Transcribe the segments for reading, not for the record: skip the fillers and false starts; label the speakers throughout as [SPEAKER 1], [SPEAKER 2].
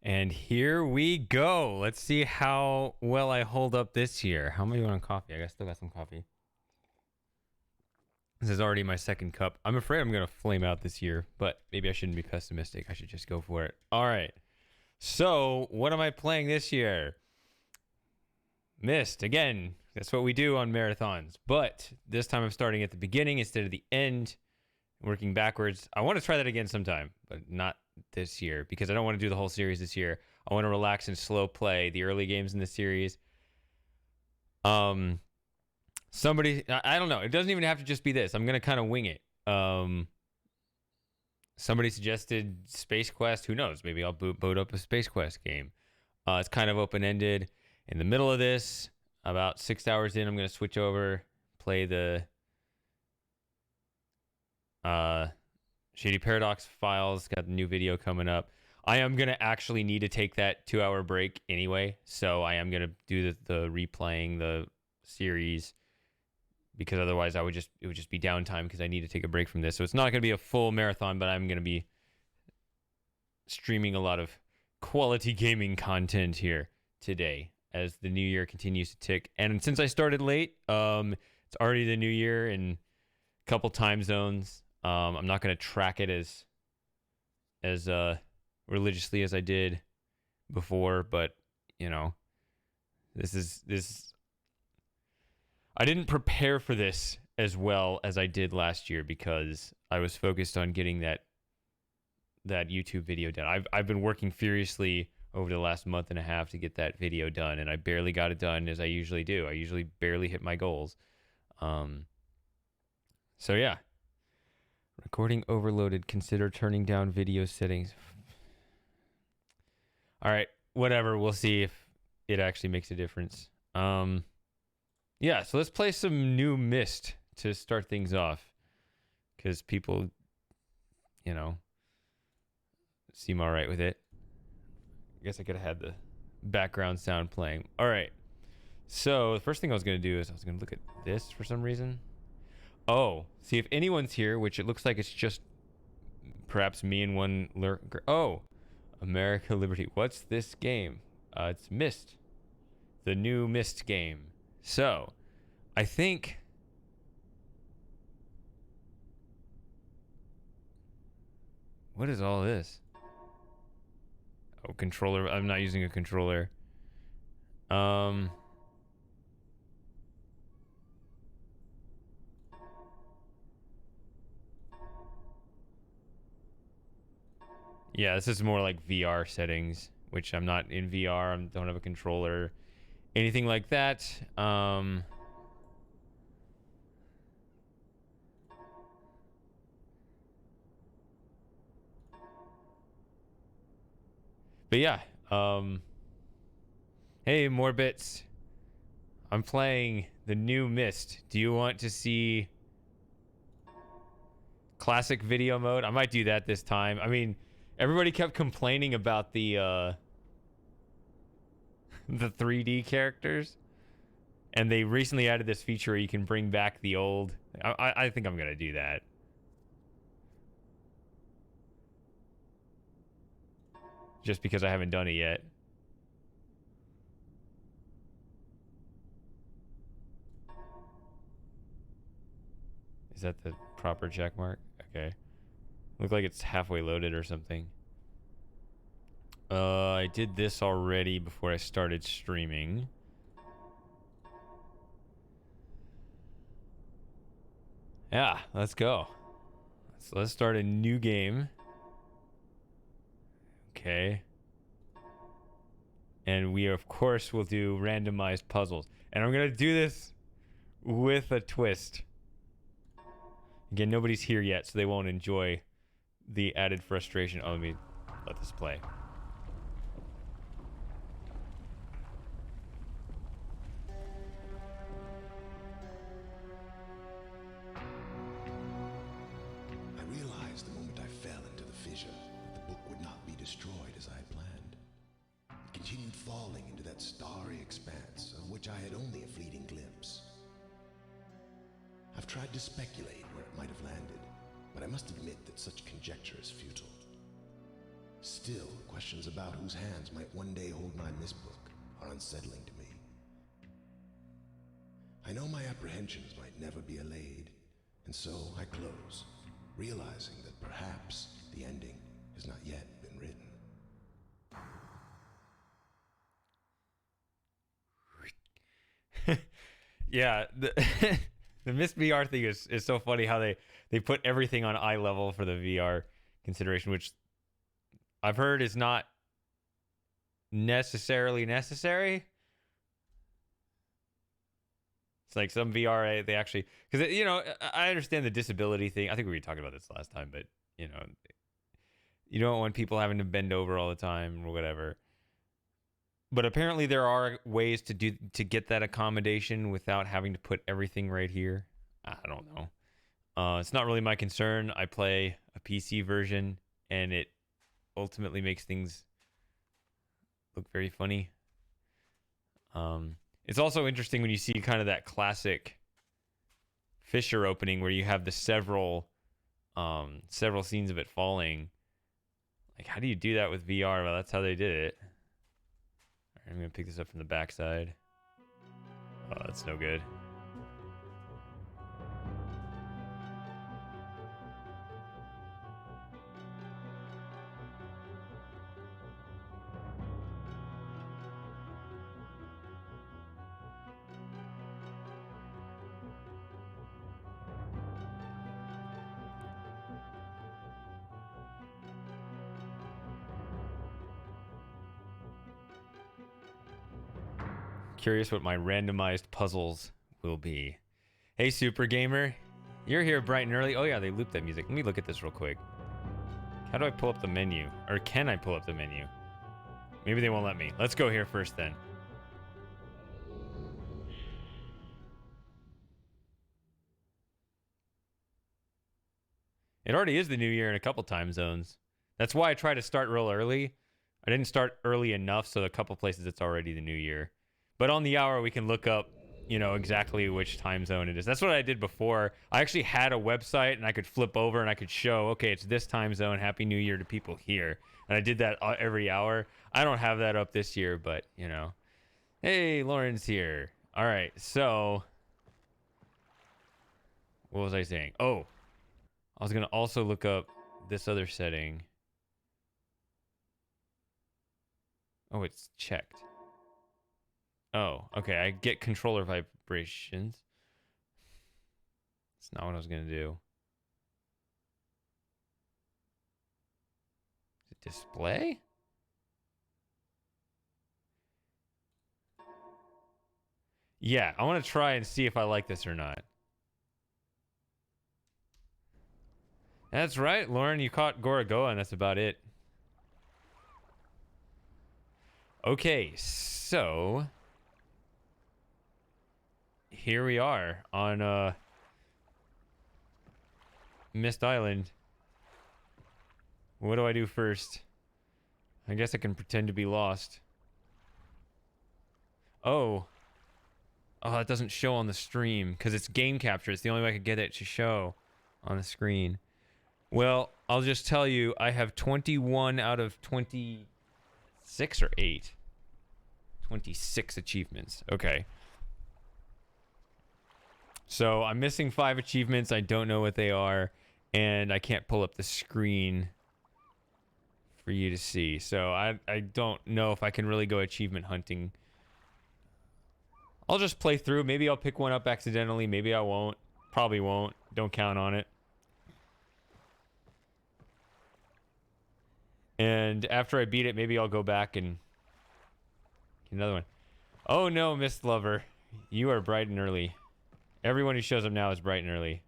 [SPEAKER 1] And here we go. Let's see how well I hold up this year. How many on coffee? I still got some coffee. This is already my second cup. I'm afraid I'm going to flame out this year, but maybe I shouldn't be pessimistic. I should just go for it. All right. So, what am I playing this year? Myst. Again, that's what we do on marathons. But this time I'm starting at the beginning instead of the end, working backwards. I want to try that again sometime, but not this year because I don't want to do the whole series this year. I want to relax and slow play the early games in the series. Somebody, I don't know. It doesn't even have to just be this. I'm going to kind of wing it. Somebody suggested Space Quest. Who knows? Maybe I'll boot up a Space Quest game. It's kind of open-ended. In the middle of this, about 6 hours in, I'm going to switch over, play the Shady Paradox Files. Got the new video coming up. I am going to actually need to take that 2-hour break anyway, so I am going to do the replaying the series because otherwise it would just be downtime because I need to take a break from this. So it's not going to be a full marathon, but I'm going to be streaming a lot of quality gaming content here today as the new year continues to tick. And since I started late, it's already the new year in a couple time zones. I'm not going to track it as religiously as I did before, but you know, this I didn't prepare for this as well as I did last year because I was focused on getting that YouTube video done. I've been working furiously over the last month and a half to get that video done, and I barely got it done as I usually do. I usually barely hit my goals. So yeah. Recording overloaded. Consider turning down video settings. All right, whatever. We'll see if it actually makes a difference. Yeah, so let's play some new Myst to start things off. Because people, you know, seem all right with it. I guess I could have had the background sound playing. All right. So the first thing I was going to do is I was going to look at this for some reason. Oh, see if anyone's here, which it looks like it's just perhaps me and one lurker. Oh, America Liberty. What's this game? It's Myst. The new Myst game. So, I think... What is all this? Oh, controller. I'm not using a controller. Yeah, this is more like VR settings, which I'm not in VR. I don't have a controller. Anything like that. But yeah, hey, more bits. I'm playing the new Myst. Do you want to see classic video mode? I might do that this time. I mean, everybody kept complaining about the 3D characters, and they recently added this feature where you can bring back the old. I think I'm gonna do that. Just because I haven't done it yet. Is that the proper check mark? Okay. Look like it's halfway loaded or something. I did this already before I started streaming. Yeah, let's go. So let's start a new game. Okay. And we, of course, will do randomized puzzles. And I'm going to do this with a twist. Again, nobody's here yet, so they won't enjoy the added frustration. Oh, let me let this play.
[SPEAKER 2] I realized the moment I fell into the fissure that the book would not be destroyed as I had planned. It continued falling into that starry expanse of which I had only a fleeting glimpse. I've tried to speculate where it might have landed, but I must admit that such conjecture is futile. Still, questions about whose hands might one day hold my Myst book are unsettling to me. I know my apprehensions might never be allayed, and so I close, realizing that perhaps the ending has not yet been written.
[SPEAKER 1] Yeah, the the Myst VR thing is so funny how they put everything on eye level for the VR consideration, which I've heard is not necessarily necessary. It's like some VR, they actually, because, you know, I understand the disability thing. I think we were talking about this last time, but, you know, you don't want people having to bend over all the time or whatever. But apparently there are ways to get that accommodation without having to put everything right here. I don't know. It's not really my concern. I play a PC version, and it ultimately makes things look very funny. It's also interesting when you see kind of that classic Fisher opening where you have the several scenes of it falling. Like, how do you do that with VR? Well, that's how they did it. All right, I'm gonna pick this up from the backside. Oh, that's no good. Curious what my randomized puzzles will be. Hey, Super Gamer. You're here bright and early. Oh, yeah, they looped that music. Let me look at this real quick. How do I pull up the menu? Or can I pull up the menu? Maybe they won't let me. Let's go here first, then. It already is the new year in a couple time zones. That's why I try to start real early. I didn't start early enough, so a couple places it's already the new year. But on the hour, we can look up, you know, exactly which time zone it is. That's what I did before. I actually had a website, and I could flip over, and I could show, okay, it's this time zone. Happy New Year to people here. And I did that every hour. I don't have that up this year, but, you know. Hey, Lauren's here. All right, so what was I saying? Oh, I was going to also look up this other setting. Oh, it's checked. Oh, okay. I get controller vibrations. That's not what I was going to do. Is it display? Yeah, I want to try and see if I like this or not. That's right, Lauren. You caught Gorogoa, and that's about it. Okay, so here we are on Myst Island. What do I do first? I guess I can pretend to be lost. Oh, that doesn't show on the stream because it's game capture. It's the only way I could get it to show on the screen. Well, I'll just tell you, I have 21 out of 26 or 8. 26 achievements. Okay. So I'm missing 5 achievements. I don't know what they are, and I can't pull up the screen for you to see. So I don't know if I can really go achievement hunting. I'll just play through. Maybe I'll pick one up accidentally. Maybe I won't. Probably won't. Don't count on it. And after I beat it, maybe I'll go back and get another one. Oh no, Myst Lover. You are bright and early. Everyone who shows up now is bright and early.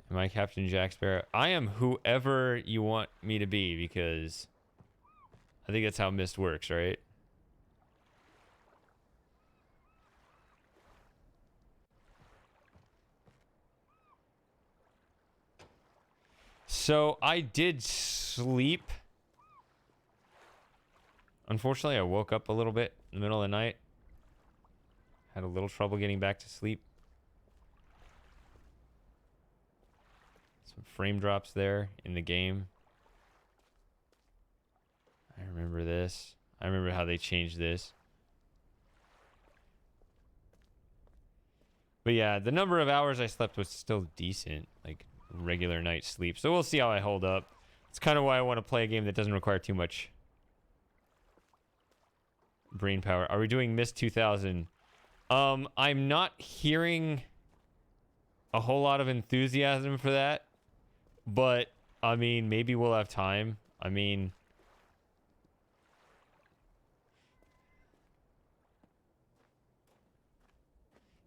[SPEAKER 1] Am I Captain Jack Sparrow? I am whoever you want me to be, because I think that's how Myst works, right? So I did sleep. Unfortunately, I woke up a little bit in the middle of the night. Had a little trouble getting back to sleep. Some frame drops there in the game. I remember this. I remember how they changed this. But yeah, the number of hours I slept was still decent, like regular night sleep. So we'll see how I hold up. It's kind of why I want to play a game that doesn't require too much brain power. Are we doing Myst 2000? I'm not hearing a whole lot of enthusiasm for that, but I mean, maybe we'll have time. I mean,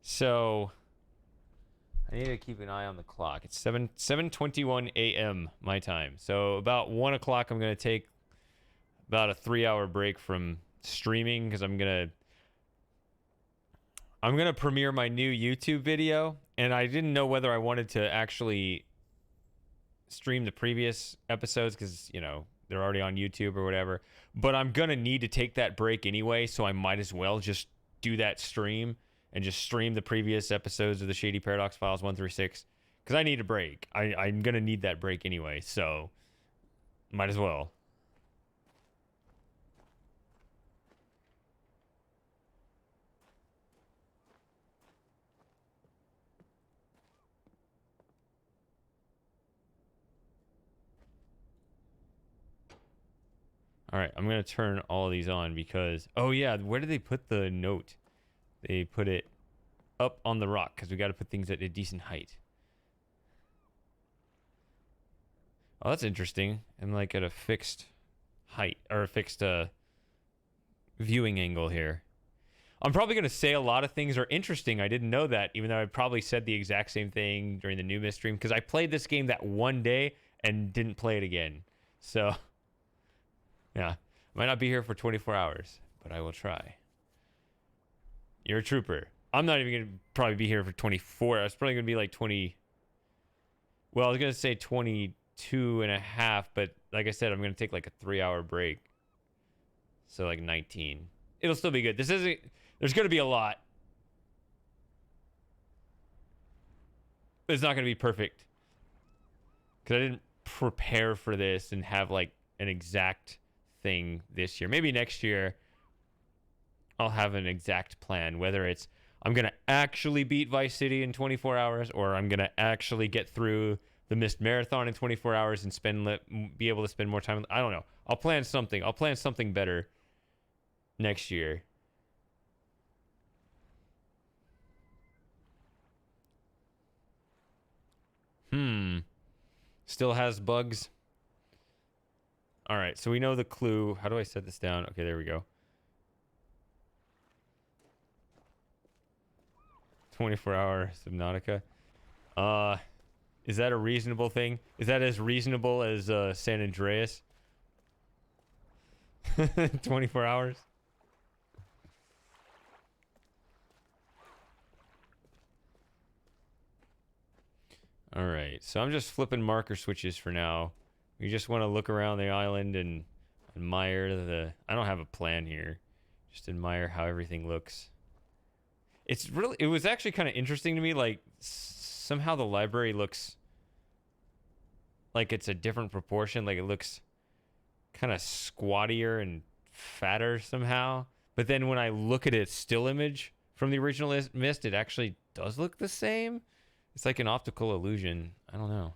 [SPEAKER 1] so I need to keep an eye on the clock. It's 7:21 a.m. my time. So about 1 o'clock, I'm gonna take about a 3-hour break from streaming because I'm gonna premiere my new YouTube video, and I didn't know whether I wanted to actually stream the previous episodes because, you know, they're already on YouTube or whatever. But I'm gonna need to take that break anyway, so I might as well just do that stream and just stream the previous episodes of the Shady Paradox Files 136 because I need a break. I'm gonna need that break anyway, so might as well. All right, I'm going to turn all of these on because... Oh, yeah, where did they put the note? They put it up on the rock because we got to put things at a decent height. Oh, that's interesting. I'm like at a fixed height or a fixed viewing angle here. I'm probably going to say a lot of things are interesting. I didn't know that, even though I probably said the exact same thing during the new Myst stream because I played this game that one day and didn't play it again. So... yeah, might not be here for 24 hours, but I will try. You're a trooper. I'm not even going to probably be here for 24 hours. It's probably going to be like 20. Well, I was going to say 22 and a half, but like I said, I'm going to take like a 3-hour break. So like 19. It'll still be good. This isn't, there's going to be a lot. It's not going to be perfect. Because I didn't prepare for this and have like an exact thing this year. Maybe next year I'll have an exact plan, whether it's I'm gonna actually beat Vice City in 24 hours or I'm gonna actually get through the Myst marathon in 24 hours and be able to spend more time. I don't know. I'll plan something better next year. Still has bugs. All right, so we know the clue. How do I set this down? Okay, there we go. 24-hour Subnautica. Is that a reasonable thing? Is that as reasonable as San Andreas? 24 hours? All right, so I'm just flipping marker switches for now. We just want to look around the island and admire the... I don't have a plan here. Just admire how everything looks. It's really... It was actually kind of interesting to me. Like, somehow the library looks like it's a different proportion. Like, it looks kind of squattier and fatter somehow. But then when I look at its still image from the original Myst, it actually does look the same. It's like an optical illusion. I don't know.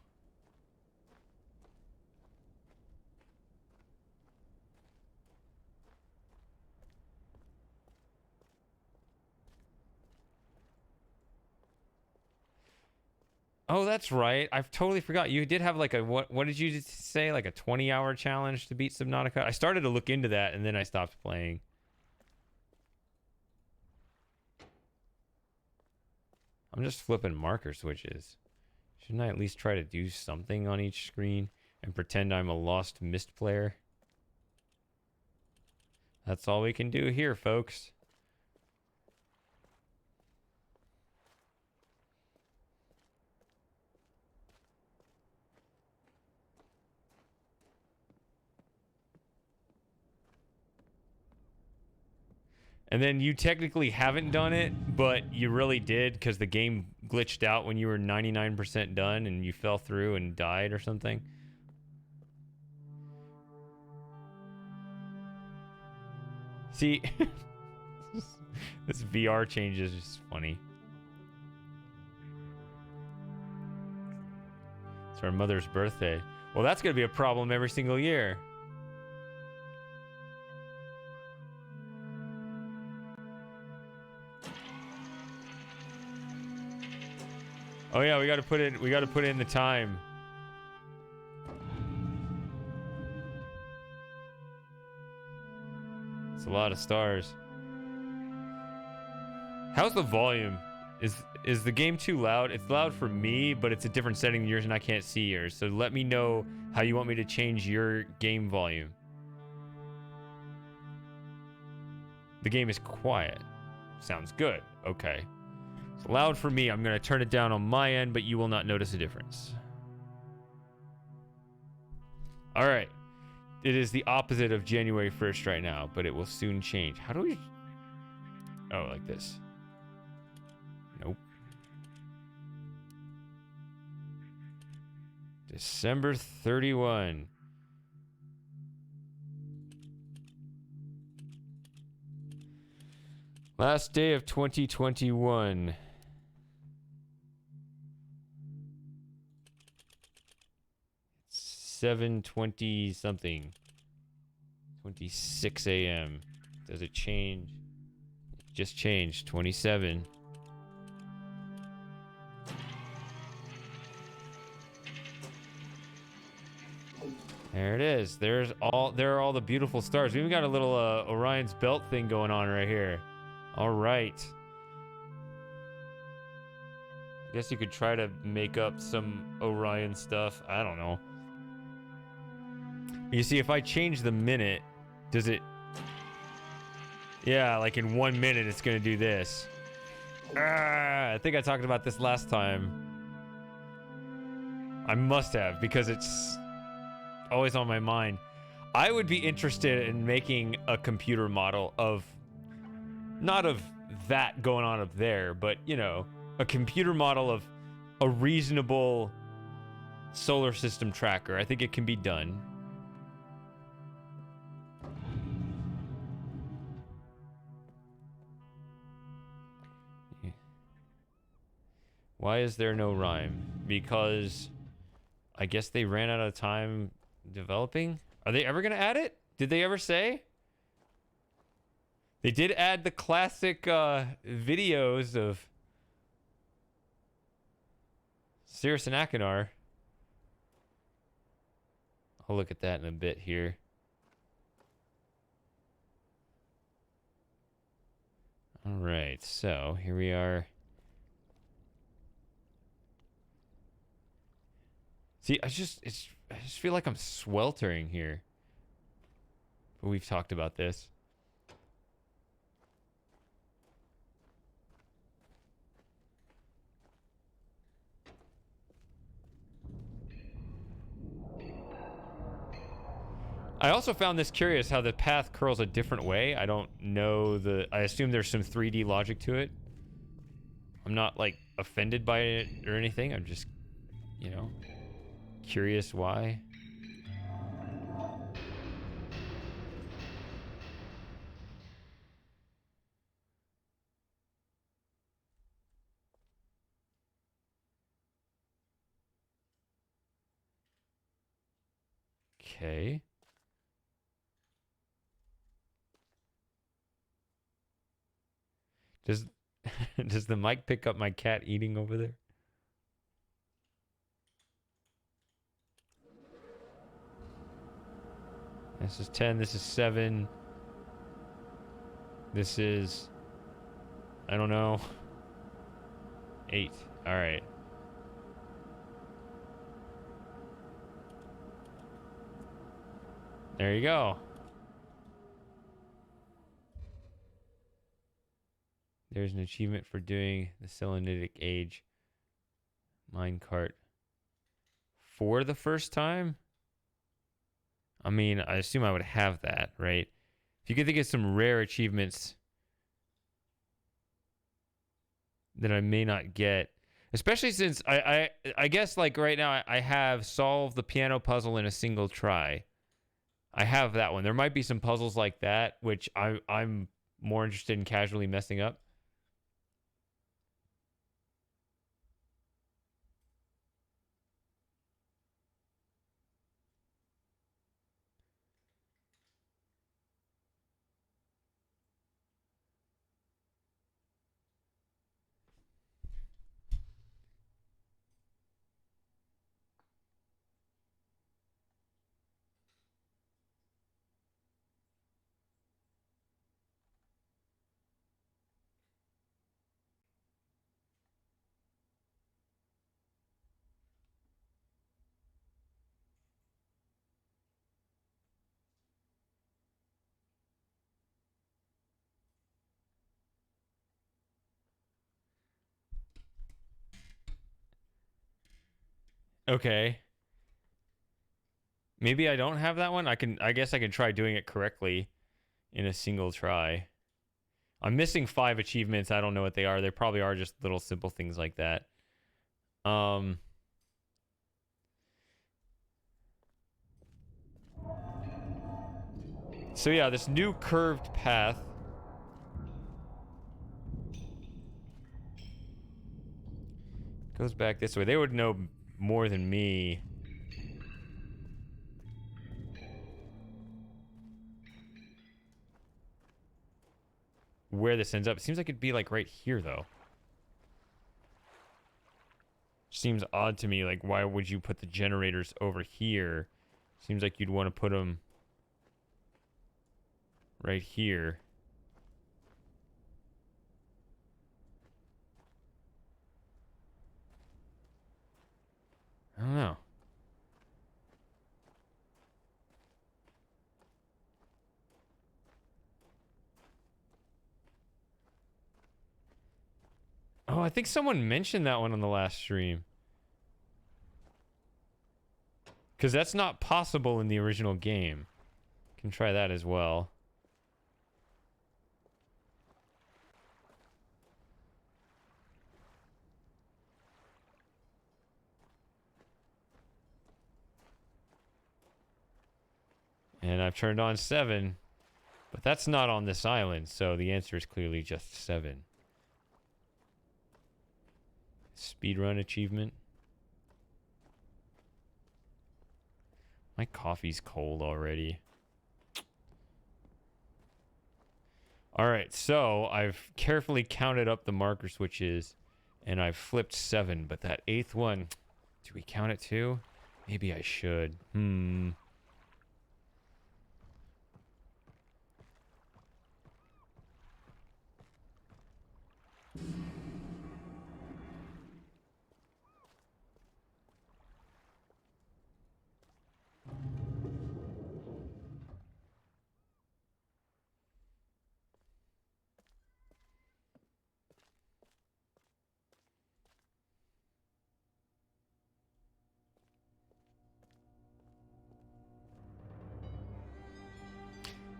[SPEAKER 1] Oh, that's right. I've totally forgot. You did have like a, what did you say? Like a 20-hour challenge to beat Subnautica? I started to look into that and then I stopped playing. I'm just flipping marker switches. Shouldn't I at least try to do something on each screen and pretend I'm a lost Myst player? That's all we can do here, folks. And then you technically haven't done it, but you really did because the game glitched out when you were 99% done and you fell through and died or something. See, this VR change is just funny. It's our mother's birthday. Well, that's going to be a problem every single year. Oh yeah, we got to put in the time. It's a lot of stars. How's the volume? Is the game too loud? It's loud for me, but it's a different setting than yours and I can't see yours. So let me know how you want me to change your game volume. The game is quiet. Sounds good. Okay. It's loud for me. I'm going to turn it down on my end, but you will not notice a difference. All right. It is the opposite of January 1st right now, but it will soon change. How do we... Oh, like this. Nope. December 31. Last day of 2021. It's 7:20 something. 26 a.m. Does it change? It just changed. 27. There it is. There are all the beautiful stars. We even got a little Orion's belt thing going on right here. All right. I guess you could try to make up some Orion stuff. I don't know. You see, if I change the minute, does it... Yeah, like in 1 minute, it's going to do this. I think I talked about this last time. I must have, because it's always on my mind. I would be interested in making a computer model of... Not of that going on up there, but, you know, a computer model of a reasonable solar system tracker. I think it can be done. Why is there no rhyme? Because I guess they ran out of time developing. Are they ever going to add it? Did they ever say? They did add the classic videos of Cirrus and Achenar. I'll look at that in a bit here. All right, so here we are. See, I just feel like I'm sweltering here. But we've talked about this. I also found this curious how the path curls a different way. I don't know I assume there's some 3D logic to it. I'm not like offended by it or anything. I'm just, you know, curious why. Okay. Does the mic pick up my cat eating over there? This is 10, this is 7. This is, I don't know, 8. All right. There you go. There's an achievement for doing the Selenitic Age minecart for the first time. I mean, I assume I would have that, right? If you could think of some rare achievements that I may not get. Especially since I guess like right now I have solved the piano puzzle in a single try. I have that one. There might be some puzzles like that which I'm more interested in casually messing up. Okay. Maybe I don't have that one. I guess I can try doing it correctly in a single try. I'm missing 5 achievements. I don't know what they are. They probably are just little simple things like that. So yeah, this new curved path goes back this way. They would know more than me. Where this ends up. It seems like it'd be like right here though. Seems odd to me. Like, why would you put the generators over here? Seems like you'd want to put them right here. I don't know. Oh, I think someone mentioned that one on the last stream. Because that's not possible in the original game. Can try that as well. And I've turned on 7. But that's not on this island, so the answer is clearly just 7. Speedrun achievement. My coffee's cold already. Alright, so I've carefully counted up the marker switches, and I've flipped 7, but that 8th one, do we count it too? Maybe I should.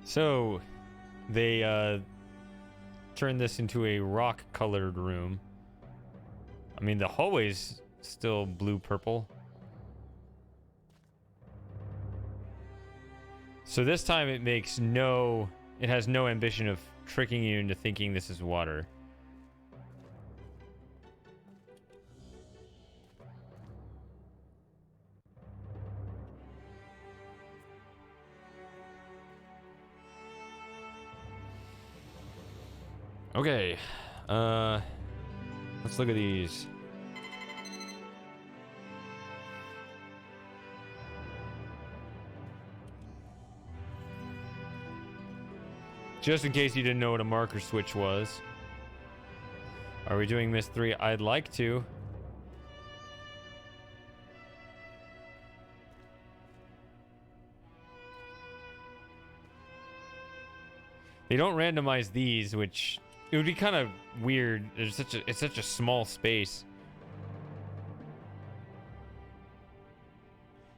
[SPEAKER 1] So, they turned this into a rock-colored room. I mean, the hallway's still blue-purple. So this time it has no ambition of tricking you into thinking this is water. Okay, let's look at these. Just in case you didn't know what a marker switch was. Are we doing Myst 3? I'd like to. They don't randomize these, which it would be kind of weird. It's such a small space.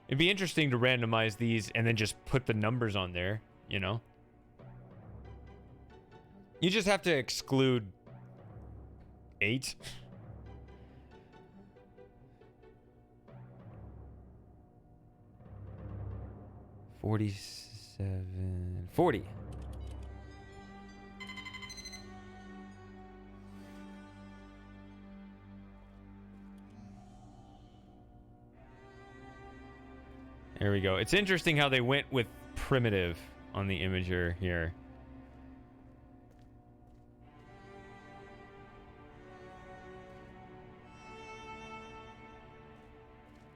[SPEAKER 1] It'd be interesting to randomize these and then just put the numbers on there, you know? You just have to exclude 8. $47, $40. There we go. It's interesting how they went with primitive on the imager here.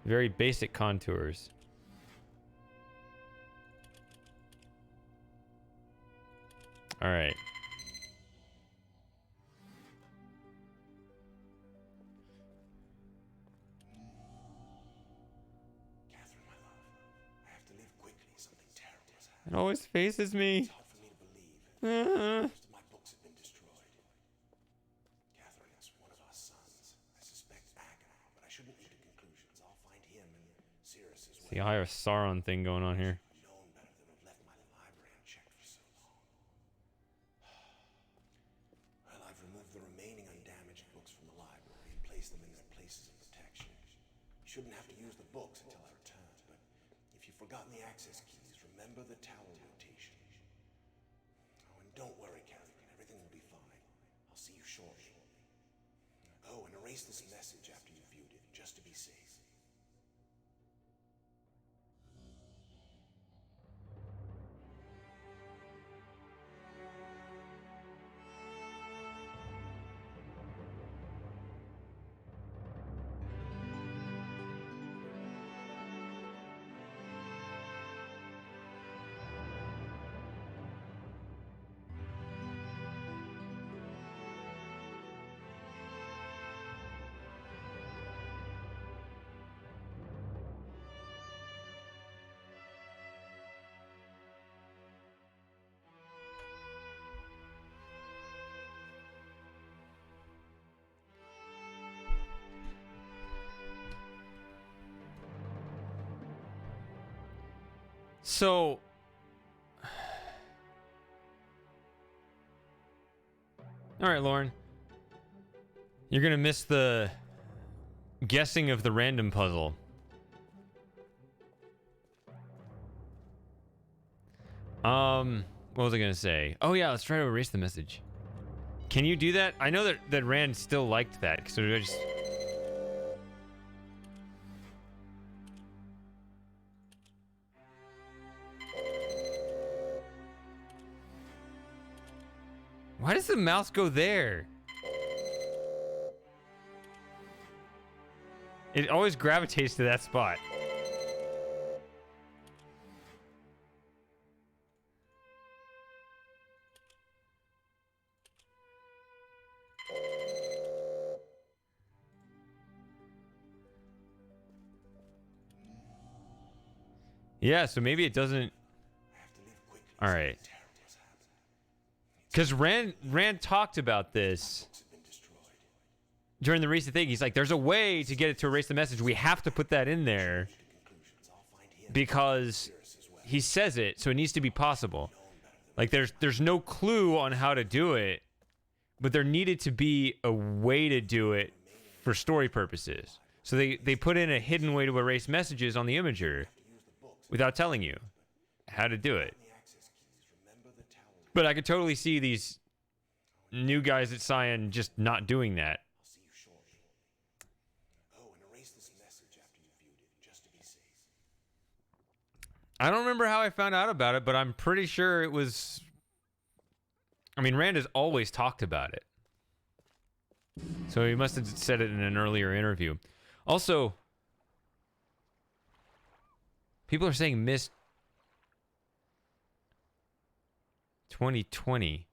[SPEAKER 1] Very basic contours. All right.
[SPEAKER 2] Catherine, my love, I have to leave quickly. Something terrible has happened.
[SPEAKER 1] It always faces me.
[SPEAKER 2] It's hard for me to believe. Most of my books have been destroyed. Catherine is one of our sons. I suspect Agamemnon, but I shouldn't leap to conclusions. I'll find him and Sirius as well.
[SPEAKER 1] The Eye of Sauron thing going on here.
[SPEAKER 2] Known better than have left my library unchecked for so long. Well, I've removed the remaining undamaged books from the library and placed them in their places of protection. You shouldn't have to use the books until I return, but if you've forgotten the access keys, remember the tower rotation. Oh, and don't worry, Catherine. Everything will be fine. I'll see you shortly. Oh, and erase this message after you've viewed it, just to be safe.
[SPEAKER 1] So, all right, Lauren, you're gonna miss the guessing of the random puzzle. What was I gonna say? Oh yeah, let's try to erase the message. Can you do that? I know that Rand still liked that, so I just. Why does the mouse go there? It always gravitates to that spot. Yeah, so maybe it doesn't. All right. Because Rand talked about this during the recent thing. He's like, there's a way to get it to erase the message. We have to put that in there because he says it, so it needs to be possible. Like, there's no clue on how to do it, but there needed to be a way to do it for story purposes. So they put in a hidden way to erase messages on the imager without telling you how to do it. But I could totally see these new guys at Cyan just not doing that. I don't remember how I found out about it, but I'm pretty sure it was... I mean, Rand has always talked about it. So he must have said it in an earlier interview. Also, people are saying Myst 2020.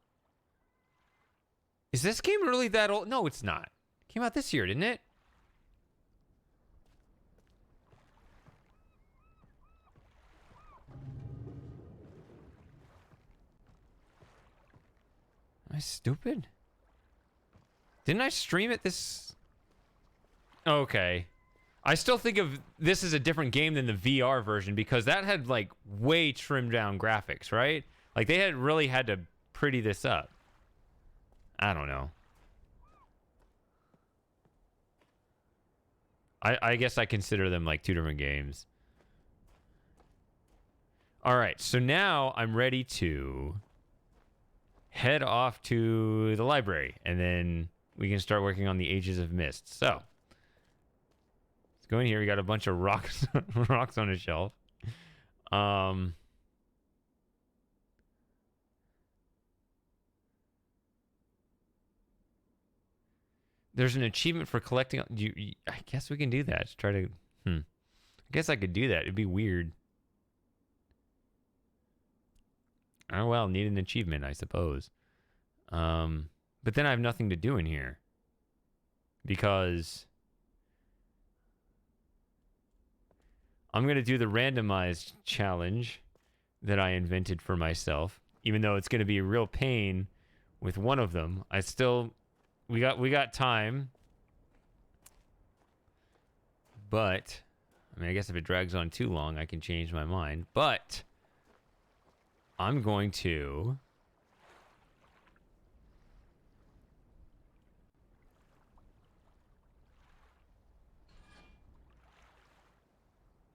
[SPEAKER 1] Is this game really that old? No, it's not. It came out this year, didn't it? Am I stupid? Didn't I stream it this? Okay. I still think of this as a different game than the VR version because that had like way trimmed down graphics, right? Like they had really had to pretty this up. I don't know. I guess I consider them like 2 different games. All right, so now I'm ready to head off to the library, and then we can start working on the Ages of Myst. So let's go in here. We got a bunch of rocks, rocks on a shelf. There's an achievement for collecting. I guess we can do that. Try to. I guess I could do that. It'd be weird. Oh well, need an achievement, I suppose. But then I have nothing to do in here because I'm gonna do the randomized challenge that I invented for myself. Even though it's gonna be a real pain with one of them, I still we got time. But I mean, I guess if it drags on too long, I can change my mind. But I'm going to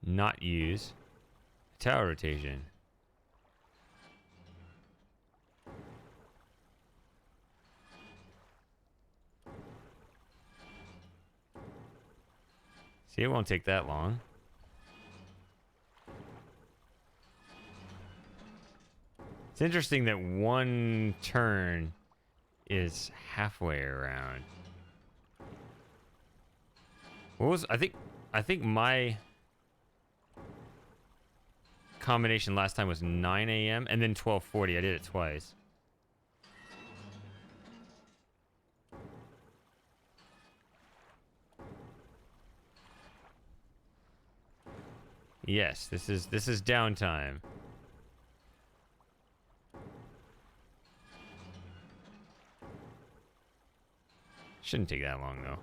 [SPEAKER 1] not use tower rotation. See, it won't take that long. It's interesting that one turn is halfway around. What was I think my combination last time was 9 a.m. and then 12:40. I did it twice. Yes, this is downtime. Shouldn't take that long though.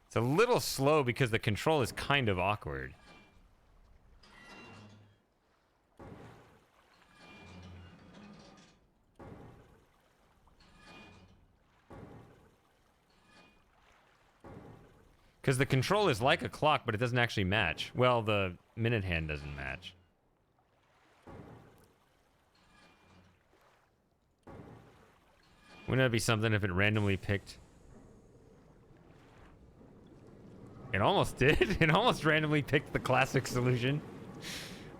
[SPEAKER 1] It's a little slow because the control is kind of awkward. Because the control is like a clock, but it doesn't actually match. Well, the minute hand doesn't match. Wouldn't that be something if it randomly picked? It almost did. It almost randomly picked the classic solution.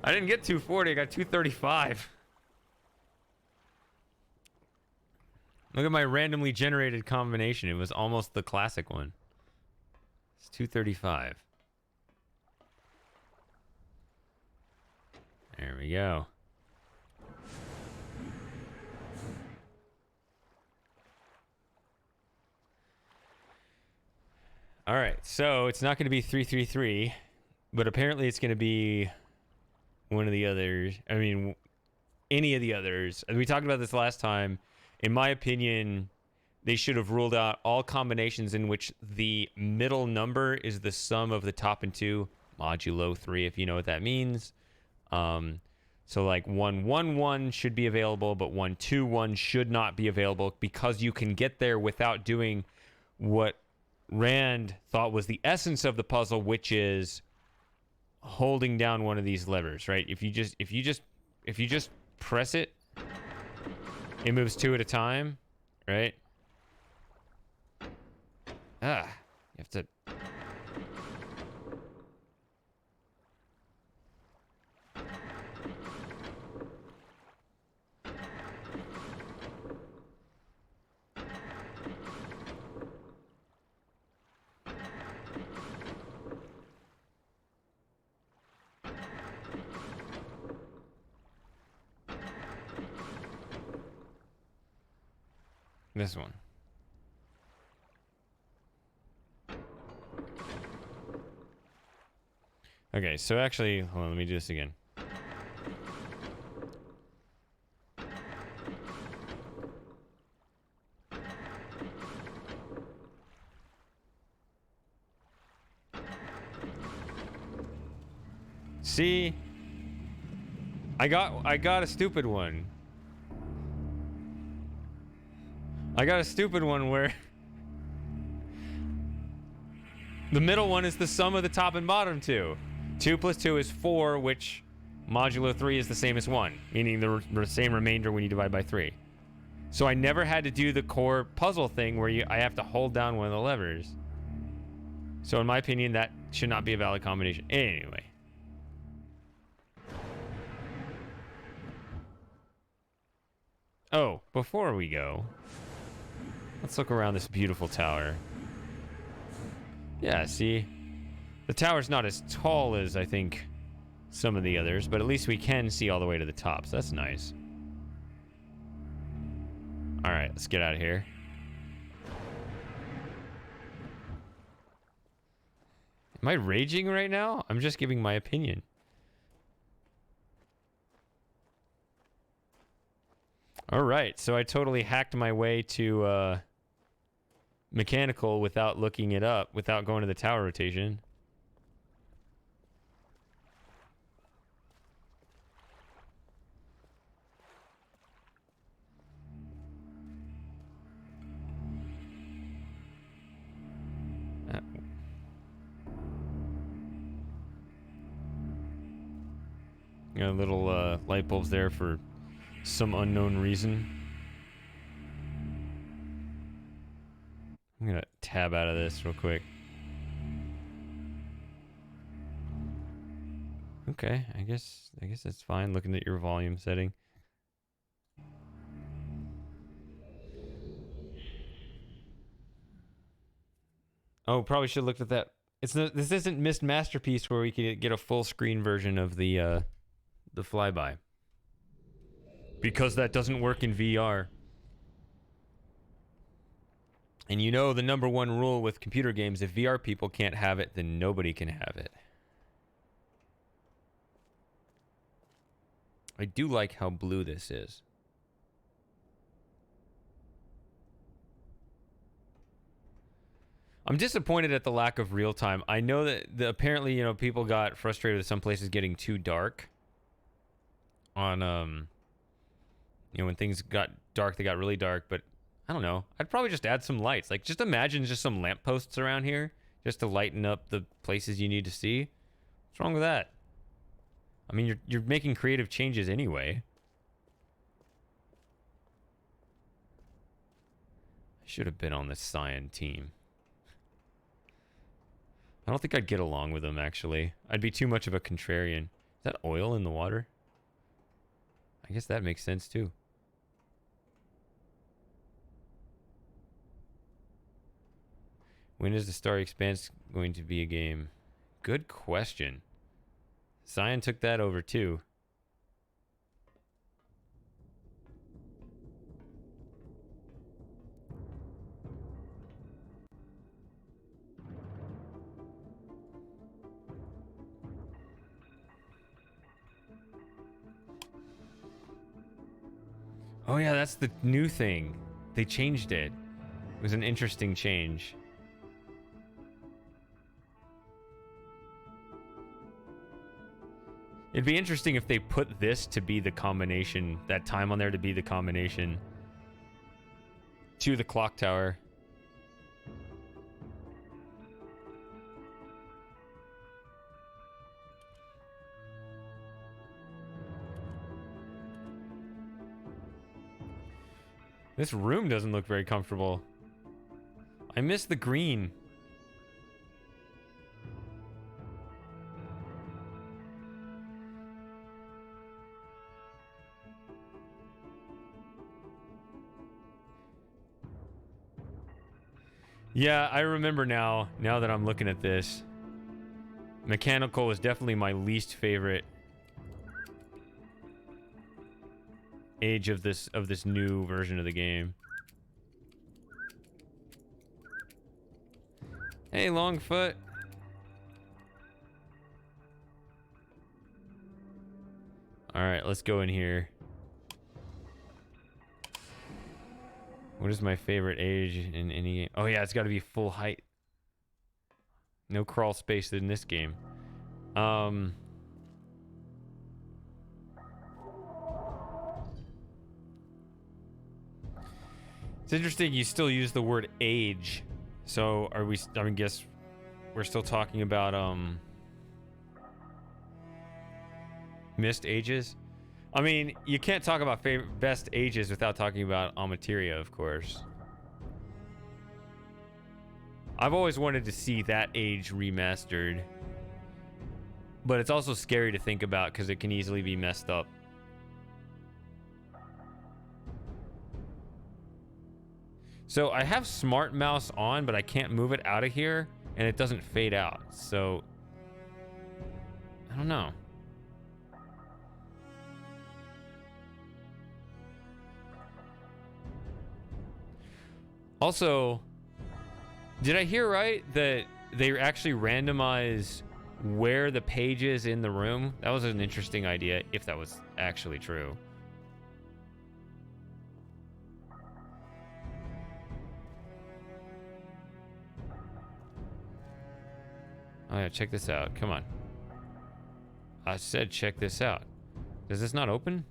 [SPEAKER 1] I didn't get 240, I got 235. Look at my randomly generated combination. It was almost the classic one. It's 235. There we go. All right, so it's not going to be 333, but apparently it's going to be one of the others. I mean, any of the others. And we talked about this last time. In my opinion, they should have ruled out all combinations in which the middle number is the sum of the top and two, modulo 3, if you know what that means. So like 111 should be available, but 121 should not be available because you can get there without doing what Rand thought was the essence of the puzzle, which is holding down one of these levers, right? If you just press it, it moves 2 at a time, right? You have to. This one. Okay, so actually, hold on, let me do this again. See? I got a stupid one. I got a stupid one where the middle one is the sum of the top and bottom two. 2 plus 2 is 4, which modulo 3 is the same as 1, meaning the same remainder when you divide by 3. So I never had to do the core puzzle thing where I have to hold down one of the levers. So in my opinion, that should not be a valid combination. Anyway. Oh, before we go, let's look around this beautiful tower. Yeah, see? The tower's not as tall as, I think, some of the others, but at least we can see all the way to the top, so that's nice. Alright, let's get out of here. Am I raging right now? I'm just giving my opinion. Alright, so I totally hacked my way to mechanical without looking it up, without going to the tower rotation. Got little light bulbs there for some unknown reason. I'm gonna tab out of this real quick. Okay, I guess that's fine. Looking at your volume setting. Oh, probably should have looked at that. This isn't Myst Masterpiece where we could get a full screen version of the flyby. Because that doesn't work in VR. And you know the number one rule with computer games, if VR people can't have it, then nobody can have it. I do like how blue this is. I'm disappointed at the lack of real time. I know that apparently, you know, people got frustrated with some places getting too dark. On, you know, when things got dark, they got really dark, but I don't know. I'd probably just add some lights. Like, just imagine just some lampposts around here just to lighten up the places you need to see. What's wrong with that? I mean, you're making creative changes anyway. I should have been on the Cyan team. I don't think I'd get along with them, actually. I'd be too much of a contrarian. Is that oil in the water? I guess that makes sense, too. When is the Starry Expanse going to be a game? Good question. Cyan took that over, too. Oh yeah, that's the new thing. They changed it. It was an interesting change. It'd be interesting if they put this to be the combination, that time on there to be the combination to the clock tower. This room doesn't look very comfortable. I miss the green. Yeah, I remember now that I'm looking at this. Mechanical was definitely my least favorite age of this new version of the game. Hey, Longfoot. All right, let's go in here. What is my favorite age in any game? Oh yeah, it's got to be full height. No crawl space in this game. It's interesting you still use the word age. So are we, I mean, guess we're still talking about Myst ages? I mean, you can't talk about best ages without talking about Amateria, of course. I've always wanted to see that age remastered. But it's also scary to think about because it can easily be messed up. So I have Smart Mouse on, but I can't move it out of here, and it doesn't fade out. So I don't know. Also, did I hear right that they actually randomize where the page is in the room? That was an interesting idea, if that was actually true. Oh yeah, check this out. Come on. I said check this out. Does this not open?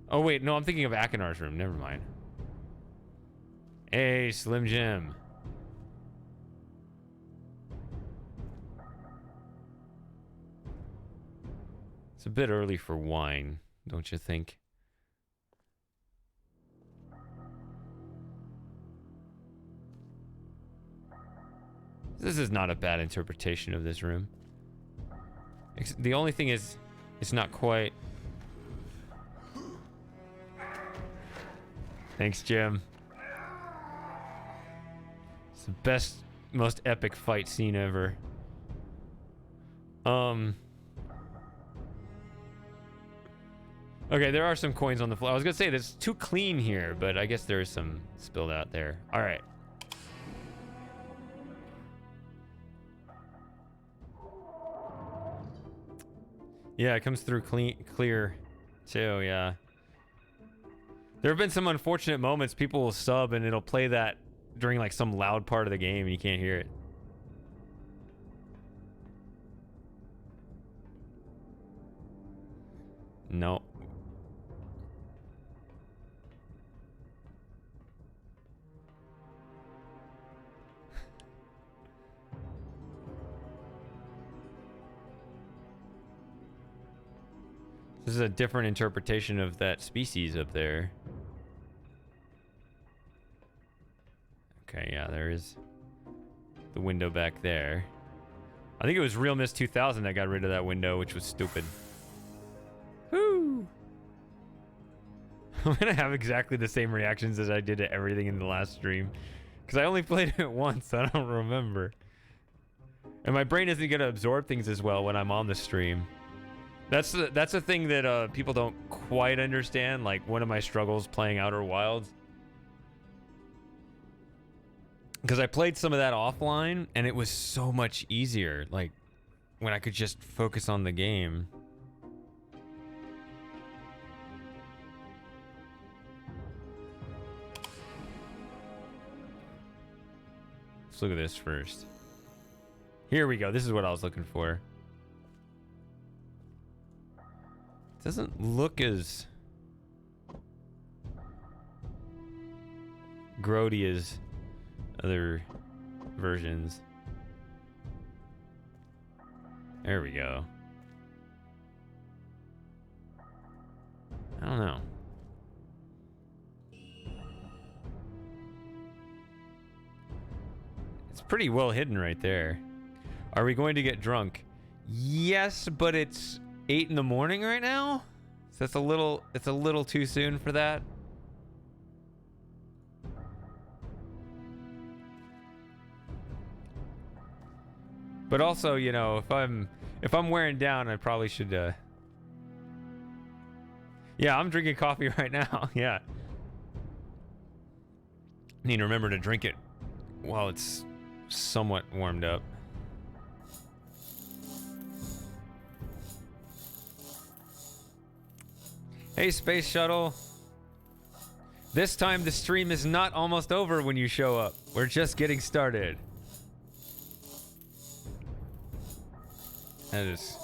[SPEAKER 1] Oh wait, no, I'm thinking of Akinar's room. Never mind. Hey, Slim Jim. It's a bit early for wine, don't you think? This is not a bad interpretation of this room. The only thing is, it's not quite... Thanks, Jim. It's the best, most epic fight scene ever. Okay, there are some coins on the floor. I was gonna say, it's too clean here, but I guess there is some spilled out there. All right. Yeah, it comes through clear, too, yeah. There have been some unfortunate moments. People will sub and it'll play that during like some loud part of the game and you can't hear it. No. This is a different interpretation of that species up there. Okay, yeah, there is the window back there. I think it was Real Myst 2000 that got rid of that window, which was stupid. Woo! I'm gonna have exactly the same reactions as I did to everything in the last stream. Because I only played it once, I don't remember. And my brain isn't gonna absorb things as well when I'm on the stream. That's a thing that people don't quite understand. Like one of my struggles playing Outer Wilds, because I played some of that offline and it was so much easier. Like when I could just focus on the game. Let's look at this first. Here we go. This is what I was looking for. Doesn't look as grody as other versions. There we go. I don't know. It's pretty well hidden right there. Are we going to get drunk? Yes, but it's 8 in the morning right now, so it's a little too soon for that. But also, you know, if I'm wearing down, I probably should yeah, I'm drinking coffee right now. Yeah, I need to remember to drink it while it's somewhat warmed up. Hey, Space Shuttle. This time the stream is not almost over when you show up. We're just getting started. That is...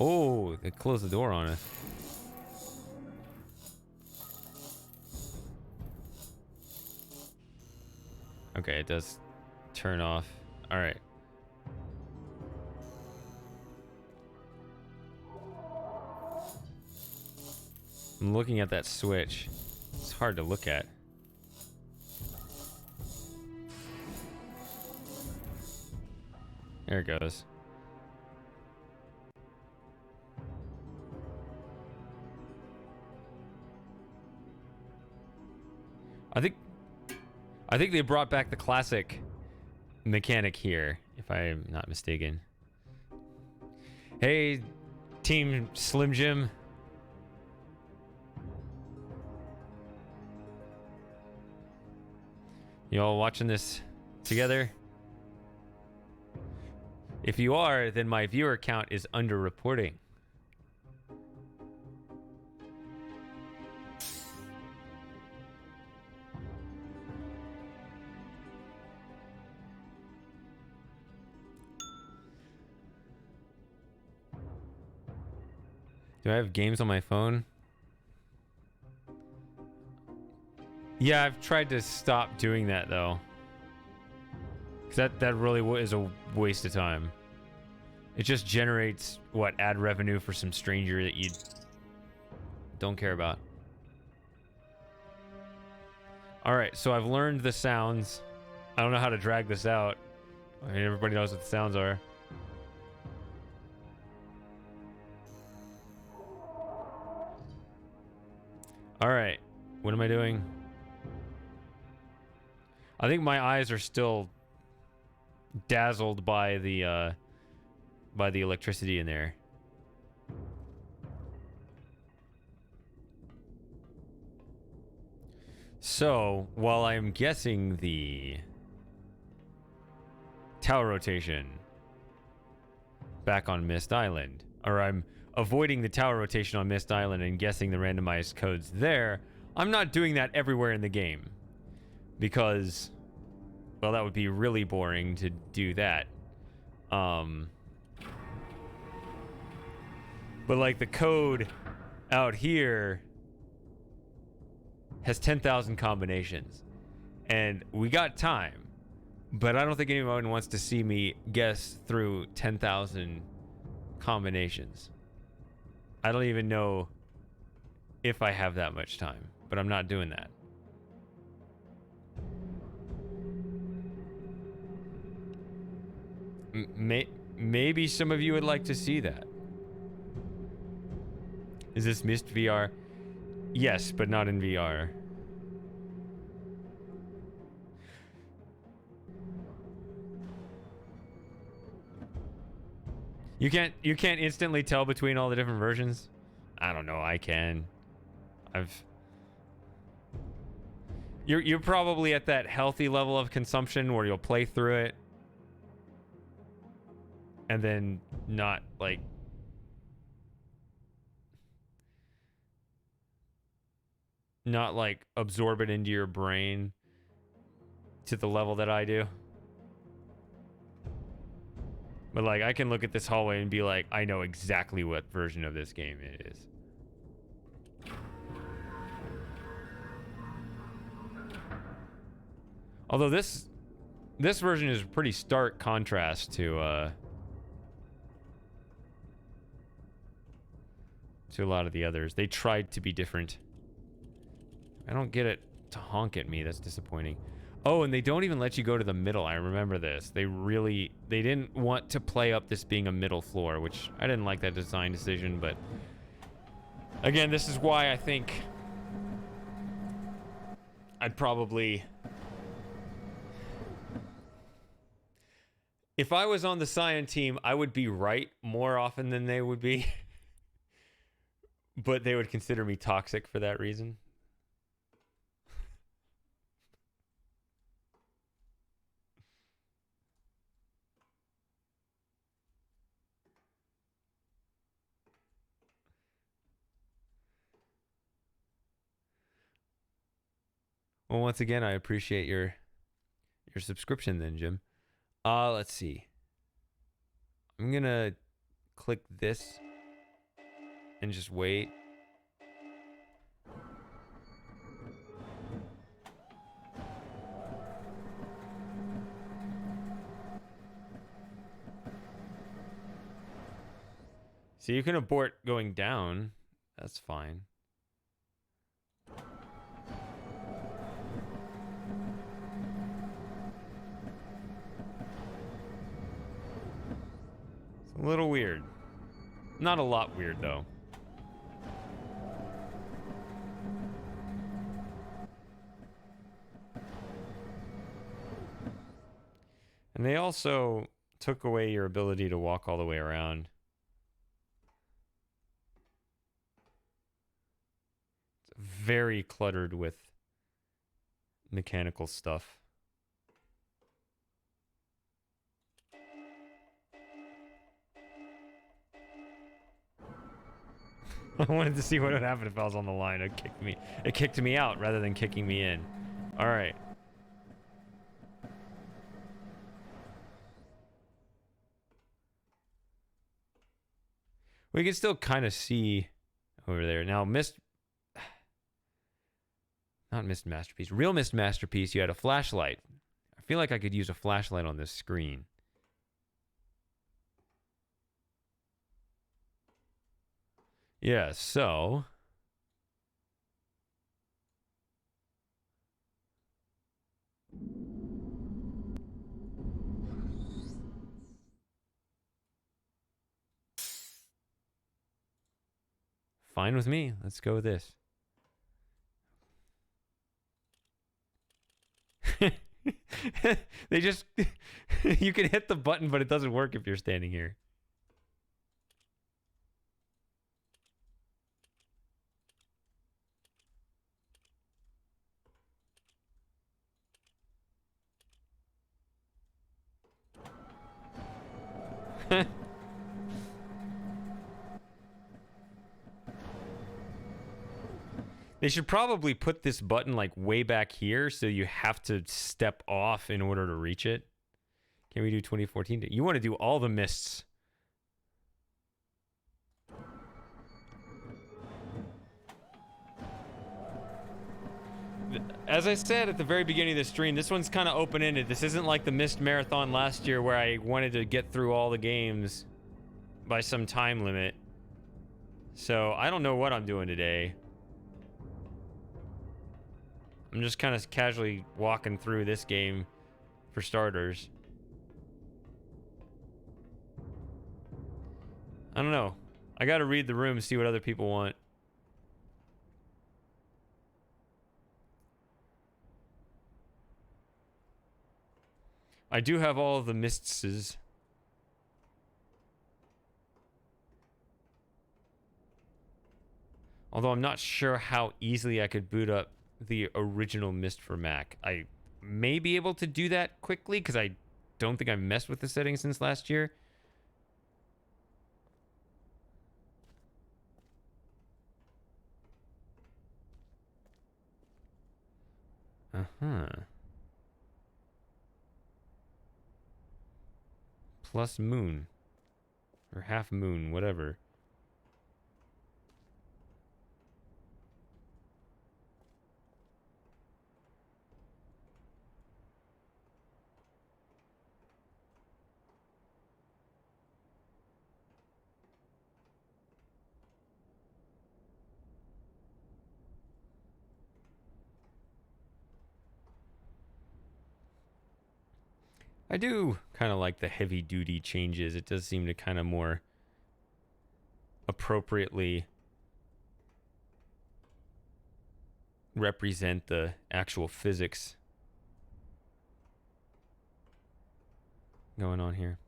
[SPEAKER 1] Oh, they closed the door on us. Okay, it does turn off. All right. I'm looking at that switch. It's hard to look at. There it goes. I think they brought back the classic mechanic here, if I'm not mistaken. Hey, Team Slim Jim. You all watching this together? If you are, then my viewer count is underreporting. Do I have games on my phone? Yeah, I've tried to stop doing that though. 'Cause that really is a waste of time. It just generates, what, ad revenue for some stranger that you don't care about. Alright, so I've learned the sounds. I don't know how to drag this out. I mean, everybody knows what the sounds are. Alright, what am I doing? I think my eyes are still dazzled by the electricity in there. So, while I'm guessing the tower rotation back on Myst Island, or I'm avoiding the tower rotation on Myst Island and guessing the randomized codes there, I'm not doing that everywhere in the game. Because, well, that would be really boring to do that. But like the code out here has 10,000 combinations. And we got time. But I don't think anyone wants to see me guess through 10,000 combinations. I don't even know if I have that much time. But I'm not doing that. Maybe some of you would like to see that. Is this Myst VR? Yes, but not in VR. You can't instantly tell between all the different versions? I don't know, I can. You're probably at that healthy level of consumption where you'll play through it and then not like absorb it into your brain to the level that I do. But like I can look at this hallway and be like, I know exactly what version of this game it is. Although this version is a pretty stark contrast to a lot of the others. They tried to be different. I don't get it to honk at me. That's disappointing. Oh, and they don't even let you go to the middle. I remember this. They didn't want to play up this being a middle floor, which I didn't like that design decision, but again, this is why I think I'd probably, if I was on the Cyan team, I would be right more often than they would be. But they would consider me toxic for that reason. Well, once again, I appreciate your subscription then, Jim. Let's see. I'm gonna click this and just wait. So you can abort going down. That's fine. It's a little weird. Not a lot weird, though. And they also took away your ability to walk all the way around. It's very cluttered with mechanical stuff. I wanted to see what would happen if I was on the line. It kicked me out rather than kicking me in. All right. We can still kind of see over there. Now, not Myst Masterpiece. Real Myst Masterpiece, you had a flashlight. I feel like I could use a flashlight on this screen. Yeah, so fine with me. Let's go with this. They just you can hit the button, but it doesn't work if you're standing here. They should probably put this button like way back here so you have to step off in order to reach it. Can we do 2014? You want to do all the Mysts. As I said at the very beginning of the stream, this one's kind of open-ended. This isn't like the Myst Marathon last year where I wanted to get through all the games by some time limit. So I don't know what I'm doing today. I'm just kind of casually walking through this game for starters. I don't know. I got to read the room, see what other people want. I do have all of the Mystses. Although I'm not sure how easily I could boot up the original Myst for Mac. I may be able to do that quickly because I don't think I've messed with the settings since last year. Uh-huh. Plus moon. Or half moon, whatever. I do kind of like the heavy-duty changes. It does seem to kind of more appropriately represent the actual physics going on here.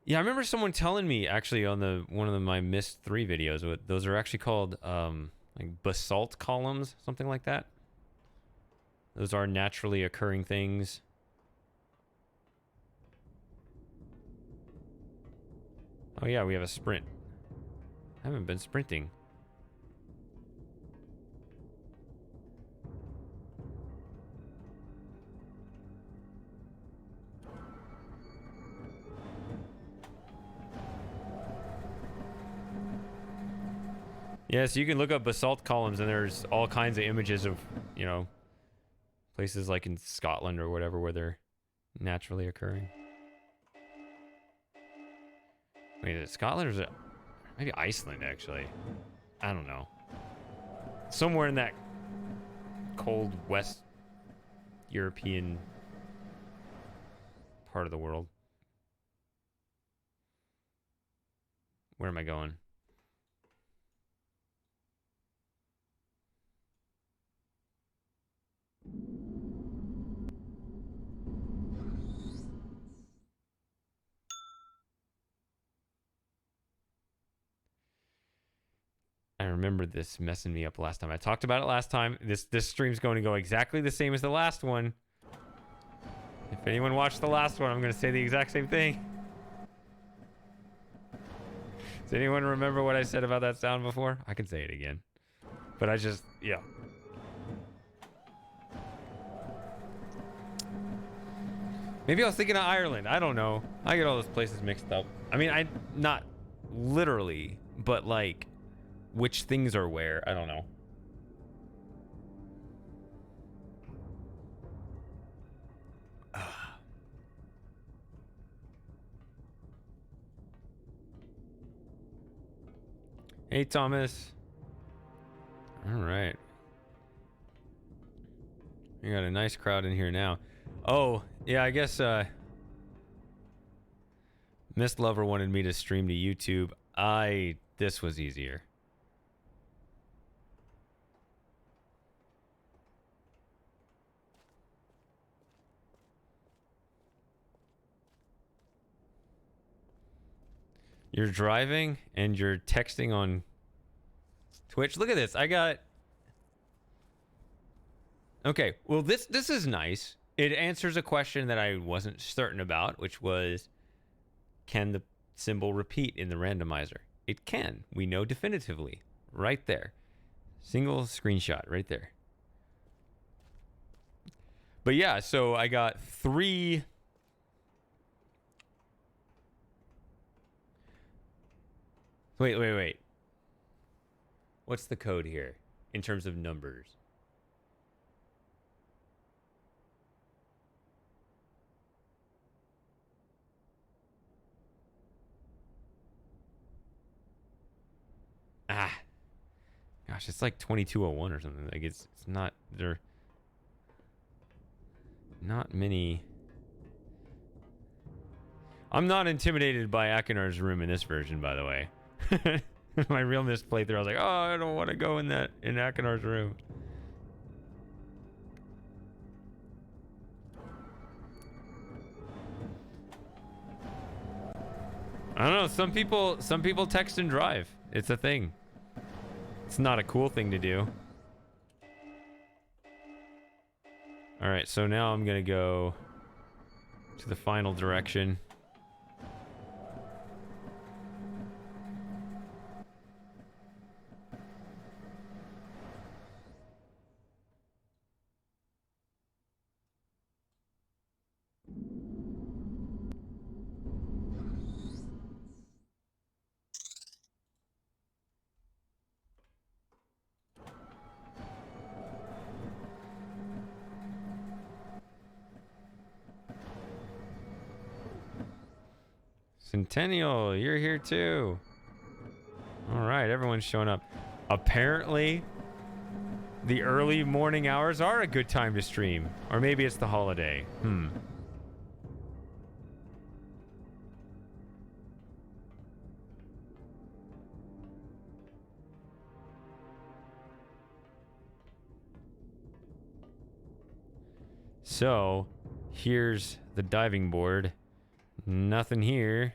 [SPEAKER 1] Yeah, I remember someone telling me actually on one of my Myst 3 videos, what those are actually called like basalt columns, something like that. Those are naturally occurring things. Oh yeah, we have a sprint. I haven't been sprinting. Yeah, so you can look up basalt columns and there's all kinds of images of, you know, places like in Scotland or whatever where they're naturally occurring. Wait, is it Scotland or is it maybe Iceland, actually? I don't know. Somewhere in that cold West European part of the world. Where am I going? I remember this messing me up last time. I talked about it last time. This stream's going to go exactly the same as the last one. If anyone watched the last one, I'm going to say the exact same thing. Does anyone remember what I said about that sound before? I can say it again. But I just, yeah. Maybe I was thinking of Ireland. I don't know. I get all those places mixed up. I mean, not literally, but like which things are where. I don't know. Hey, Thomas. All right. We got a nice crowd in here now. Oh, yeah, I guess Myst Lover wanted me to stream to YouTube. This was easier. You're driving and you're texting on Twitch. Look at this. I got... Okay, well, this is nice. It answers a question that I wasn't certain about, which was, can the symbol repeat in the randomizer? It can. We know definitively. Right there. Single screenshot right there. But yeah, so I got 3... Wait. What's the code here in terms of numbers? Gosh, it's like 2201 or something. Like it's not, there not many. I'm not intimidated by Akinar's room in this version, by the way. My real Myst playthrough, I was like, oh, I don't want to go in Akinar's room. I don't know. Some people text and drive. It's a thing. It's not a cool thing to do. All right, so now I'm gonna go to the final direction. Centennial, you're here too. All right, everyone's showing up. Apparently, the early morning hours are a good time to stream. Or maybe it's the holiday. So, here's the diving board. Nothing here.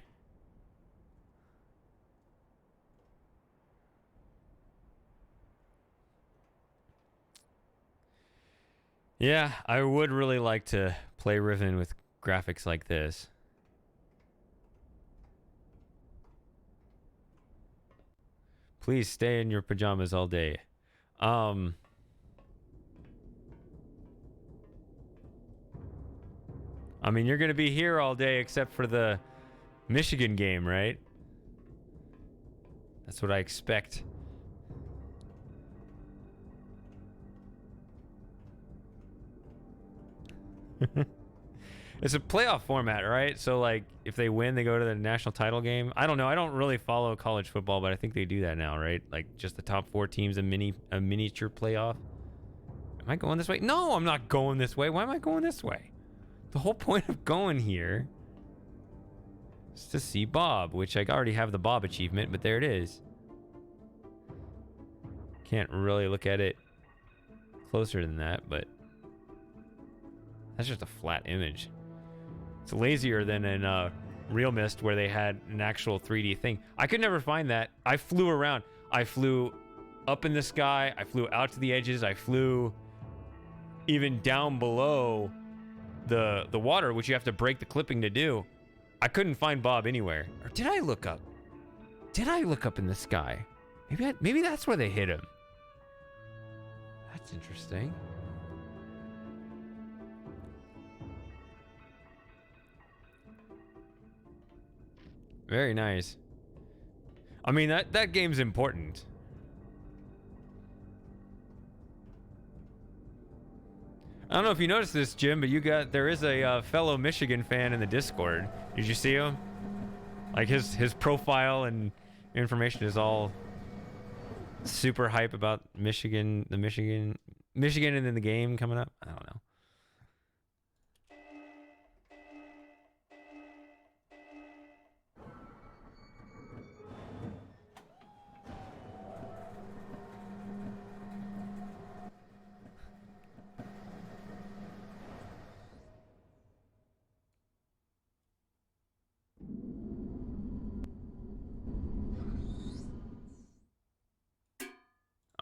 [SPEAKER 1] Yeah, I would really like to play Riven with graphics like this. Please stay in your pajamas all day. I mean, you're going to be here all day except for the Michigan game, right? That's what I expect. It's a playoff format, right? So like, if they win, they go to the national title game. I don't know. I don't really follow college football, but I think they do that now, right? Like just the top 4 teams, a miniature playoff. Am I going this way? No, I'm not going this way. Why am I going this way? The whole point of going here is to see Bob, which I already have the Bob achievement, but there it is. Can't really look at it closer than that, but that's just a flat image. It's lazier than in Real Myst, where they had an actual 3D thing. I could never find that. I flew around. I flew up in the sky. I flew out to the edges. I flew even down below the water, which you have to break the clipping to do. I couldn't find Bob anywhere. Or did I look up? Did I look up in the sky? Maybe that's where they hit him. That's interesting. Very nice. I mean, that game's important. I don't know if you noticed this, Jim, but there is a fellow Michigan fan in the Discord. Did you see him? Like his profile and information is all super hype about Michigan, Michigan and then the game coming up. I don't know.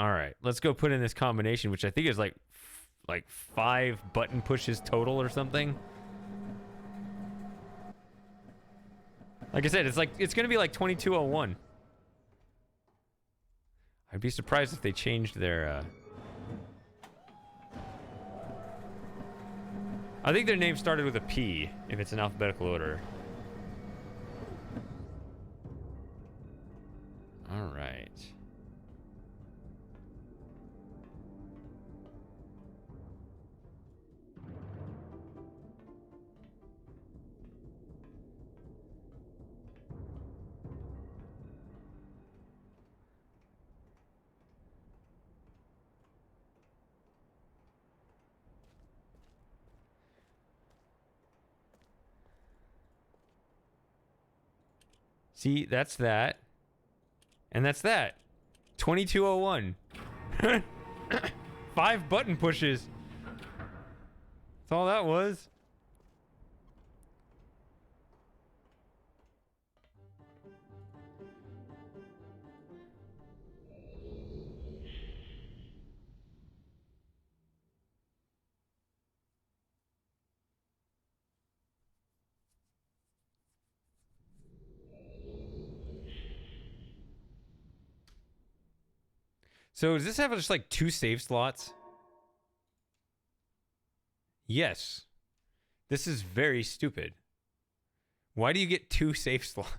[SPEAKER 1] All right, let's go put in this combination, which I think is like 5 button pushes total or something. Like I said, it's gonna be like 2201. I'd be surprised if they changed their. I think their name started with a P if it's in alphabetical order. All right. See, that's that. And that's that. 2201. 5 button pushes. That's all that was. So does this have just like 2 save slots? Yes. This is very stupid. Why do you get 2 save slots?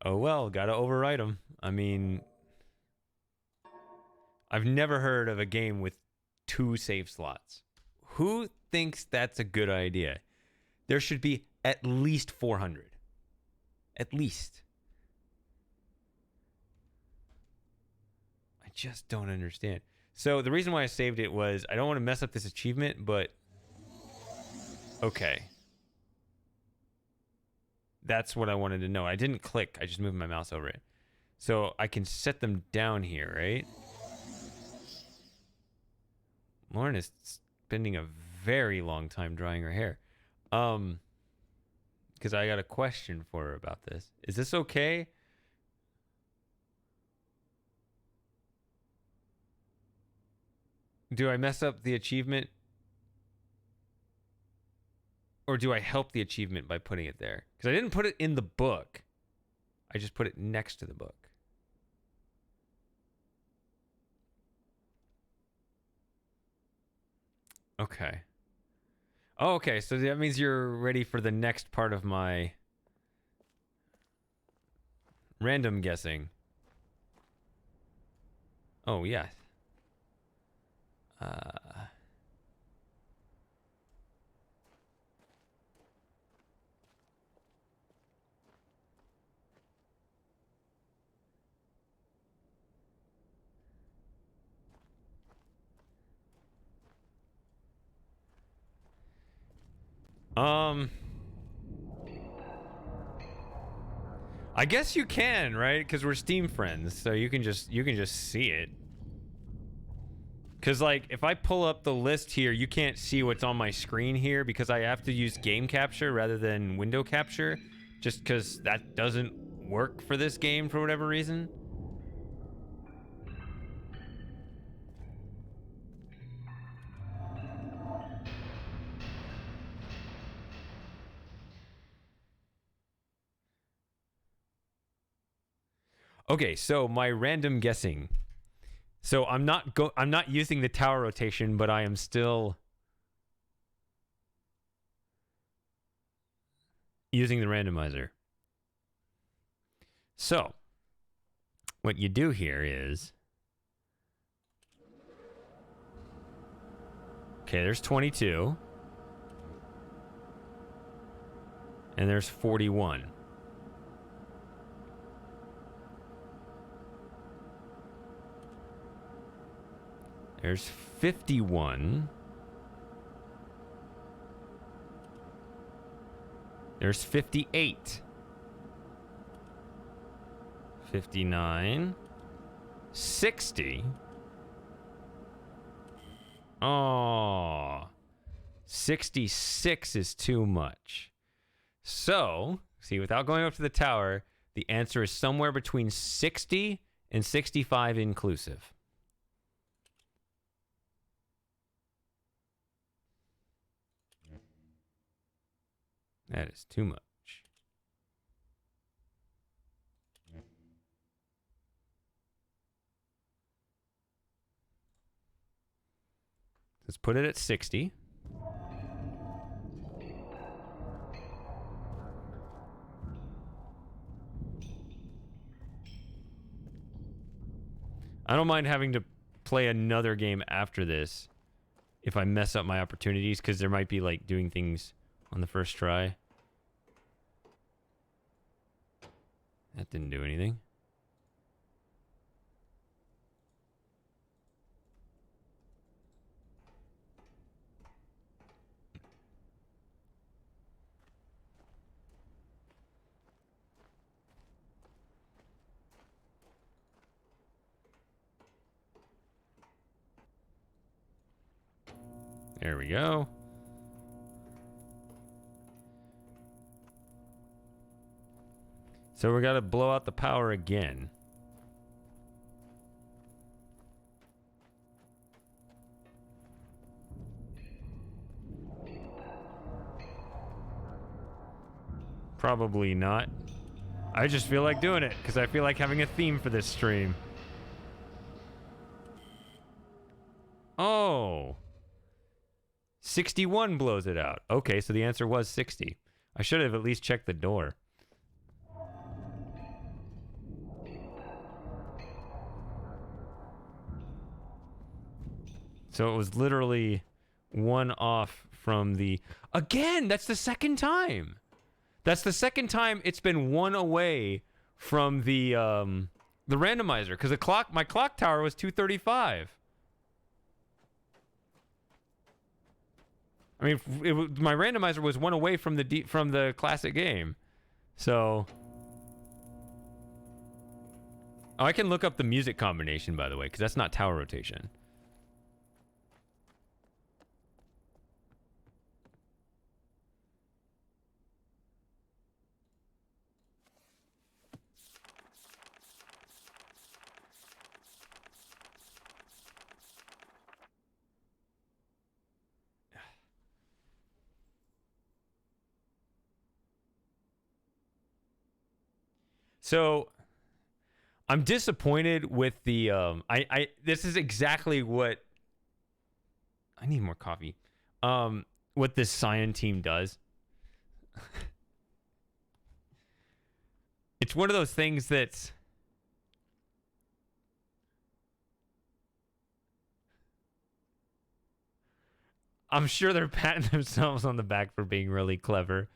[SPEAKER 1] Oh well, gotta overwrite them. I mean, I've never heard of a game with 2 save slots. Who thinks that's a good idea? There should be at least 400. At least. I just don't understand. So the reason why I saved it was I don't want to mess up this achievement, but okay. That's what I wanted to know. I didn't click. I just moved my mouse over it. So I can set them down here, right? Lauren is spending a very long time drying her hair. Because I got a question for her about this. Is this okay? Do I mess up the achievement? Or do I help the achievement by putting it there? Because I didn't put it in the book. I just put it next to the book. Okay. Oh, okay. So that means you're ready for the next part of my random guessing. Oh, yeah. I guess you can, right? Because we're Steam friends, so you can just see it. Because like if I pull up the list here, you can't see what's on my screen here because I have to use game capture rather than window capture, just because that doesn't work for this game for whatever reason. Okay, so my random guessing. So I'm not using the tower rotation, but I am still using the randomizer. So what you do here is, okay, there's 22 and there's 41. There's 51. There's 58. 59. 60. Oh. 66 is too much. So, see, without going up to the tower, the answer is somewhere between 60 and 65 inclusive. That is too much. Let's put it at 60. I don't mind having to play another game after this if I mess up my opportunities, because there might be like doing things on the first try. That didn't do anything. There we go. So we got to blow out the power again. Probably not. I just feel like doing it because I feel like having a theme for this stream. Oh. 61 blows it out. Okay, so the answer was 60. I should have at least checked the door. So it was literally one off from the... Again, that's the second time. That's the second time it's been one away from the randomizer, because my clock tower was 235. I mean, my randomizer was one away from the classic game. So, oh, I can look up the music combination, by the way, because that's not tower rotation. So, I'm disappointed with the this is exactly what I need more coffee. What this Cyan team does. It's one of those things that's I'm sure they're patting themselves on the back for being really clever.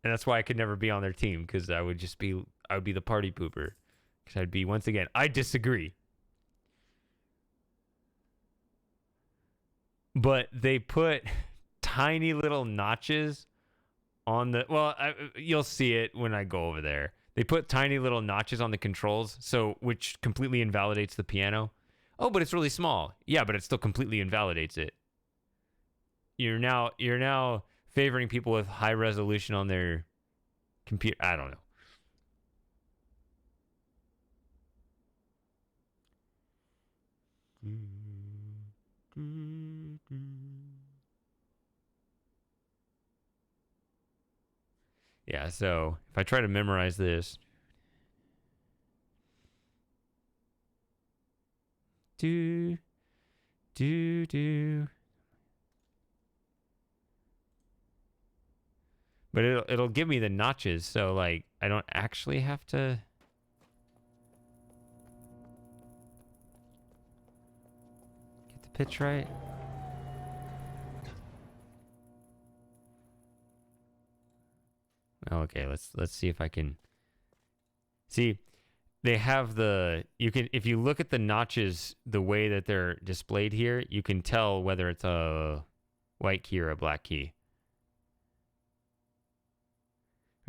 [SPEAKER 1] And that's why I could never be on their team, because I would be the party pooper. Because I'd be, once again, I disagree. but they put tiny little notches on the you'll see it when I go over there. They put tiny little notches on the controls, so which completely invalidates the piano. Oh, but it's really small. Yeah, but it still completely invalidates it. You're now favoring people with high resolution on their computer. I don't know. Yeah, so if I try to memorize this, do do, but it'll give me the notches, so like I don't actually have to. Get the pitch right. Okay, let's see if I can see. They have you can, if you look at the notches the way that they're displayed here, you can tell whether it's a white key or a black key.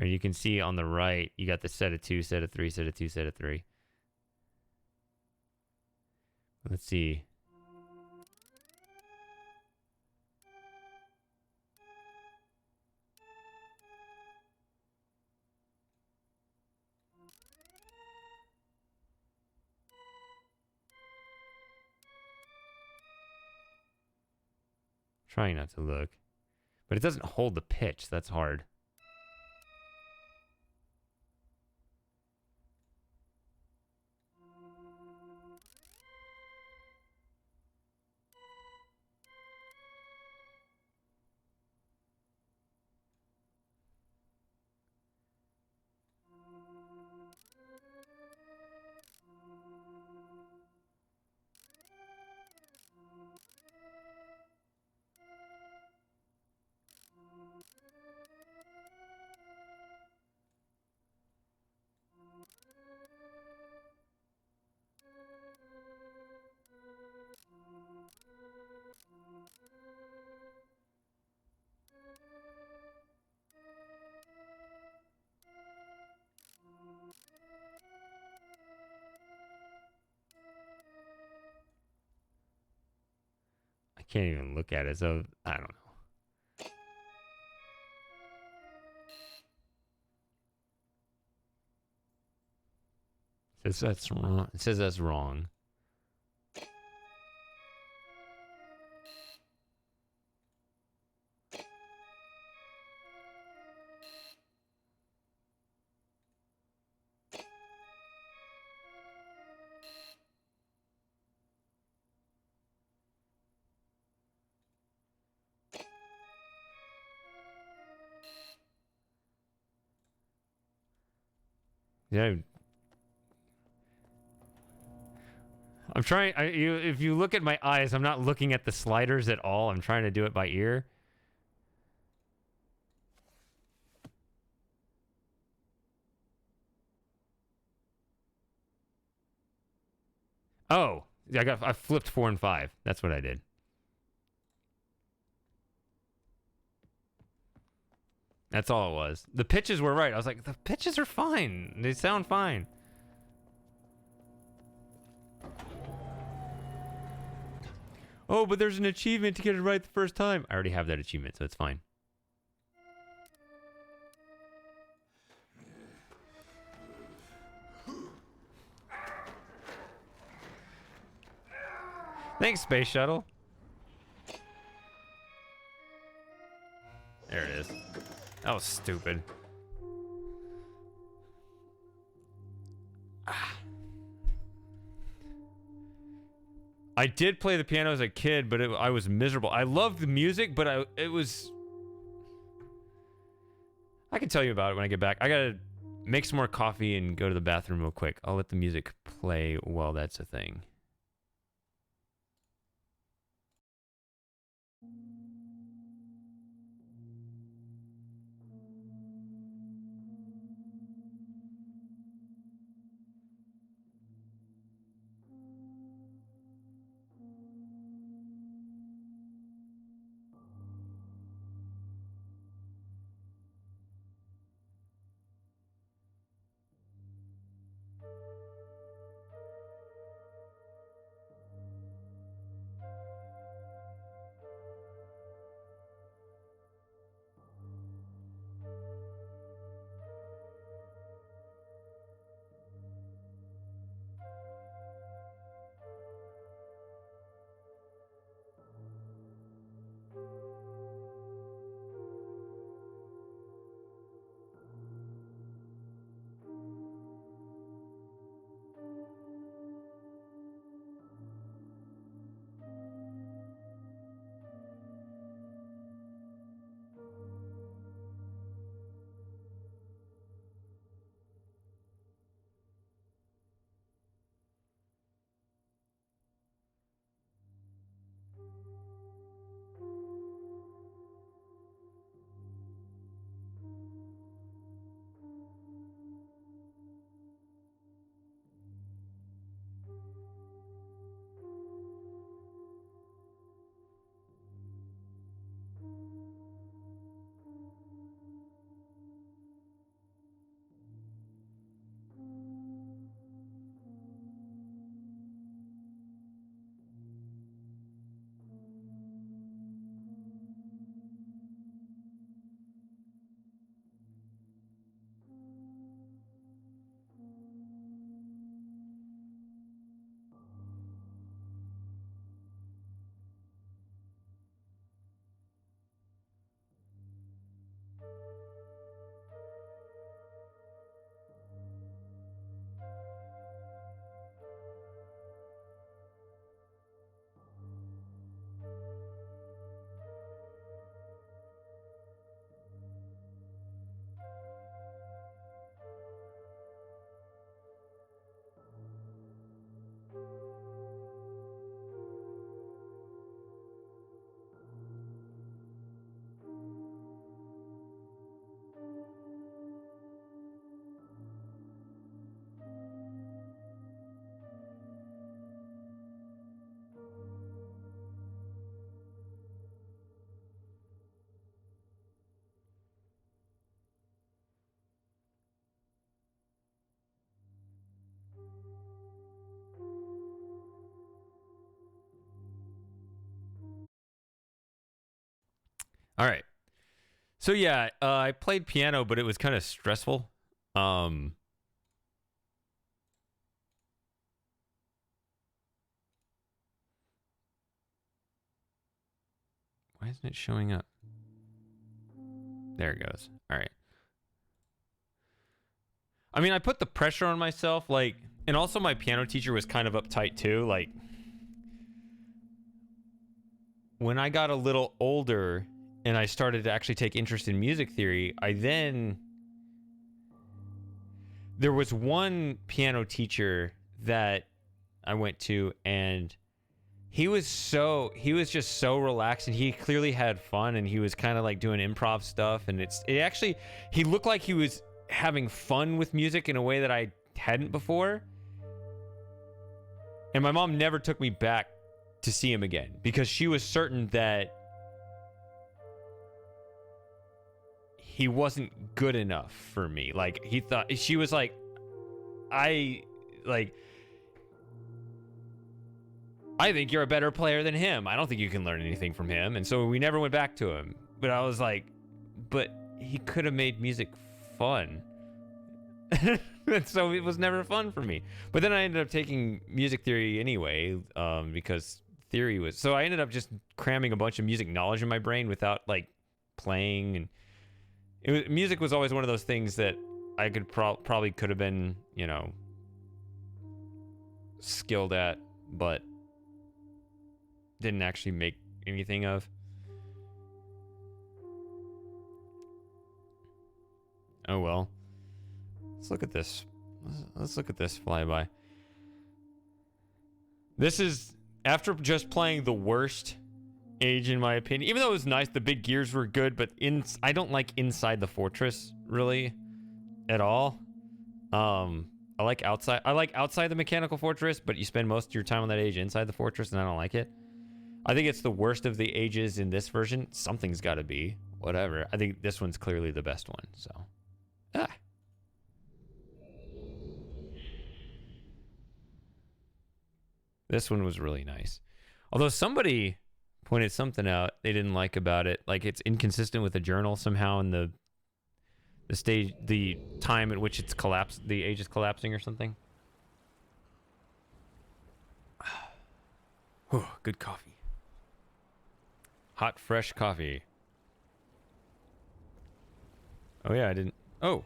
[SPEAKER 1] Or you can see on the right, you got the set of 2, set of 3, set of 2, set of 3. Let's see. Trying not to look. But it doesn't hold the pitch. That's hard. I can't even look at it, so I don't know. It says that's wrong. It says that's wrong. Yeah. I'm trying. If you look at my eyes, I'm not looking at the sliders at all. I'm trying to do it by ear. Oh, I flipped 4 and 5. That's what I did. That's all it was. The pitches were right. I was like, the pitches are fine. They sound fine. Oh, but there's an achievement to get it right the first time. I already have that achievement, so it's fine. Thanks, Space Shuttle. There it is. That was stupid. I did play the piano as a kid, but I was miserable. I loved the music, but it was... I can tell you about it when I get back. I gotta make some more coffee and go to the bathroom real quick. I'll let the music play while that's a thing. All right. So yeah, I played piano, but it was kind of stressful. Why isn't it showing up? There it goes. All right. I mean, I put the pressure on myself, like, and also my piano teacher was kind of uptight too. Like, when I got a little older and I started to actually take interest in music theory, there was one piano teacher that I went to, and he was just so relaxed, and he clearly had fun, and he was kind of like doing improv stuff, and he looked like he was having fun with music in a way that I hadn't before. And my mom never took me back to see him again because she was certain that he wasn't good enough for me. Like, she was like, I think you're a better player than him. I don't think you can learn anything from him. And so we never went back to him. But I was like, but he could have made music fun. And so it was never fun for me. But then I ended up taking music theory anyway, because theory was... So I ended up just cramming a bunch of music knowledge in my brain without, like, playing. And music was always one of those things that I could probably could have been, you know, skilled at, but didn't actually make anything of. Oh well. Let's look at this. Let's look at this flyby. This is after just playing the worst age in my opinion. Even though it was nice, the big gears were good, but I don't like inside the fortress really at all. I like outside. I like outside the mechanical fortress, but you spend most of your time on that age inside the fortress, and I don't like it. I think it's the worst of the ages in this version. Something's got to be. Whatever. I think this one's clearly the best one. So, this one was really nice. Although somebody pointed something out they didn't like about it, like it's inconsistent with the journal somehow, in the time at which it's collapsed, the age is collapsing or something. Oh, good coffee. Hot, fresh coffee. Oh yeah, I didn't. Oh.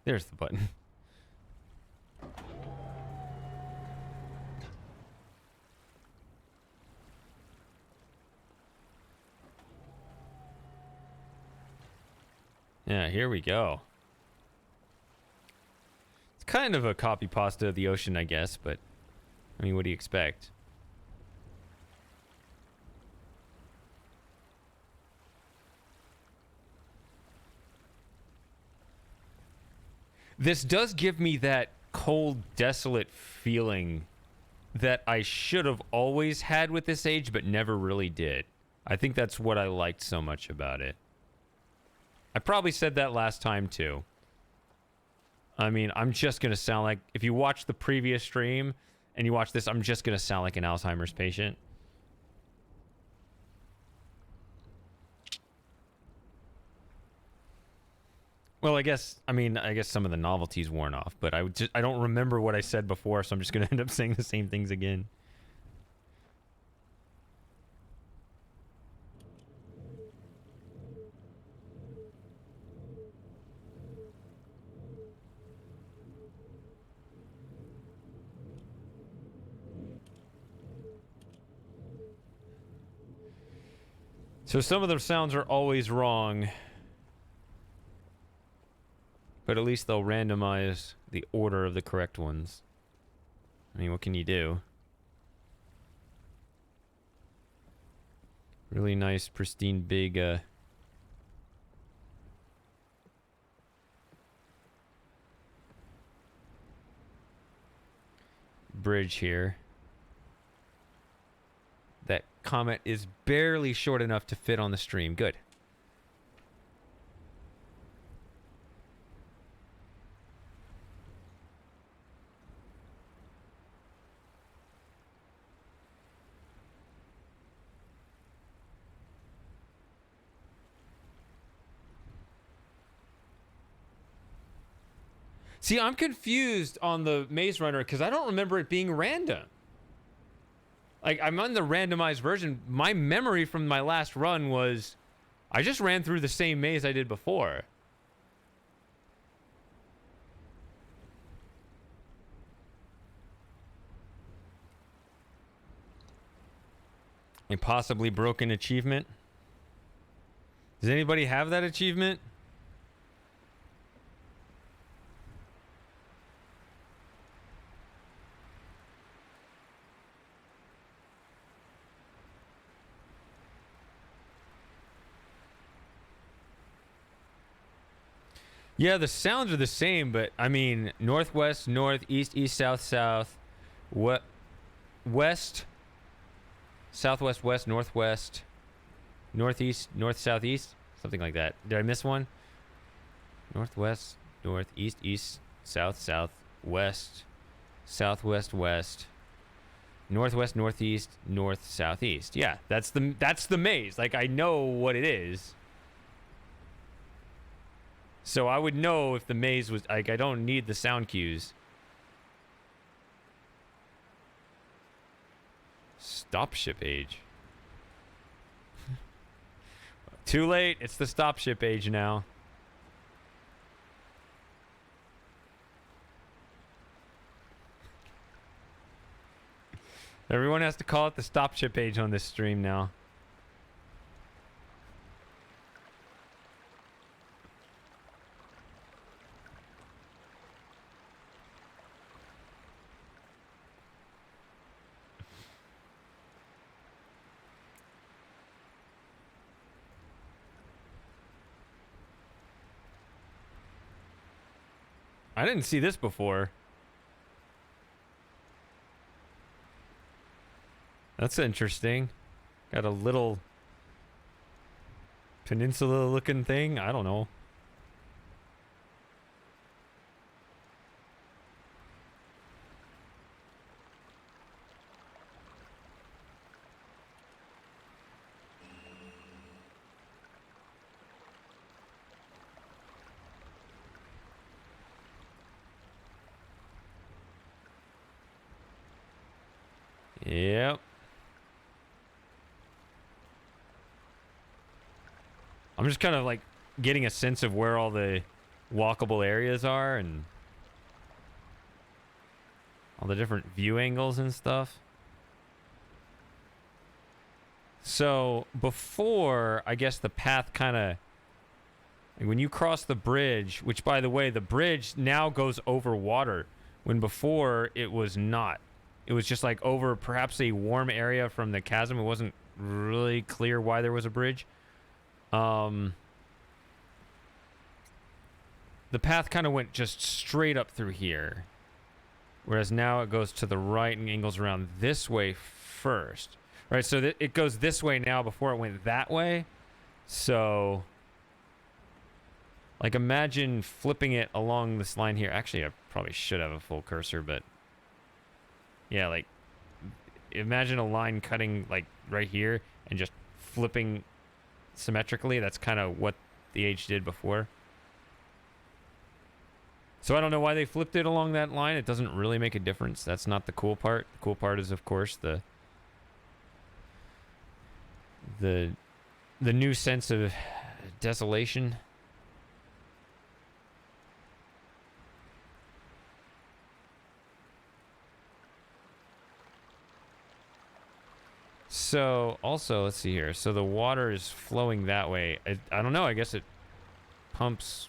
[SPEAKER 1] There's the button. Yeah, here we go. It's kind of a copy pasta of the ocean, I guess, but I mean, what do you expect? This does give me that cold, desolate feeling that I should have always had with this age, but never really did. I think that's what I liked so much about it. I probably said that last time, too. I mean, I'm just going to sound like... If you watch the previous stream and you watch this, I'm just going to sound like an Alzheimer's patient. Well, I guess some of the novelty's worn off, but I don't remember what I said before, so I'm just going to end up saying the same things again. So some of the sounds are always wrong, but at least they'll randomize the order of the correct ones. I mean, what can you do? Really nice, pristine, big, bridge here. That comment is barely short enough to fit on the stream. Good. See, I'm confused on the Maze Runner because I don't remember it being random. Like, I'm on the randomized version. My memory from my last run was I just ran through the same maze I did before. A possibly broken achievement. Does anybody have that achievement? Yeah, the sounds are the same, but I mean, northwest, north, east, east, south, south, west, southwest, west, northwest, northeast, north, southeast, something like that. Did I miss one? Northwest, north, east, east, south, south, west, southwest, west, northwest, northeast, north, southeast. Yeah, that's the maze. Like, I know what it is. So I would know if the maze was, like, I don't need the sound cues. Stop ship age. Too late. It's the stop ship age now. Everyone has to call it the stop ship age on this stream now. I didn't see this before. That's interesting. Got a little peninsula looking thing. I don't know. Yep. I'm just kind of like getting a sense of where all the walkable areas are and all the different view angles and stuff. So before, I guess the path kind of, like when you cross the bridge, which by the way, the bridge now goes over water when before it was not. It was just like over perhaps a warm area from the chasm. It wasn't really clear why there was a bridge. The path kind of went just straight up through here. Whereas now it goes to the right and angles around this way first. Right, so it goes this way now before it went that way. So, like, imagine flipping it along this line here. Actually, I probably should have a full cursor, but... yeah, like, imagine a line cutting, like, right here and just flipping symmetrically. That's kind of what the Age did before. So I don't know why they flipped it along that line. It doesn't really make a difference. That's not the cool part. The cool part is, of course, the new sense of desolation. So, also, let's see here. So the water is flowing that way. I don't know. I guess it pumps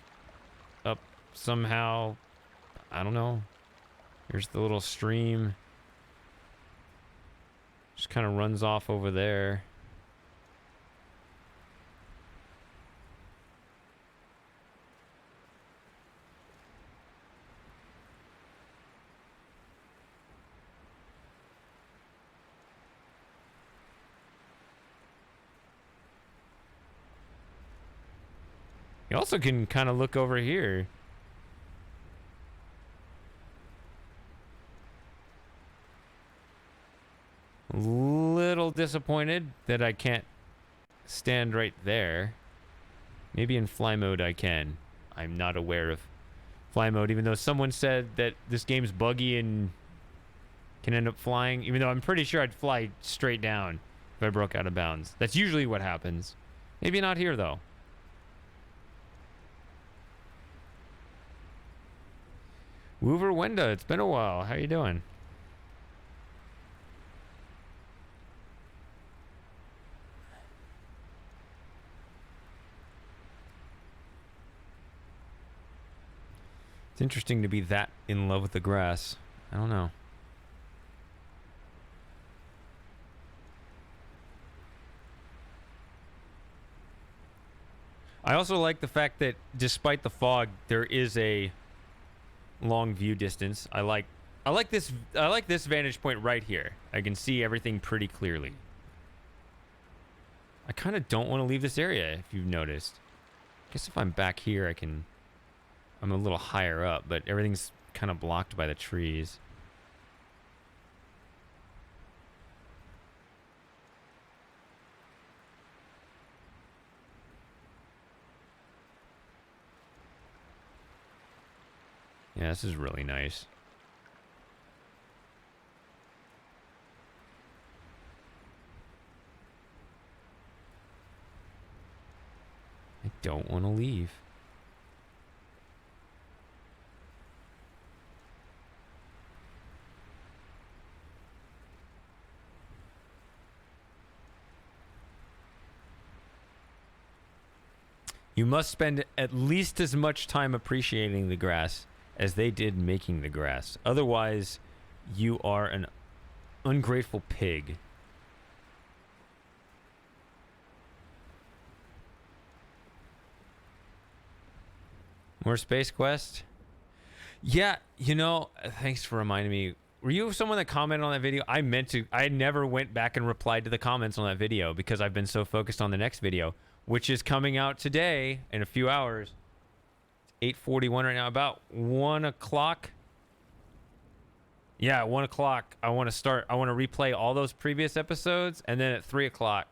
[SPEAKER 1] up somehow. I don't know. Here's the little stream. Just kind of runs off over there. You also can kind of look over here. Little disappointed that I can't stand right there. Maybe in fly mode I can. I'm not aware of fly mode, even though someone said that this game's buggy and can end up flying, even though I'm pretty sure I'd fly straight down if I broke out of bounds. That's usually what happens. Maybe not here, though. Woover Wenda, it's been a while. How you doing? It's interesting to be that in love with the grass. I don't know. I also like the fact that despite the fog, there is a long view distance. I like this vantage point right here. I can see everything pretty clearly. I kind of don't want to leave this area, if you've noticed. I guess if I'm back here, I'm a little higher up, but everything's kind of blocked by the trees. Yeah, this is really nice. I don't want to leave. You must spend at least as much time appreciating the grass as they did making the grass. Otherwise, you are an ungrateful pig. More Space Quest? Yeah, you know, thanks for reminding me. Were you someone that commented on that video? I never went back and replied to the comments on that video because I've been so focused on the next video, which is coming out today in a few hours. It's 8:41 right now, about 1 o'clock. Yeah, 1 o'clock. I want to replay all those previous episodes, and then at 3 o'clock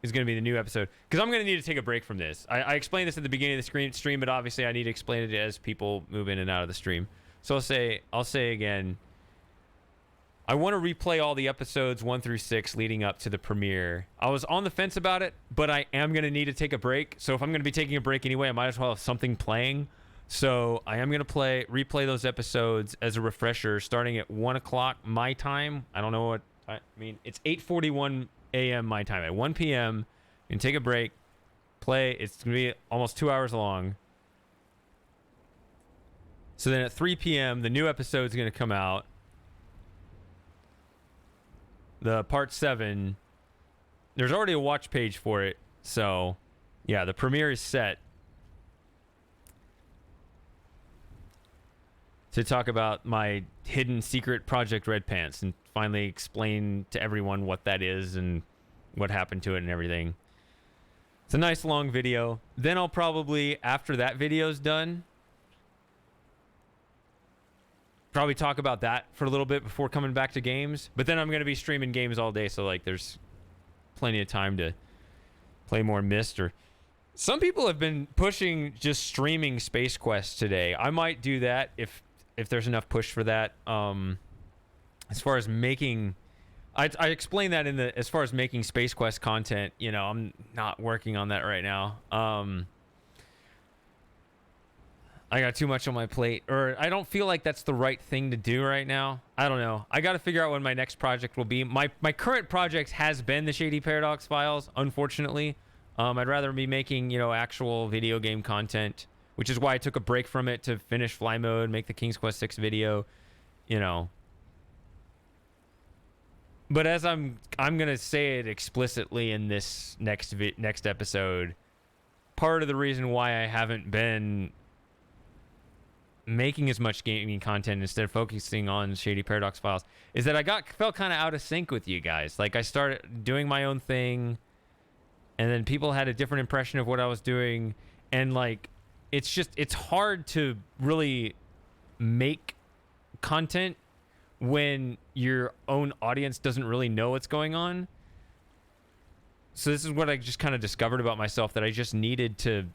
[SPEAKER 1] is going to be the new episode. Because I'm going to need to take a break from this. I explained this at the beginning of the stream, but obviously I need to explain it as people move in and out of the stream. So I'll say again, I want to replay all the episodes 1 through 6 leading up to the premiere. I was on the fence about it, but I am going to need to take a break. So if I'm going to be taking a break anyway, I might as well have something playing. So I am going to replay those episodes as a refresher starting at 1 o'clock my time. I don't know what I mean. It's 8:41 a.m. my time. At 1 p.m., you can take a break, play. It's going to be almost 2 hours long. So then at 3 p.m., the new episode is going to come out. The part 7, there's already a watch page for it. So, yeah, the premiere is set to talk about my hidden secret Project Red Pants and finally explain to everyone what that is and what happened to it and everything. It's a nice long video. Then I'll probably, after that video's done, probably talk about that for a little bit before coming back to games. But then I'm going to be streaming games all day, so like there's plenty of time to play more Myst. Or some people have been pushing just streaming Space Quest today. I might do that if there's enough push for that. As far as making, I explained that in the, as far as making Space Quest content, you know, I'm not working on that right now. I got too much on my plate, or I don't feel like that's the right thing to do right now. I don't know. I got to figure out when my next project will be. My current project has been the Shady Paradox files, unfortunately. I'd rather be making, you know, actual video game content, which is why I took a break from it to finish Fly Mode, make the King's Quest 6 video, you know. But as I'm gonna say it explicitly in this next episode, part of the reason why I haven't been making as much gaming content instead of focusing on Shady Paradox files is that I felt kind of out of sync with you guys. Like I started doing my own thing, and then people had a different impression of what I was doing, and like it's hard to really make content when your own audience doesn't really know what's going on. So this is what I just kind of discovered about myself, that I just needed to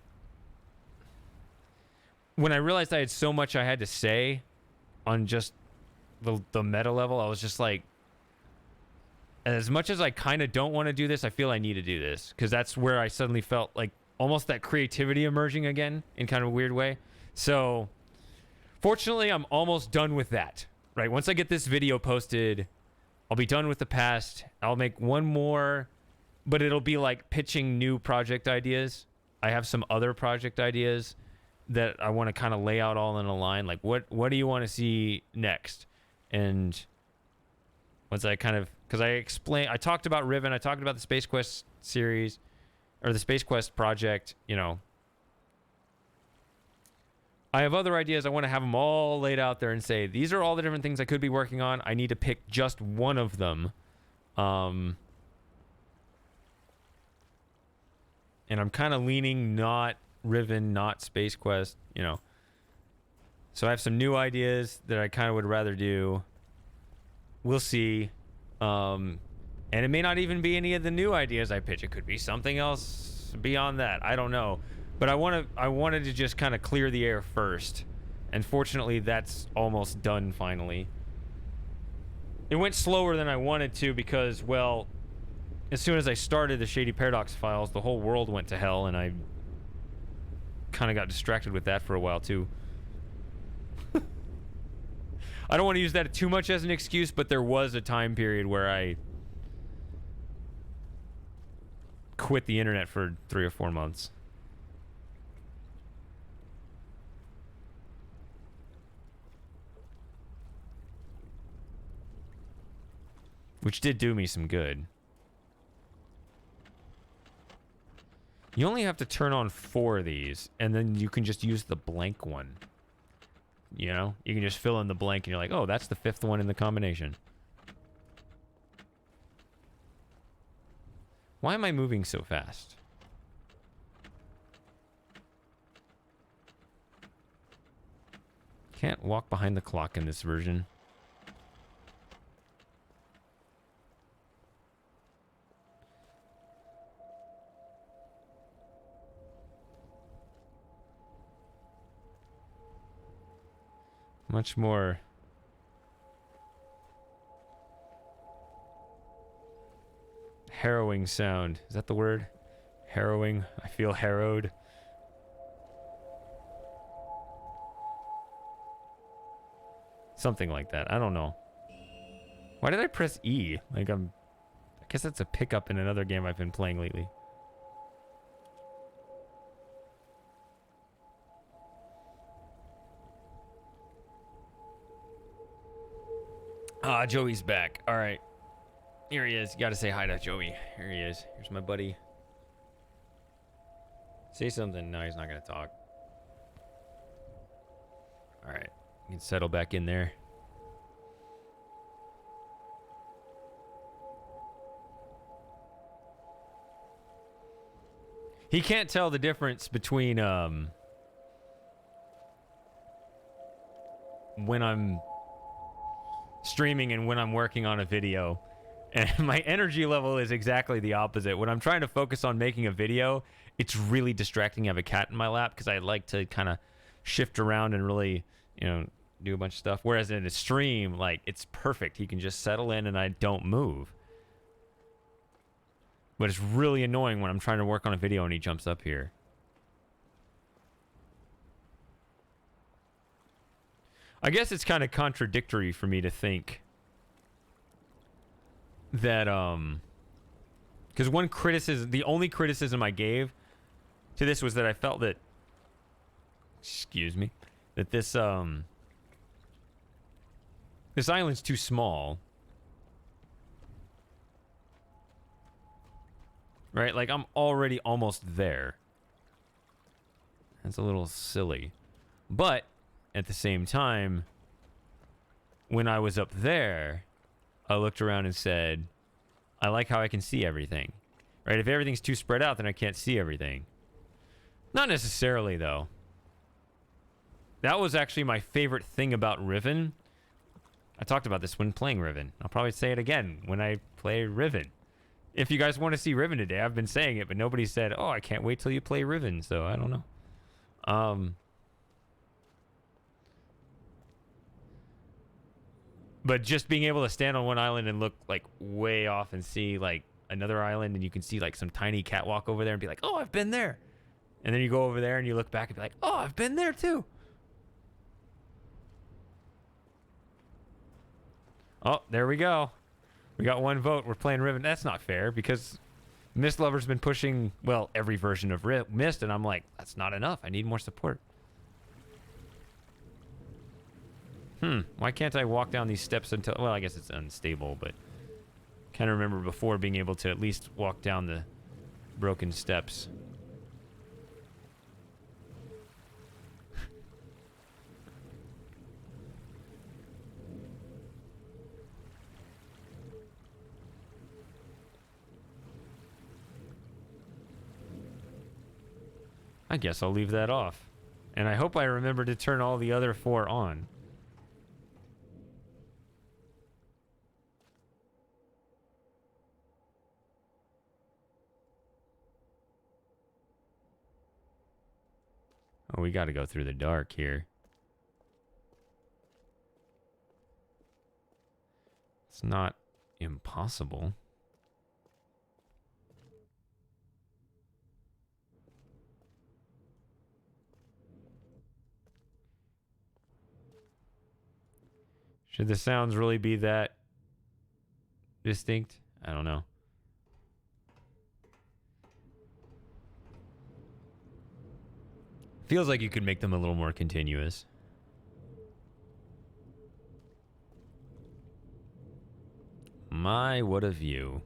[SPEAKER 1] when I realized I had so much I had to say on just the meta level, I was just like, as much as I kind of don't want to do this, I feel I need to do this, because that's where I suddenly felt like almost that creativity emerging again in kind of a weird way. So fortunately, I'm almost done with that, right? Once I get this video posted, I'll be done with the past. I'll make one more, but it'll be like pitching new project ideas. I have some other project ideas that I want to kind of lay out all in a line. Like, what do you want to see next? And once I kind of, because I talked about Riven, I talked about the Space Quest series, or the Space Quest project, you know. I have other ideas. I want to have them all laid out there and say, these are all the different things I could be working on. I need to pick just one of them. And I'm kind of leaning not Riven, not Space Quest, you know. So I have some new ideas that I kind of would rather do. We'll see. And it may not even be any of the new ideas I pitch. It could be something else beyond that. I don't know. But I wanted to just kind of clear the air first. And fortunately, that's almost done finally. It went slower than I wanted to because, well, as soon as I started the Shady Paradox files, the whole world went to hell, and I kind of got distracted with that for a while, too. I don't want to use that too much as an excuse, but there was a time period where I quit the internet for 3 or 4 months. Which did do me some good. You only have to turn on 4 of these, and then you can just use the blank one. You know? You can just fill in the blank, and you're like, oh, that's the 5th one in the combination. Why am I moving so fast? Can't walk behind the clock in this version. Much more harrowing sound. Is that the word? Harrowing. I feel harrowed. Something like that. I don't know. Why did I press E? Like I guess that's a pickup in another game I've been playing lately. Ah, Joey's back. All right. Here he is. You got to say hi to Joey. Here he is. Here's my buddy. Say something. No, he's not going to talk. All right. You can settle back in there. He can't tell the difference between when I'm streaming and when I'm working on a video, and my energy level is exactly the opposite. When I'm trying to focus on making a video, it's really distracting to have a cat in my lap because I like to kind of shift around and really, you know, do a bunch of stuff. Whereas in a stream, like, it's perfect. He can just settle in and I don't move. But it's really annoying when I'm trying to work on a video and he jumps up here. I guess it's kind of contradictory for me to think that, because one criticism, the only criticism I gave to this was that I felt that, excuse me, that this island's too small. Right? Like, I'm already almost there. That's a little silly. But at the same time, when I was up there, I looked around and said, I like how I can see everything. Right? If everything's too spread out, then I can't see everything. Not necessarily, though. That was actually my favorite thing about Riven. I talked about this when playing Riven. I'll probably say it again when I play Riven. If you guys want to see Riven today, I've been saying it, but nobody said, oh, I can't wait till you play Riven, so I don't know. But just being able to stand on one island and look like way off and see like another island, and you can see like some tiny catwalk over there and be like, oh, I've been there. And then you go over there and you look back and be like, oh, I've been there too. Oh, there we go. We got one vote. We're playing Riven. That's not fair because Myst Lover's been pushing, well, every version of Myst, and I'm like, that's not enough. I need more support. Why can't I walk down these steps until... Well, I guess it's unstable, but... Kind of remember before being able to at least walk down the broken steps. I guess I'll leave that off. And I hope I remember to turn all the other 4 on. Oh, we got to go through the dark here. It's not impossible. Should the sounds really be that distinct? I don't know. Feels like you could make them a little more continuous. My, what a view.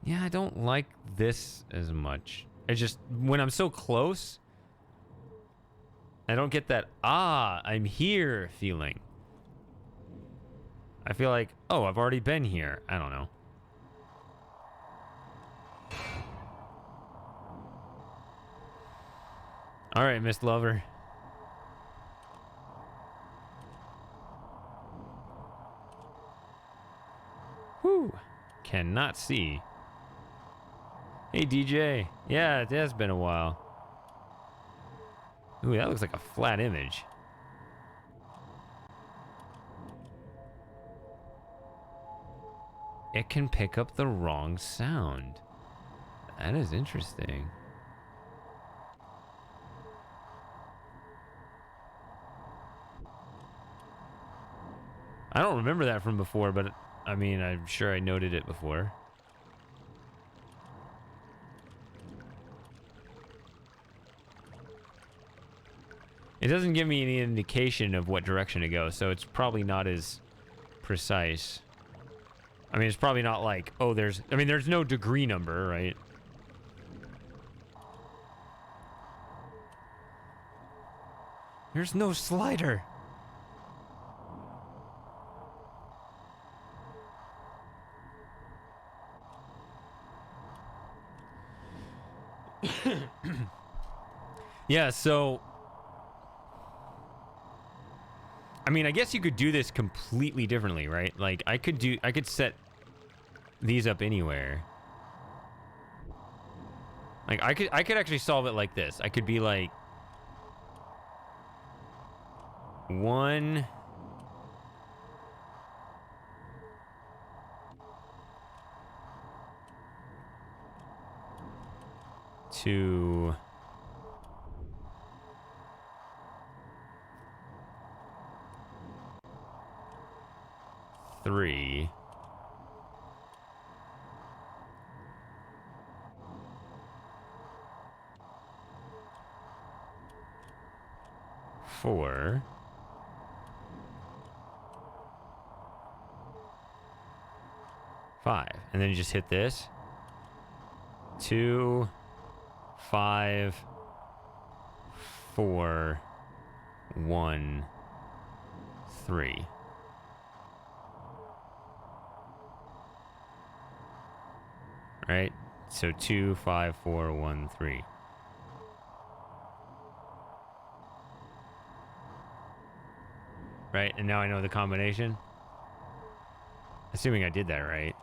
[SPEAKER 1] Yeah, I don't like this as much. I just, when I'm so close, I don't get that, ah, I'm here feeling. I feel like, oh, I've already been here. I don't know. All right, Myst Lover. Whew. Cannot see. Hey, DJ. Yeah, it has been a while. Ooh, that looks like a flat image. It can pick up the wrong sound. That is interesting. I don't remember that from before, but I mean, I'm sure I noted it before. It doesn't give me any indication of what direction to go, so it's probably not as precise. I mean, it's probably not like, oh, there's no degree number, right? There's no slider. Yeah, so I mean, I guess you could do this completely differently, right? Like I could set these up anywhere. Like I could actually solve it like this. I could be like 1 2 3 4 5, and then you just hit this 2 5 4 1 3. Right? So 2 5 4 1 3. Right? And now I know the combination. Assuming I did that right.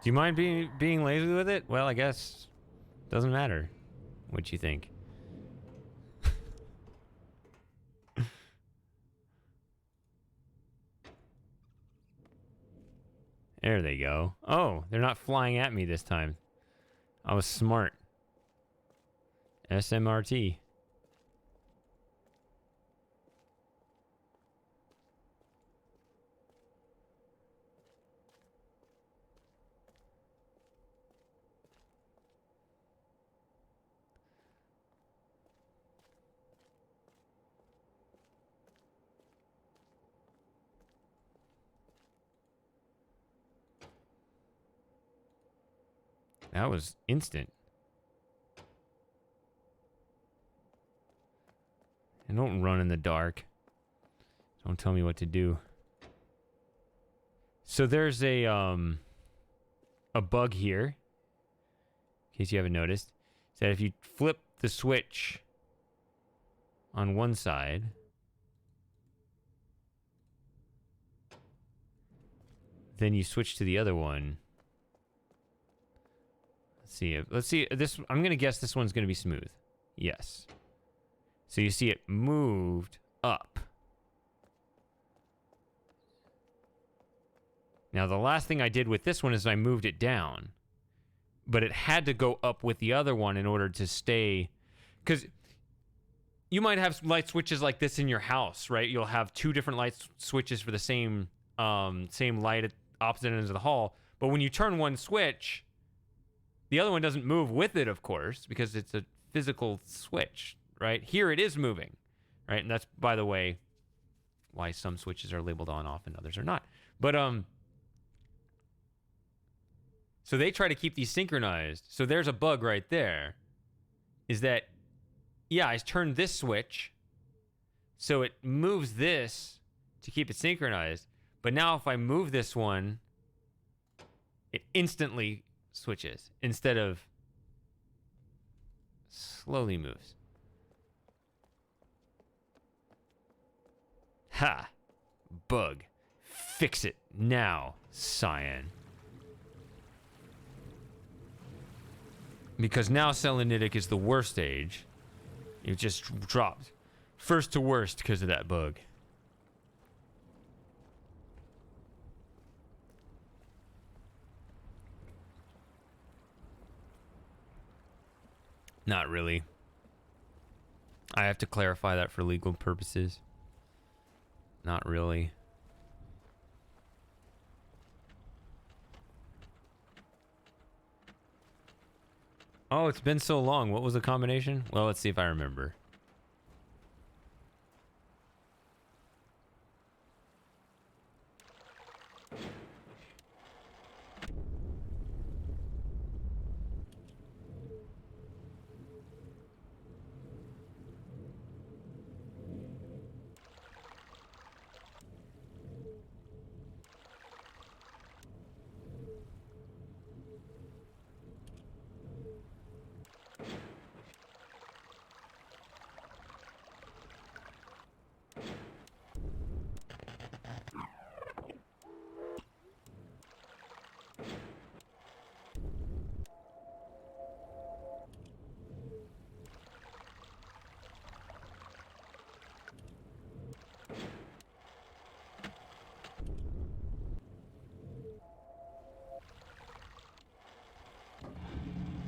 [SPEAKER 1] Do you mind being lazy with it? Well, I guess doesn't matter what you think. There they go. Oh, they're not flying at me this time. I was smart. SMRT. That was instant. And don't run in the dark. Don't tell me what to do. So there's a bug here, in case you haven't noticed. Is that if you flip the switch on one side, then you switch to the other one. Let's see this. I'm gonna guess this one's gonna be smooth. Yes. So you see it moved up. Now the last thing I did with this one is I moved it down, but it had to go up with the other one in order to stay, because you might have light switches like this in your house, right? You'll have two different light switches for the same light at opposite ends of the hall, but when you turn one switch, the other one doesn't move with it, of course, because it's a physical switch, right? Here it is moving, right? And that's, by the way, why some switches are labeled on, off, and others are not. But so they try to keep these synchronized. So there's a bug right there. Is that, yeah, I turned this switch, so it moves this to keep it synchronized. But now if I move this one, it instantly switches instead of slowly moves. Ha! Bug. Fix it now, Cyan. Because now Selenitic is the worst age. It just dropped first to worst because of that bug. Not really. I have to clarify that for legal purposes. Not really. Oh, it's been so long. What was the combination? Well, let's see if I remember.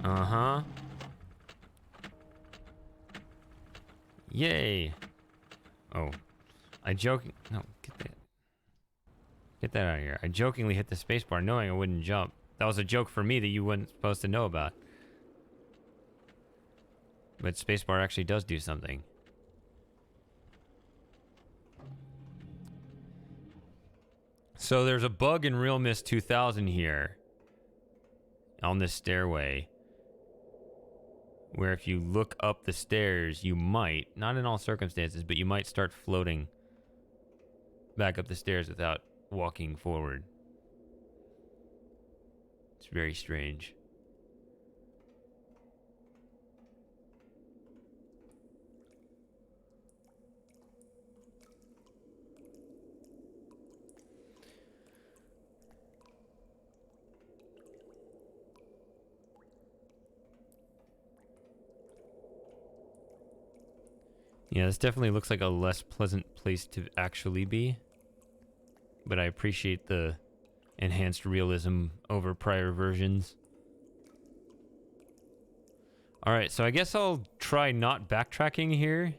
[SPEAKER 1] Uh-huh. Yay. Oh. No, get that out of here. I jokingly hit the spacebar knowing I wouldn't jump. That was a joke for me that you weren't supposed to know about. But spacebar actually does do something. So there's a bug in Real Myst 2000 here. On this stairway. Where if you look up the stairs, you might, not in all circumstances, but you might start floating back up the stairs without walking forward. It's very strange. Yeah, this definitely looks like a less pleasant place to actually be. But I appreciate the enhanced realism over prior versions. Alright, so I guess I'll try not backtracking here.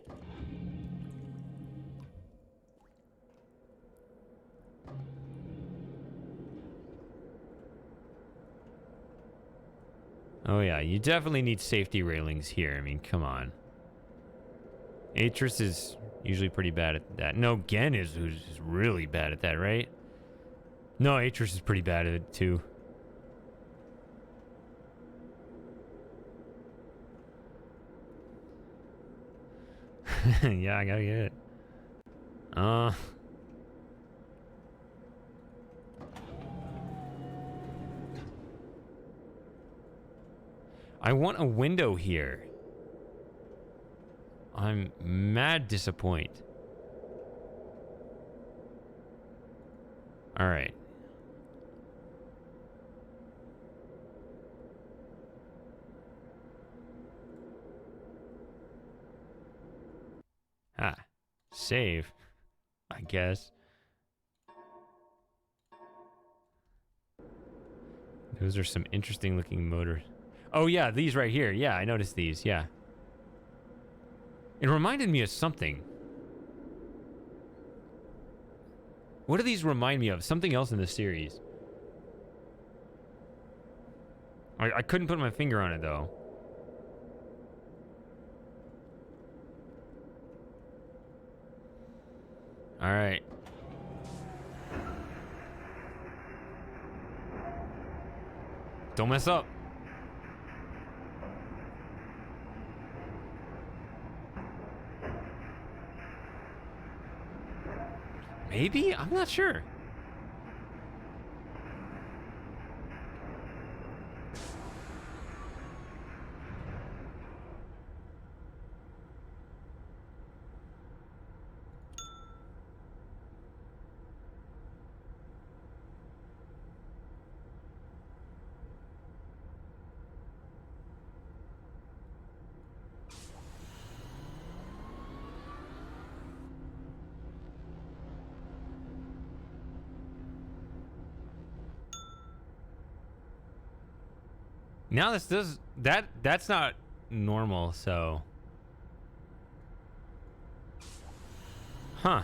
[SPEAKER 1] Oh yeah, you definitely need safety railings here. I mean, come on. Atris is usually pretty bad at that. No, Gen is really bad at that, right? No, Atris is pretty bad at it too. Yeah, I gotta get it. I want a window here. I'm mad disappointed. All right. Ah, save, I guess. Those are some interesting looking motors. Oh yeah, these right here. Yeah, I noticed these. Yeah. It reminded me of something. What do these remind me of? Something else in the series. I couldn't put my finger on it though. All right. Don't mess up. Maybe? I'm not sure. Now this does that's not normal, so. Huh.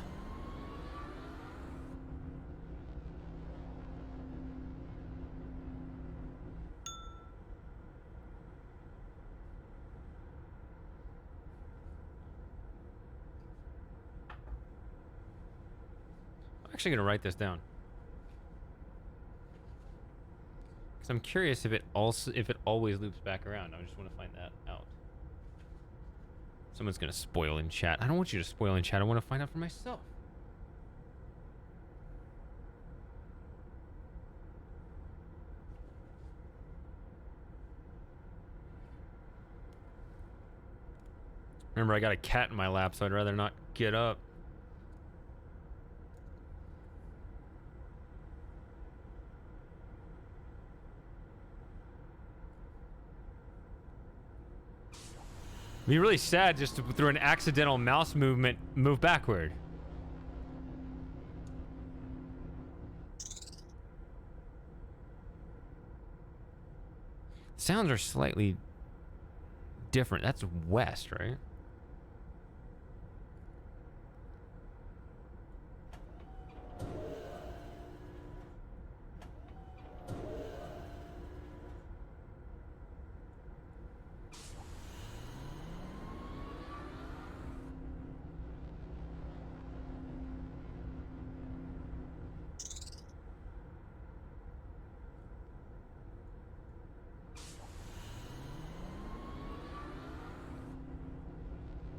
[SPEAKER 1] I'm actually gonna write this down. Because I'm curious if it always loops back around. I just want to find that out. Someone's gonna spoil in chat. I don't want you to spoil in chat. I want to find out for myself. Remember, I got a cat in my lap, so I'd rather not get up. It'd be really sad just to, through an accidental mouse movement, move backward. Sounds are slightly different. That's west, right?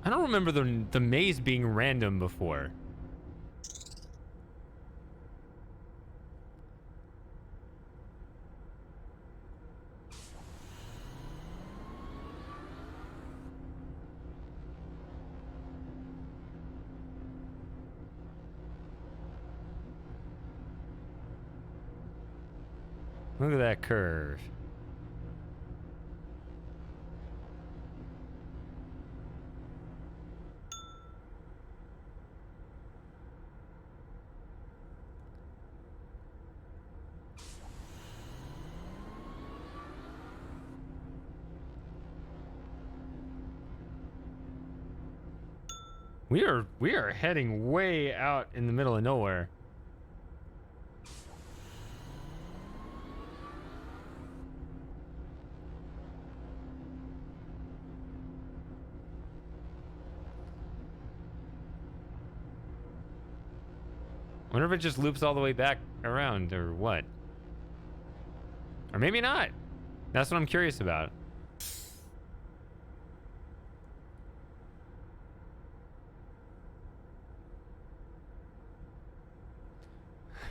[SPEAKER 1] I don't remember the maze being random before. Look at that curve. We are heading way out in the middle of nowhere. Wonder if it just loops all the way back around or what. Or maybe not. That's what I'm curious about.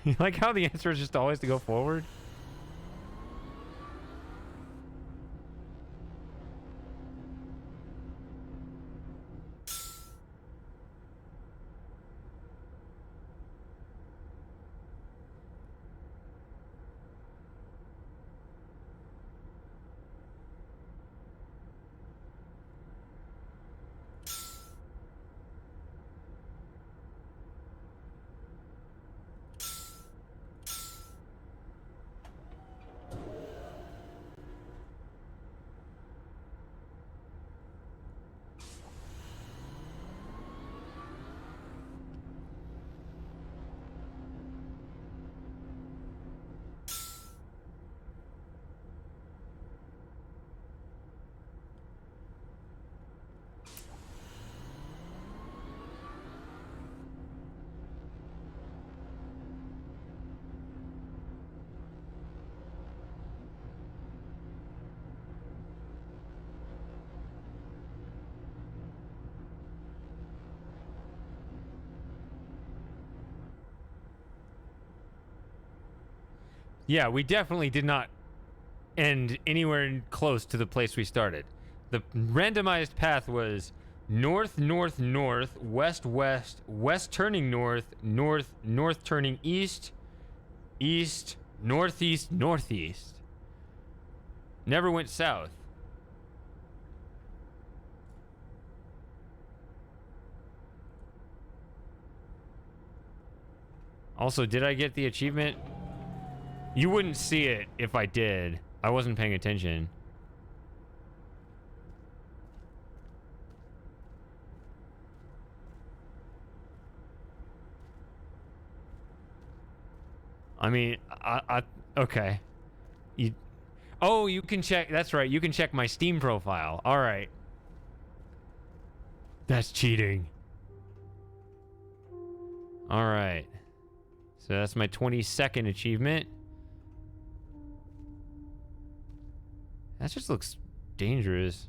[SPEAKER 1] You like how the answer is just always to go forward? Yeah, we definitely did not end anywhere close to the place we started. The randomized path was north, north, north, west, west, west turning north, north, north turning east, east, northeast, northeast. Never went south. Also, did I get the achievement? You wouldn't see it if I did. I wasn't paying attention. I mean, okay. Oh, you can check. That's right. You can check my Steam profile. All right. That's cheating. All right. So that's my 22nd achievement. That just looks dangerous.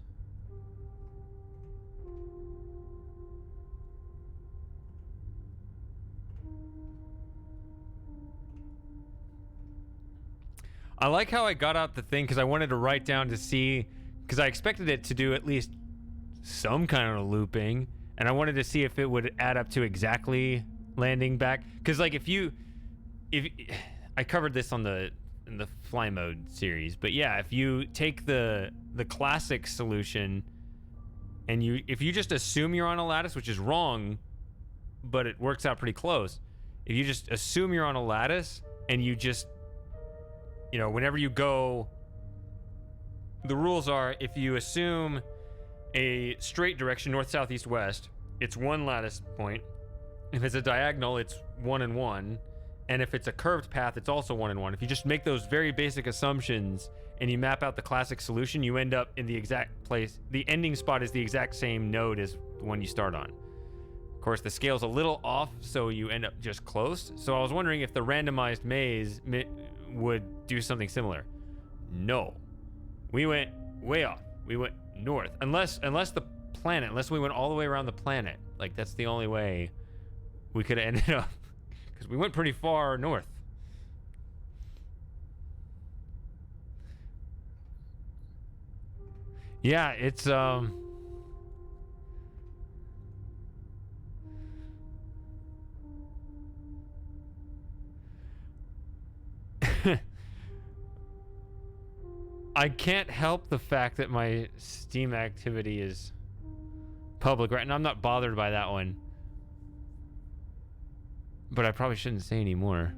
[SPEAKER 1] I like how I got out the thing because I wanted to write down to see, because I expected it to do at least some kind of looping, and I wanted to see if it would add up to exactly landing back. Because like if I covered this on in the fly mode series, but yeah, if you take the classic solution and if you just assume you're on a lattice, which is wrong, but it works out pretty close. If you just assume you're on a lattice and you just, whenever you go, the rules are if you assume a straight direction, north, south, east, west, it's one lattice point. If it's a diagonal, it's 1 and 1. And if it's a curved path, it's also 1 and 1. If you just make those very basic assumptions and you map out the classic solution, you end up in the exact place. The ending spot is the exact same node as the one you start on. Of course, the scale's a little off, so you end up just close. So I was wondering if the randomized maze would do something similar. No. We went way off. We went north. Unless we went all the way around the planet. Like, that's the only way we could have ended up. Because we went pretty far north. Yeah, it's I can't help the fact that my Steam activity is public, right? And I'm not bothered by that one. But I probably shouldn't say any more.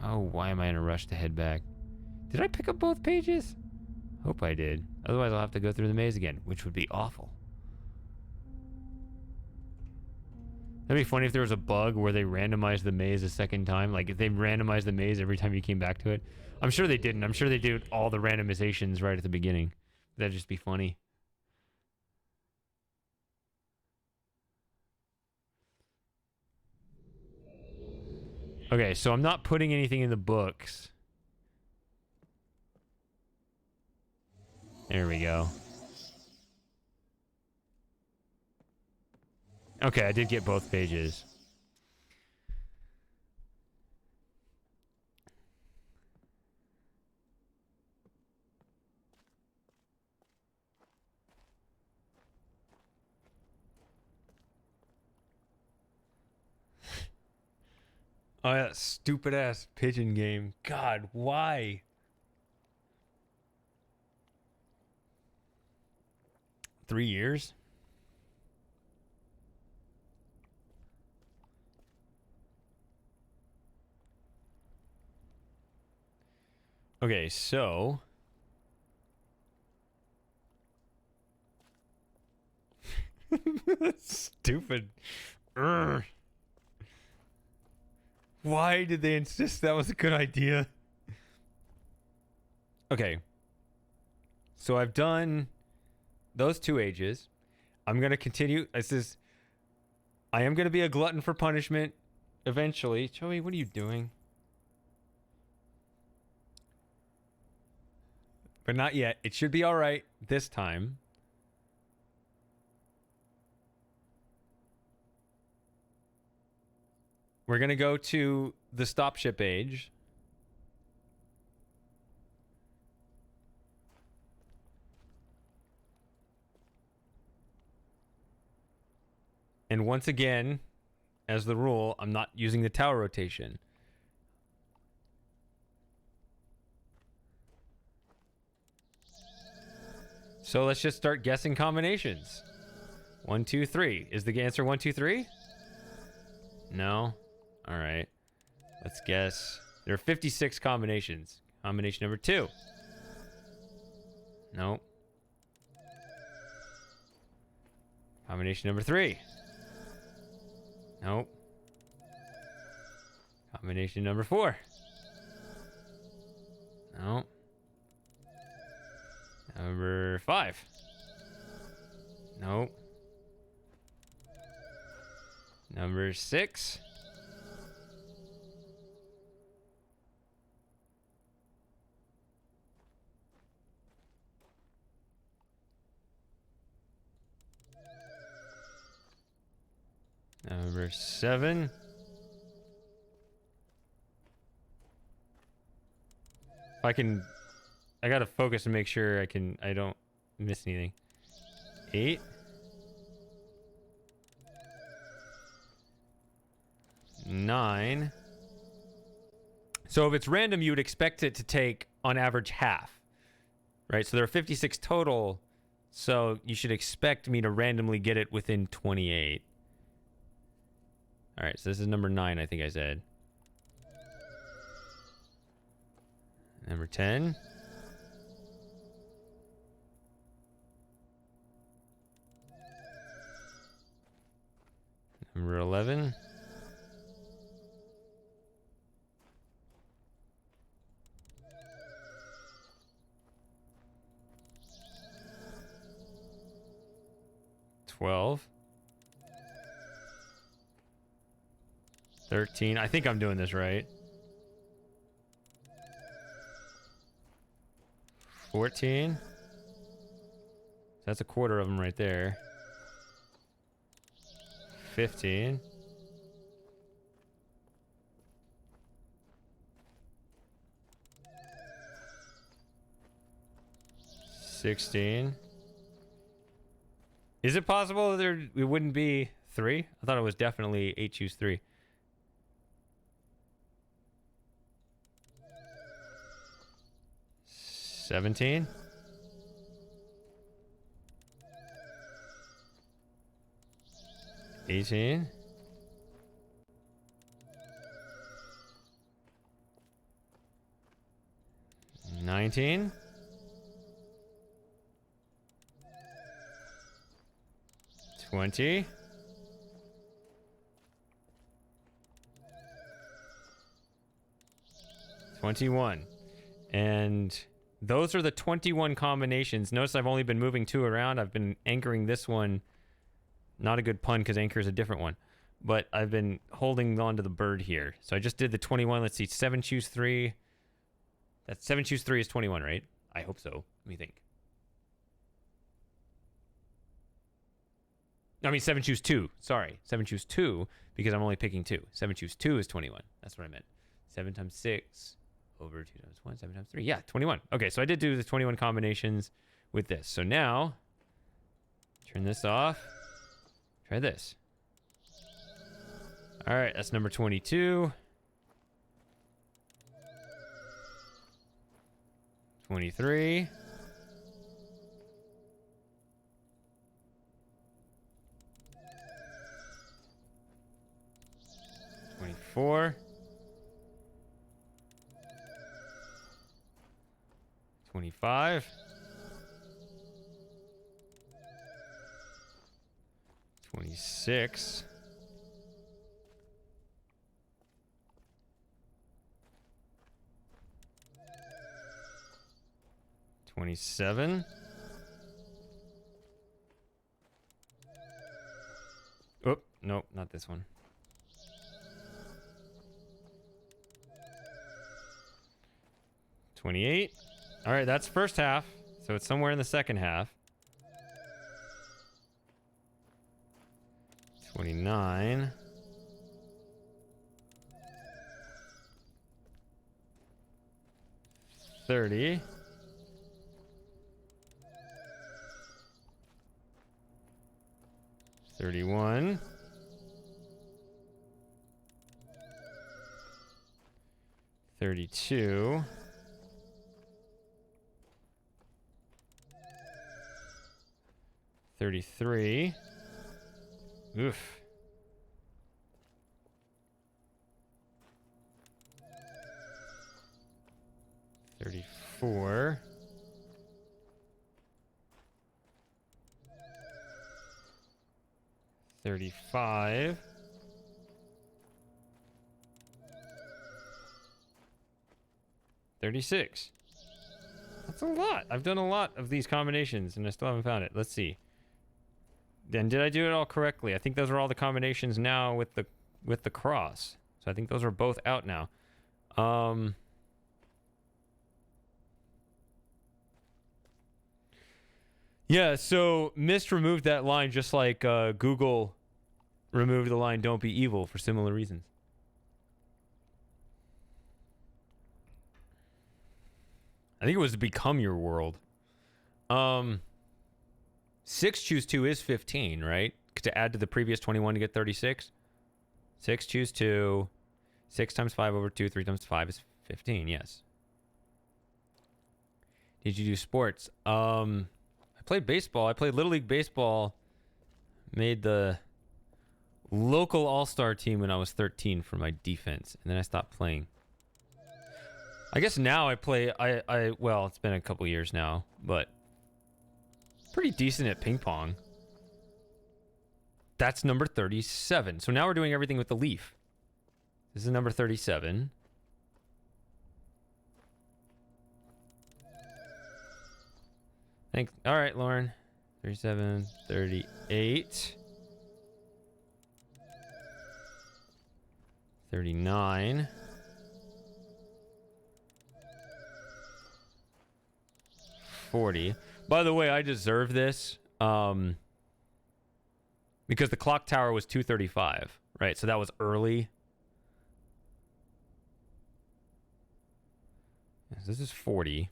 [SPEAKER 1] Oh, why am I in a rush to head back? Did I pick up both pages? Hope I did. Otherwise, I'll have to go through the maze again, which would be awful. That'd be funny if there was a bug where they randomized the maze a second time. Like, if they randomized the maze every time you came back to it. I'm sure they didn't. I'm sure they did all the randomizations right at the beginning. That'd just be funny. Okay, so I'm not putting anything in the books. There we go. Okay, I did get both pages. Oh, that stupid ass pigeon game. God, why? $3 years? Okay, so stupid. Urgh. Why did they insist that was a good idea? Okay. So I've done those 2 ages. I'm going to continue. I am going to be a glutton for punishment eventually. Joey, what are you doing? But not yet. It should be all right this time. We're going to go to the stop ship age. And once again, as the rule, I'm not using the tower rotation. So let's just start guessing combinations. 1, 2, 3. Is the answer 1, 2, 3? No? All right. Let's guess. There are 56 combinations. Combination number 2. Nope. Combination number 3. Nope. Combination number 4. Nope. Number 5. Nope. Number 6. Number 7. If I can, I gotta focus and make sure I don't miss anything. 8. 9. So if it's random, you would expect it to take on average half, right? So there are 56 total, so you should expect me to randomly get it within 28. All right, so this is number 9, I think I said. Number 10. Number 11. $12. 13. I think I'm doing this right. 14. That's a quarter of them right there. 15. 16. Is it possible that it wouldn't be 3? I thought it was definitely 8 choose 3. 17. 18. 19. 20. 21. And those are the 21 combinations. Notice I've only been moving 2 around. I've been anchoring this one. Not a good pun because anchor is a different one. But I've been holding on to the bird here. So I just did the 21. Let's see. 7 choose 3. That's 7 choose 3 is 21, right? I hope so. Let me think. I mean, 7 choose 2. Sorry. 7 choose 2 because I'm only picking 2. 7 choose 2 is 21. That's what I meant. 7 times 6 over 2 times 1. 7 times 3. Yeah, 21. Okay, so I did do the 21 combinations with this. So now, turn this off. Try this. All right, that's number 22. 23. 24. 25. 26. 27. Oh, nope, not this one. 28. All right, that's first half. So it's somewhere in the second half. 29. 30. 31. 32. 33. Oof. 34. 35. 36. That's a lot. I've done a lot of these combinations and I still haven't found it. Let's see. Then did I do it all correctly? I think those are all the combinations now with the cross. So I think those are both out now. Yeah, so Myst removed that line just like Google removed the line "Don't be evil" for similar reasons. I think it was to become your world. 6 choose 2 is 15, right? To add to the previous 21 to get 36. 6 choose 2. 6 times 5 over 2. 3 times 5 is 15, yes. Did you do sports? I played baseball. I played Little League Baseball. Made the local all-star team when I was 13 for my defense. And then I stopped playing. I guess now I play... well, it's been a couple years now, but... pretty decent at ping pong. That's number 37. So now we're doing everything with the leaf. This is number 37. Thanks. All right, Lauren. 37, 38. 39. 40. By the way, I deserve this because the clock tower was 235, right? So that was early. Yes, this is 40.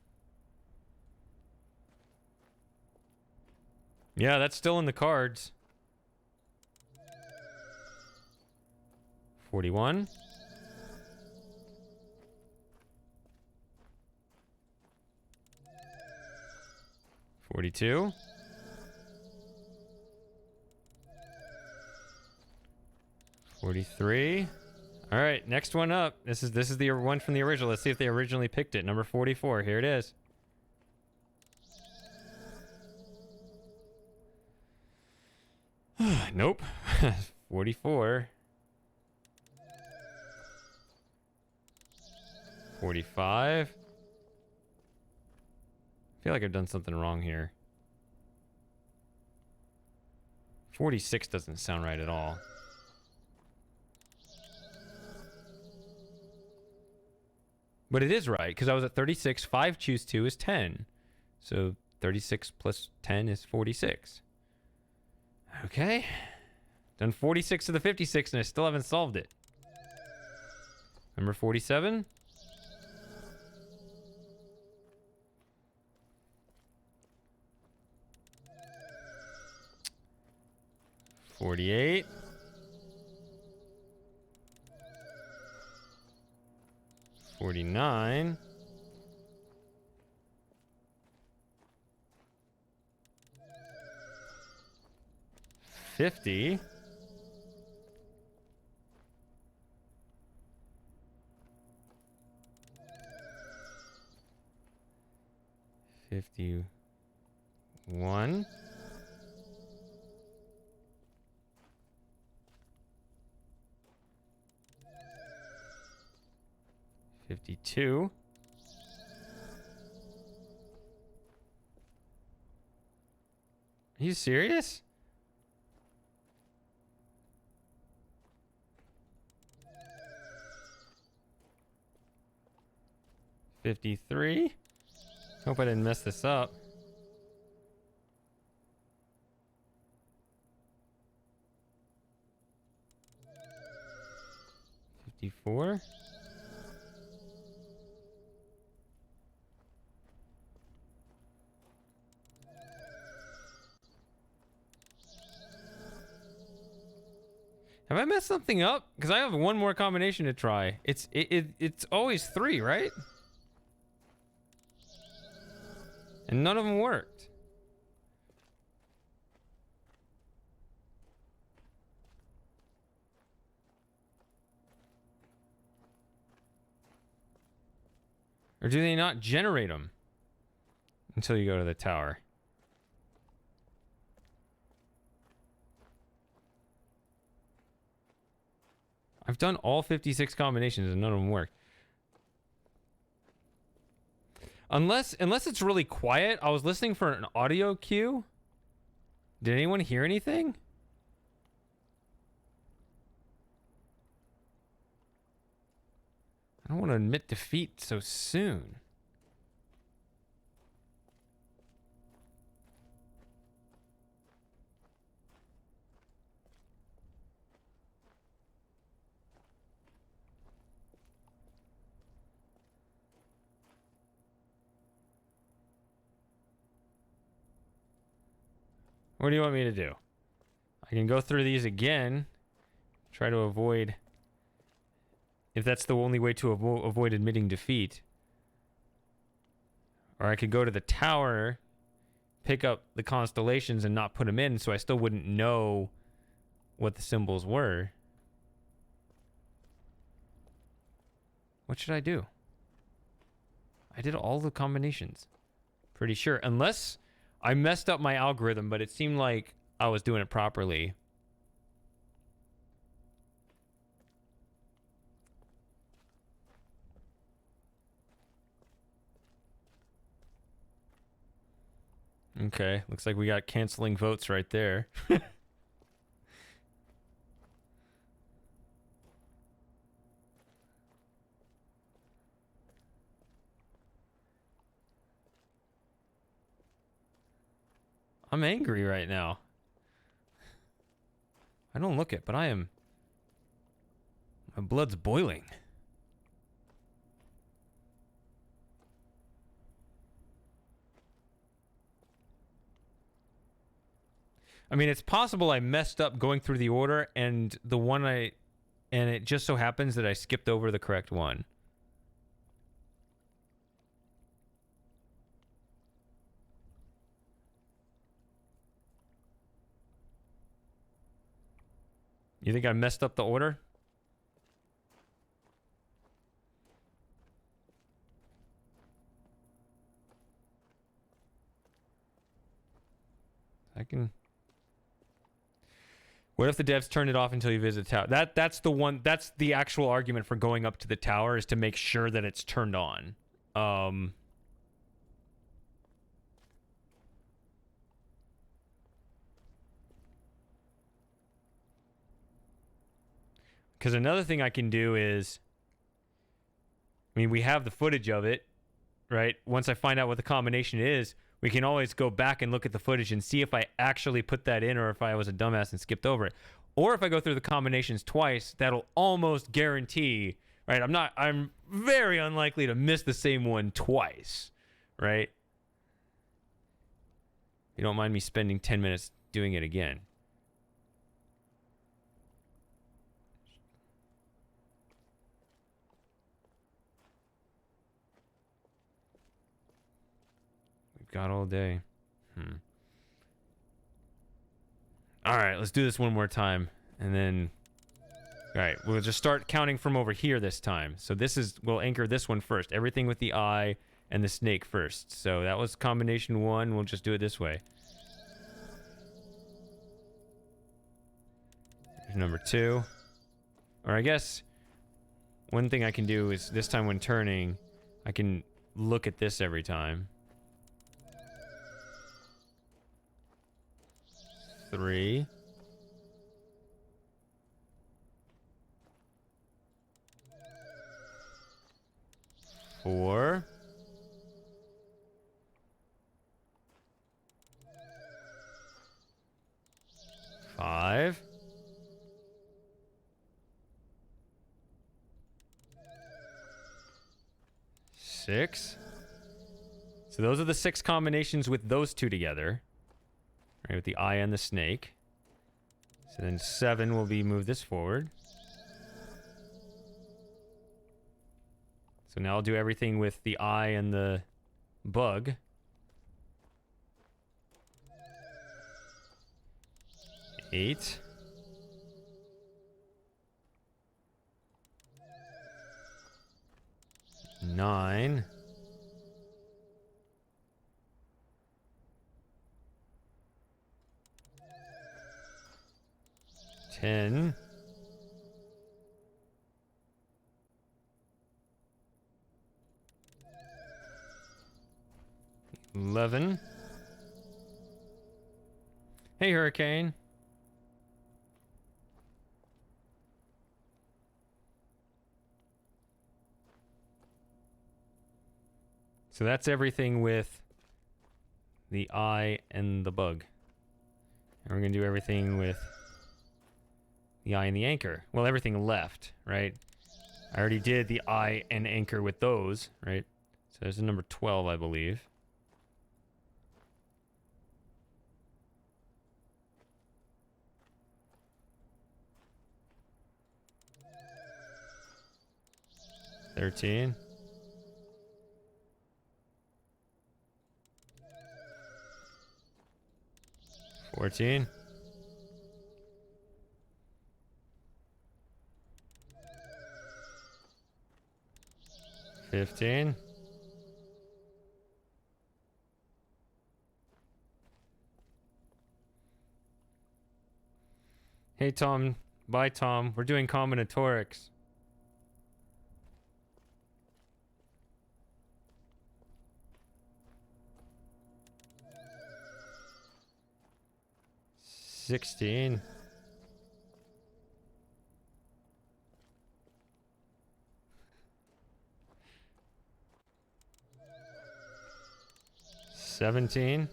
[SPEAKER 1] Yeah, that's still in the cards. 41. 42. 43. All right, next one up. This is the one from the original. Let's see if they originally picked it. Number 44. Here it is. Nope. 44. 45. I feel like I've done something wrong here. 46 doesn't sound right at all. But it is right, because I was at 36. 5 choose 2 is 10. So 36 plus 10 is 46. Okay. Done 46 to the 56, and I still haven't solved it. Number 47. 48. 49. 50. 51. 52. 'Are you serious? 53. Hope I didn't mess this up. 54. 'Have I messed something up? Because I have one more combination to try. It's always 3, right? And none of them worked. Or do they not generate them until you go to the tower? I've done all 56 combinations and none of them work. Unless it's really quiet. I was listening for an audio cue. Did anyone hear anything? I don't want to admit defeat so soon. What do you want me to do? I can go through these again. Try to avoid... If that's the only way to avoid admitting defeat. Or I could go to the tower, pick up the constellations and not put them in, so I still wouldn't know what the symbols were. What should I do? I did all the combinations. Pretty sure. Unless I messed up my algorithm, but it seemed like I was doing it properly. Okay, looks like we got canceling votes right there. I'm angry right now. I don't look it, but I am... My blood's boiling. I mean, it's possible I messed up going through the order and the one and it just so happens that I skipped over the correct one. You think I messed up the order? I can... What if the devs turn it off until you visit the tower? That's the one. That's the actual argument for going up to the tower, is to make sure that it's turned on. Because another thing I can do is, I mean, we have the footage of it, right? Once I find out what the combination is, we can always go back and look at the footage and see if I actually put that in or if I was a dumbass and skipped over it. Or if I go through the combinations twice, that'll almost guarantee, right? I'm very unlikely to miss the same one twice, right? You don't mind me spending 10 minutes doing it again. Got all day. All right, let's do this one more time, and then, all right, we'll just start counting from over here this time. So we'll anchor this one first. Everything with the eye and the snake first. So that was combination 1. We'll just do it this way. Here's number 2. Or I guess one thing I can do is this time when turning, I can look at this every time. 3. 4. 5. 6. So those are the 6 combinations with those two together. Right, with the eye and the snake. So then 7 will be move this forward. So now I'll do everything with the eye and the bug. 8. 9. 10. 11. Hey, Hurricane. So that's everything with the eye and the bug. And we're going to do everything with the eye and the anchor. Well, everything left, right? I already did the eye and anchor with those, right? So there's the number 12, I believe. $13. 14. 15. 'Hey, Tom. Bye, Tom. We're doing combinatorics. 16. 17.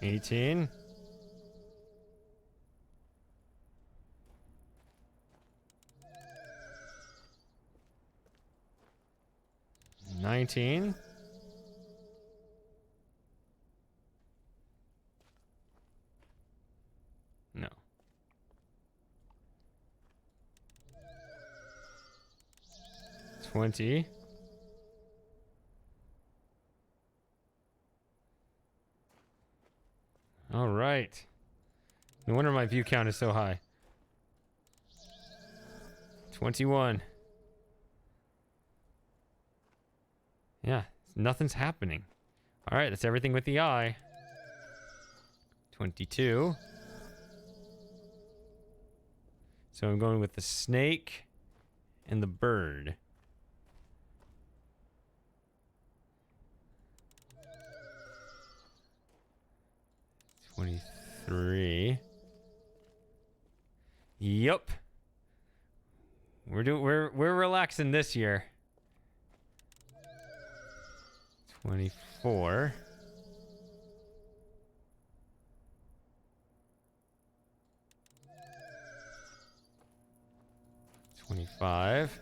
[SPEAKER 1] 18. 19. 20. 'All right. No wonder my view count is so high. 21. Yeah, Nothing's happening. All right, that's everything with the eye. 22. So I'm going with the snake and the bird. 23. Yup. We're relaxing this year. 24. 25.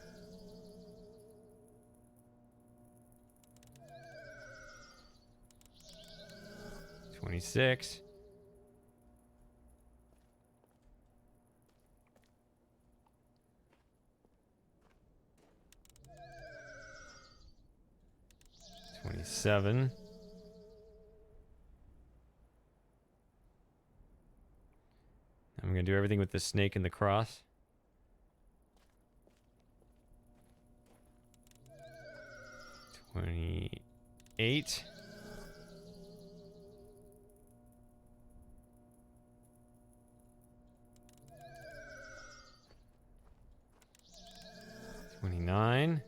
[SPEAKER 1] 26. 27. I'm going to do everything with the snake and the cross. 28. 29.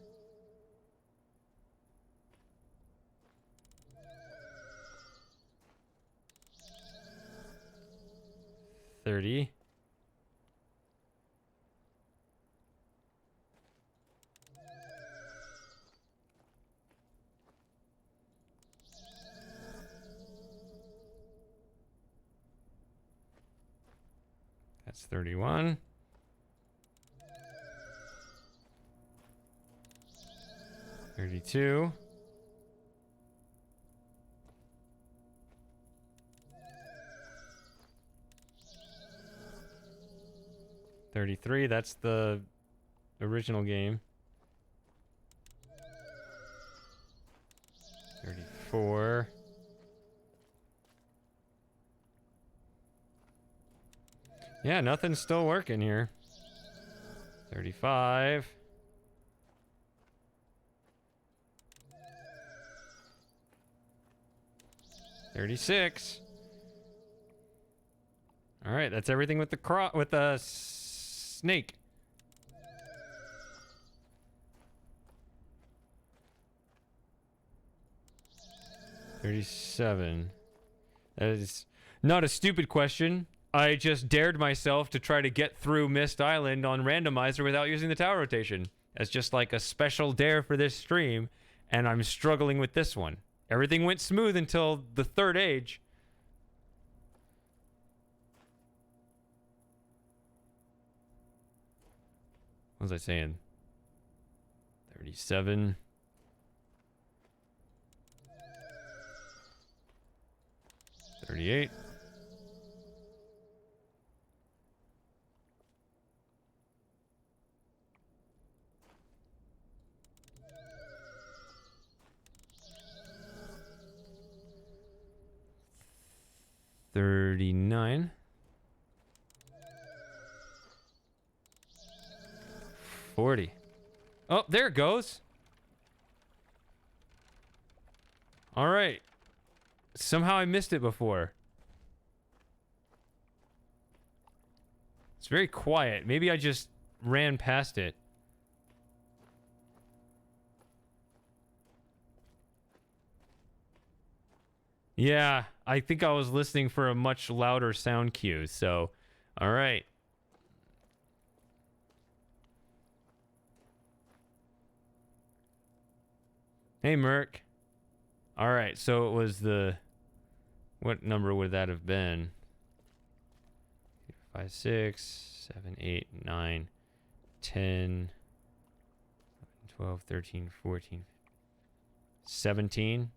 [SPEAKER 1] 30. 31. 32. 33, that's the original game. 34. 'Nothing's still working here. 35. 36. All right, that's everything with the snake. 37. That is not a stupid question. I just dared myself to try to get through Myst Island on randomizer without using the tower rotation. That's just like a special dare for this stream, and I'm struggling with this one. Everything went smooth until the third age. What was I saying? 37. 38. 39. 40. Oh, there it goes. All right. Somehow I missed it before. It's very quiet. Maybe I just ran past it. Yeah, I think I was listening for a much louder sound cue, so all right. Hey, Merc. All right, so it was the... What number would that have been? 5, 6, 7, 8, 9, 10, 12, 13, 14, 17.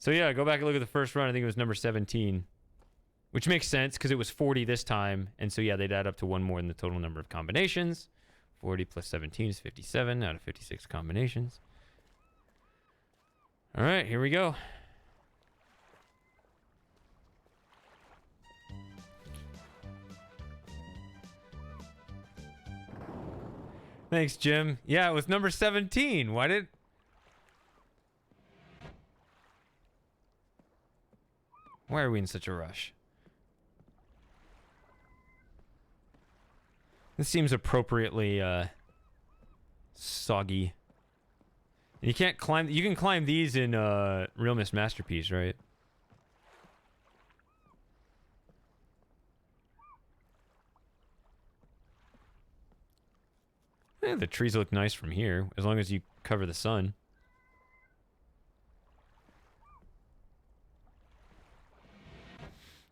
[SPEAKER 1] So yeah, go back and look at the first run. I think it was number 17, which makes sense because it was 40 this time. And so yeah, they'd add up to one more than the total number of combinations. 40 plus 17 is 57 out of 56 combinations. All right, here we go. Thanks, Jim. Yeah, it was number 17. Why did... Why are we in such a rush? This seems appropriately soggy. And you can't climb. You can climb these in Real Myst Masterpiece, right? Yeah, the trees look nice from here, as long as you cover the sun.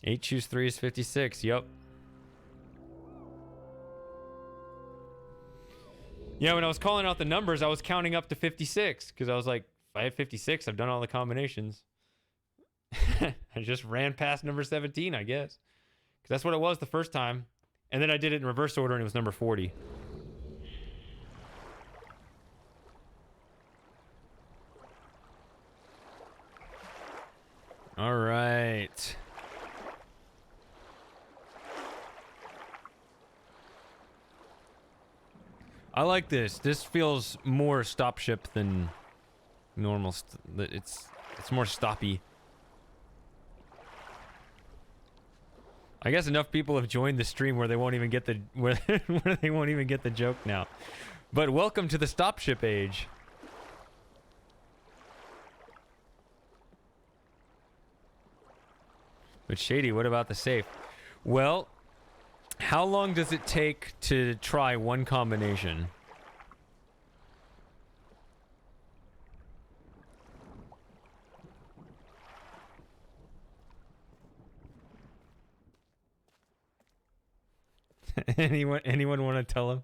[SPEAKER 1] 8 choose 3 is 56. Yup. Yeah, when I was calling out the numbers, I was counting up to 56 because I was like, if I have 56, I've done all the combinations. I just ran past number 17, I guess. Because that's what it was the first time. And then I did it in reverse order and it was number 40. All right. I like this. This feels more stop ship than normal. It's more stoppy. I guess enough people have joined the stream where they won't even get the where they won't even get the joke now. But welcome to the stop ship age. But Shady, what about the safe? Well, how long does it take to try one combination? Anyone want to tell him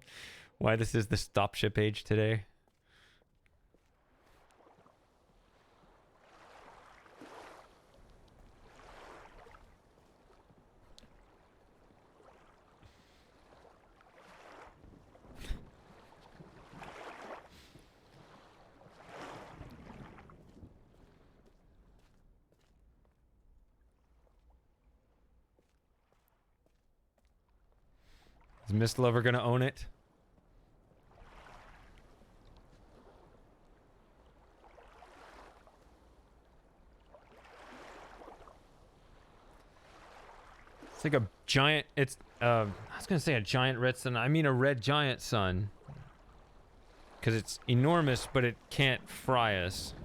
[SPEAKER 1] why this is the stop ship age today? Is Myst Lover gonna own it? It's like a giant. It's I was gonna say a giant red sun. I mean a red giant sun, because it's enormous, but it can't fry us.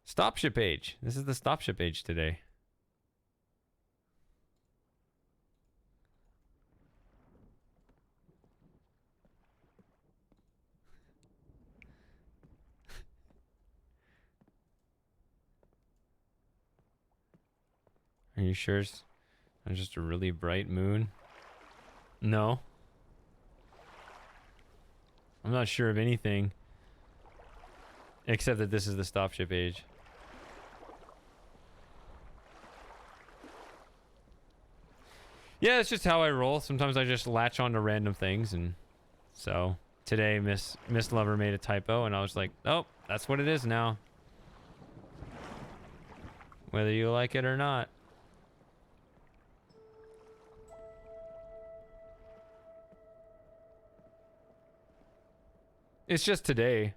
[SPEAKER 1] Stop ship age. This is the stop ship age today. Are you sure it's not just a really bright moon? No. I'm not sure of anything. Except that this is the stop ship age. Yeah, it's just how I roll. Sometimes I just latch on to random things, and so today Myst Lover made a typo, and I was like, oh, that's what it is now. Whether you like it or not. It's just today.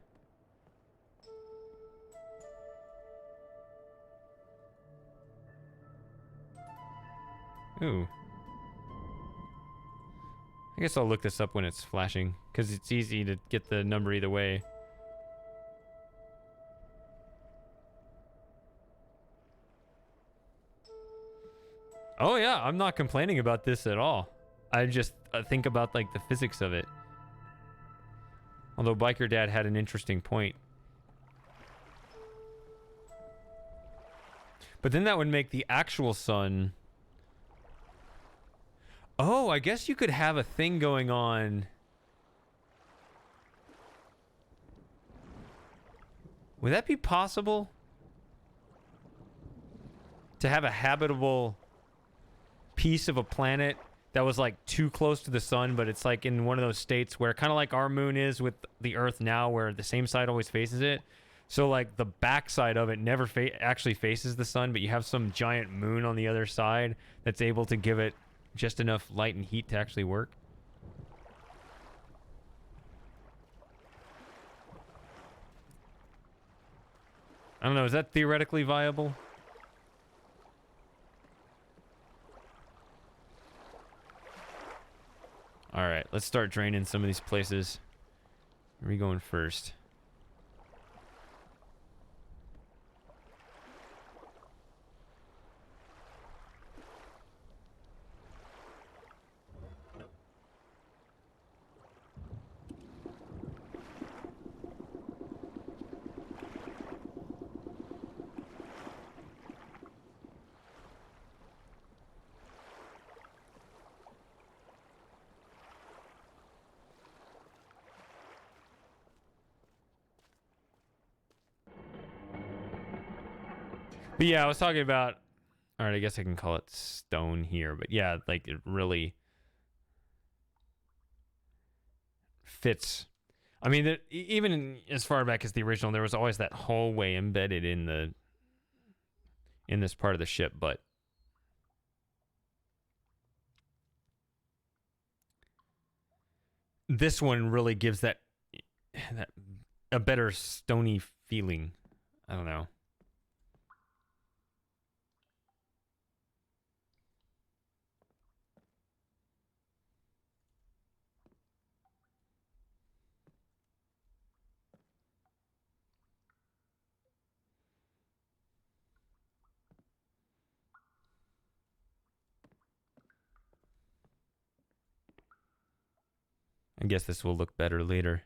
[SPEAKER 1] Ooh. I guess I'll look this up when it's flashing, because it's easy to get the number either way. Oh yeah, I'm not complaining about this at all. I just think about like the physics of it. Although Biker Dad had an interesting point. But then that would make the actual sun... Oh, I guess you could have a thing going on. Would that be possible? To have a habitable piece of a planet that was like too close to the sun, but it's like in one of those states where kind of like our moon is with the Earth now, where the same side always faces it. So like the back side of it never actually faces the sun, but you have some giant moon on the other side that's able to give it just enough light and heat to actually work. I don't know, is that theoretically viable? Alright, let's start draining some of these places. Where are we going first? But yeah, I was talking about... Alright, I guess I can call it stone here. But yeah, like it really fits. I mean, even as far back as the original, there was always that hallway embedded in this part of the ship, but this one really gives that a better stony feeling. I don't know. I guess this will look better later.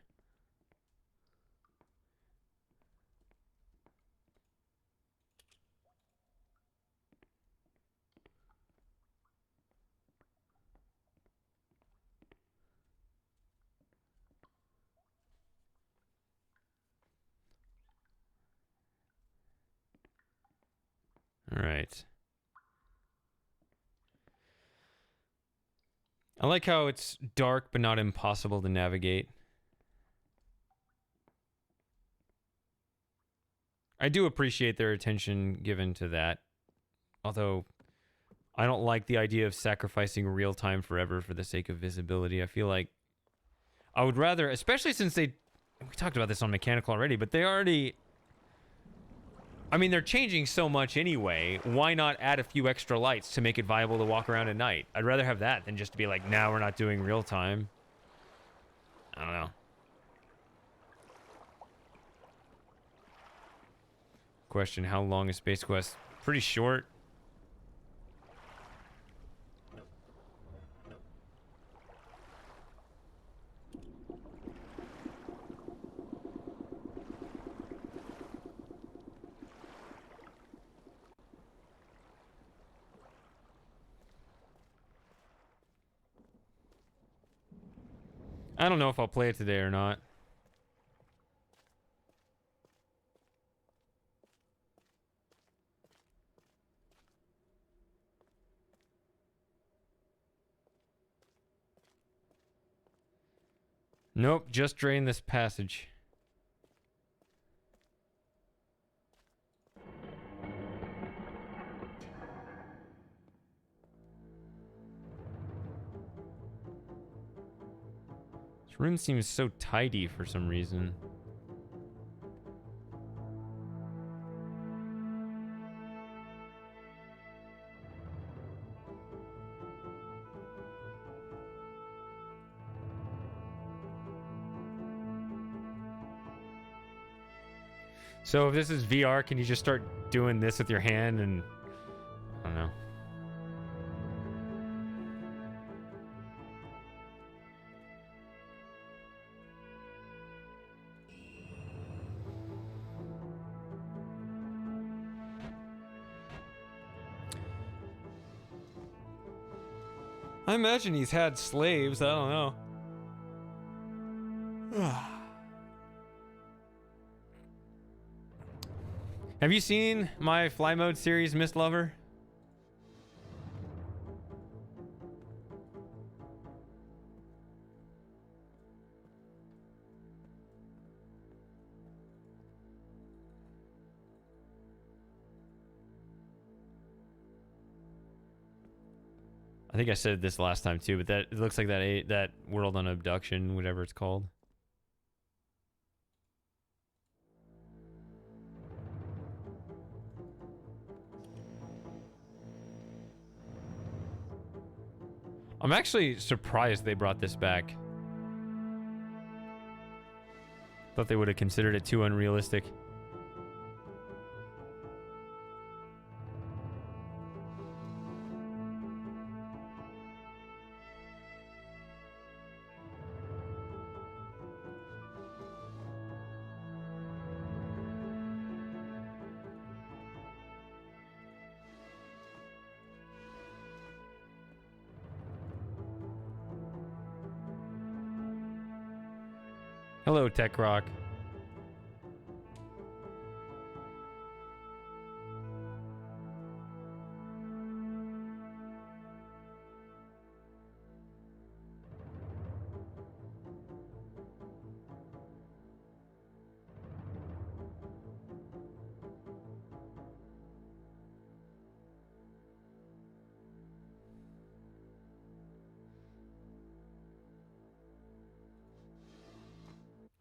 [SPEAKER 1] All right. I like how it's dark but not impossible to navigate. I do appreciate their attention given to that. Although, I don't like the idea of sacrificing real time forever for the sake of visibility. I feel like I would rather, especially since we talked about this on mechanical already, but they already... I mean, they're changing so much anyway. Why not add a few extra lights to make it viable to walk around at night? I'd rather have that than just to be like, now we're not doing real time. I don't know. Question, how long is Space Quest? Pretty short. I don't know if I'll play it today or not. Nope, just drain this passage. This room seems so tidy for some reason. So if this is VR, can you just start doing this with your hand and... I don't know. I imagine he's had slaves, I don't know. Have you seen my Fly Mode series, Myst Lover? I think I said this last time too, but that it looks like that world on abduction, whatever it's called. I'm actually surprised they brought this back. Thought they would have considered it too unrealistic. Hello, Tech Rock.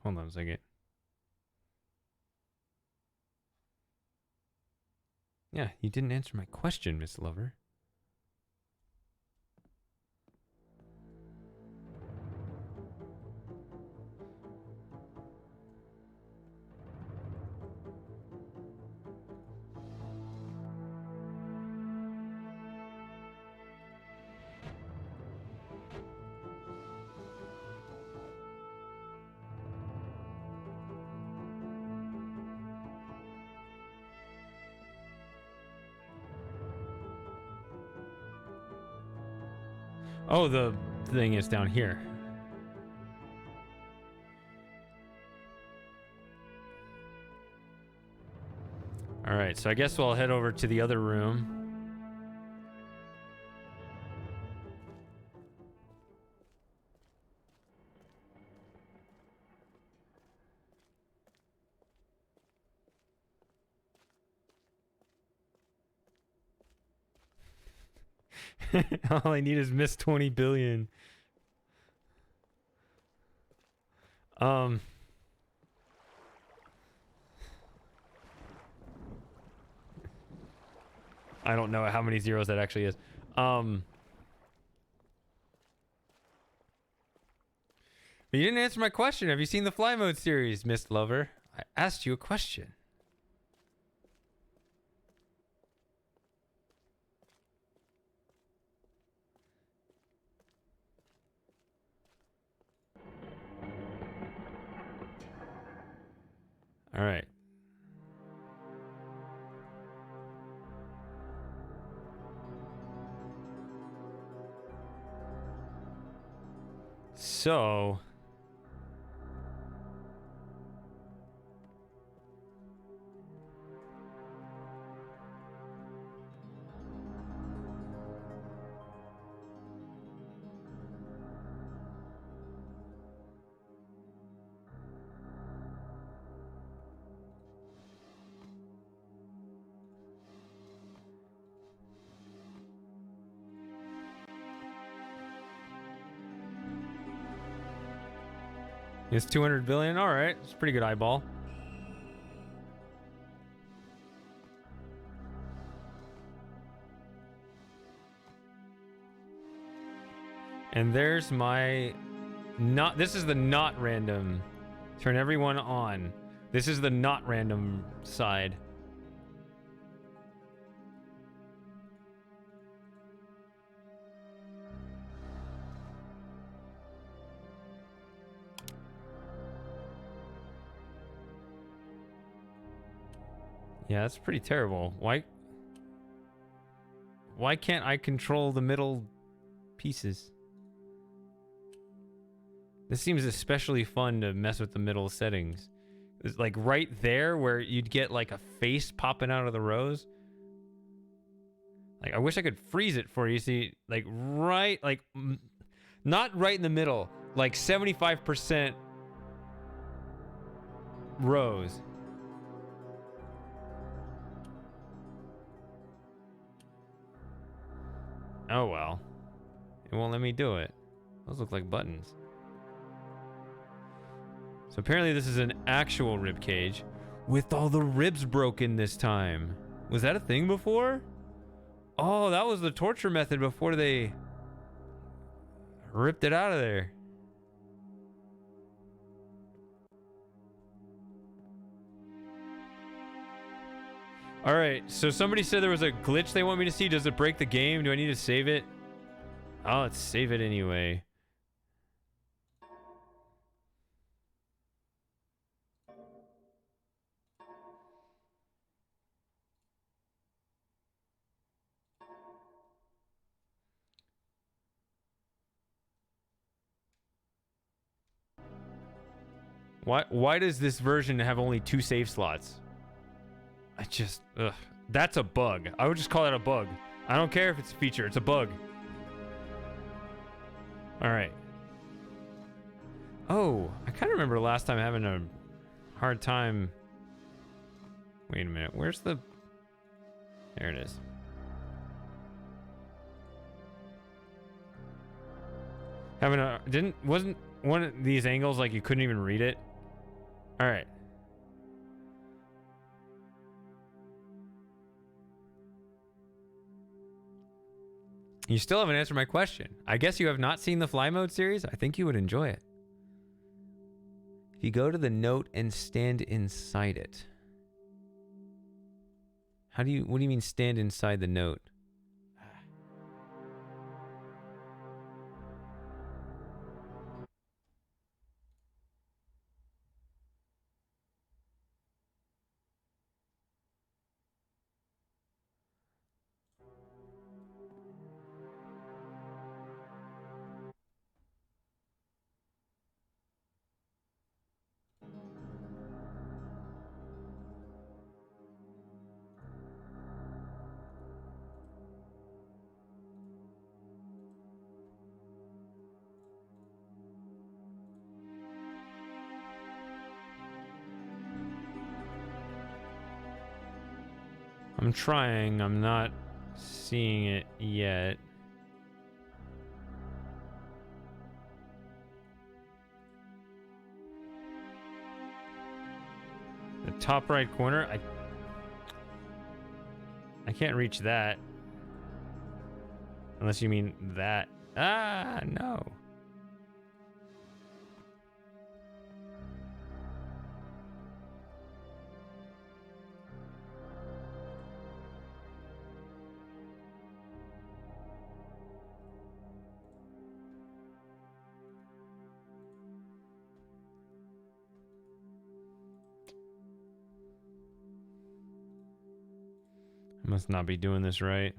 [SPEAKER 1] Hold on a second. Yeah, you didn't answer my question, Miss Lover. Oh, the thing is down here. All right, so I guess we'll head over to the other room. All I need is miss 20 billion. I don't know how many zeros that actually is. But you didn't answer my question. Have you seen the Fly Mode series, Mist Lover? I asked you a question. All right. So... It's 200 billion. All right. It's a pretty good eyeball. And there's my not. This is the not random. Turn everyone on. This is the not random side. Yeah, that's pretty terrible. Why can't I control the middle pieces? This seems especially fun to mess with the middle settings. It's like right there where you'd get like a face popping out of the rows. Like I wish I could freeze it for you. See, like right, like not right in the middle, like 75% rows. Oh well. It won't let me do it. Those look like buttons. So apparently this is an actual rib cage with all the ribs broken this time. Was that a thing before? Oh, that was the torture method before they ripped it out of there. All right, so somebody said there was a glitch they want me to see. Does it break the game? Do I need to save it? Oh, let's save it anyway. Why does this version have only 2 save slots? I just, ugh. That's a bug. I would just call that a bug. I don't care if it's a feature. It's a bug. All right. Oh, I kind of remember last time having a hard time. Wait a minute. Where's the... There it is. Wasn't one of these angles like you couldn't even read it? All right. You still haven't answered my question. I guess you have not seen the Fly Mode series? I think you would enjoy it. If you go to the note and stand inside it. What do you mean stand inside the note? I'm trying. I'm not seeing it yet. The top right corner. I can't reach that. Unless you mean that. Ah, no. I must not be doing this right.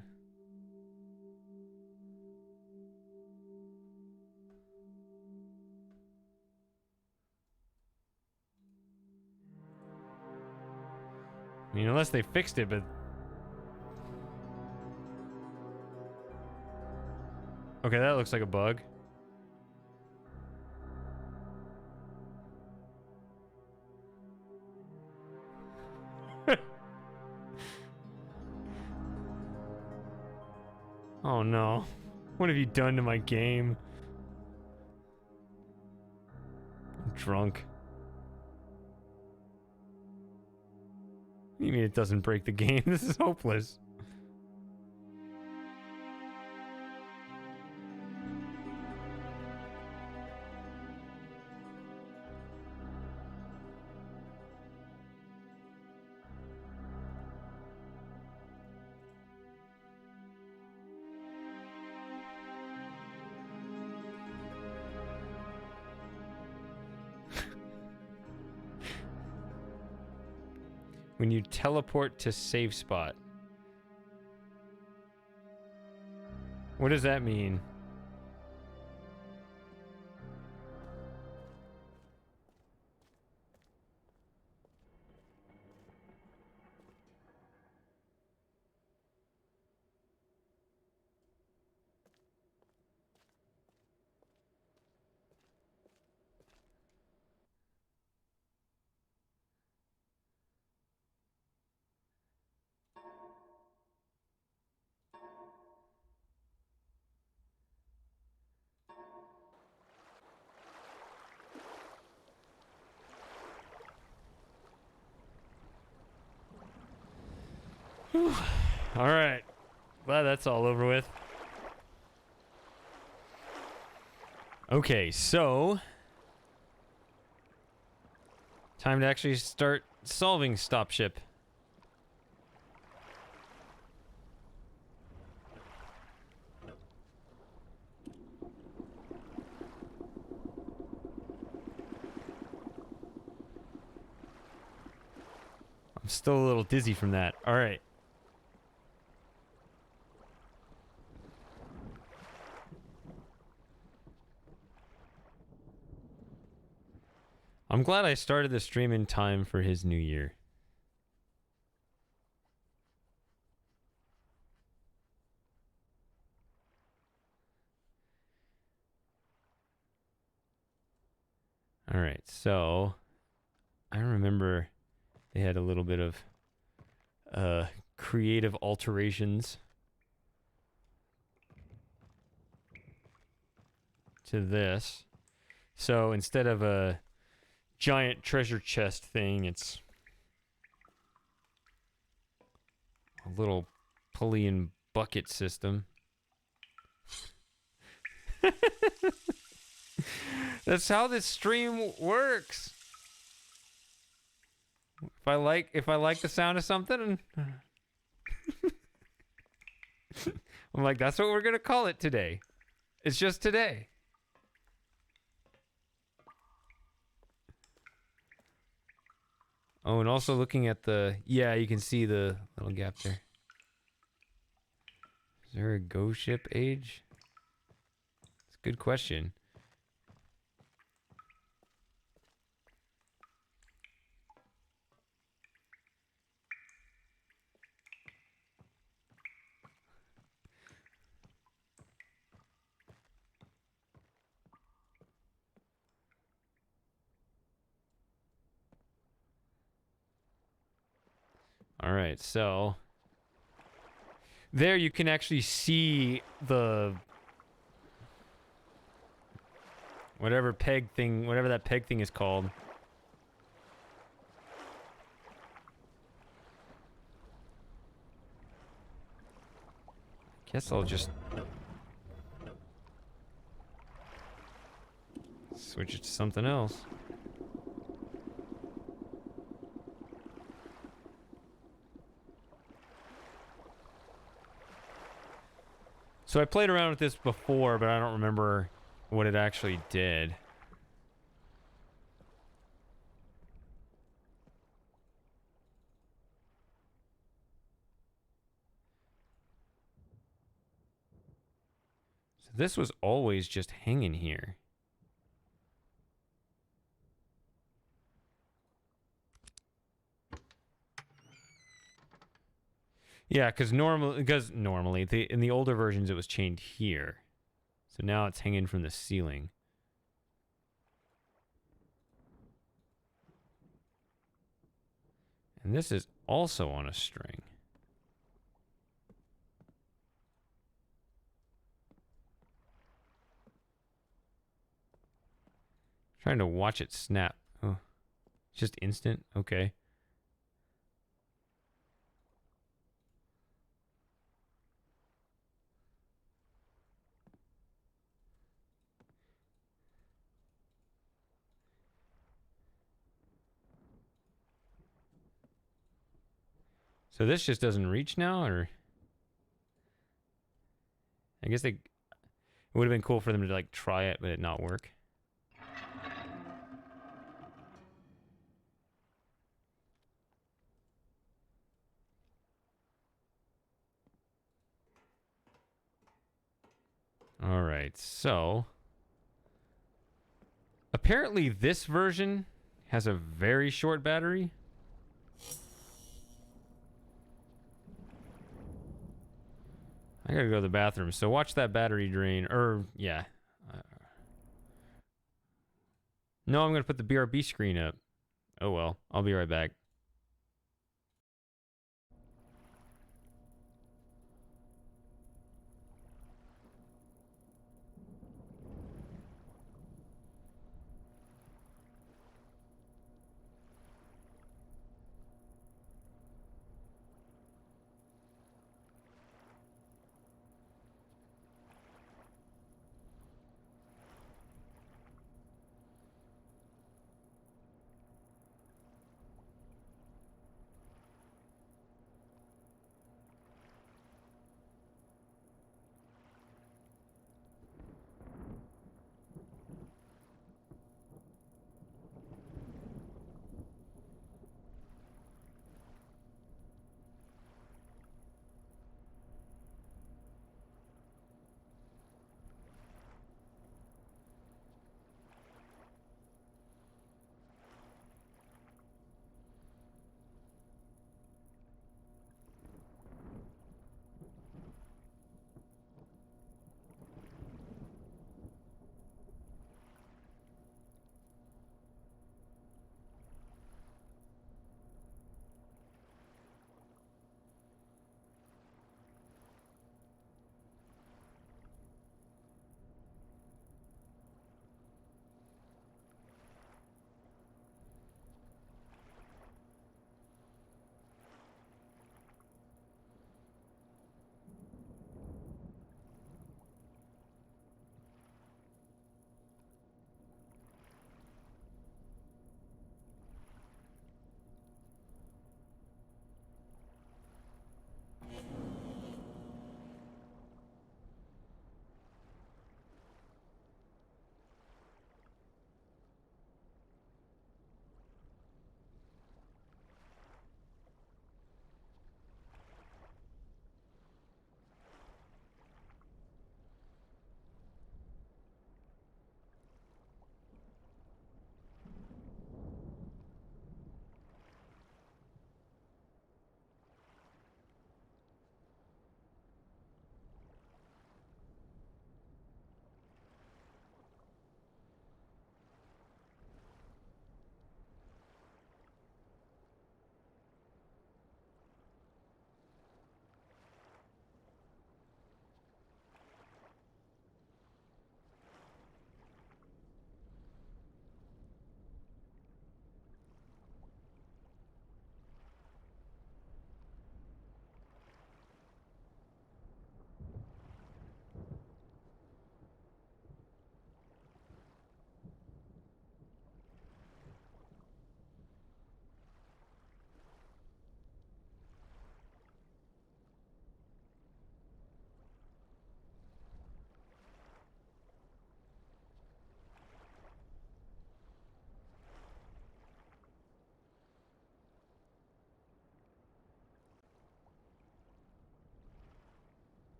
[SPEAKER 1] I mean, unless they fixed it, but... Okay, that looks like a bug. Oh no. What have you done to my game? I'm drunk. What do you mean it doesn't break the game? This is hopeless. When you teleport to save spot. What does that mean? All right. Glad that's all over with. Okay, so time to actually start solving Stop Ship. I'm still a little dizzy from that. All right. I'm glad I started the stream in time for his new year. All right, so I remember they had a little bit of creative alterations to this. So instead of a giant treasure chest thing, it's a little pulley and bucket system. That's how this stream works. If I like the sound of something, I'm like, that's what we're gonna call it today. It's just today. Oh, and also looking at the, yeah, you can see the little gap there. Is there a ghost ship age? It's a good question. All right, so there you can actually see the whatever peg thing, whatever that peg thing is called. Guess I'll just switch it to something else. So I played around with this before, but I don't remember what it actually did. So this was always just hanging here. Yeah, because normally in the older versions it was chained here. So now it's hanging from the ceiling. And this is also on a string. Trying to watch it snap. Oh, just instant? Okay. So this just doesn't reach now, or? I guess it would have been cool for them to like try it, but it not work. All right, so apparently this version has a very short battery. I gotta go to the bathroom, so watch that battery drain, or yeah. No, I'm gonna put the BRB screen up. Oh well, I'll be right back.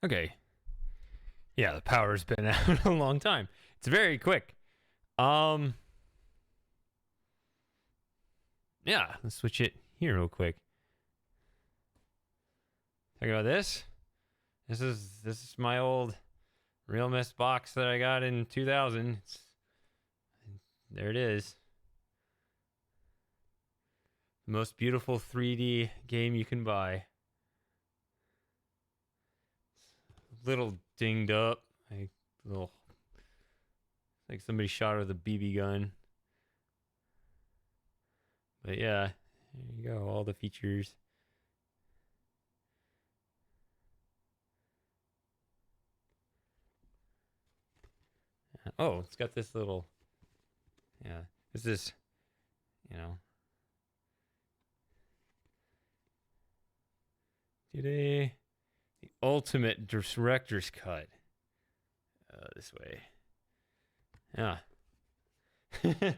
[SPEAKER 1] Okay. Yeah, the power's been out a long time. It's very quick. Yeah, let's switch it here real quick. Talk about this. This is my old Real Myst box that I got in 2000. There it is. The most beautiful 3D game you can buy. Little dinged up, like somebody shot with a BB gun. But yeah, there you go, all the features. Oh, it's got this little, yeah, it's this, you know. Today, the ultimate director's cut. This way. Yeah. I mean,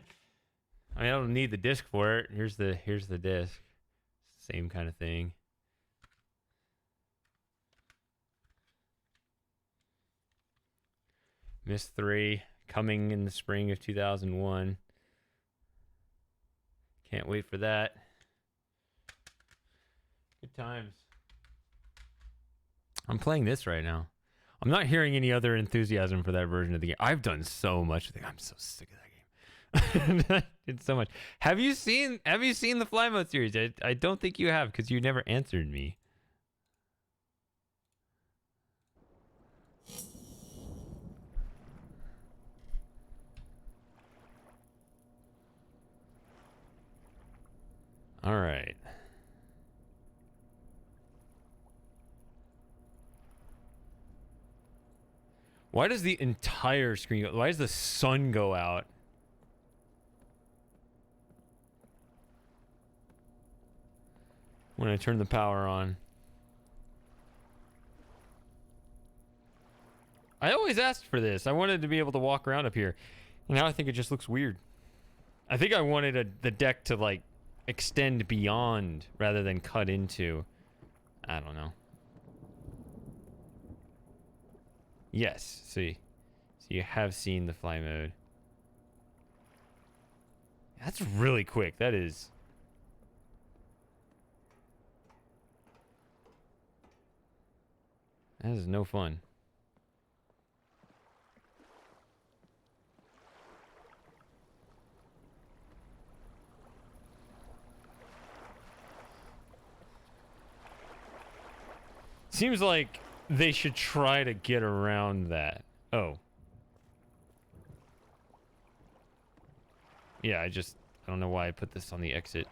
[SPEAKER 1] I don't need the disc for it. Here's the disc. Same kind of thing. Myst 3 coming in the spring of 2001. Can't wait for that. Good times. I'm playing this right now. I'm not hearing any other enthusiasm for that version of the game. I've done so much. I'm so sick of that game. I did so much. Have you seen the Fly Mode series? I don't think you have, because you never answered me. All right. Why does the entire screen go? Why does the sun go out? When I turn the power on. I always asked for this. I wanted to be able to walk around up here. And now I think it just looks weird. I think I wanted the deck to, like, extend beyond rather than cut into. I don't know. Yes, see. So you have seen the fly mode. That's really quick. That is. That is no fun. Seems like they should try to get around that. Oh. Yeah, I don't know why I put this on the exit.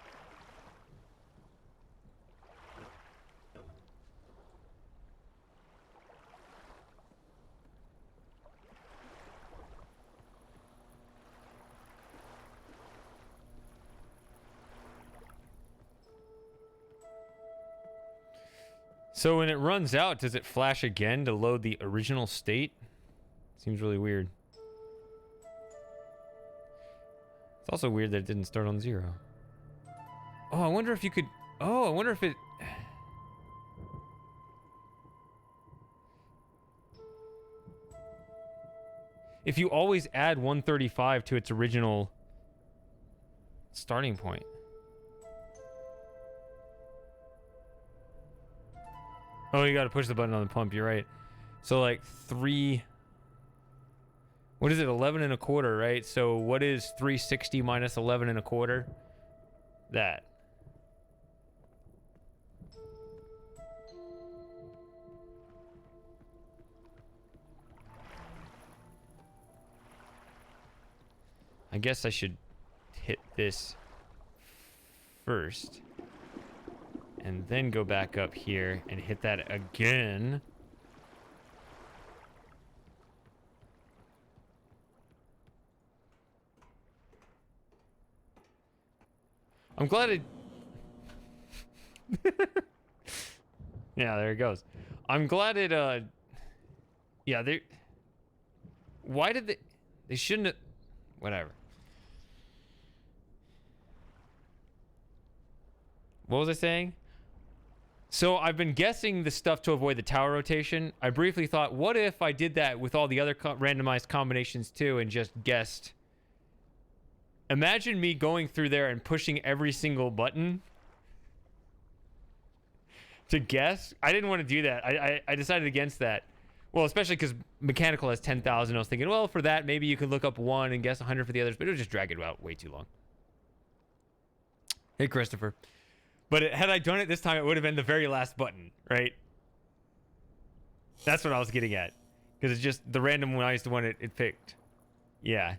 [SPEAKER 1] So when it runs out, does it flash again to load the original state? Seems really weird. It's also weird that it didn't start on 0. Oh, I wonder if you could... Oh, I wonder if it... If you always add 135 to its original starting point. Oh, you gotta push the button on the pump, you're right. So like 3... What is it, 11 and a quarter, right? So what is 360 minus 11 and a quarter? That. I guess I should hit this first. And then go back up here and hit that again. I'm glad it... Yeah, there it goes. I'm glad it, yeah, they... Why did they... They shouldn't have... Whatever. What was I saying? So I've been guessing the stuff to avoid the tower rotation. I briefly thought, what if I did that with all the other randomized combinations too and just guessed? Imagine me going through there and pushing every single button to guess. I didn't want to do that. I decided against that. Well, especially because mechanical has 10,000. I was thinking, well, for that, maybe you could look up one and guess 100 for the others, but it would just drag it out way too long. Hey, Christopher. But had I done it this time, it would have been the very last button, right? That's what I was getting at. Because it's just the random one I used to want it picked. Yeah.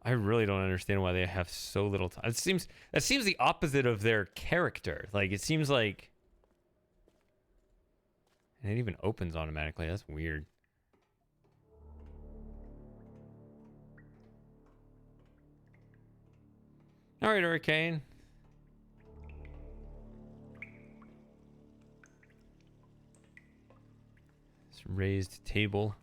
[SPEAKER 1] I really don't understand why they have so little time. It seems the opposite of their character. Like it seems like, and it even opens automatically. That's weird. All right, Hurricane. This raised table.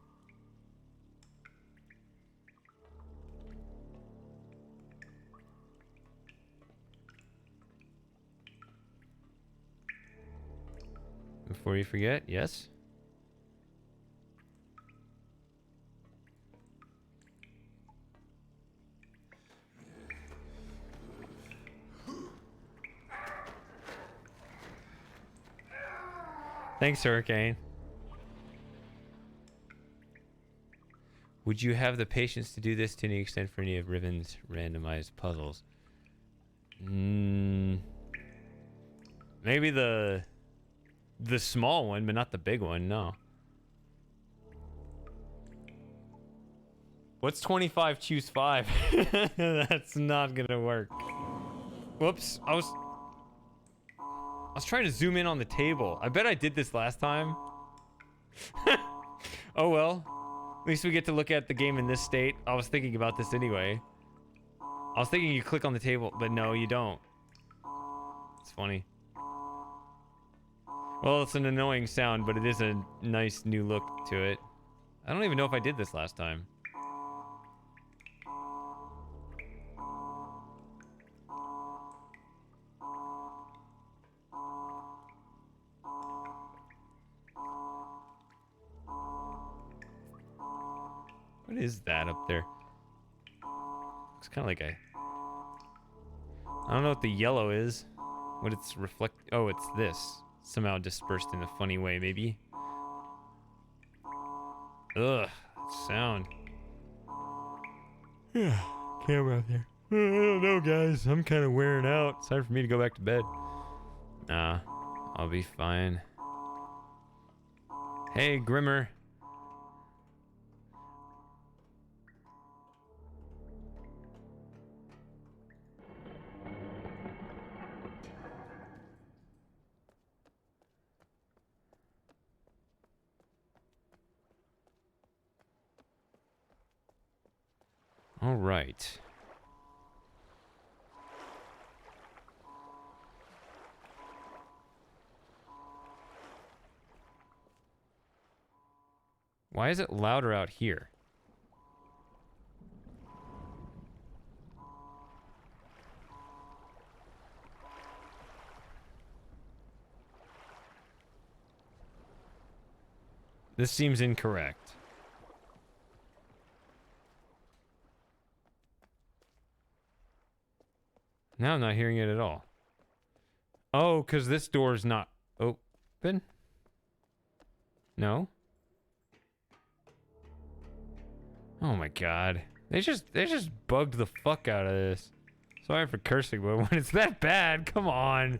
[SPEAKER 1] Before you forget, yes. Thanks, Hurricane. Would you have the patience to do this to any extent for any of Riven's randomized puzzles? Maybe the small one, but not the big one, no. What's 25 choose 5? That's not gonna work. Whoops, I was trying to zoom in on the table. I bet I did this last time. Oh well. At least we get to look at the game in this state. I was thinking about this anyway. I was thinking you click on the table, but no, you don't. It's funny. Well, it's an annoying sound, but it is a nice new look to it. I don't even know if I did this last time. What is that up there? It's kind of like a... I don't know what the yellow is. What it's reflect... Oh, it's this. Somehow dispersed in a funny way, maybe. Ugh, sound. Yeah, camera out there. I don't know, guys. I'm kind of wearing out. It's time for me to go back to bed. Nah, I'll be fine. Hey, Grimmer. All right. Why is it louder out here? This seems incorrect. Now I'm not hearing it at all. Oh, because this door's not open? No? Oh my god. They just bugged the fuck out of this. Sorry for cursing, but when it's that bad, come on.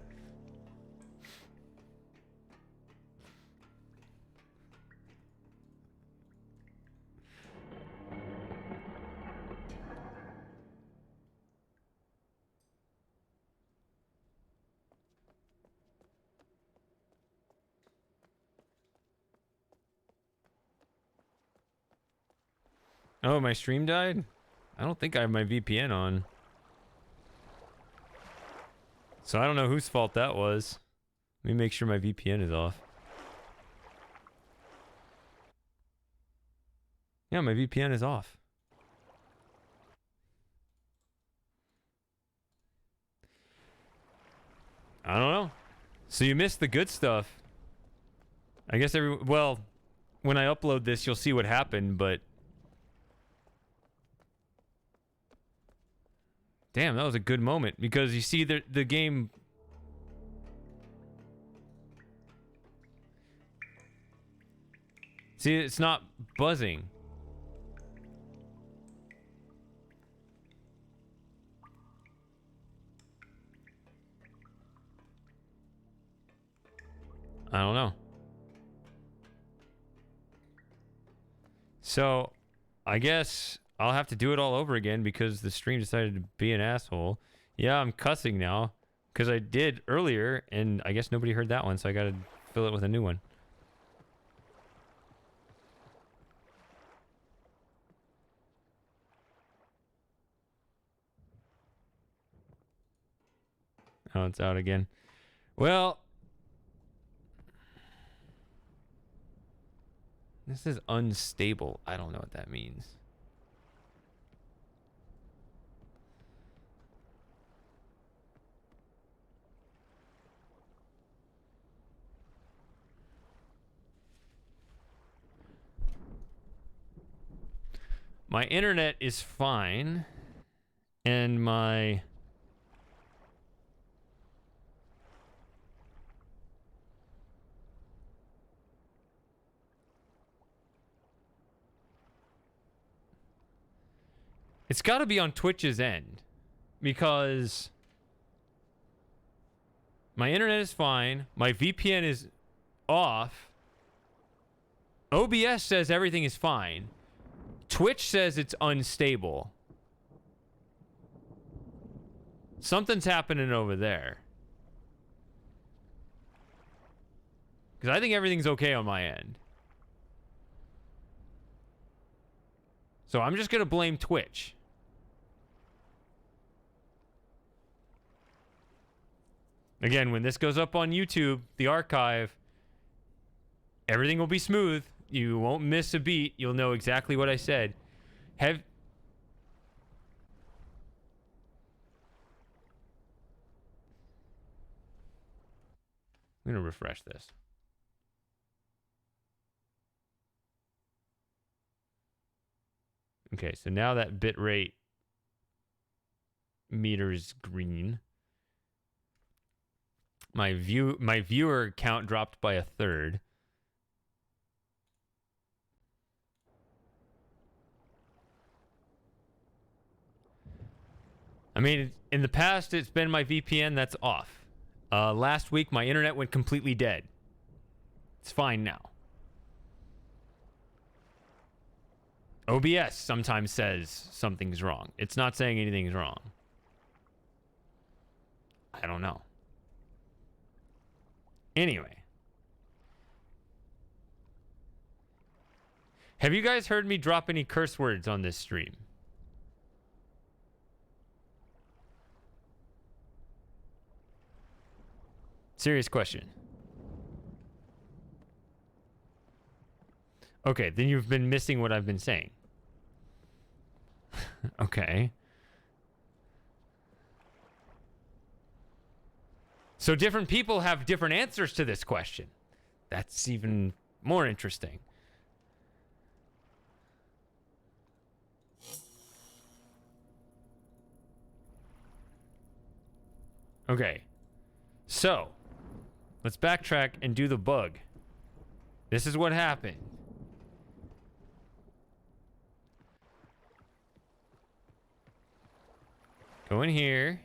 [SPEAKER 1] Oh, my stream died? I don't think I have my VPN on. So I don't know whose fault that was. Let me make sure my VPN is off. Yeah, my VPN is off. I don't know. So you missed the good stuff. I guess well, when I upload this, you'll see what happened, but damn, that was a good moment because you see the game. See, it's not buzzing. I don't know. So, I guess I'll have to do it all over again because the stream decided to be an asshole. Yeah, I'm cussing now because I did earlier, and I guess nobody heard that one, so I gotta fill it with a new one. Oh, it's out again. Well, this is unstable. I don't know what that means. My internet is fine, and my... It's got to be on Twitch's end because my internet is fine. My VPN is off. OBS says everything is fine. Twitch says it's unstable. Something's happening over there. Because I think everything's okay on my end. So I'm just going to blame Twitch. Again, when this goes up on YouTube, the archive, everything will be smooth. You won't miss a beat. You'll know exactly what I said. I'm going to refresh this. Okay, so now that bit rate meter is green. My viewer count dropped by 1/3. I mean, in the past, it's been my VPN that's off. Last week, my internet went completely dead. It's fine now. OBS sometimes says something's wrong. It's not saying anything's wrong. I don't know. Anyway. Have you guys heard me drop any curse words on this stream? Serious question. Okay, then you've been missing what I've been saying. Okay. So different people have different answers to this question. That's even more interesting. Okay. So, let's backtrack and do the bug. This is what happened. Go in here.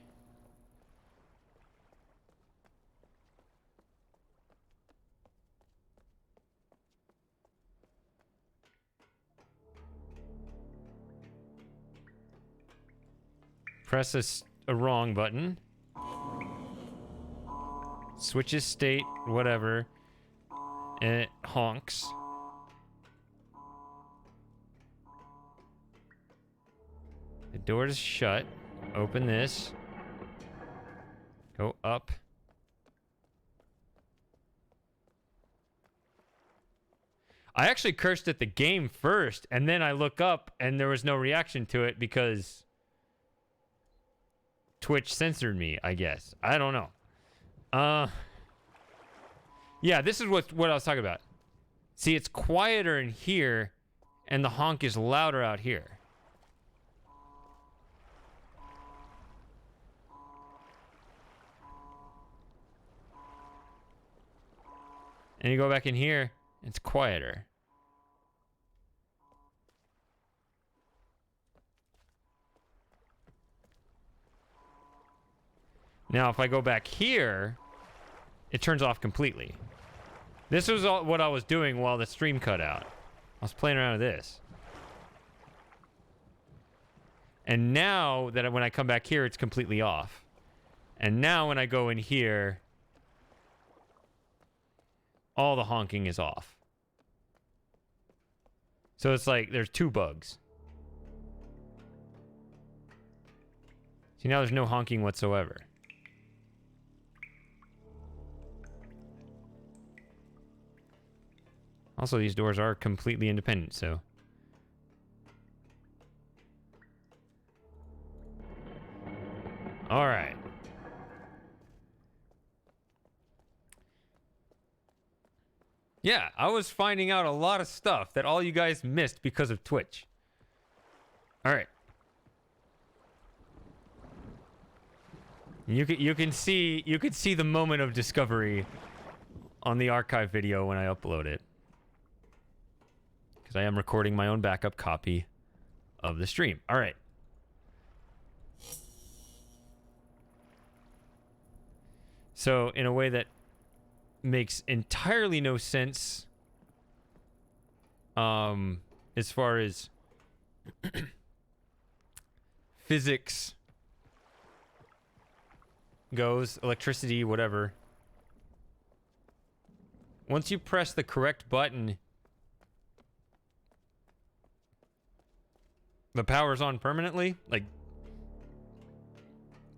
[SPEAKER 1] Press a wrong button. Switches state, whatever. And it honks. The door is shut. Open this. Go up. I actually cursed at the game first, and then I look up, and there was no reaction to it because Twitch censored me, I guess. I don't know. Yeah, this is what I was talking about. See, it's quieter in here, and the honk is louder out here. And you go back in here, it's quieter. Now, if I go back here, it turns off completely. This was all what I was doing while the stream cut out. I was playing around with this. And now that when I come back here, it's completely off. And now when I go in here, all the honking is off. So it's like there's two bugs. See, now there's no honking whatsoever. Also, these doors are completely independent, so... Alright. Yeah, I was finding out a lot of stuff that all you guys missed because of Twitch. Alright. You can see the moment of discovery on the archive video when I upload it. Because I am recording my own backup copy of the stream. All right. So, in a way that makes entirely no sense, as far as physics goes, electricity, whatever. Once you press the correct button, the power's on permanently? Like,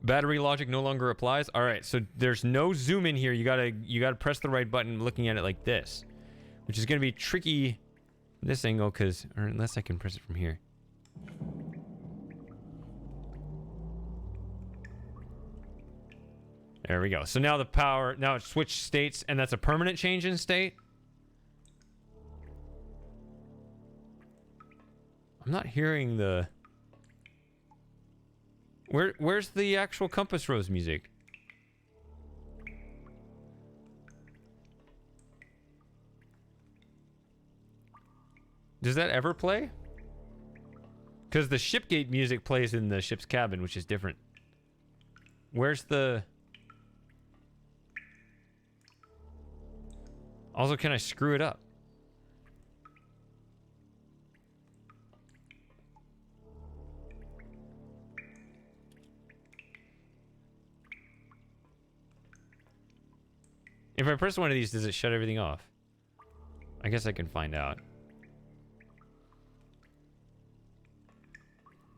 [SPEAKER 1] battery logic no longer applies? Alright, so there's no zoom in here. You gotta press the right button looking at it like this. Which is gonna be tricky from this angle, or unless I can press it from here. There we go. So now the power, now it switched states, and that's a permanent change in state? I'm not hearing the... Where's the actual Compass Rose music? Does that ever play? Because the shipgate music plays in the ship's cabin, which is different. Where's the... Also, can I screw it up? If I press one of these, does it shut everything off? I guess I can find out.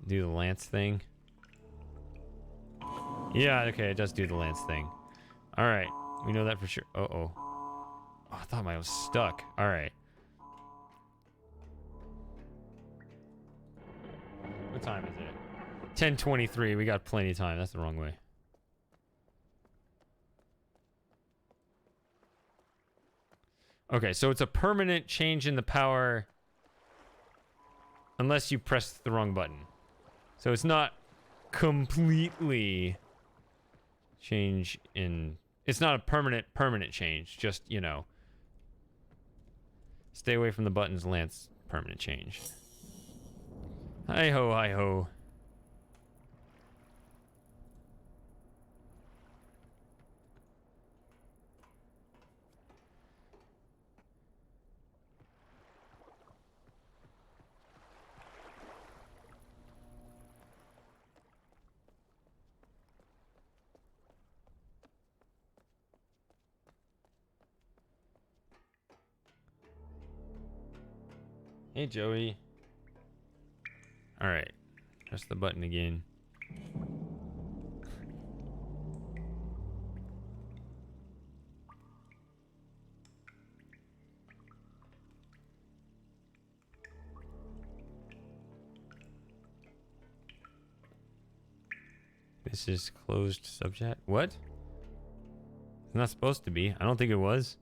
[SPEAKER 1] Do the lance thing. Yeah, okay, it does do the lance thing. Alright, we know that for sure. Uh-oh. Oh, I thought mine was stuck. Alright. What time is it? 10:23. We got plenty of time. That's the wrong way. Okay, so it's a permanent change in the power unless you press the wrong button. So it's not completely change in... It's not a permanent change. Just, you know... Stay away from the buttons, Lance. Permanent change. Hi-ho, hi-ho. Hey, Joey. Alright. Press the button again. This is closed subchat. What? It's not supposed to be. I don't think it was.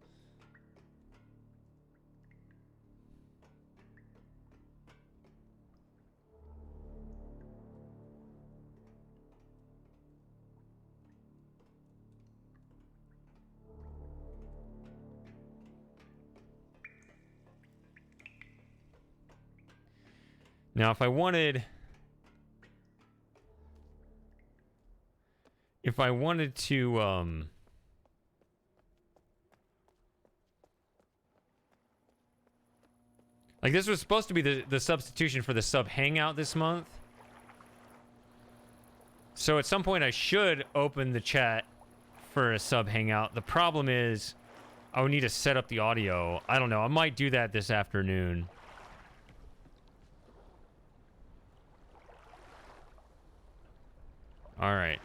[SPEAKER 1] Now, if I wanted to, like this was supposed to be the substitution for the sub hangout this month. So at some point I should open the chat for a sub hangout. The problem is I would need to set up the audio. I don't know. I might do that this afternoon. All right.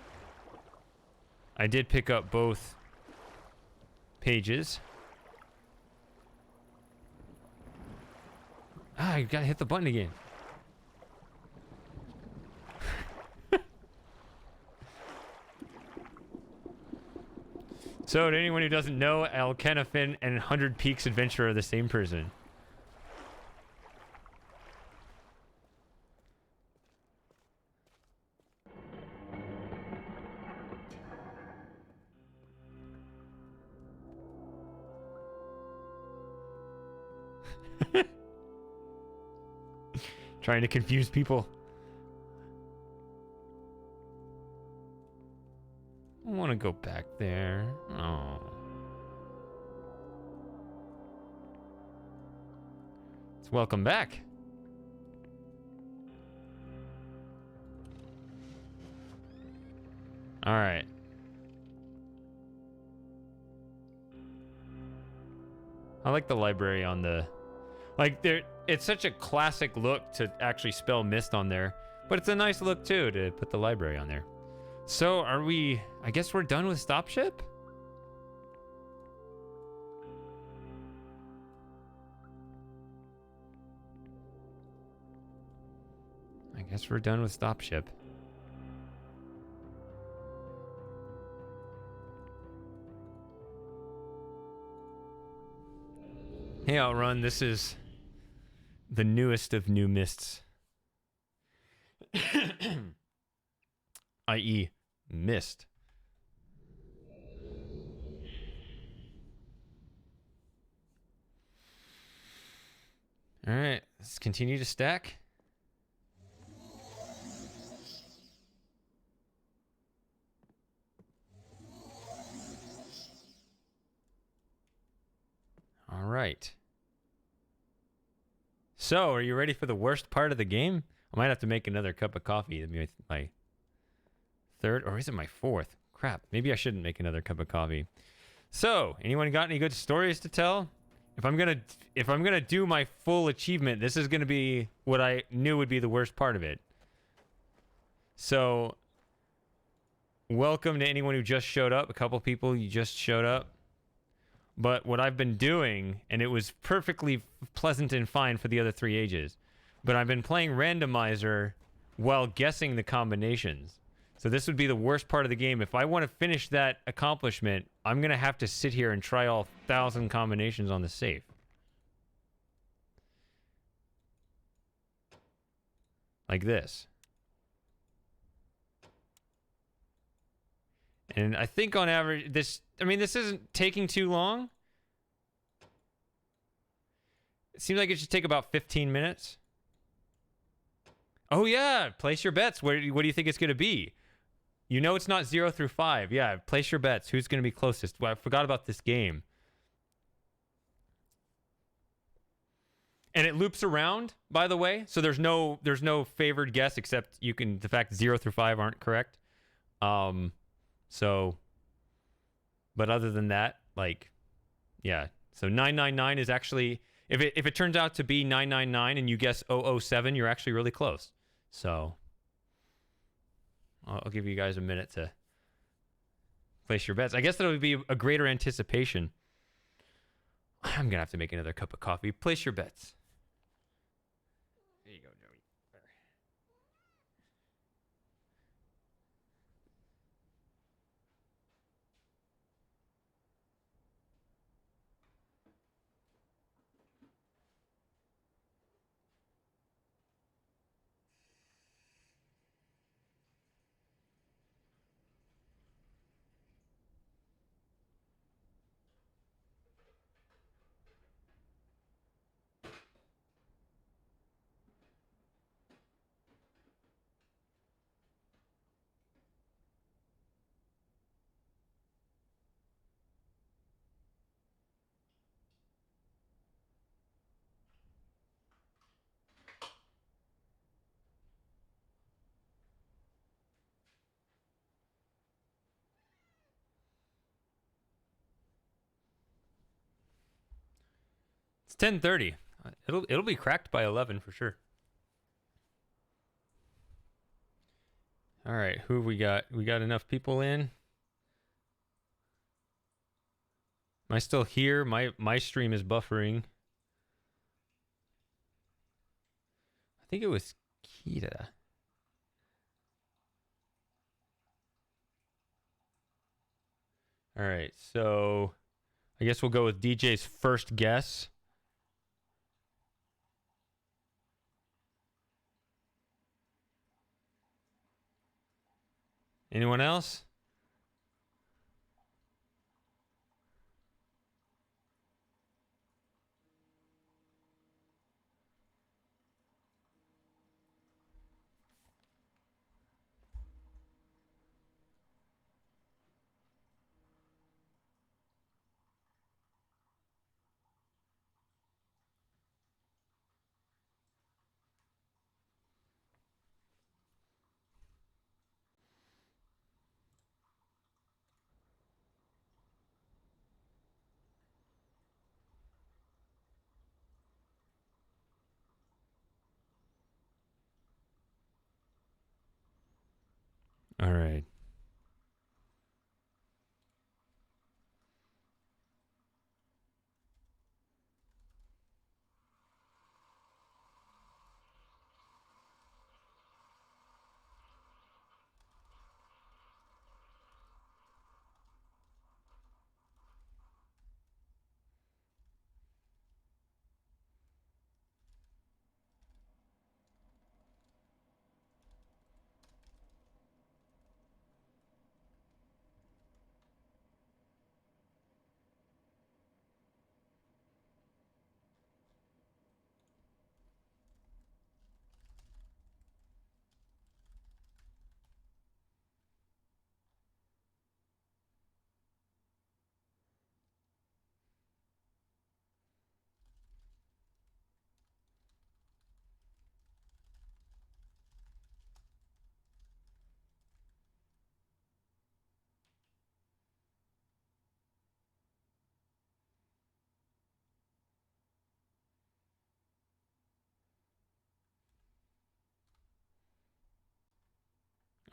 [SPEAKER 1] I did pick up both pages. Ah, you gotta hit the button again. So, to anyone who doesn't know, Alkenafin and 100 Peaks Adventure are the same person. Trying to confuse people. I want to go back there. Oh. Let's welcome back. All right. I like the library on the... Like, there, it's such a classic look to actually spell Myst on there. But it's a nice look, too, to put the library on there. So, are we... I guess we're done with Stop Ship? I guess we're done with Stop Ship. Hey, Outrun, this is the newest of new Mysts. I.e. Myst. All right, let's continue to stack. All right. So, are you ready for the worst part of the game? I might have to make another cup of coffee. That'd be my third, or is it my fourth? Crap, maybe I shouldn't make another cup of coffee. So, anyone got any good stories to tell? If I'm gonna do my full achievement, this is gonna be what I knew would be the worst part of it. So, welcome to anyone who just showed up. A couple people you just showed up. But what I've been doing, and it was perfectly pleasant and fine for the other 3 ages, but I've been playing randomizer while guessing the combinations. So this would be the worst part of the game. If I want to finish that accomplishment, I'm going to have to sit here and try all 1,000 combinations on the safe. Like this. And I think on average, this isn't taking too long. It seems like it should take about 15 minutes. Oh, yeah. Place your bets. What do you think it's going to be? You know it's not 0 through 5. Yeah, place your bets. Who's going to be closest? Well, I forgot about this game. And it loops around, by the way. So there's no favored guess except the fact 0 through 5 aren't correct. So, but other than that, like, yeah. So 999 is actually, if it turns out to be 999 and you guess 007, you're actually really close. So I'll give you guys a minute to place your bets. I guess that would be a greater anticipation. I'm gonna have to make another cup of coffee. Place your bets. There you go, Joey. It's 10:30. It'll be cracked by 11 for sure. All right, who have we got? We got enough people in. Am I still here? My stream is buffering. I think it was Kita. All right, so I guess we'll go with DJ's first guess. Anyone else? All right.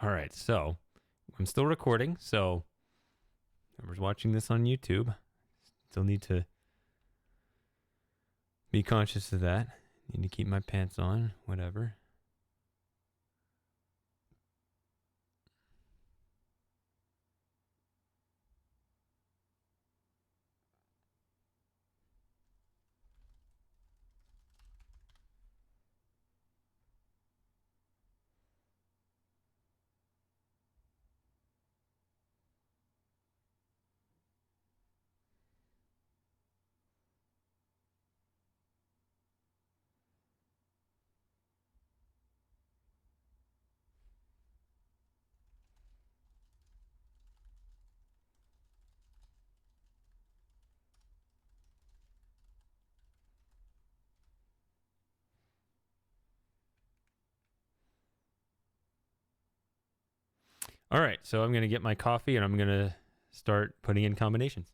[SPEAKER 1] All right, so I'm still recording, so whoever's watching this on YouTube, still need to be conscious of that. Need to keep my pants on, whatever. All right, so I'm going to get my coffee and I'm going to start putting in combinations.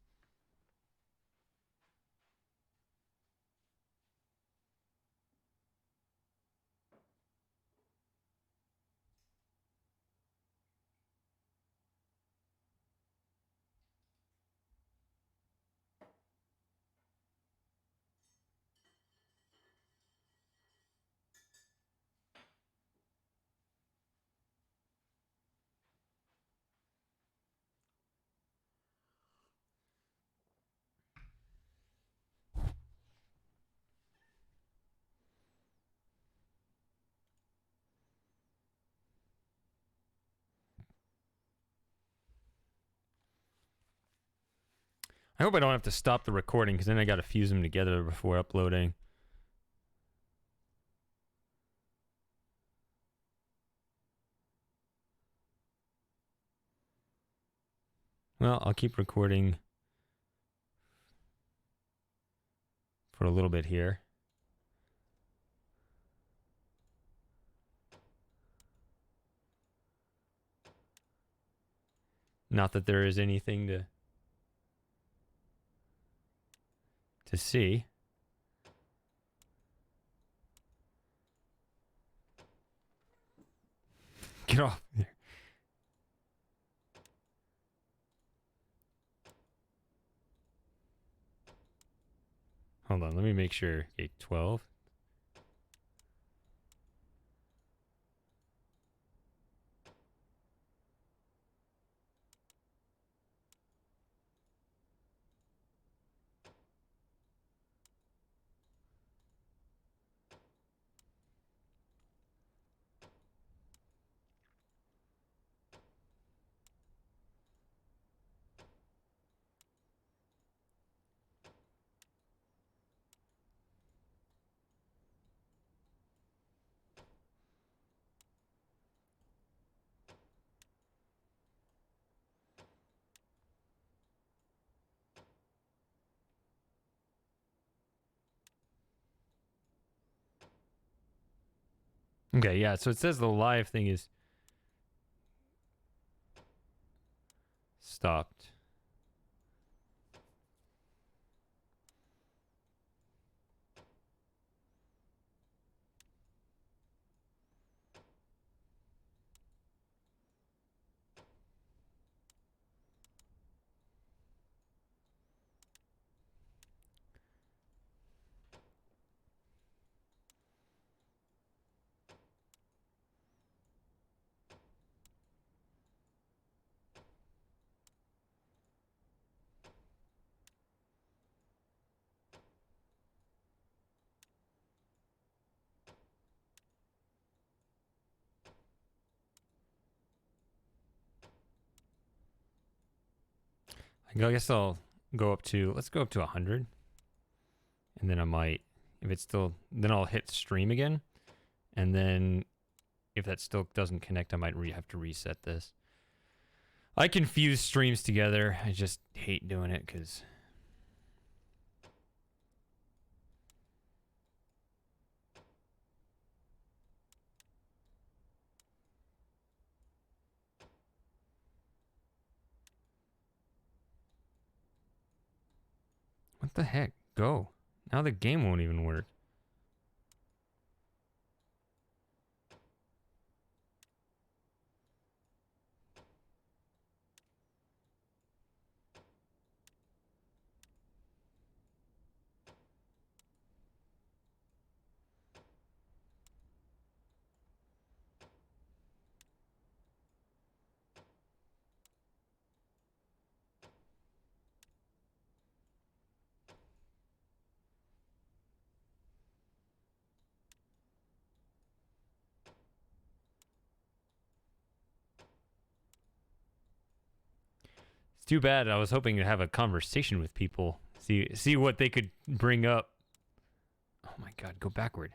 [SPEAKER 1] I hope I don't have to stop the recording because then I got to fuse them together before uploading. Well, I'll keep recording for a little bit here. Not that there is anything to see. Get off there. Hold on, let me make sure. Okay, 12. Okay, yeah, so it says the live thing is stopped. I guess I'll go up to, let's go up to 100. And then I might, if it's still, then I'll hit stream again. And then if that still doesn't connect, I might have to reset this. I confuse streams together. I just hate doing it because... What the heck? Go. Now the game won't even work. It's too bad. I was hoping to have a conversation with people. See what they could bring up. Oh my god, go backward.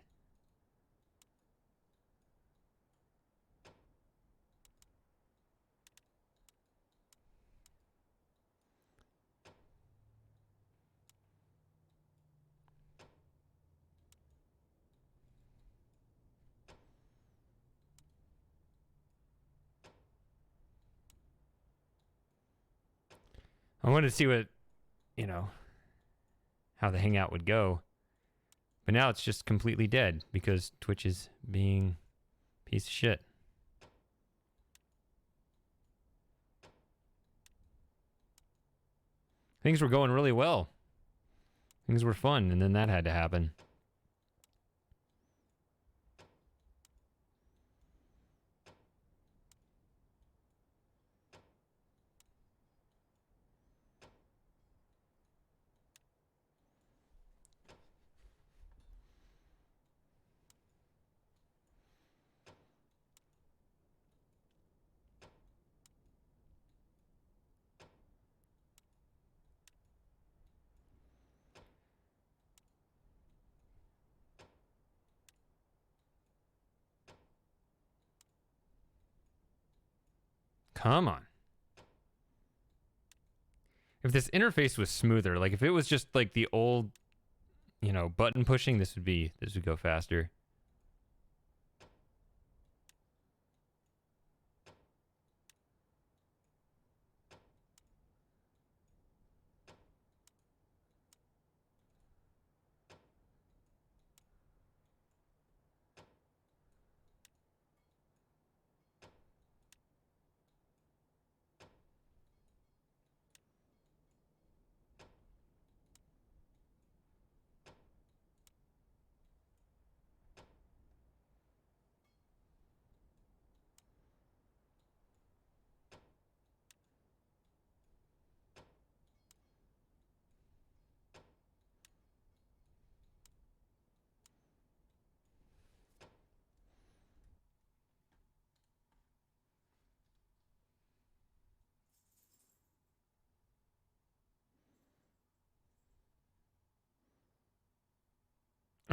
[SPEAKER 1] I wanted to see what, you know, how the hangout would go. But now it's just completely dead because Twitch is being a piece of shit. Things were going really well. Things were fun, and then that had to happen. Come on. If this interface was smoother, like if it was just like the old, you know, button pushing, this would go faster.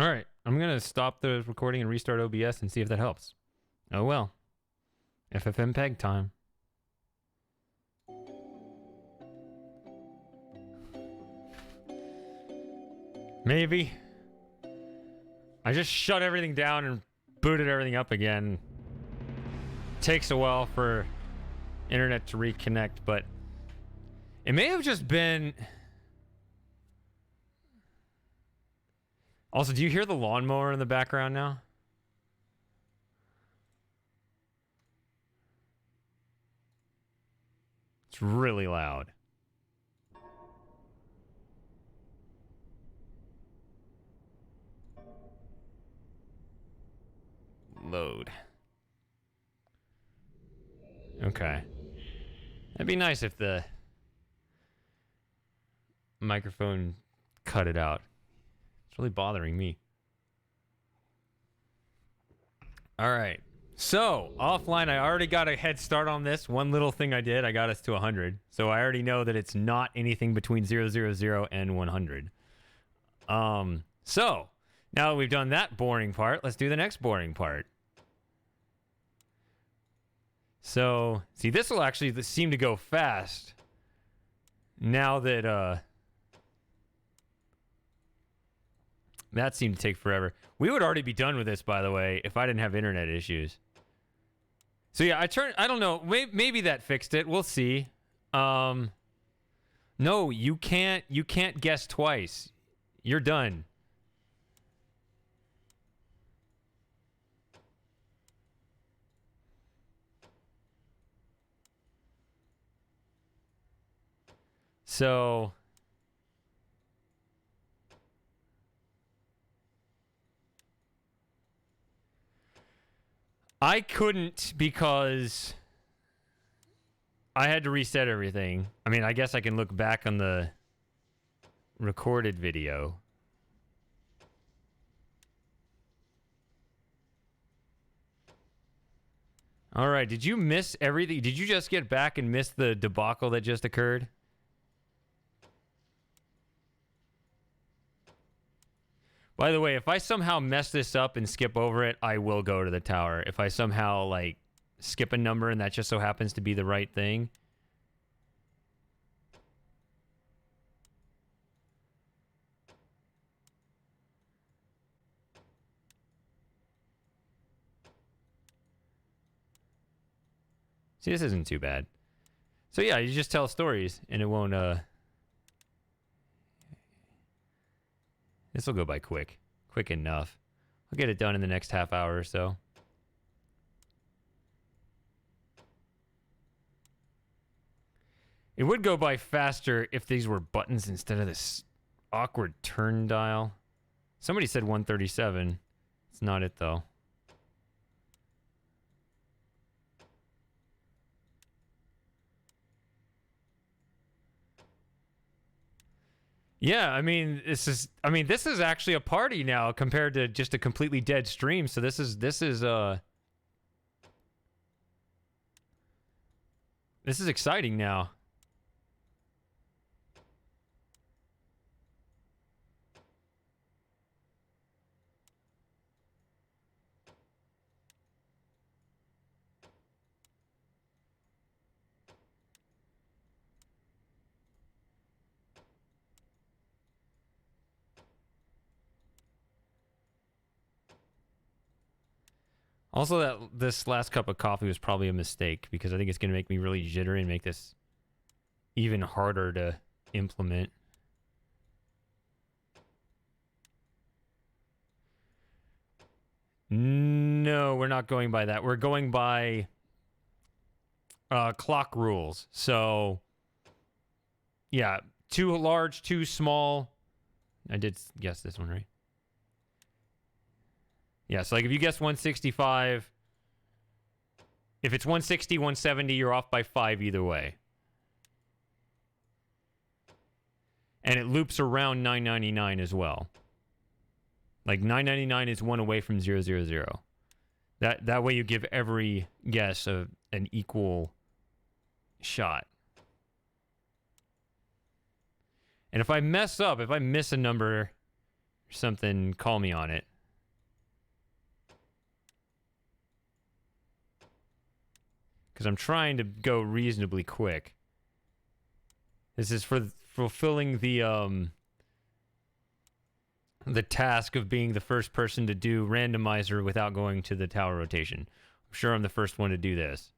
[SPEAKER 1] All right. I'm going to stop the recording and restart OBS and see if that helps. Oh, well. FFmpeg time. Maybe. I just shut everything down and booted everything up again. Takes a while for internet to reconnect, but it may have just been... Also, do you hear the lawnmower in the background now? It's really loud. Load. Okay. That'd be nice if the microphone cut it out. It's really bothering me. All right. So, offline, I already got a head start on this. One little thing I did, I got us to 100. So I already know that it's not anything between 000 and 100. So, now that we've done that boring part, let's do the next boring part. So, see, this will actually seem to go fast. Now that, that seemed to take forever. We would already be done with this, by the way, if I didn't have internet issues. So yeah, I don't know. Maybe that fixed it. We'll see. No, you can't guess twice. You're done. So I couldn't because I had to reset everything. I mean, I guess I can look back on the recorded video. All right, did you miss everything? Did you just get back and miss the debacle that just occurred? By the way, if I somehow mess this up and skip over it, I will go to the tower. If I somehow, like, skip a number and that just so happens to be the right thing. See, this isn't too bad. So yeah, you just tell stories and it won't, this will go by quick. Quick enough. I'll get it done in the next half hour or so. It would go by faster if these were buttons instead of this awkward turn dial. Somebody said 137. It's not it, though. Yeah, I mean, this is actually a party now compared to just a completely dead stream. So this is exciting now. Also, that this last cup of coffee was probably a mistake because I think it's going to make me really jittery and make this even harder to implement. No, we're not going by that. We're going by clock rules. So, yeah, too large, too small. I did guess this one, right? Yeah, so like if you guess 165, if it's 160, 170, you're off by 5 either way. And it loops around 999 as well. Like 999 is one away from 000. That way you give every guess an equal shot. And if I mess up, if I miss a number, something, call me on it. Because I'm trying to go reasonably quick. This is for fulfilling the task of being the first person to do randomizer without going to the tower rotation. I'm sure I'm the first one to do this.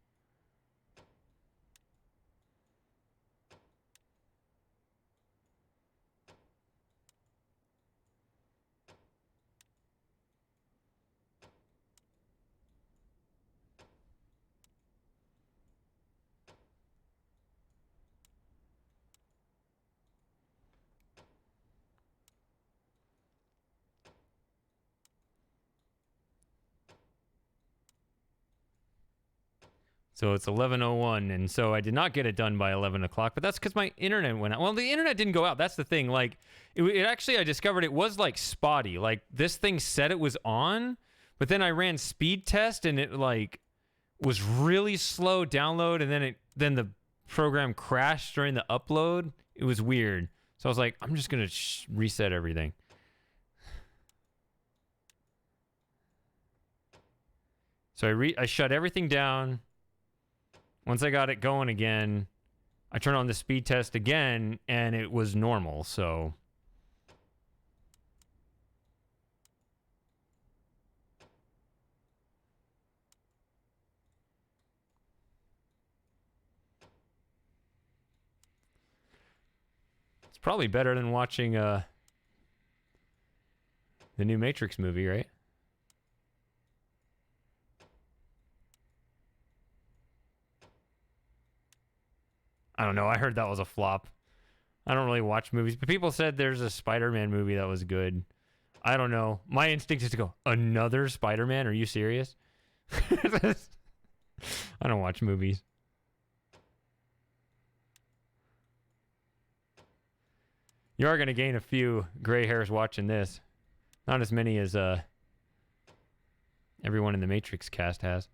[SPEAKER 1] So it's 11:01, and so I did not get it done by 11 o'clock, but that's because my internet went out. Well, the internet didn't go out. That's the thing. Like, it actually, I discovered it was, like, spotty. Like, this thing said it was on, but then I ran speed test, and it, like, was really slow download, and then the program crashed during the upload. It was weird. So I was like, I'm just going to reset everything. So I shut everything down. Once I got it going again, I turned on the speed test again, and it was normal, so... It's probably better than watching the new Matrix movie, right? I don't know. I heard that was a flop. I don't really watch movies, but people said there's a Spider-Man movie that was good. I don't know. My instinct is to go, another Spider-Man? Are you serious? I don't watch movies. You are going to gain a few gray hairs watching this. Not as many as everyone in the Matrix cast has.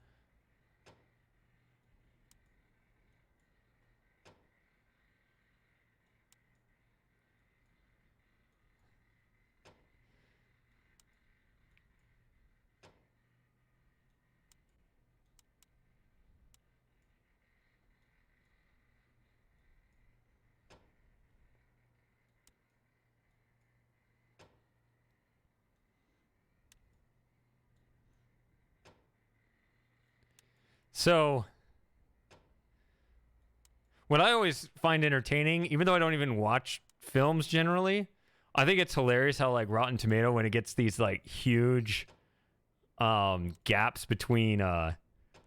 [SPEAKER 1] So, what I always find entertaining, even though I don't even watch films generally, I think it's hilarious how, like, Rotten Tomato, when it gets these, like, huge gaps between the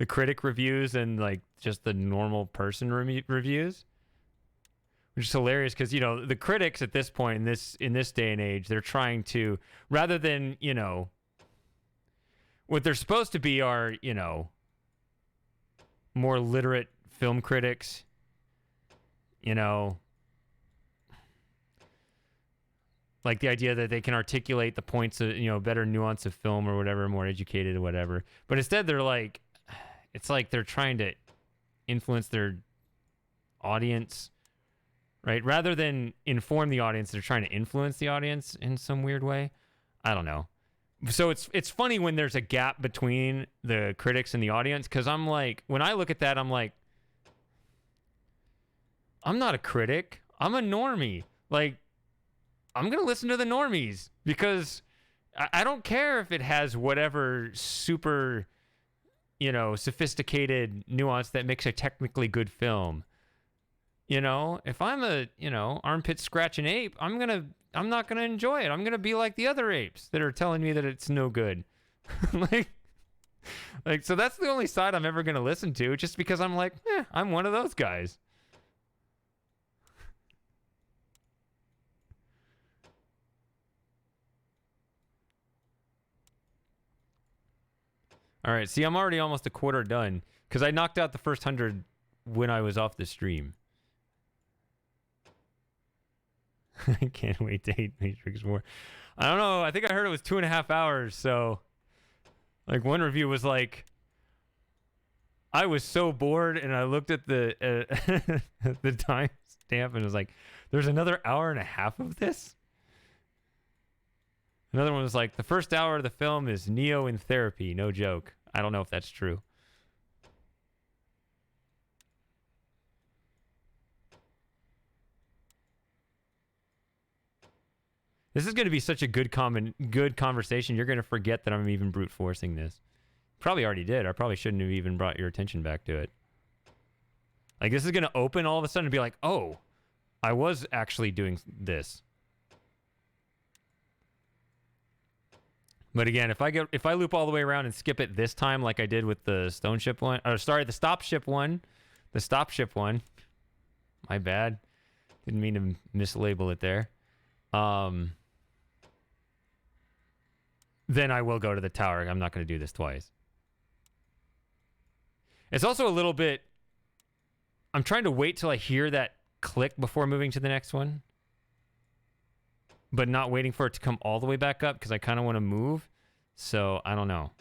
[SPEAKER 1] critic reviews and, like, just the normal person reviews, which is hilarious because, you know, the critics at this point in this day and age, they're trying to, rather than, you know, what they're supposed to be are, you know, more literate film critics, you know, like the idea that they can articulate the points of, you know, better nuance of film or whatever, more educated or whatever. But instead they're like, it's like they're trying to influence their audience, right? Rather than inform the audience, they're trying to influence the audience in some weird way. I don't know. So it's funny when there's a gap between the critics and the audience, because I'm like, when I look at that, I'm like, I'm not a critic. I'm a normie. Like, I'm going to listen to the normies because I don't care if it has whatever super, you know, sophisticated nuance that makes a technically good film. You know, if I'm a, you know, armpit scratching ape, I'm not going to enjoy it. I'm going to be like the other apes that are telling me that it's no good. like, so that's the only side I'm ever going to listen to, just because I'm like, I'm one of those guys. All right. See, I'm already almost a quarter done because I knocked out the first 100 when I was off the stream. I can't wait to hate Matrix more. I don't know. I think I heard it was 2.5 hours. So, like, one review was like, I was so bored, and I looked at the the time stamp and was like, there's another hour and a half of this? Another one was like, the first hour of the film is Neo in therapy. No joke. I don't know if that's true. This is going to be such a good conversation. You're going to forget that I'm even brute forcing this. Probably already did. I probably shouldn't have even brought your attention back to it. Like, this is going to open all of a sudden and be like, oh, I was actually doing this. But again, if I loop all the way around and skip it this time, like I did with the stone ship one, or sorry, the stop ship one, my bad. Didn't mean to mislabel it there. Then I will go to the tower. I'm not going to do this twice. It's also a little bit, I'm trying to wait till I hear that click before moving to the next one, but not waiting for it to come all the way back up because I kind of want to move. So I don't know.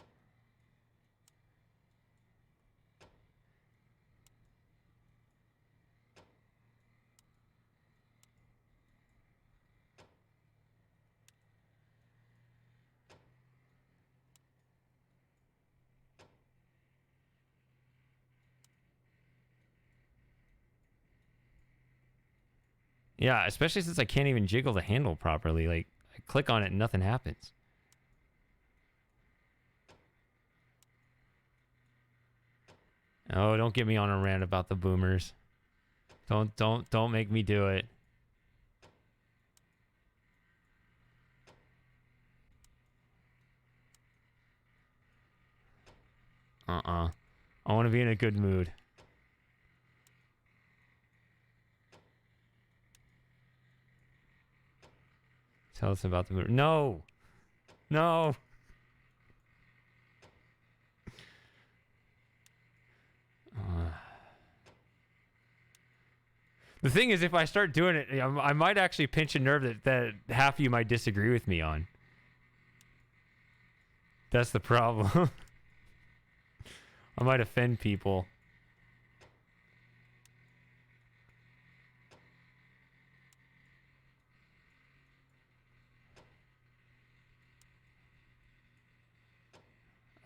[SPEAKER 1] Yeah, especially since I can't even jiggle the handle properly. Like, I click on it and nothing happens. Oh, don't get me on a rant about the boomers. Don't make me do it. I want to be in a good mood. Tell us about the movie. No. No. The thing is, if I start doing it, I might actually pinch a nerve that half of you might disagree with me on. That's the problem. I might offend people.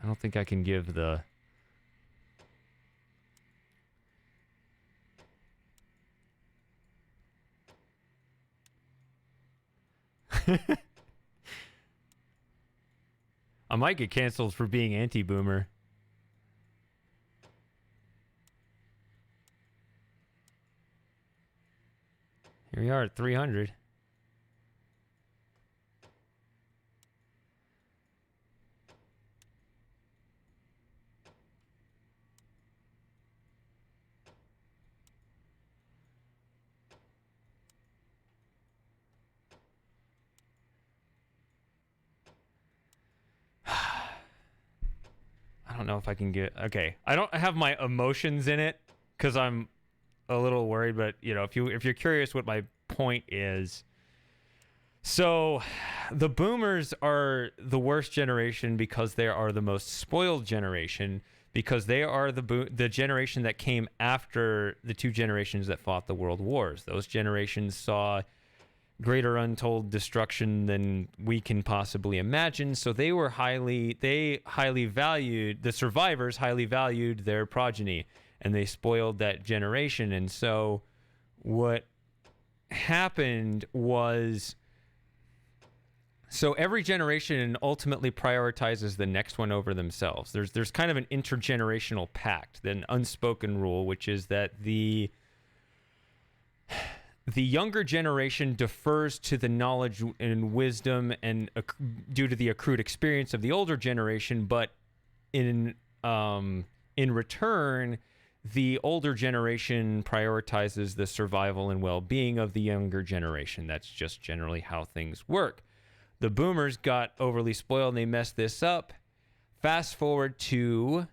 [SPEAKER 1] I don't think I can give the... I might get canceled for being anti-boomer. Here we are at 300. I don't know if I can get... Okay, I don't have my emotions in it because I'm a little worried, but you know, if you're curious what my point is, so the boomers are the worst generation because they are the most spoiled generation, because they are the generation that came after the two generations that fought the world wars. Those generations saw greater untold destruction than we can possibly imagine. So they highly valued, the survivors highly valued their progeny, and they spoiled that generation. And so what happened was, so every generation ultimately prioritizes the next one over themselves. There's kind of an intergenerational pact, an unspoken rule, which is that the younger generation defers to the knowledge and wisdom and due to the accrued experience of the older generation, but in return, the older generation prioritizes the survival and well-being of the younger generation. That's just generally how things work. The boomers got overly spoiled and they messed this up. Fast forward to,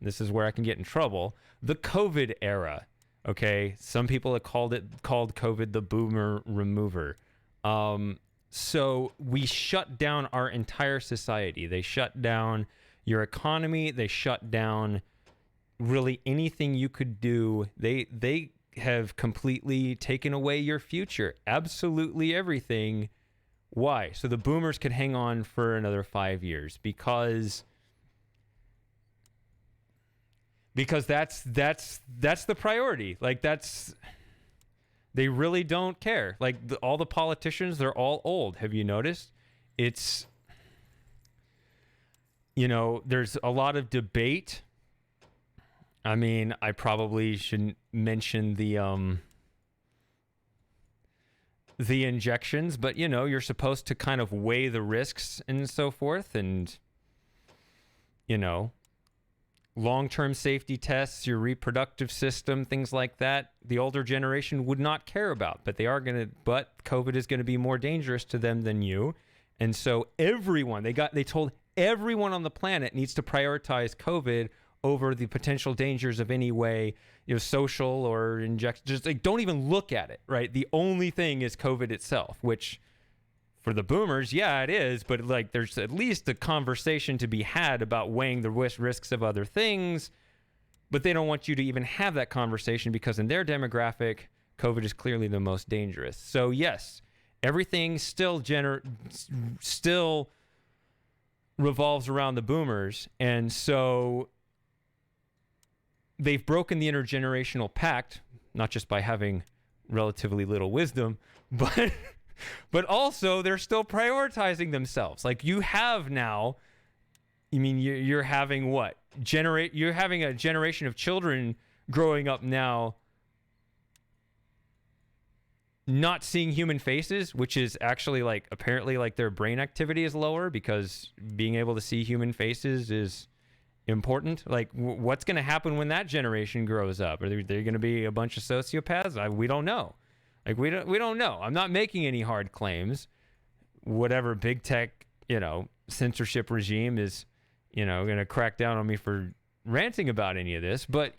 [SPEAKER 1] this is where I can get in trouble, the COVID era. Okay, some people have called COVID the boomer remover. So we shut down our entire society. They shut down your economy. They shut down really anything you could do. They have completely taken away your future. Absolutely everything Why? So the boomers could hang on for another 5 years because that's the priority. Like they really don't care. Like all the politicians, they're all old. Have you noticed? It's, there's a lot of debate. I mean, I probably shouldn't mention the injections, but you're supposed to kind of weigh the risks and so forth, and long-term safety tests, your reproductive system, things like that, the older generation would not care about, but COVID is going to be more dangerous to them than you. And so they told everyone on the planet needs to prioritize COVID over the potential dangers of any way, social or injection. Just like, don't even look at it, right? The only thing is COVID itself, which for the boomers, yeah, it is. But like, there's at least a conversation to be had about weighing the risks of other things. But they don't want you to even have that conversation because in their demographic, COVID is clearly the most dangerous. So yes, everything still revolves around the boomers. And so they've broken the intergenerational pact, not just by having relatively little wisdom, but also they're still prioritizing themselves. Like you have now, you're having what? You're having a generation of children growing up now not seeing human faces, which is actually like apparently like their brain activity is lower because being able to see human faces is important. Like what's going to happen when that generation grows up? Are there going to be a bunch of sociopaths? We don't know. Like we don't know. I'm not making any hard claims. Whatever big tech, censorship regime is, going to crack down on me for ranting about any of this, but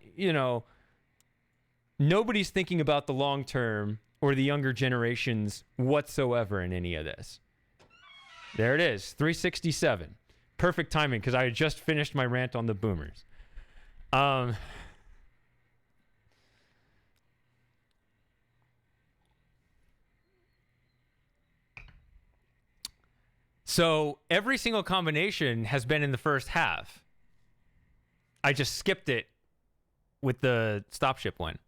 [SPEAKER 1] nobody's thinking about the long term or the younger generations whatsoever in any of this. There it is, 367. Perfect timing because I had just finished my rant on the boomers. So every single combination has been in the first half. I just skipped it with the stop ship one.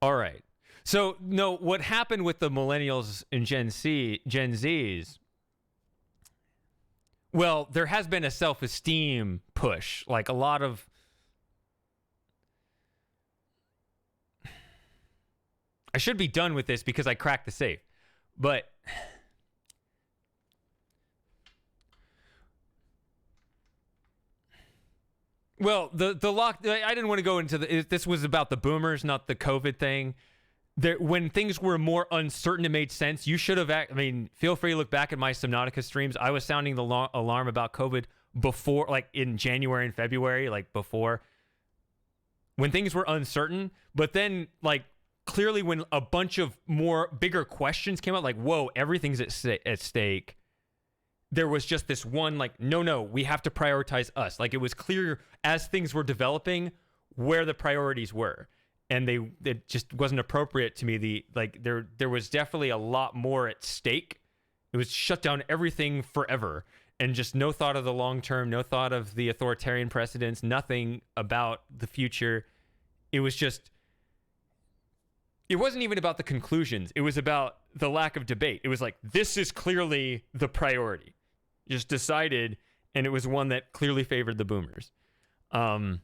[SPEAKER 1] All right. So no, what happened with the millennials and Gen Zs? Well, there has been a self-esteem push. Like a lot of I should be done with this because I cracked the safe. But well, the lock. I didn't want to go into this was about the boomers, not the COVID thing. When things were more uncertain, it made sense. You should have. Feel free to look back at my Subnautica streams. I was sounding the alarm about COVID before, like in January and February, like before, when things were uncertain. But then, like clearly, when a bunch of bigger questions came out, like whoa, everything's at stake. There was just this one, like, no, we have to prioritize us. Like, it was clear as things were developing where the priorities were. And it just wasn't appropriate to me. There was definitely a lot more at stake. It was shut down everything forever. And just no thought of the long term, no thought of the authoritarian precedents, nothing about the future. It wasn't even about the conclusions. It was about the lack of debate. It was like, this is clearly the priority. Just decided, and it was one that clearly favored the boomers. I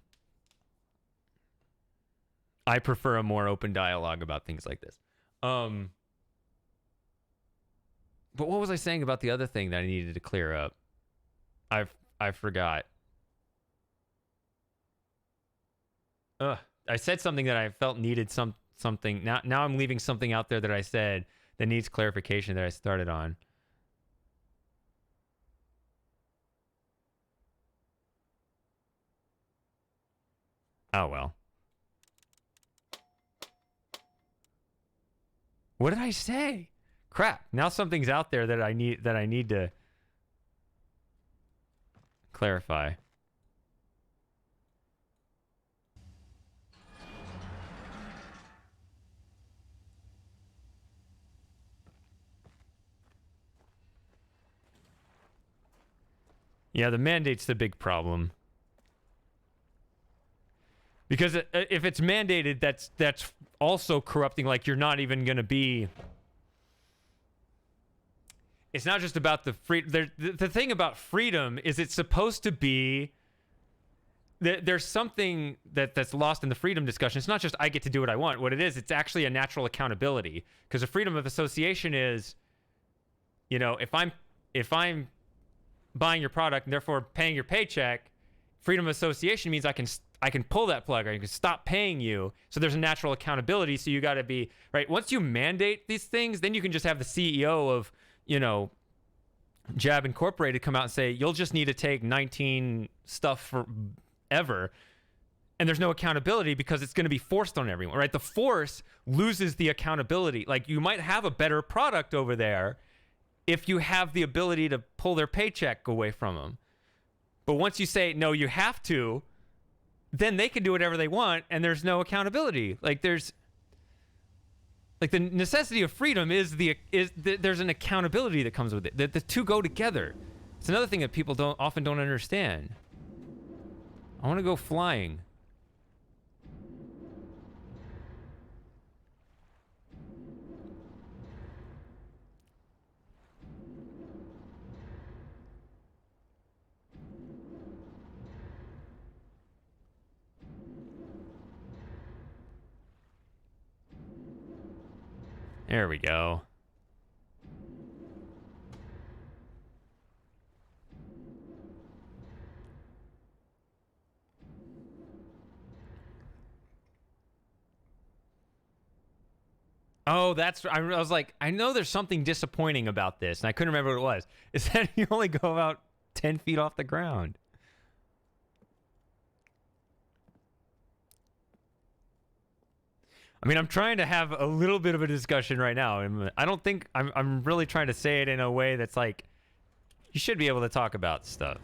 [SPEAKER 1] prefer a more open dialogue about things like this. But what was I saying about the other thing that I needed to clear up? I forgot. I said something that I felt needed something. Now I'm leaving something out there that I said that needs clarification that I started on. Oh well. What did I say? Crap. Now something's out there that I need to clarify. Yeah, the mandate's the big problem. Because if it's mandated, that's also corrupting. Like, you're not even going to be... It's not just about the freedom. The thing about freedom is it's supposed to be... There's something that's lost in the freedom discussion. It's not just I get to do what I want. What it is, it's actually a natural accountability. Because the freedom of association is, you know, if I'm buying your product and therefore paying your paycheck, freedom of association means I can pull that plug, or I can stop paying you. So there's a natural accountability. So you got to be right. Once you mandate these things, then you can just have the CEO of, you know, Jab Incorporated come out and say, you'll just need to take 19 stuff forever. And there's no accountability because it's going to be forced on everyone, right? The force loses the accountability. Like, you might have a better product over there if you have the ability to pull their paycheck away from them. But once you say, no, you have to, then they can do whatever they want, and there's no accountability. Like, there's... Like, the necessity of freedom is there's an accountability that comes with it. The two go together. It's another thing that people often don't understand. I want to go flying. There we go. Oh, I was like, I know there's something disappointing about this, and I couldn't remember what it was. Is that you only go about 10 feet off the ground. I mean, I'm trying to have a little bit of a discussion right now. I don't think I'm really trying to say it in a way that's like, you should be able to talk about stuff.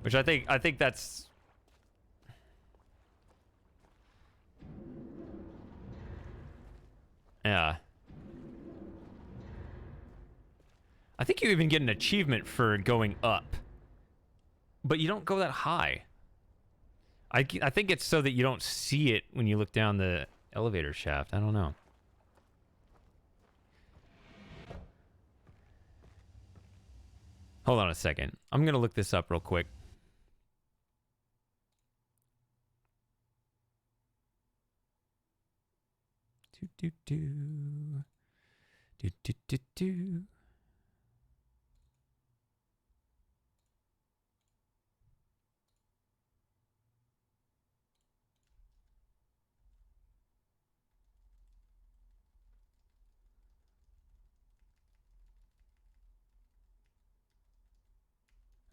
[SPEAKER 1] Which I think that's... Yeah. I think you even get an achievement for going up. But you don't go that high. I think it's so that you don't see it when you look down the elevator shaft. I don't know. Hold on a second. I'm going to look this up real quick. Do, do, do. Do, do, do, do.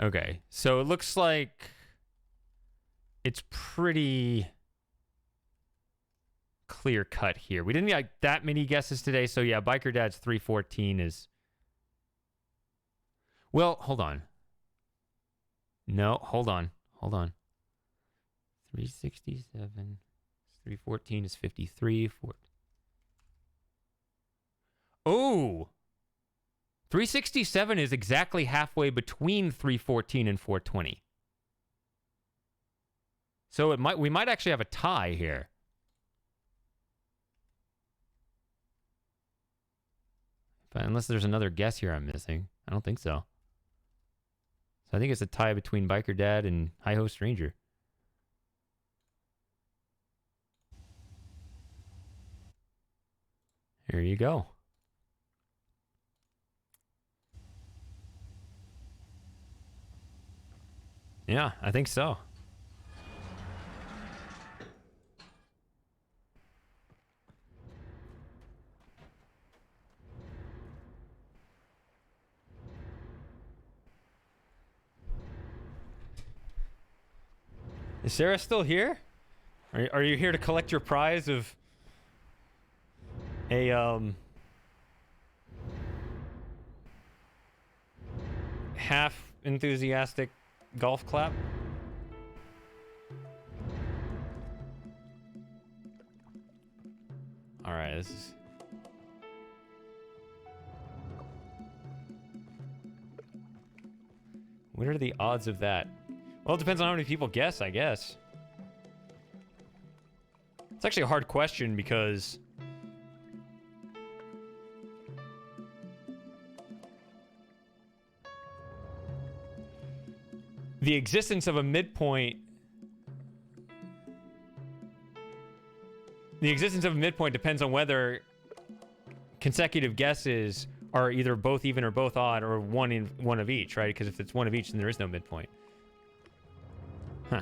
[SPEAKER 1] Okay, so it looks like it's pretty clear cut here. We didn't get that many guesses today, so yeah, Biker Dad's 314 is... Well, hold on. No, hold on. 367, 314 is 53. Oh! 367 is exactly halfway between 314 and 420. So we might actually have a tie here. But unless there's another guess here I'm missing. I don't think so. So I think it's a tie between Biker Dad and Hi-Ho Stranger. There you go. Yeah, I think so. Is Sarah still here? Are you here to collect your prize of a half enthusiastic golf clap? All right, this is... What are the odds of that? Well, it depends on how many people guess, I guess. It's actually a hard question because the existence of a midpoint depends on whether consecutive guesses are either both even or both odd or one of each, right? Because if it's one of each, then there is no midpoint. Huh.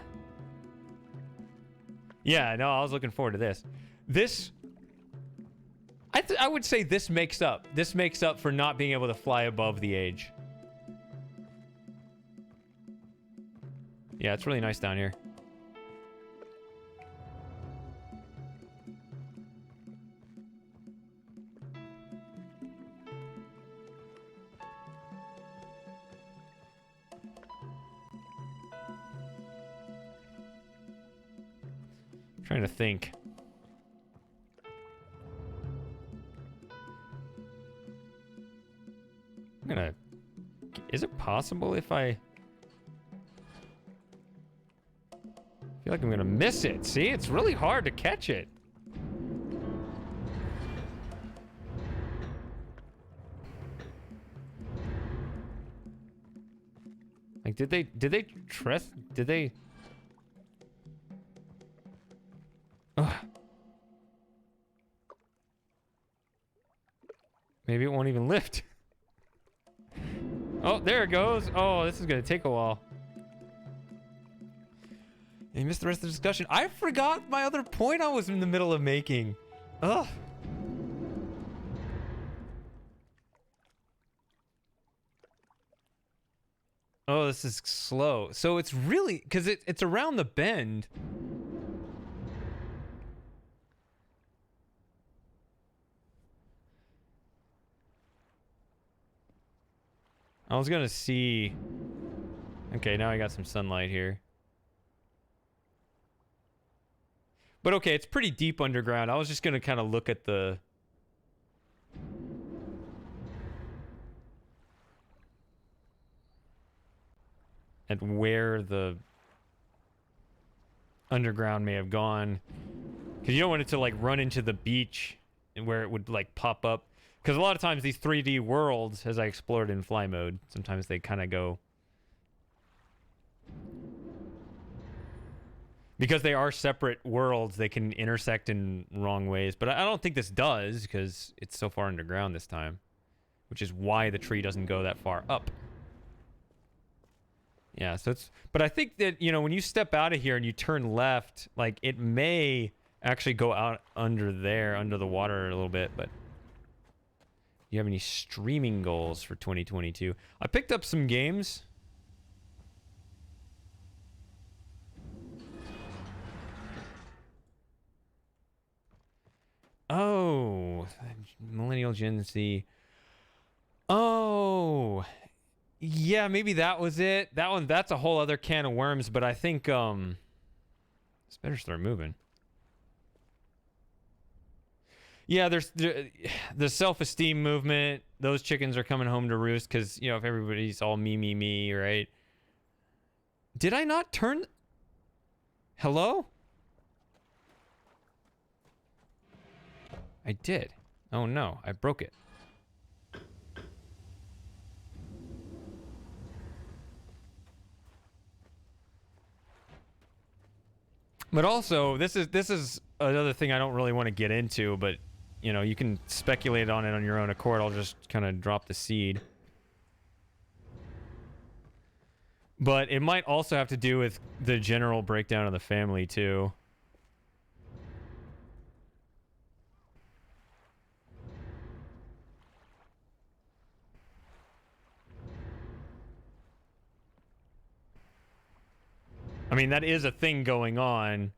[SPEAKER 1] Yeah, no, I was looking forward to this. This, I would say this makes up. This makes up for not being able to fly above the age. Yeah, it's really nice down here. Trying to think. Is it possible if I feel like I'm gonna miss it? See, it's really hard to catch it. Like, did they trust? Did they? Ugh. Maybe it won't even lift. Oh, there it goes. Oh, this is gonna take a while. You missed the rest of the discussion. I forgot my other point I was in the middle of making. Ugh. Oh, this is slow. So it's really, because it's around the bend. I was gonna see. Okay, now I got some sunlight here. But okay, it's pretty deep underground. I was just gonna kind of look at the... at where the underground may have gone. Because you don't want it to like run into the beach where it would like pop up. Because a lot of times these 3D worlds, as I explored in fly mode, sometimes they kind of go... Because they are separate worlds, they can intersect in wrong ways. But I don't think this does, because it's so far underground this time. Which is why the tree doesn't go that far up. Yeah, so it's... But I think that, you know, when you step out of here and you turn left, like, it may actually go out under there, under the water a little bit, but... Do you have any streaming goals for 2022? I picked up some games. Oh, Millennial Gen Z. Oh, yeah, maybe that was it. That's a whole other can of worms, but I think, let's better start moving. Yeah, there's the self-esteem movement. Those chickens are coming home to roost because, you know, if everybody's all me, right? Did I not turn? Hello? I did. Oh no, I broke it. But also, this is another thing I don't really want to get into, but you know, you can speculate on it on your own accord. I'll just kind of drop the seed. But it might also have to do with the general breakdown of the family, too. I mean, that is a thing going on.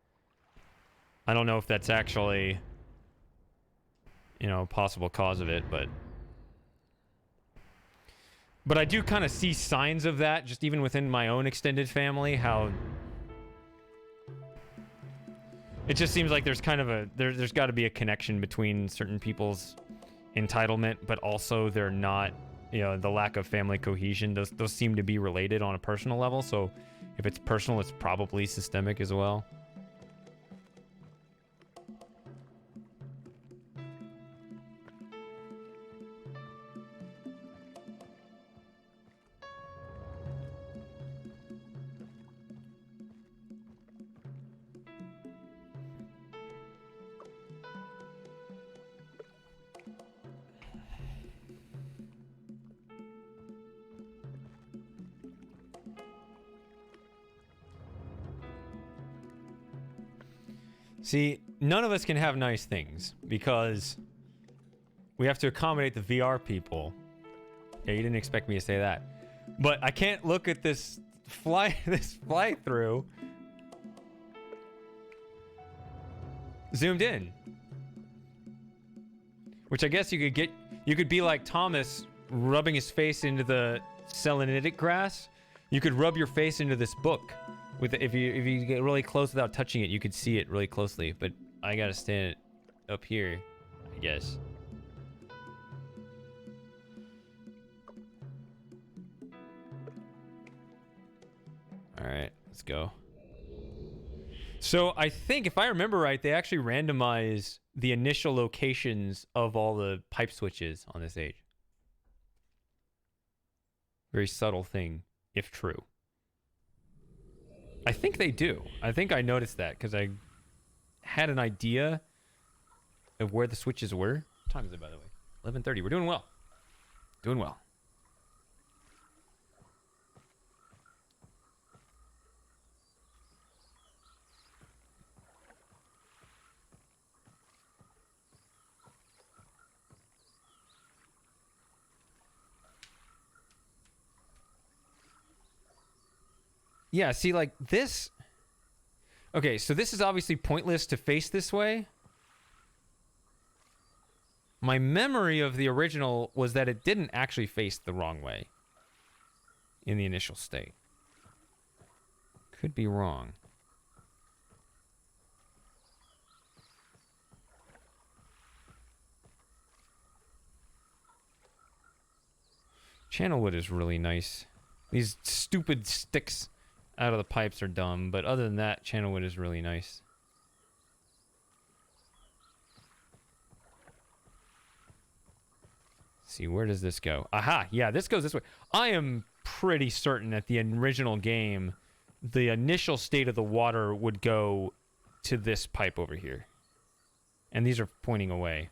[SPEAKER 1] I don't know if that's actually, you know, a possible cause of it, but I do kind of see signs of that, just even within my own extended family, how it just seems like there's kind of a, there's got to be a connection between certain people's entitlement, but also they're not you know, the lack of family cohesion. Those seem to be related on a personal level. So if it's personal, it's probably systemic as well. See, none of us can have nice things because we have to accommodate the VR people. Yeah, you didn't expect me to say that. But I can't look at this fly through zoomed in. Which I guess you could be like Thomas rubbing his face into the selenitic grass. You could rub your face into this book. If you get really close without touching it, you could see it really closely. But I gotta stand up here, I guess. All right, let's go. So I think, if I remember right, they actually randomize the initial locations of all the pipe switches on this age. Very subtle thing, if true. I think they do. I think I noticed that because I had an idea of where the switches were. What time is it, by the way? 11:30. We're doing well. Doing well. Yeah, see, like this. Okay, so this is obviously pointless to face this way. My memory of the original was that it didn't actually face the wrong way in the initial state. Could be wrong. Channelwood is really nice. These stupid sticks out of the pipes are dumb, but other than that, Channelwood is really nice. Let's see, where does this go? Aha! Yeah, this goes this way. I am pretty certain that the original game, the initial state of the water would go to this pipe over here. And these are pointing away.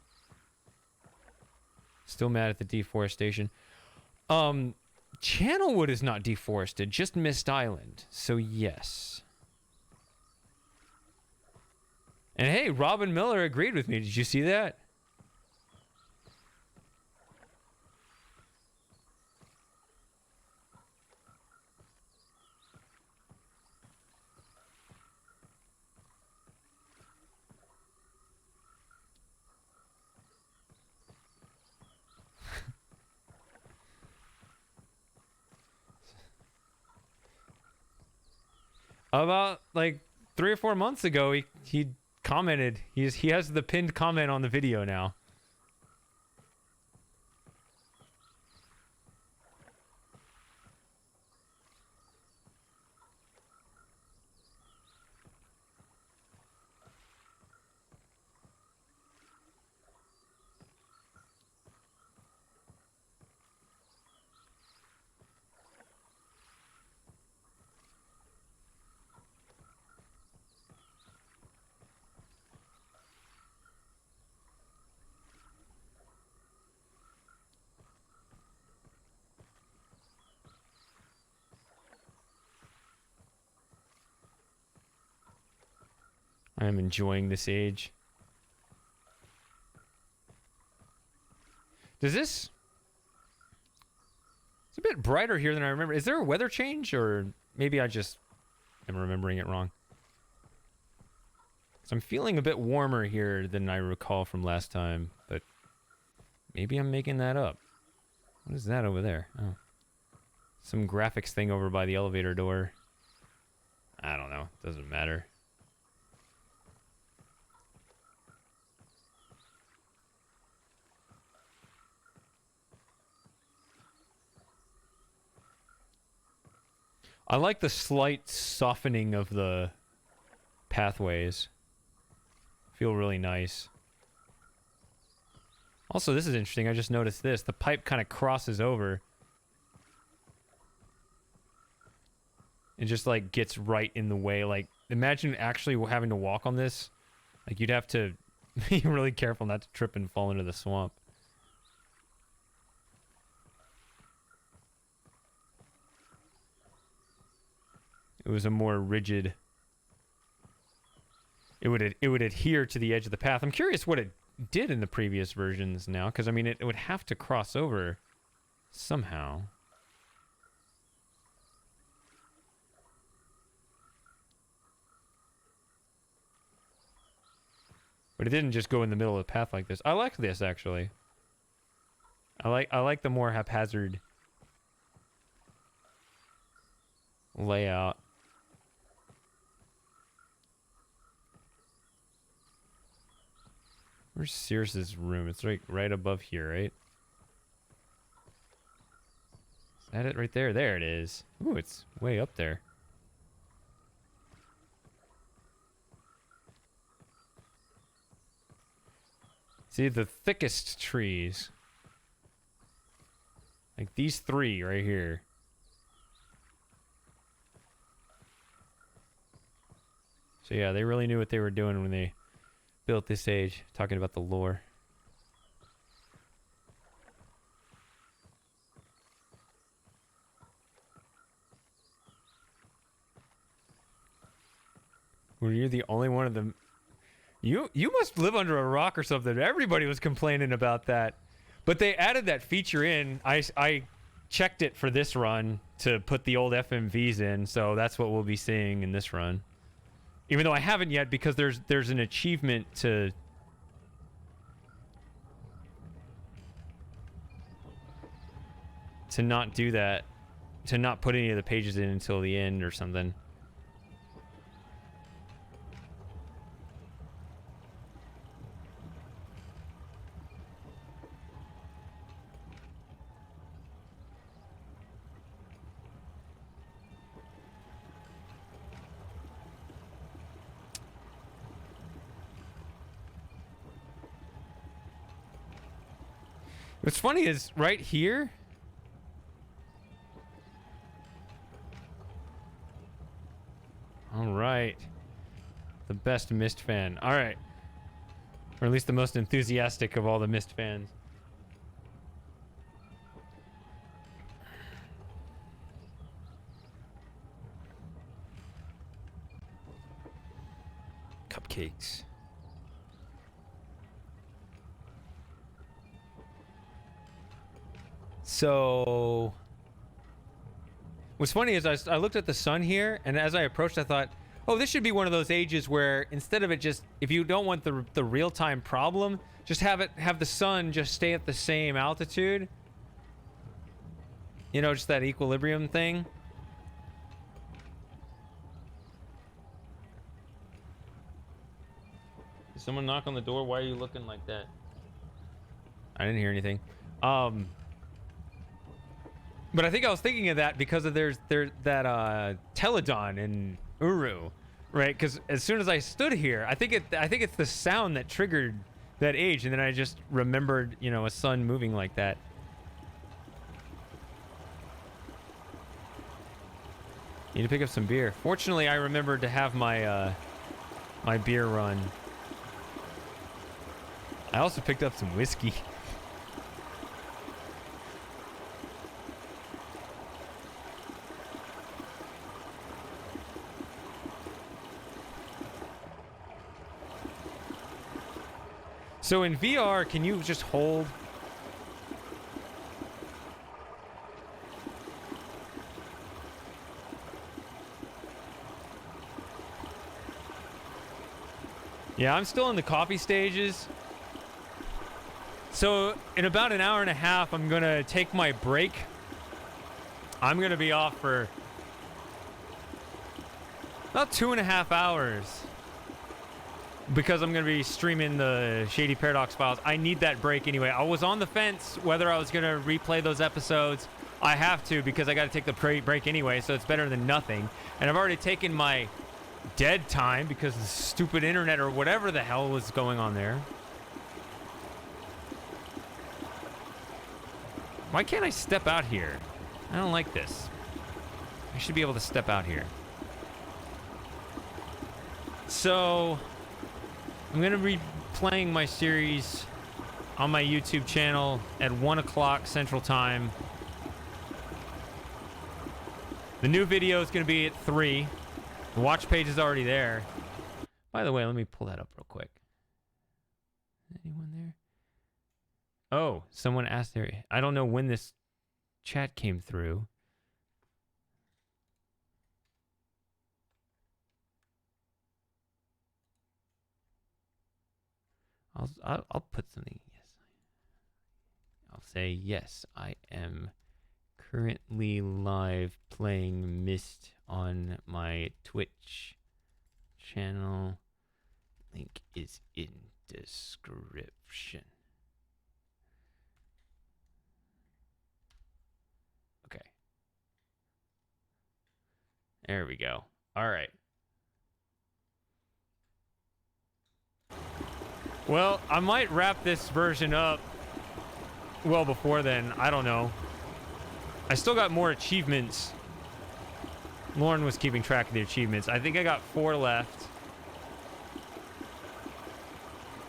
[SPEAKER 1] Still mad at the deforestation. Channelwood is not deforested, just Myst Island. So yes. And hey, Robin Miller agreed with me. Did you see that? About like 3 or 4 months ago, he commented. He has the pinned comment on the video now. I am enjoying this age. Does this... It's a bit brighter here than I remember. Is there a weather change, or maybe I just am remembering it wrong? So I'm feeling a bit warmer here than I recall from last time, but maybe I'm making that up. What is that over there? Oh. Some graphics thing over by the elevator door. I don't know. Doesn't matter. I like the slight softening of the pathways. Feel really nice. Also, this is interesting. I just noticed this. The pipe kind of crosses over. It just, like, gets right in the way. Like, imagine actually having to walk on this. Like, you'd have to be really careful not to trip and fall into the swamp. It was a more rigid... It would adhere to the edge of the path. I'm curious what it did in the previous versions now, because, I mean, it would have to cross over somehow. But it didn't just go in the middle of the path like this. I like this, actually. I like the more haphazard layout. Where's Cirrus's room? It's right above here, right? Is that it right there? There it is. Ooh, it's way up there. See, the thickest trees. Like these three right here. So yeah, they really knew what they were doing when they built this age, talking about the lore. Were you the only one of them? You must live under a rock or something. Everybody was complaining about that. But they added that feature in. I checked it for this run to put the old FMVs in, so that's what we'll be seeing in this run. Even though I haven't yet, because there's an achievement to not do that, to not put any of the pages in until the end or something. What's funny is right here. All right. The best Myst fan. All right. Or at least the most enthusiastic of all the Myst fans. Cupcakes. So, what's funny is I looked at the sun here, and as I approached, I thought, oh, this should be one of those ages where instead of it just, if you don't want the real-time problem, just have the sun just stay at the same altitude. You know, just that equilibrium thing. Did someone knock on the door? Why are you looking like that? I didn't hear anything. But I think I was thinking of that because of there's that Teledon in Uru, right? Because as soon as I stood here, I think it's the sound that triggered that age, and then I just remembered, you know, a sun moving like that. Need to pick up some beer. Fortunately, I remembered to have my my beer run. I also picked up some whiskey. So in VR, can you just hold? Yeah, I'm still in the coffee stages. So in about an hour and a half, I'm going to take my break. I'm going to be off for about 2.5 hours. Because I'm going to be streaming the Shady Paradox files. I need that break anyway. I was on the fence whether I was going to replay those episodes. I have to because I got to take the break anyway, so it's better than nothing. And I've already taken my dead time because of the stupid internet or whatever the hell was going on there. Why can't I step out here? I don't like this. I should be able to step out here. So, I'm going to be playing my series on my YouTube channel at 1 o'clock Central Time. The new video is going to be at 3. The watch page is already there. By the way, let me pull that up real quick. Anyone there? Oh, someone asked there. I don't know when this chat came through. I'll put something. Yes. I'll say yes. I am currently live playing Myst on my Twitch channel. Link is in description. Okay. There we go. All right. Well, I might wrap this version up well before then. I don't know. I still got more achievements. Lauren was keeping track of the achievements. I think I got 4 left.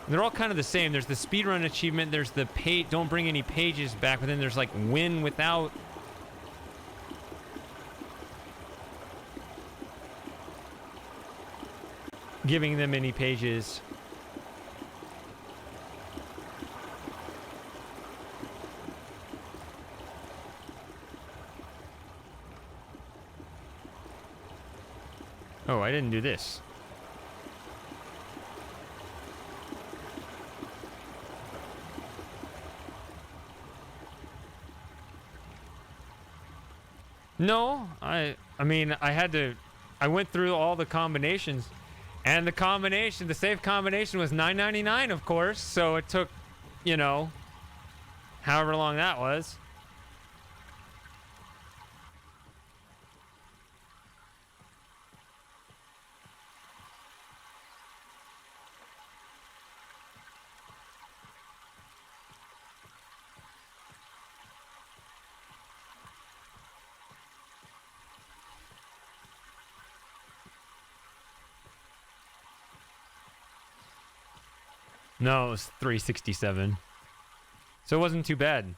[SPEAKER 1] They're all kind of the same. There's the speedrun achievement. There's the don't bring any pages back. But then there's like win without... giving them any pages. Oh, I didn't do this. No, I mean, I went through all the combinations, and the safe combination was $9.99, of course, so it took, you know, however long that was. No, it was 367. So it wasn't too bad.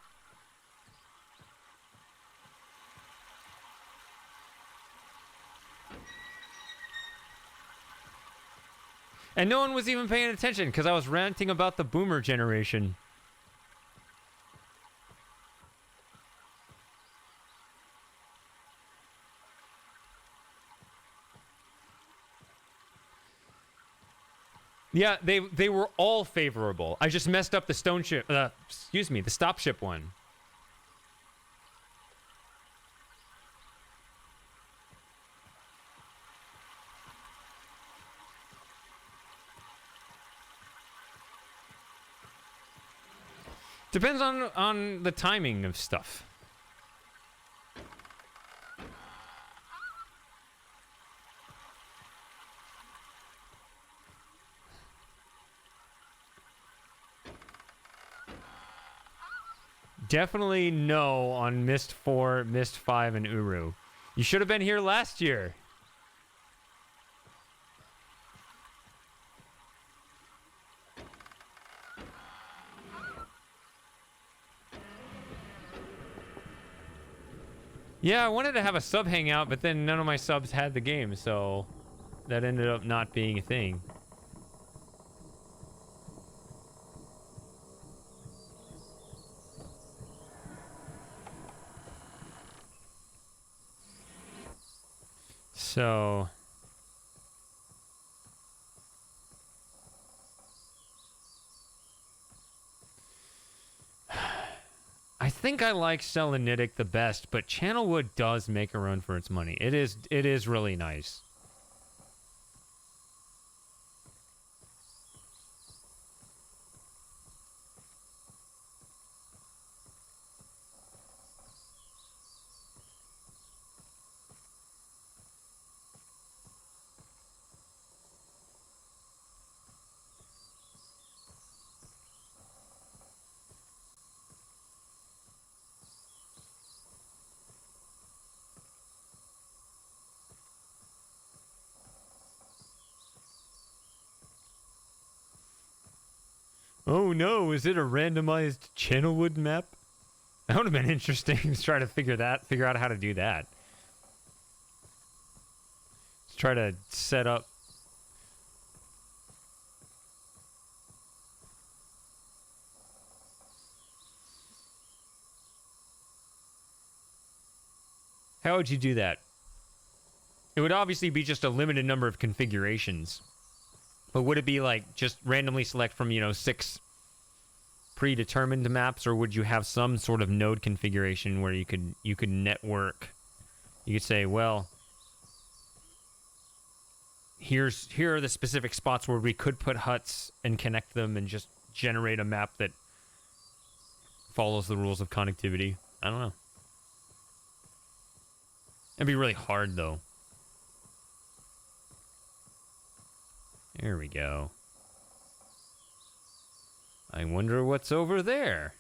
[SPEAKER 1] And no one was even paying attention because I was ranting about the boomer generation. Yeah, they were all favorable. I just messed up the the stop ship one. Depends on the timing of stuff. Definitely no on Myst 4, Myst 5, and Uru. You should have been here last year. Yeah, I wanted to have a sub hangout, but then none of my subs had the game, so that ended up not being a thing. So I think I like Selenitic the best, but Channelwood does make a run for its money. It is really nice. Oh no, is it a randomized Channelwood map? That would have been interesting to try to figure out how to do that. Let's try to set up. How would you do that? It would obviously be just a limited number of configurations. But would it be like just randomly select from, 6 predetermined maps, or would you have some sort of node configuration where you could network? You could say, well, here are the specific spots where we could put huts and connect them and just generate a map that follows the rules of connectivity. I don't know. It'd be really hard, though. There we go. I wonder what's over there.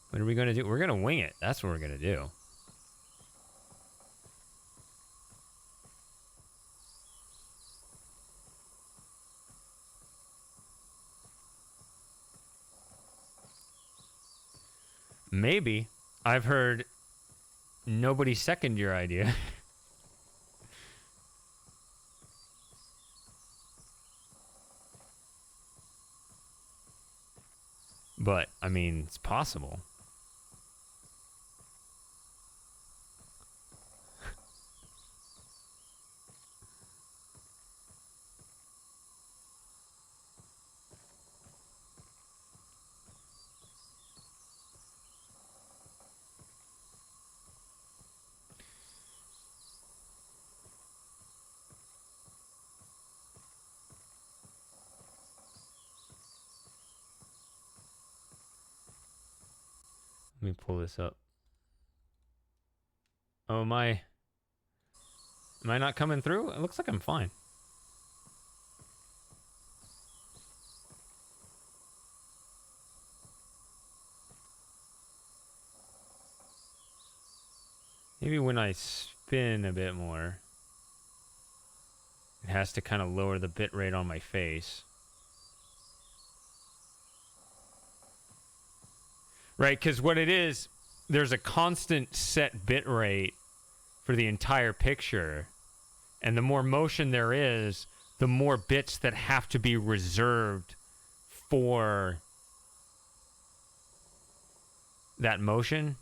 [SPEAKER 1] What are we going to do? We're going to wing it. That's what we're going to do. Maybe. I've heard nobody second your idea. But, I mean, it's possible. Let me pull this up. Oh, am I not coming through? It looks like I'm fine. Maybe when I spin a bit more, it has to kind of lower the bit rate on my face. Right, because what it is, there's a constant set bit rate for the entire picture. And the more motion there is, the more bits that have to be reserved for that motion.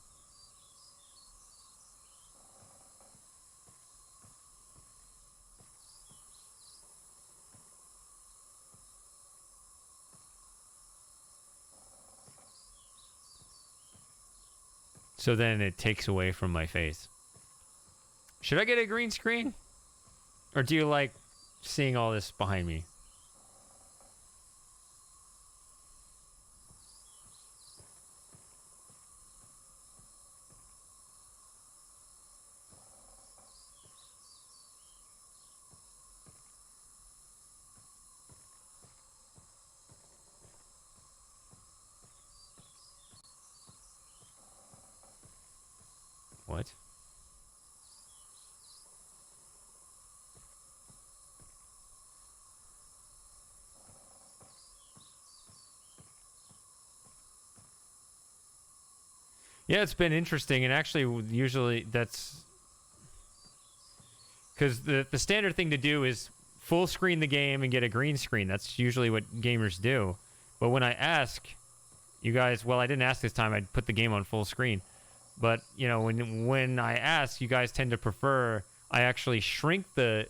[SPEAKER 1] So then it takes away from my face. Should I get a green screen? Or do you like seeing all this behind me? What? Yeah, it's been interesting, and actually, usually that's because the standard thing to do is full screen the game and get a green screen. That's usually what gamers do. But when I ask you guys, well, I didn't ask this time. I'd put the game on full screen. But when I ask, you guys tend to prefer I actually shrink the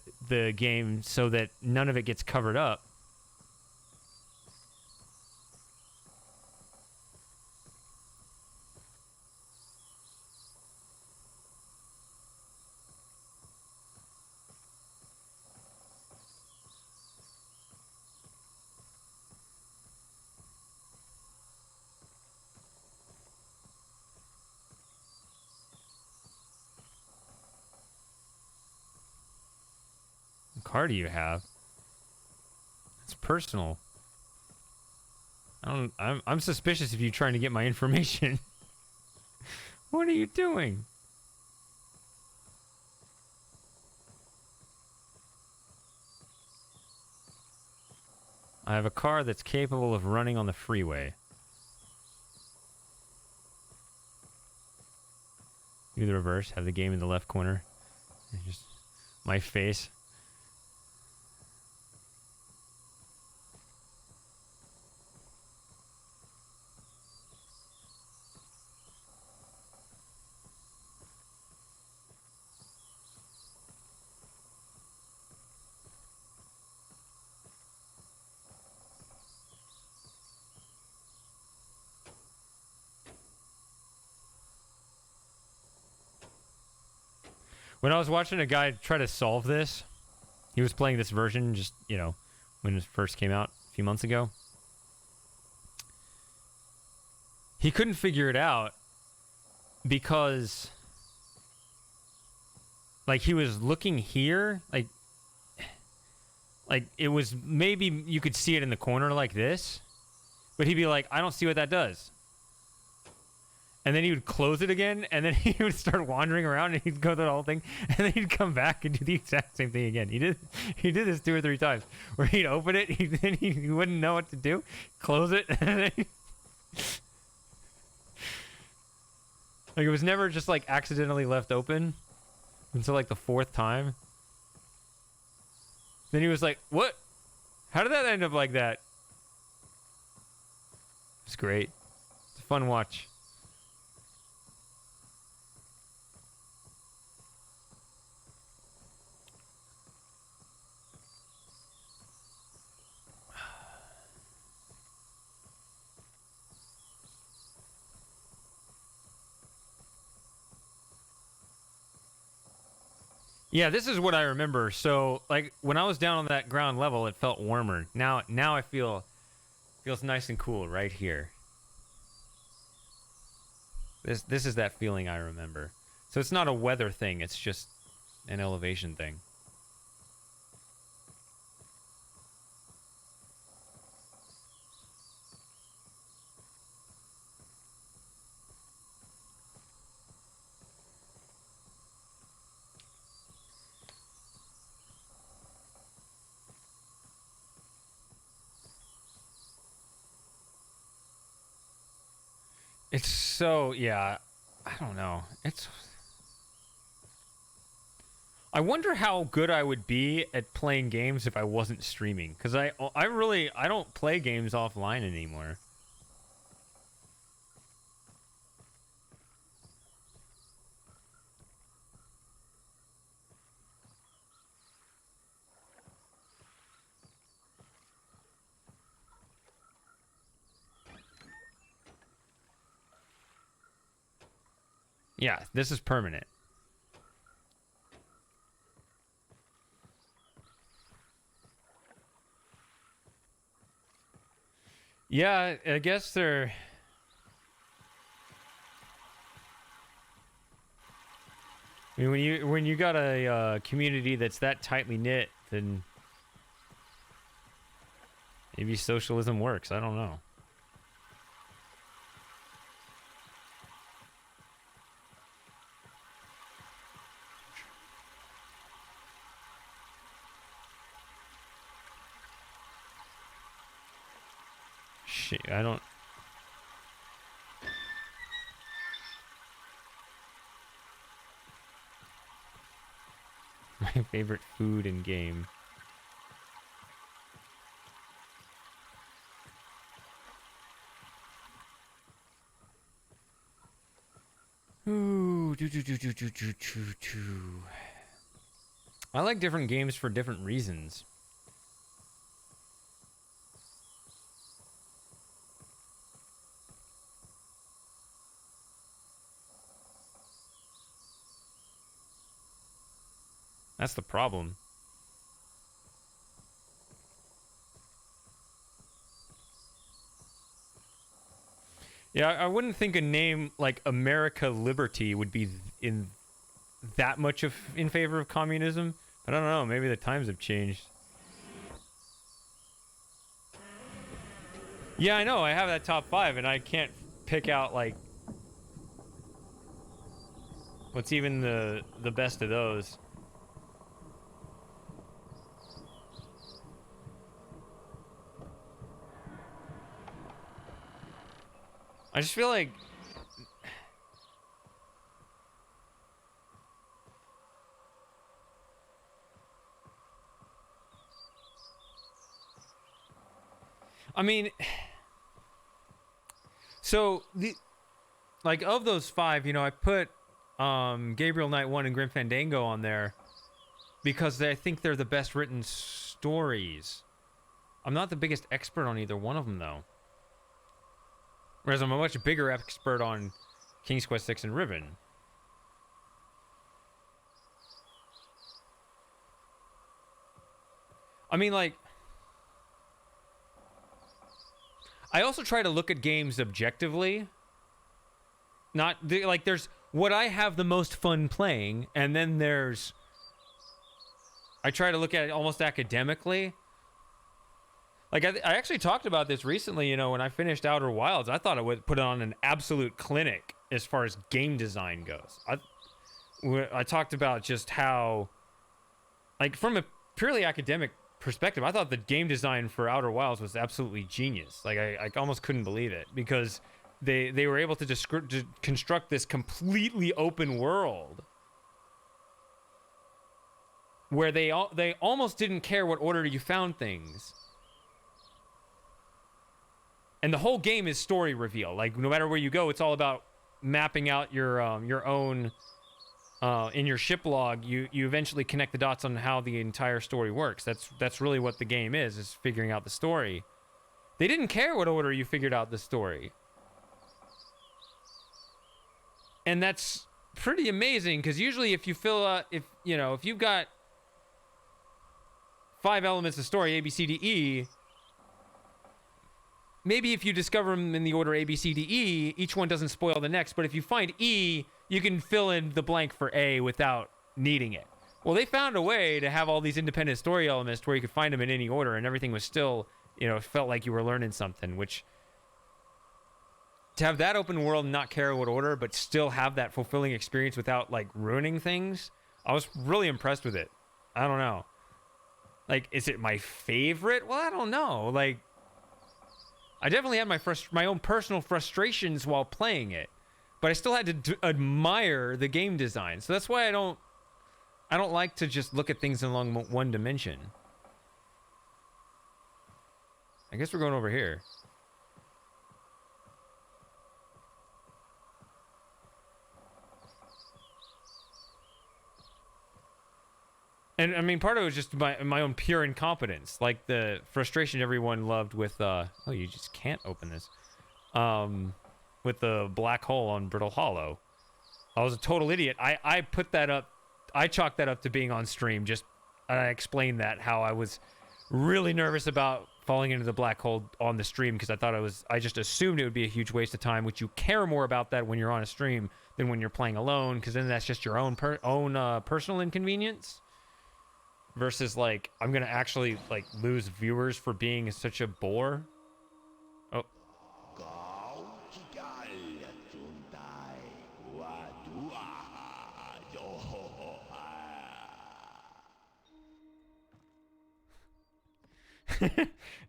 [SPEAKER 1] game so that none of it gets covered up. What car do you have? It's personal. I'm suspicious of you trying to get my information. What are you doing? I have a car that's capable of running on the freeway. Do the reverse. Have the game in the left corner. And just my face. When I was watching a guy try to solve this, he was playing this version just, you know, when it first came out a few months ago. He couldn't figure it out because, like, he was looking here, like it was, maybe you could see it in the corner like this, but he'd be like, I don't see what that does. And then he would close it again, and then he would start wandering around, and he'd go through the whole thing, and then he'd come back and do the exact same thing again. He did this 2 or 3 times, where he'd open it, then he wouldn't know what to do, close it, and then like, it was never just like accidentally left open until like the 4th time. Then he was like, "What? How did that end up like that?" It's great. It's a fun watch. Yeah, this is what I remember. So, like, when I was down on that ground level, it felt warmer. Now I feels nice and cool right here. This is that feeling I remember. So it's not a weather thing. It's just an elevation thing. It's so, yeah, I don't know. I wonder how good I would be at playing games if I wasn't streaming. Because I don't play games offline anymore. Yeah, this is permanent. Yeah, I guess they're... I mean, when you got a community that's that tightly knit, then maybe socialism works. I don't know. Shit, I don't... My favorite food and game. Ooh, I like different games for different reasons. That's the problem. Yeah, I wouldn't think a name like America Liberty would be in that much in favor of communism. I don't know, maybe the times have changed. Yeah, I know, I have that top 5 and I can't pick out like what's even the best of those. I just feel like I mean, so like of those 5, you know, I put Gabriel Knight 1 and Grim Fandango on there because I think they're the best written stories. I'm not the biggest expert on either one of them though. Whereas I'm a much bigger expert on King's Quest 6 and Riven. I mean, like, I also try to look at games objectively. Not, like, there's what I have the most fun playing, and then there's... I try to look at it almost academically. Like, I actually talked about this recently, you know, when I finished Outer Wilds. I thought I would put on an absolute clinic as far as game design goes. I talked about just how, like, from a purely academic perspective, I thought the game design for Outer Wilds was absolutely genius. Like, I almost couldn't believe it, because they were able to construct this completely open world where they almost didn't care what order you found things. And the whole game is story reveal. Like, no matter where you go, it's all about mapping out your own... in your ship log, you eventually connect the dots on how the entire story works. That's really what the game is figuring out the story. They didn't care what order you figured out the story. And that's pretty amazing, because usually if you fill out... If you've got 5 elements of story, A, B, C, D, E... Maybe if you discover them in the order A, B, C, D, E, each one doesn't spoil the next. But if you find E, you can fill in the blank for A without needing it. Well, they found a way to have all these independent story elements where you could find them in any order, and everything was still, felt like you were learning something, which... To have that open world and not care what order, but still have that fulfilling experience without, like, ruining things, I was really impressed with it. I don't know. Like, is it my favorite? Well, I don't know. Like... I definitely had my own personal frustrations while playing it, but I still had to admire the game design. So that's why I don't like to just look at things along one dimension. I guess we're going over here. And I mean, part of it was just my own pure incompetence, like the frustration everyone loved with oh, you just can't open this, with the black hole on Brittle Hollow. I was a total idiot. I put that up, I chalked that up to being on stream. I explained that, how I was really nervous about falling into the black hole on the stream, because I just assumed it would be a huge waste of time, which you care more about that when you're on a stream than when you're playing alone, because then that's just your own personal inconvenience. Versus, like, I'm gonna actually, like, lose viewers for being such a bore. Oh.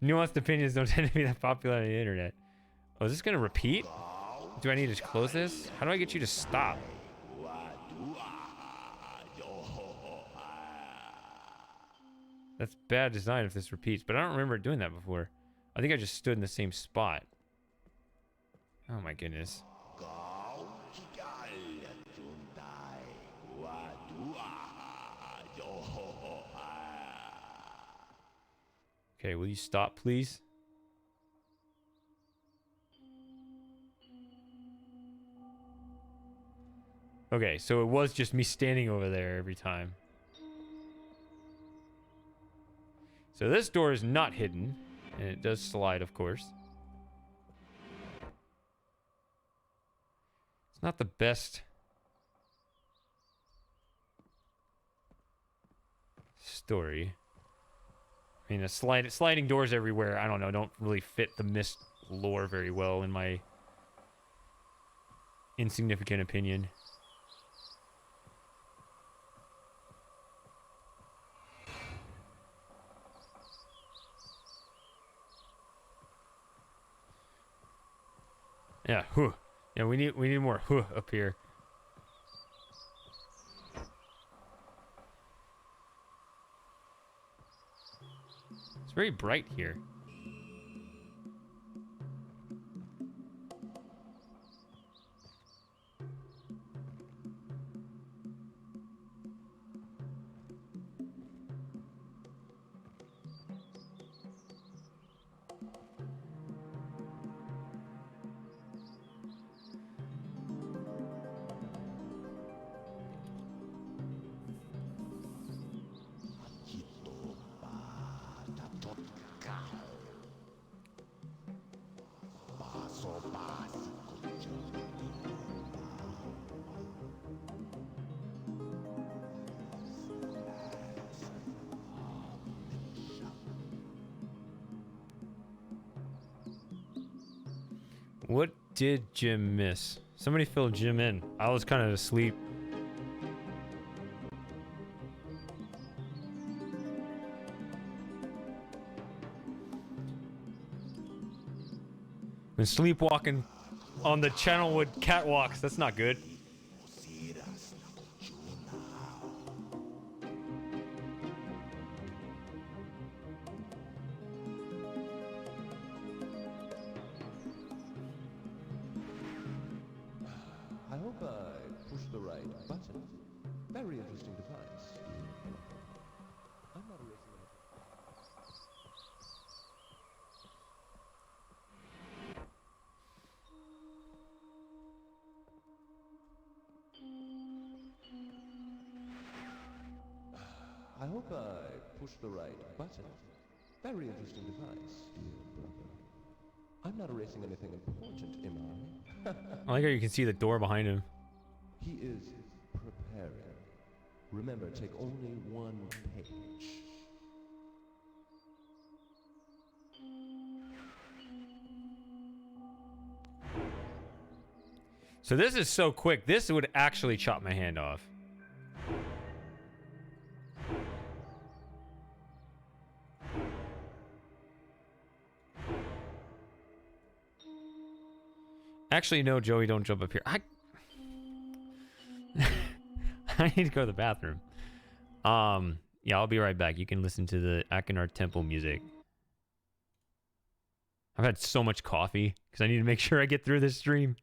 [SPEAKER 1] Nuanced opinions don't tend to be that popular on the internet. Oh, is this gonna repeat? Do I need to close this? How do I get you to stop? That's bad design if this repeats, but I don't remember doing that before. I think I just stood in the same spot. Oh my goodness. Okay, will you stop, please? Okay, so it was just me standing over there every time. So this door is not hidden, and it does slide, of course. It's not the best story. I mean, sliding doors everywhere, I don't know, don't really fit the Myst lore very well, in my insignificant opinion. Yeah, whew. Yeah, we need more whew up here. It's very bright here. What did Jim miss? Somebody fill Jim in. I was kind of asleep. Been sleepwalking on the Channelwood catwalks. That's not good.
[SPEAKER 3] I hope I pushed the right button. Very interesting device. I'm not erasing it. I hope I pushed the right button. Very interesting device, dear brother. I'm not erasing anything important, am I?
[SPEAKER 1] I like how you can see the door behind him.
[SPEAKER 3] He is preparing. Remember, take only one page.
[SPEAKER 1] So this is so quick. This would actually chop my hand off. Actually, no, Joey, don't jump up here. I need to go to the bathroom. Yeah, I'll be right back. You can listen to the Akinar Temple music. I've had so much coffee because I need to make sure I get through this stream.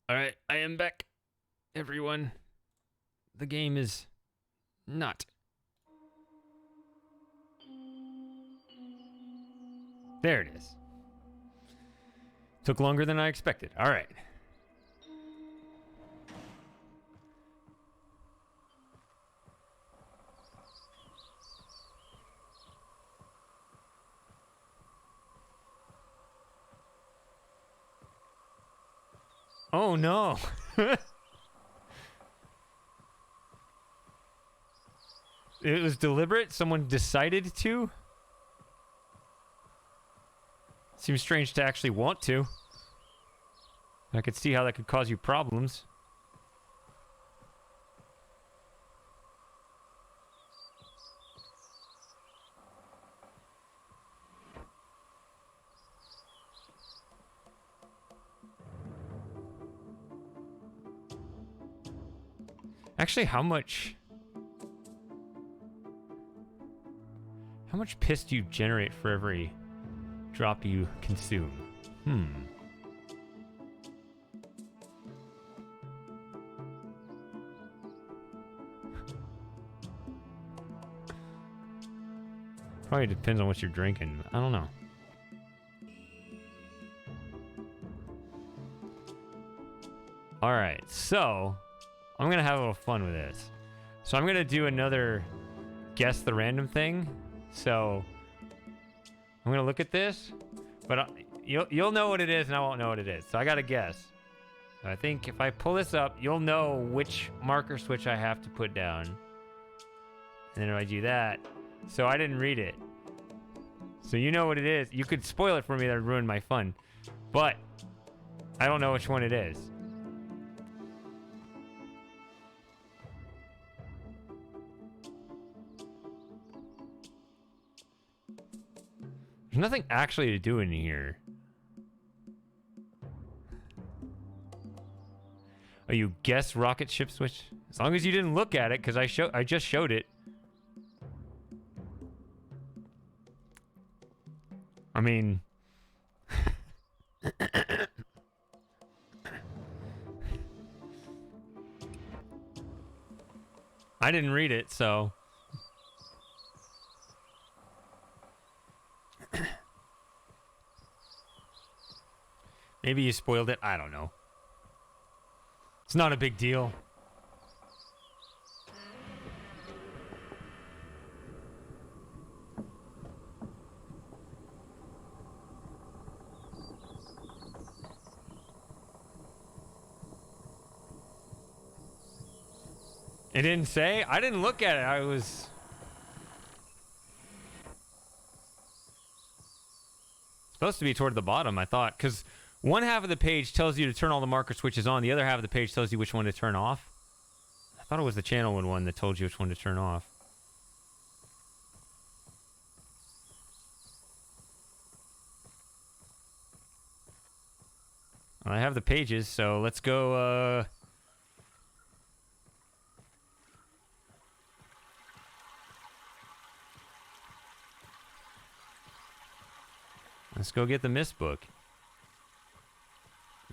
[SPEAKER 1] Alright, I am back, everyone. The game is not. There it is. Took longer than I expected. Alright. Oh no. It was deliberate? Someone decided to? Seems strange to actually want to. I could see how that could cause you problems. Actually, how much piss do you generate for every drop you consume? Probably depends on what you're drinking. I don't know. Alright, so I'm gonna have a little fun with this. So I'm gonna do another guess the random thing. So I'm gonna look at this, but you'll know what it is and I won't know what it is. So I gotta guess. I think if I pull this up, you'll know which marker switch I have to put down. And then if I do that, so I didn't read it. So you know what it is. You could spoil it for me, that would ruin my fun. But I don't know which one it is. There's nothing actually to do in here. Oh, you guess rocket ship switch? As long as you didn't look at it, because I just showed it. I mean... I didn't read it, so... Maybe you spoiled it. I don't know. It's not a big deal. It didn't say? I didn't look at it. I was... supposed to be toward the bottom, I thought. Because one half of the page tells you to turn all the marker switches on. The other half of the page tells you which one to turn off. I thought it was the Channelwood one that told you which one to turn off. Well, I have the pages, so let's go, let's go get the Myst book.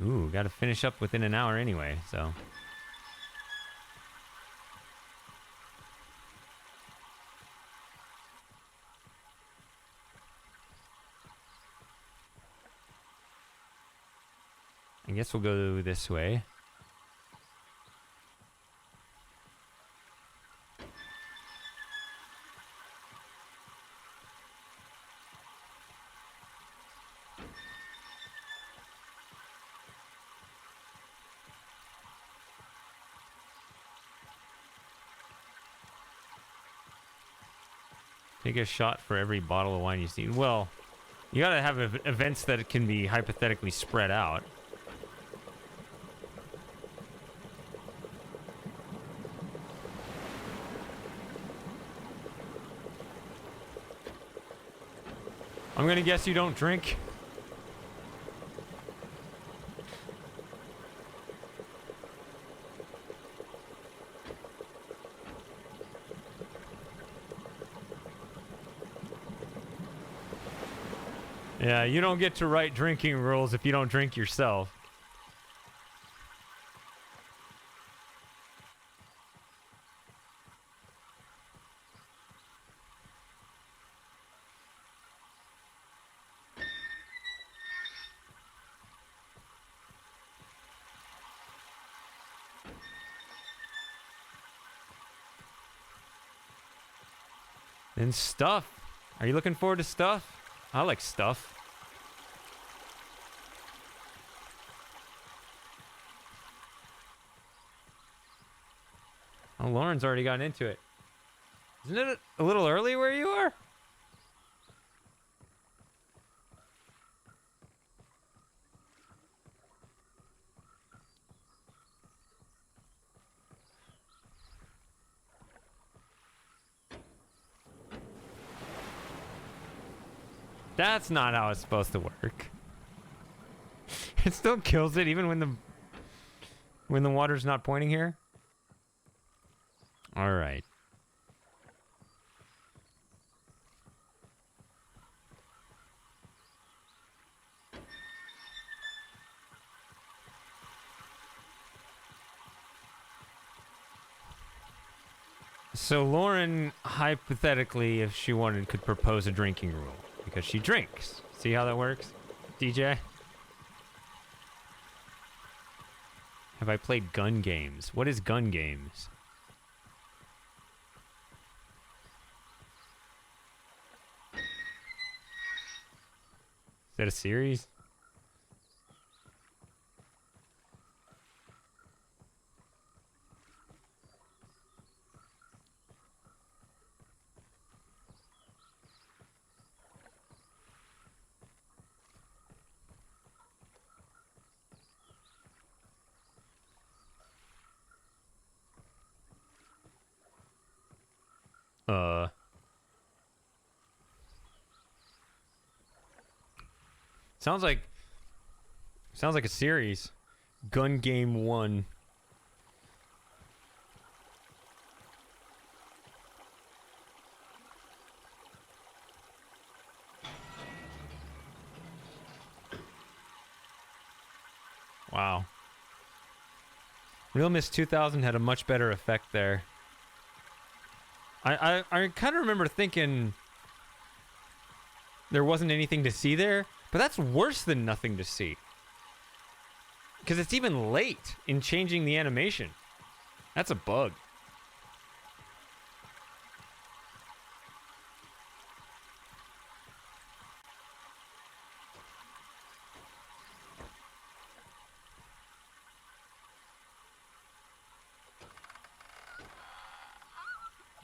[SPEAKER 1] Ooh, gotta finish up within an hour anyway, so. I guess we'll go this way. Take a shot for every bottle of wine you see. Well, you gotta have events that can be hypothetically spread out. I'm gonna guess you don't drink. Yeah, you don't get to write drinking rules if you don't drink yourself. Then stuff. Are you looking forward to stuff? I like stuff. Oh, Lauren's already gotten into it. Isn't it a little early where you are? That's not how it's supposed to work. It still kills it even when the water's not pointing here. All right. So Lauren, hypothetically, if she wanted, could propose a drinking rule because she drinks. See how that works, DJ? Have I played gun games? What is gun games? Is that a series? Sounds like a series. Gun Game 1. Wow. Real Myst 2000 had a much better effect there. I kind of remember thinking there wasn't anything to see there, but that's worse than nothing to see. Because it's even late in changing the animation. That's a bug.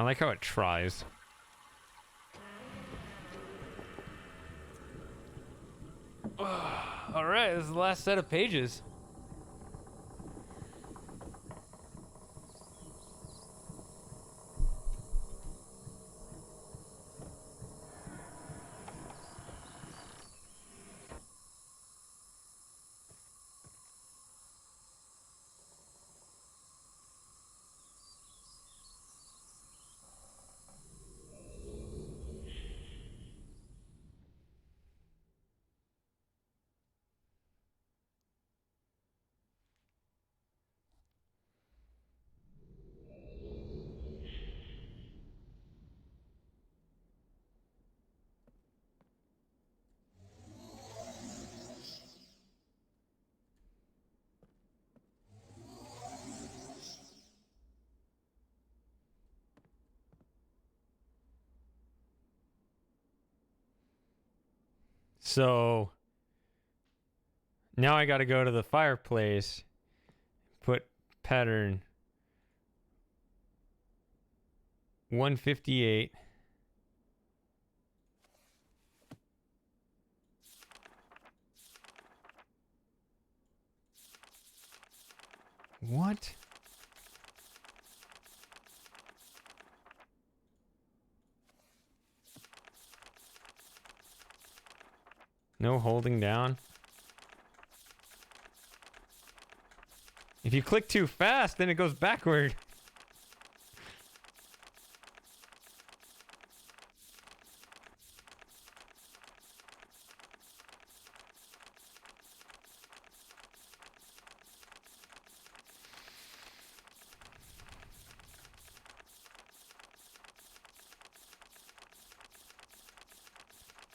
[SPEAKER 1] I like how it tries. All right, this is the last set of pages. So now I got to go to the fireplace, put pattern 158. What? No holding down. If you click too fast, then it goes backward.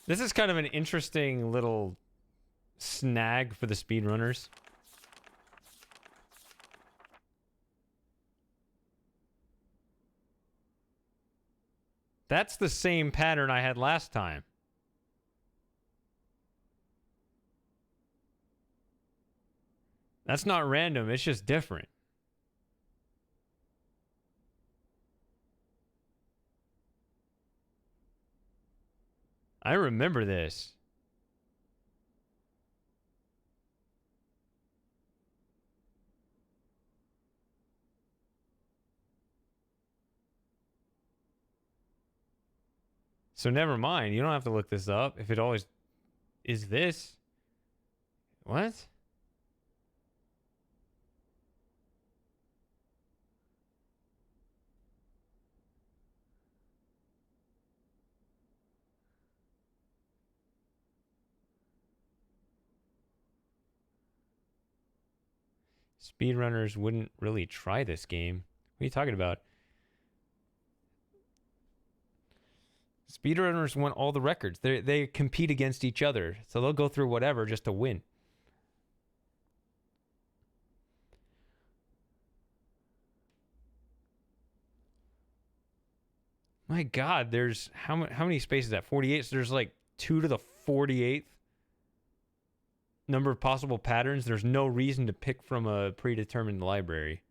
[SPEAKER 1] This is kind of an interesting little snag for the speedrunners. That's the same pattern I had last time. That's not random, it's just different. I remember this. So never mind. You don't have to look this up. If it always is this. What? Speedrunners wouldn't really try this game. What are you talking about? Speedrunners want all the records. They compete against each other. So they'll go through whatever just to win. My God, there's how many spaces is that? 48. So there's like 2 to the 48th number of possible patterns. There's no reason to pick from a predetermined library.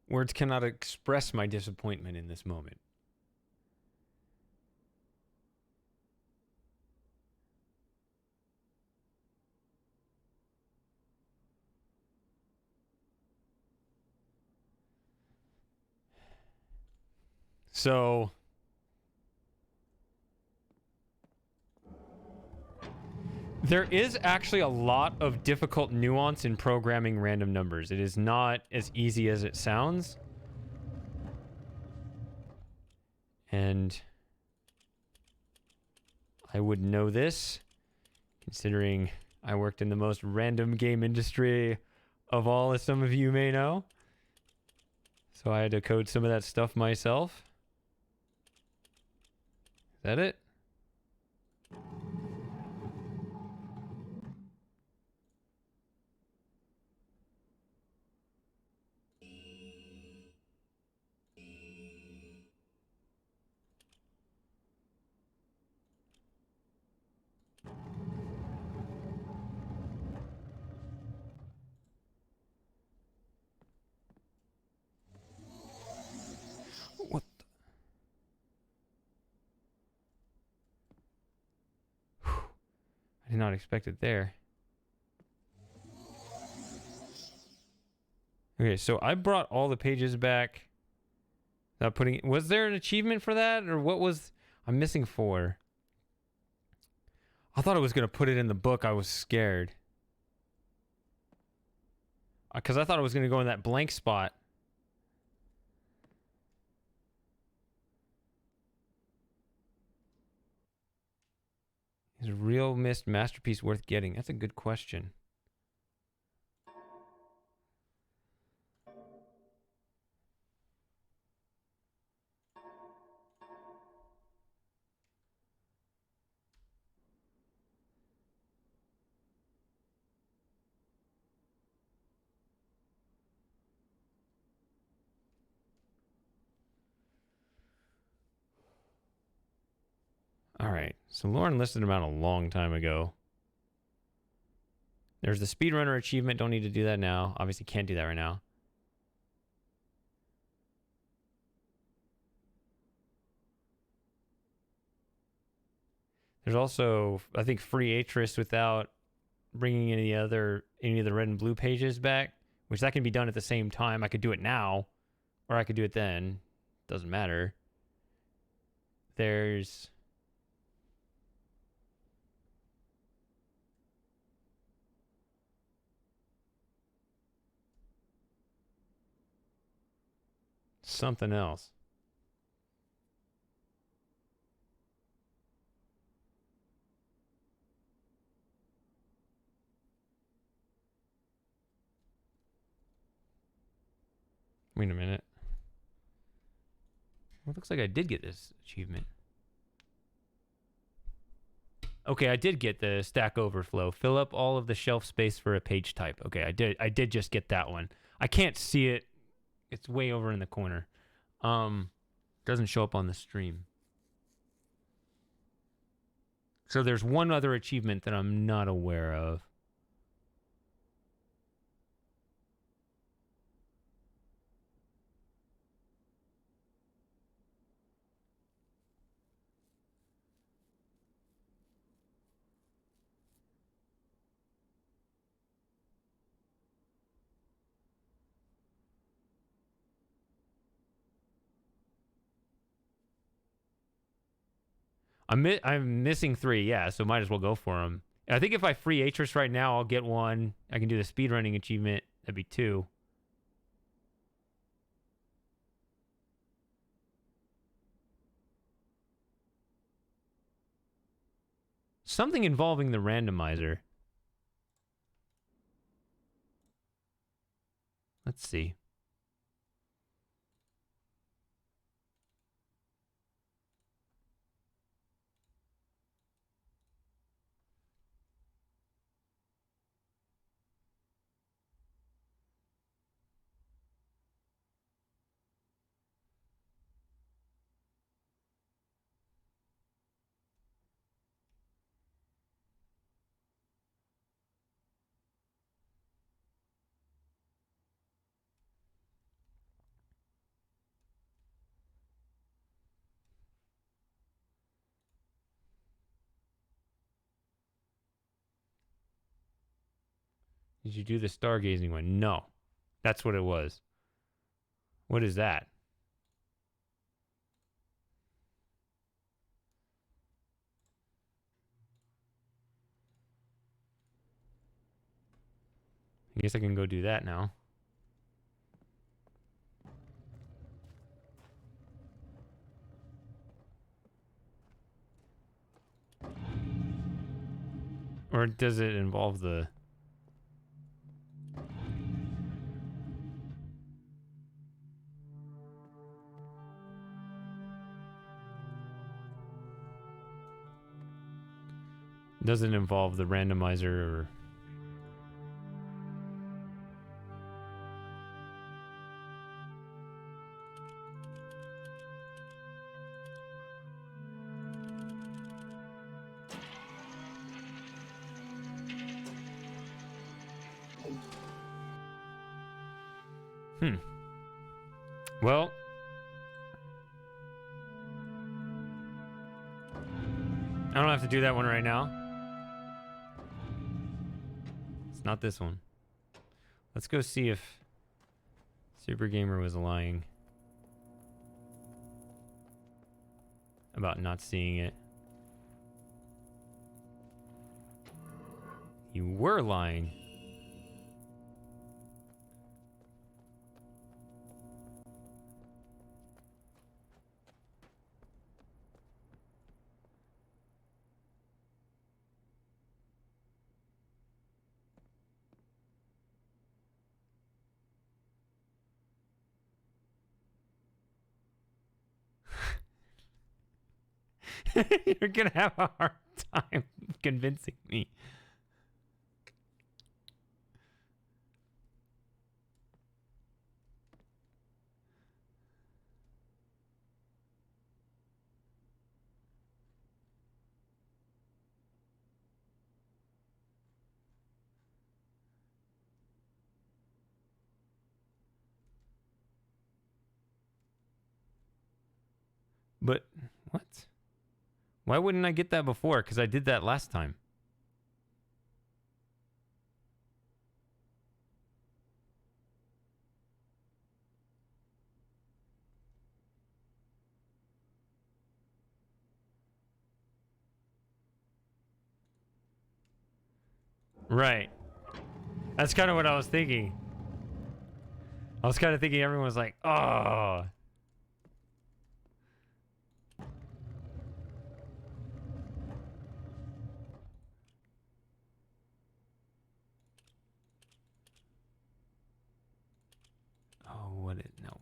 [SPEAKER 1] Words cannot express my disappointment in this moment. So there is actually a lot of difficult nuance in programming random numbers. It is not as easy as it sounds. And I would know this, considering I worked in the most random game industry of all, as some of you may know. So I had to code some of that stuff myself. Is that it? What? I did not expect it there. Okay, so I brought all the pages back. Not putting. Was there an achievement for that, or what was I'm missing 4? I thought I was gonna put it in the book. I was scared because I thought I was gonna go in that blank spot. Is real Myst masterpiece worth getting? That's a good question. All right, so Lauren listed them out a long time ago. There's the speedrunner achievement. Don't need to do that now. Obviously can't do that right now. There's also, I think, free Atris without bringing any of the red and blue pages back, which that can be done at the same time. I could do it now, or I could do it then. Doesn't matter. There's something else. Wait a minute. Well, it looks like I did get this achievement. Okay, I did get the Stack Overflow. Fill up all of the shelf space for a page type. Okay, I did just get that one. I can't see it. It's way over in the corner. Doesn't show up on the stream. So there's one other achievement that I'm not aware of. I'm missing 3, yeah, so might as well go for them. I think if I free Atris right now, I'll get 1. I can do the speedrunning achievement. That'd be 2. Something involving the randomizer. Let's see. Did you do the stargazing one? No. That's what it was. What is that? I guess I can go do that now. Or does it involve the... Does it involve the randomizer or... Well... I don't have to do that one right now. It's not this one. Let's go see if Super Gamer was lying about not seeing it. You were lying. You're gonna have a hard time convincing me. But what? Why wouldn't I get that before? Because I did that last time. Right. That's kind of what I was thinking. I was kind of thinking everyone was like, oh. Oh, what it, no.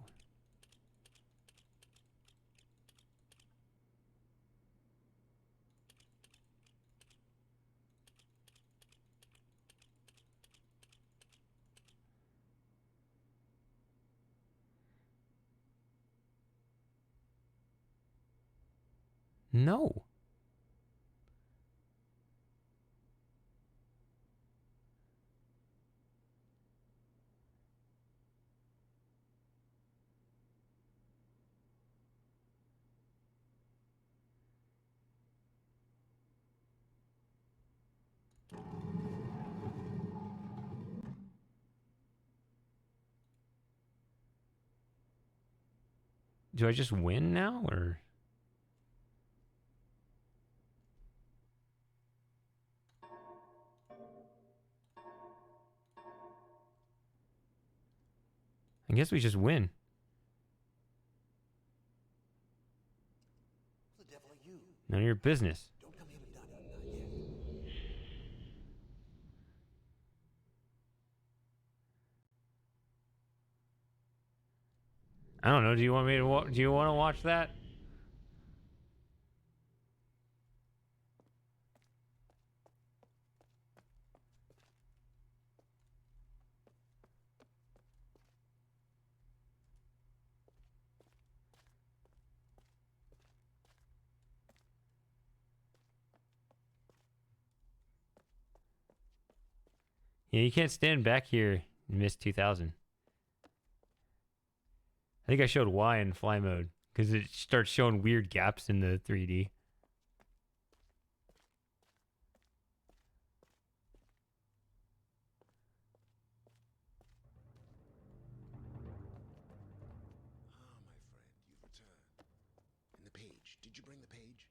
[SPEAKER 1] No. Do I just win now, or? I guess we just win.
[SPEAKER 2] Who the devil are you?
[SPEAKER 1] None of your business.
[SPEAKER 2] Don't come here with Dada, not yet.
[SPEAKER 1] I don't know. Do you want me to? Do you want to watch that? Yeah, you can't stand back here in Myst 2000. I think I showed Y in fly mode because it starts showing weird gaps in the 3D.
[SPEAKER 2] Ah, my friend, you've returned. And the page. Did you bring the page?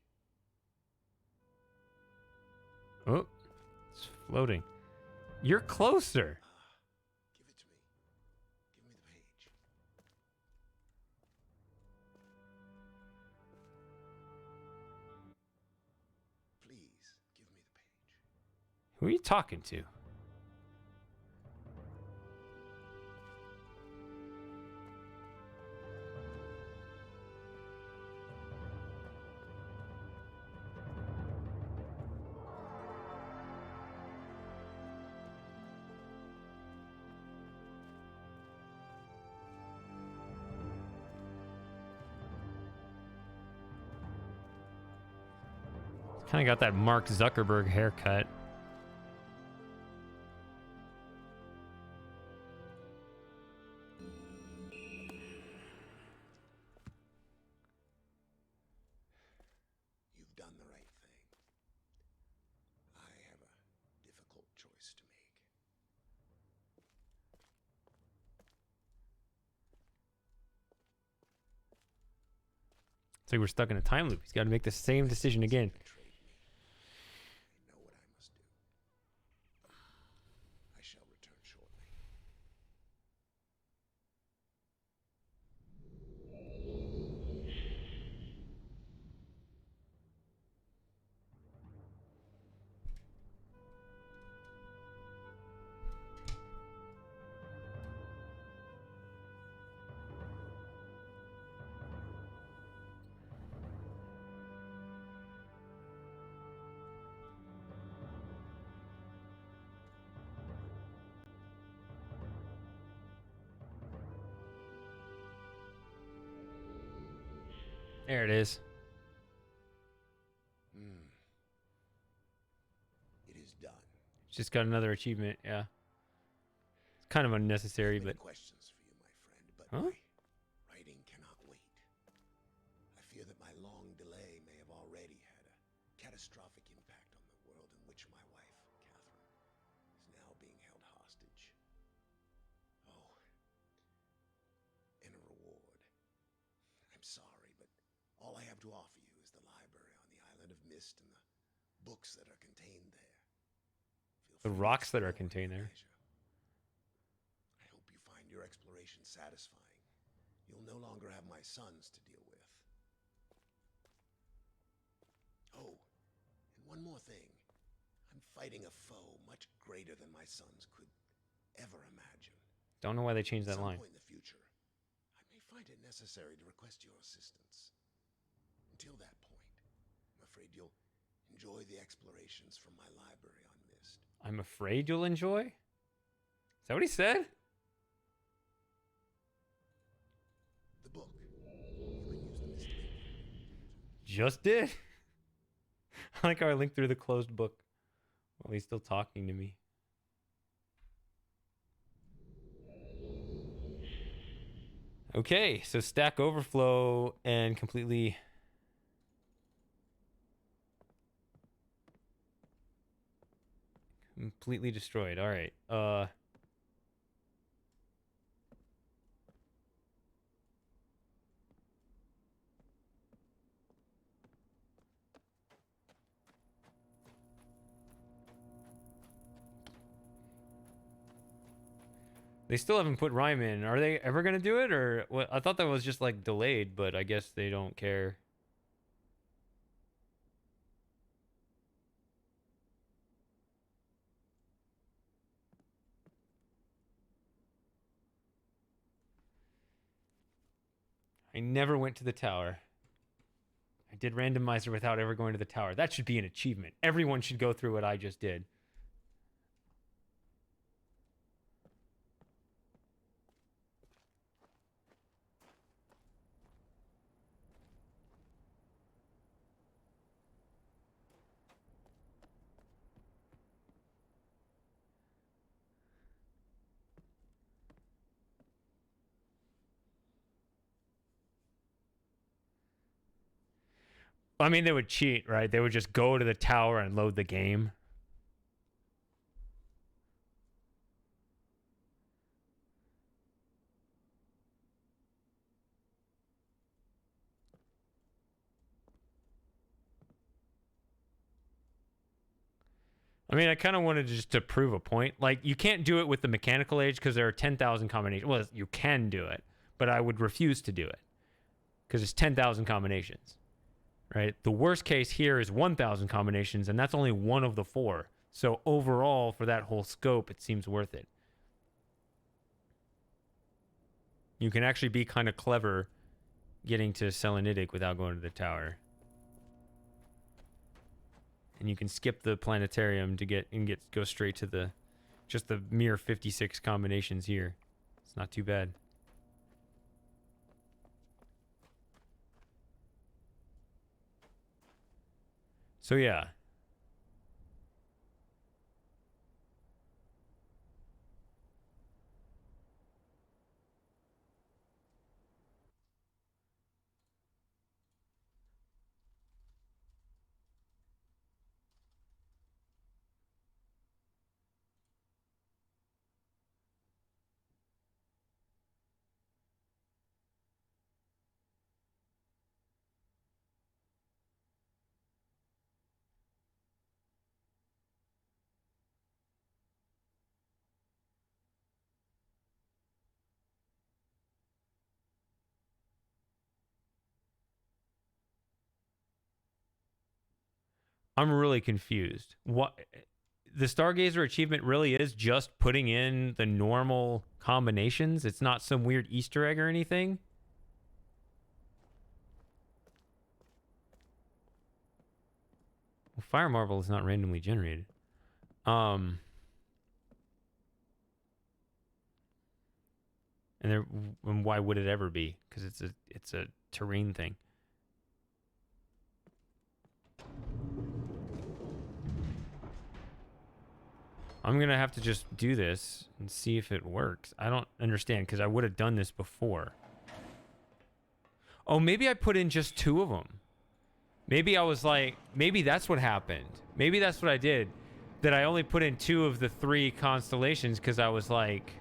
[SPEAKER 1] Oh, it's floating. You're closer.
[SPEAKER 2] Give it to me. Give me the page. Please, give me the page.
[SPEAKER 1] Who are you talking to? Kind of got that Mark Zuckerberg haircut.
[SPEAKER 2] You've done the right thing. I have a difficult choice to make.
[SPEAKER 1] It's like we're stuck in a time loop. He's got to make the same decision again.
[SPEAKER 2] Betrayed me. I know what I must do. I shall return shortly.
[SPEAKER 1] There it is.
[SPEAKER 2] It is done.
[SPEAKER 1] Just got another achievement. Yeah. It's kind of unnecessary,
[SPEAKER 2] Many
[SPEAKER 1] but
[SPEAKER 2] questions for you, my friend, but
[SPEAKER 1] Huh?
[SPEAKER 2] my writing cannot wait. I fear that my long delay may have already had a catastrophic impact on the world in which my wife, Catherine, is now being held hostage. Oh, and a reward. I'm sorry, but all I have to offer you is the library on the island of Myst and the books that are contained there. Feel
[SPEAKER 1] the
[SPEAKER 2] free to
[SPEAKER 1] rocks that are
[SPEAKER 2] explore at
[SPEAKER 1] contained
[SPEAKER 2] your
[SPEAKER 1] there.
[SPEAKER 2] leisure. I hope you find your exploration satisfying. You'll no longer have my sons to deal with. Oh, and one more thing. I'm fighting a foe much greater than my sons could ever imagine.
[SPEAKER 1] Don't know why they changed
[SPEAKER 2] At
[SPEAKER 1] that
[SPEAKER 2] some
[SPEAKER 1] line.
[SPEAKER 2] point in the future, I may find it necessary to request your assistance. Until that point, I'm afraid you'll enjoy the explorations from my library on Myst.
[SPEAKER 1] I'm afraid you'll enjoy? Is that what he said?
[SPEAKER 2] The book. You can use the Myst link.
[SPEAKER 1] Just did. I like how I linked through the closed book while he's still talking to me. Okay, so Stack Overflow and completely destroyed. All right. They still haven't put Rhyme in. Are they ever going to do it? Or what? I thought that was just like delayed, but I guess they don't care. I never went to the tower. I did randomizer without ever going to the tower. That should be an achievement. Everyone should go through what I just did. I mean, they would cheat, right? They would just go to the tower and load the game. I mean, I kind of wanted just to prove a point. Like, you can't do it with the mechanical age because there are 10,000 combinations. Well, you can do it, but I would refuse to do it because it's 10,000 combinations, right? The worst case here is 1,000 combinations, and that's only one of the 4. So overall, for that whole scope, it seems worth it. You can actually be kind of clever getting to Selenitic without going to the tower. And you can skip the planetarium to go straight to the just the mere 56 combinations here. It's not too bad. So yeah. I'm really confused. What the Stargazer achievement really is just putting in the normal combinations. It's not some weird Easter egg or anything. Well, Fire Marble is not randomly generated. And why would it ever be? Because it's a terrain thing. I'm gonna have to just do this and see if it works. I don't understand because I would have done this before. Oh, maybe I put in just 2 of them. Maybe I was like, maybe that's what happened. Maybe that's what I did. That I only put in 2 of the 3 constellations because I was like,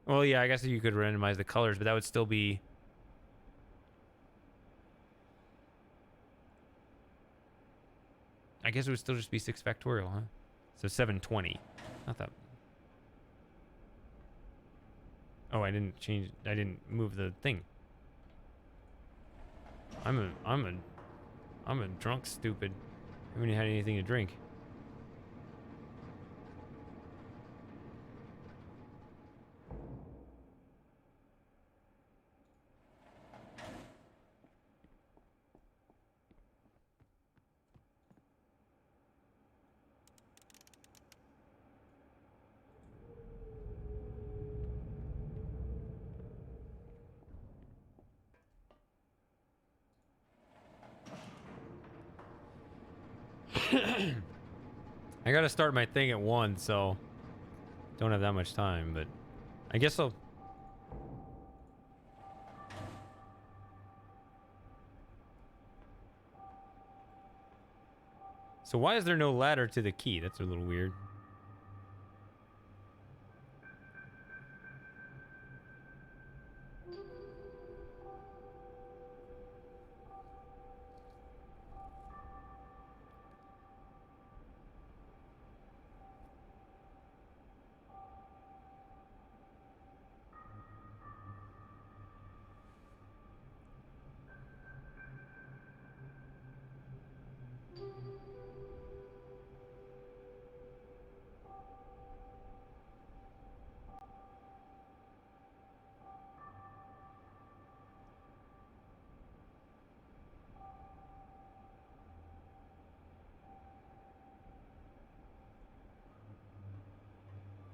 [SPEAKER 1] well, yeah, I guess you could randomize the colors, but that would still be. I guess it would still just be 6 factorial, huh? So 720. Not that. Oh, I didn't move the thing. I'm a drunk stupid. I haven't had anything to drink. I gotta start my thing at 1, so don't have that much time, but I guess I'll... So why is there no ladder to the key? That's a little weird.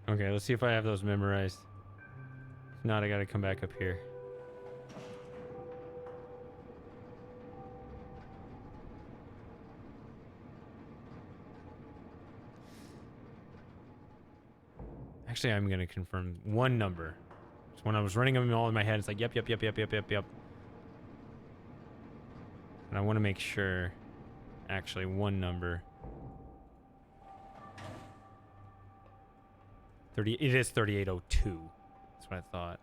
[SPEAKER 1] Okay, let's see if I have those memorized. If not, I gotta come back up here. Actually, I'm gonna confirm one number. So when I was running them all in my head, it's like, yep. And I want to make sure, actually, one number. It is 3802. That's what I thought.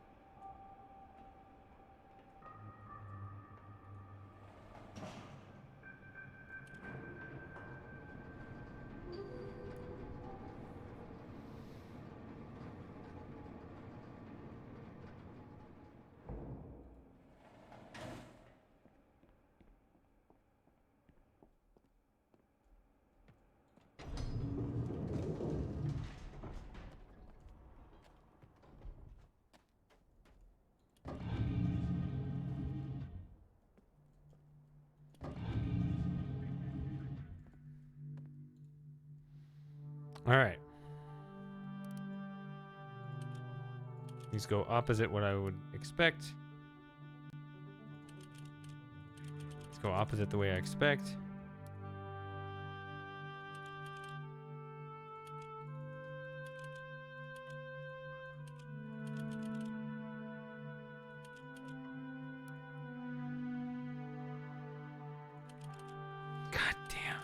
[SPEAKER 1] All right. These go opposite what I would expect. Let's go opposite the way I expect. God damn.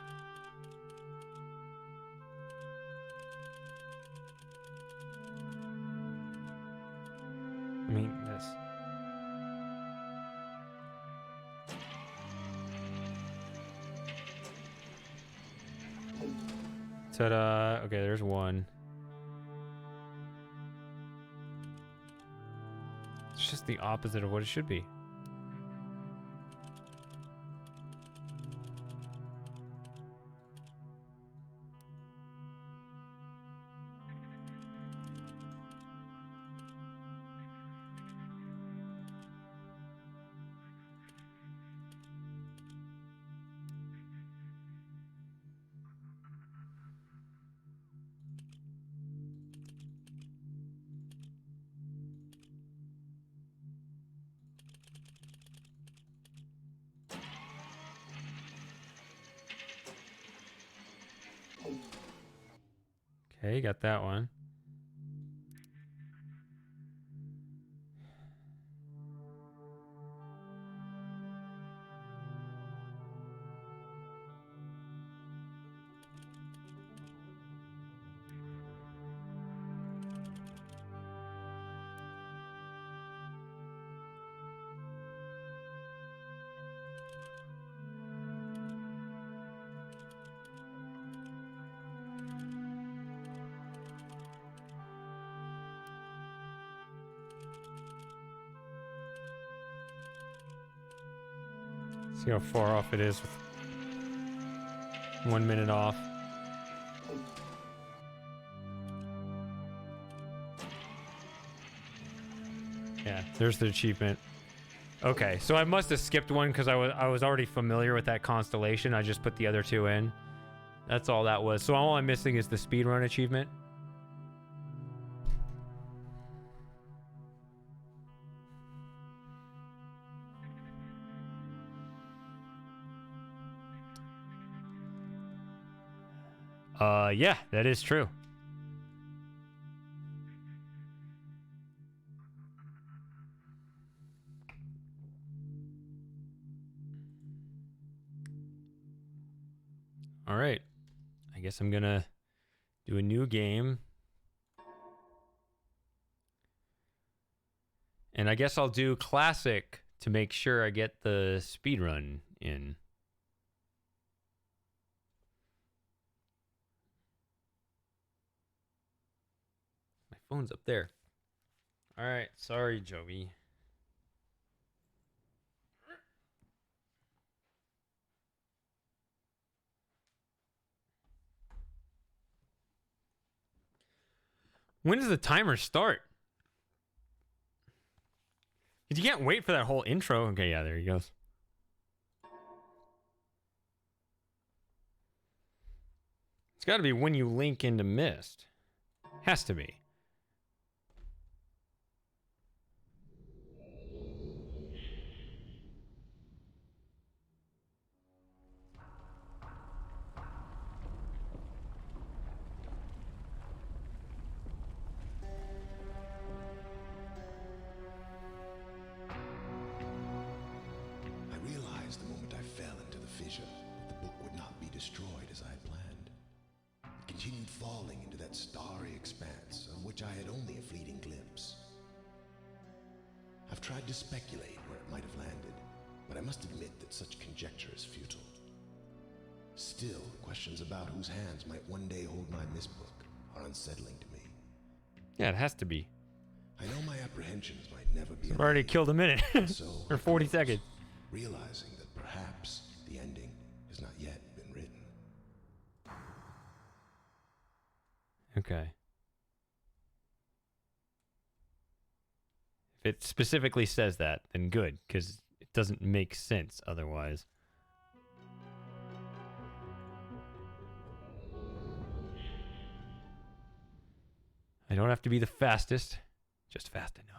[SPEAKER 1] I mean, this. Ta-da. Okay, there's one. It's just the opposite of what it should be. Okay, got that one. See how far off it is with 1 minute off. Yeah, there's the achievement. Okay, so I must have skipped one because I was already familiar with that constellation. I just put the other two in. That's all that was. So all I'm missing is the speedrun achievement. Yeah, that is true. All right. I guess I'm gonna do a new game. And I guess I'll do classic to make sure I get the speed run in. My phone's up there. All right. Sorry, Joey. When does the timer start? Because you can't wait for that whole intro. Okay, yeah, there he goes. It's got to be when you link into Myst. Has to be.
[SPEAKER 2] I realized the moment I fell into the fissure that the book would not be destroyed as I had planned. It continued falling into that starry expanse of which I had only a fleeting glimpse. I've tried to speculate where it might have landed, but I must admit that such conjecture is futile. Still, questions about whose hands might one day hold my Myst book are unsettling to me.
[SPEAKER 1] Yeah, it has to be.
[SPEAKER 2] I know my apprehensions might never be
[SPEAKER 1] I've already
[SPEAKER 2] allayed,
[SPEAKER 1] killed a minute.
[SPEAKER 2] so
[SPEAKER 1] Or
[SPEAKER 2] I
[SPEAKER 1] 40
[SPEAKER 2] close,
[SPEAKER 1] seconds.
[SPEAKER 2] realizing that perhaps the ending has not yet been written.
[SPEAKER 1] Okay. If it specifically says that, then good, because it doesn't make sense otherwise. I don't have to be the fastest, just fast enough.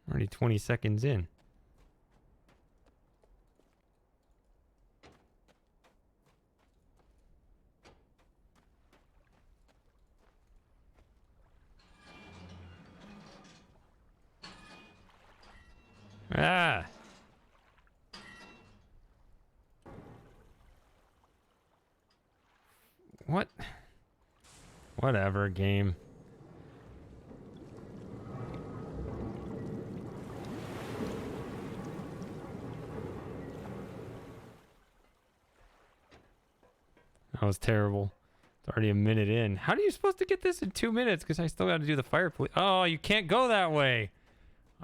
[SPEAKER 1] Already 20 seconds in. Ah! What? Whatever, game. That was terrible. It's already a minute in. How are you supposed to get this in 2 minutes? Because I still got to do the fireplace. Oh, you can't go that way.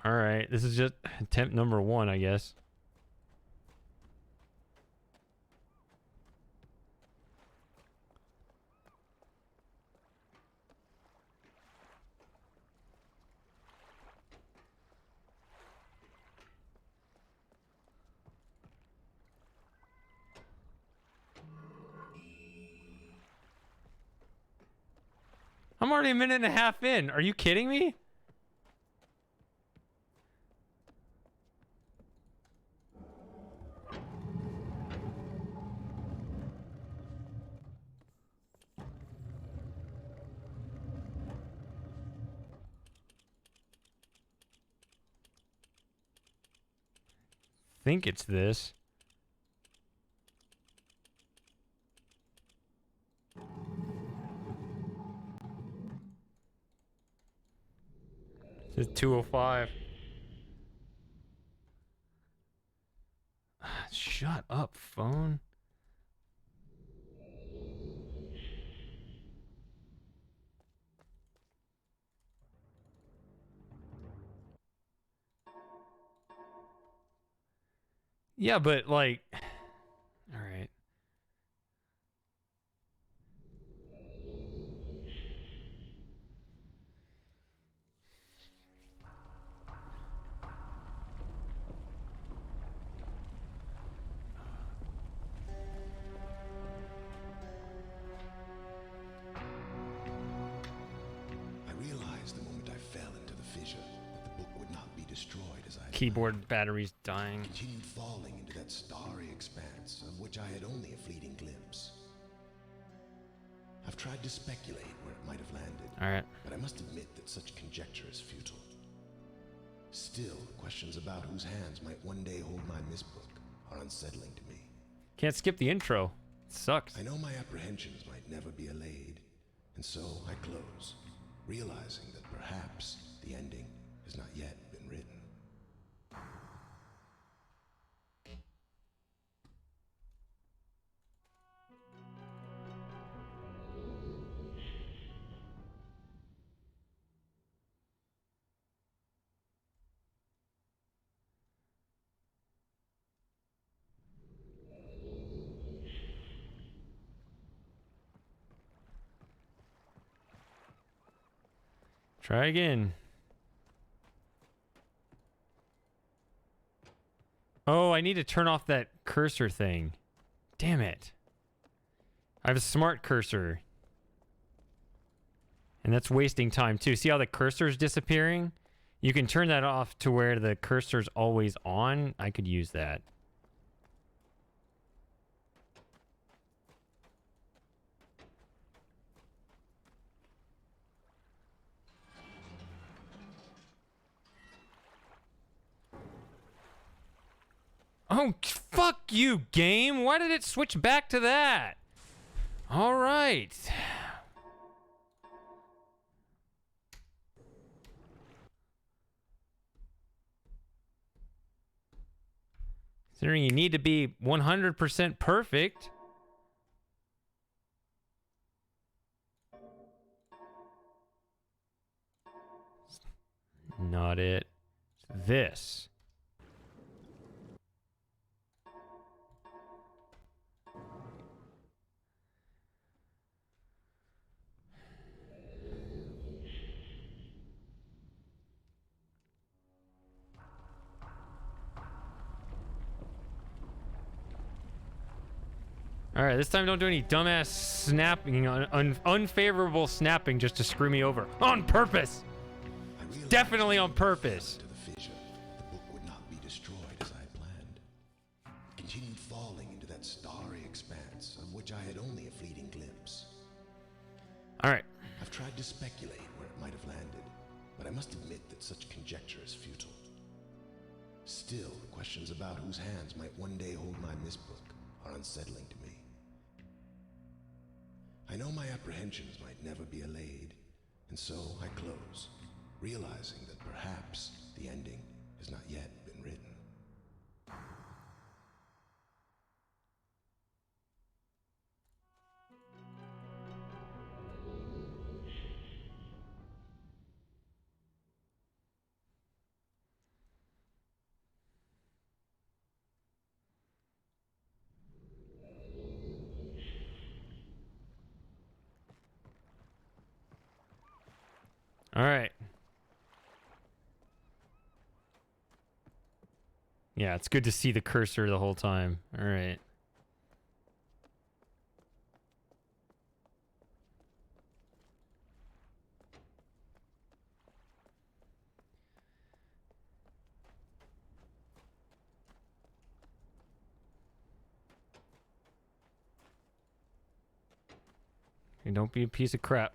[SPEAKER 1] All right. This is just attempt number 1, I guess. I'm already a minute and a half in. Are you kidding me? Think it's this. It's 2:05. Shut up, phone. Yeah, but like, all right. keyboard battery's dying.
[SPEAKER 2] Continued falling into that starry expanse of which I had only a fleeting glimpse. I've tried to speculate where it might have landed,
[SPEAKER 1] Alright.
[SPEAKER 2] but I must admit that such conjecture is futile. Still, questions about whose hands might one day hold my Myst book are unsettling to me.
[SPEAKER 1] Can't skip the intro. It sucks.
[SPEAKER 2] I know my apprehensions might never be allayed, and so I close, realizing that perhaps the ending has not yet been written.
[SPEAKER 1] Try again. Oh, I need to turn off that cursor thing. Damn it. I have a smart cursor. And that's wasting time too. See how the cursor's disappearing? You can turn that off to where the cursor's always on. I could use that. Oh, fuck you, game. Why did it switch back to that? All right. Considering you need to be 100% perfect. Not it. This. All right, this time don't do any dumbass snapping, unfavorable snapping just to screw me over. On purpose! Definitely on purpose.
[SPEAKER 2] To the fissure, the book would not be destroyed as I planned. It continued falling into that starry expanse of which I had only a fleeting glimpse.
[SPEAKER 1] All right.
[SPEAKER 2] I've tried to speculate where it might have landed, but I must admit that such conjecture is futile. Still, questions about whose hands might one day hold my Myst book are unsettling to me. I know my apprehensions might never be allayed, and so I close, realizing that perhaps the ending has not yet been written.
[SPEAKER 1] All right. Yeah, it's good to see the cursor the whole time. All right. And don't be a piece of crap.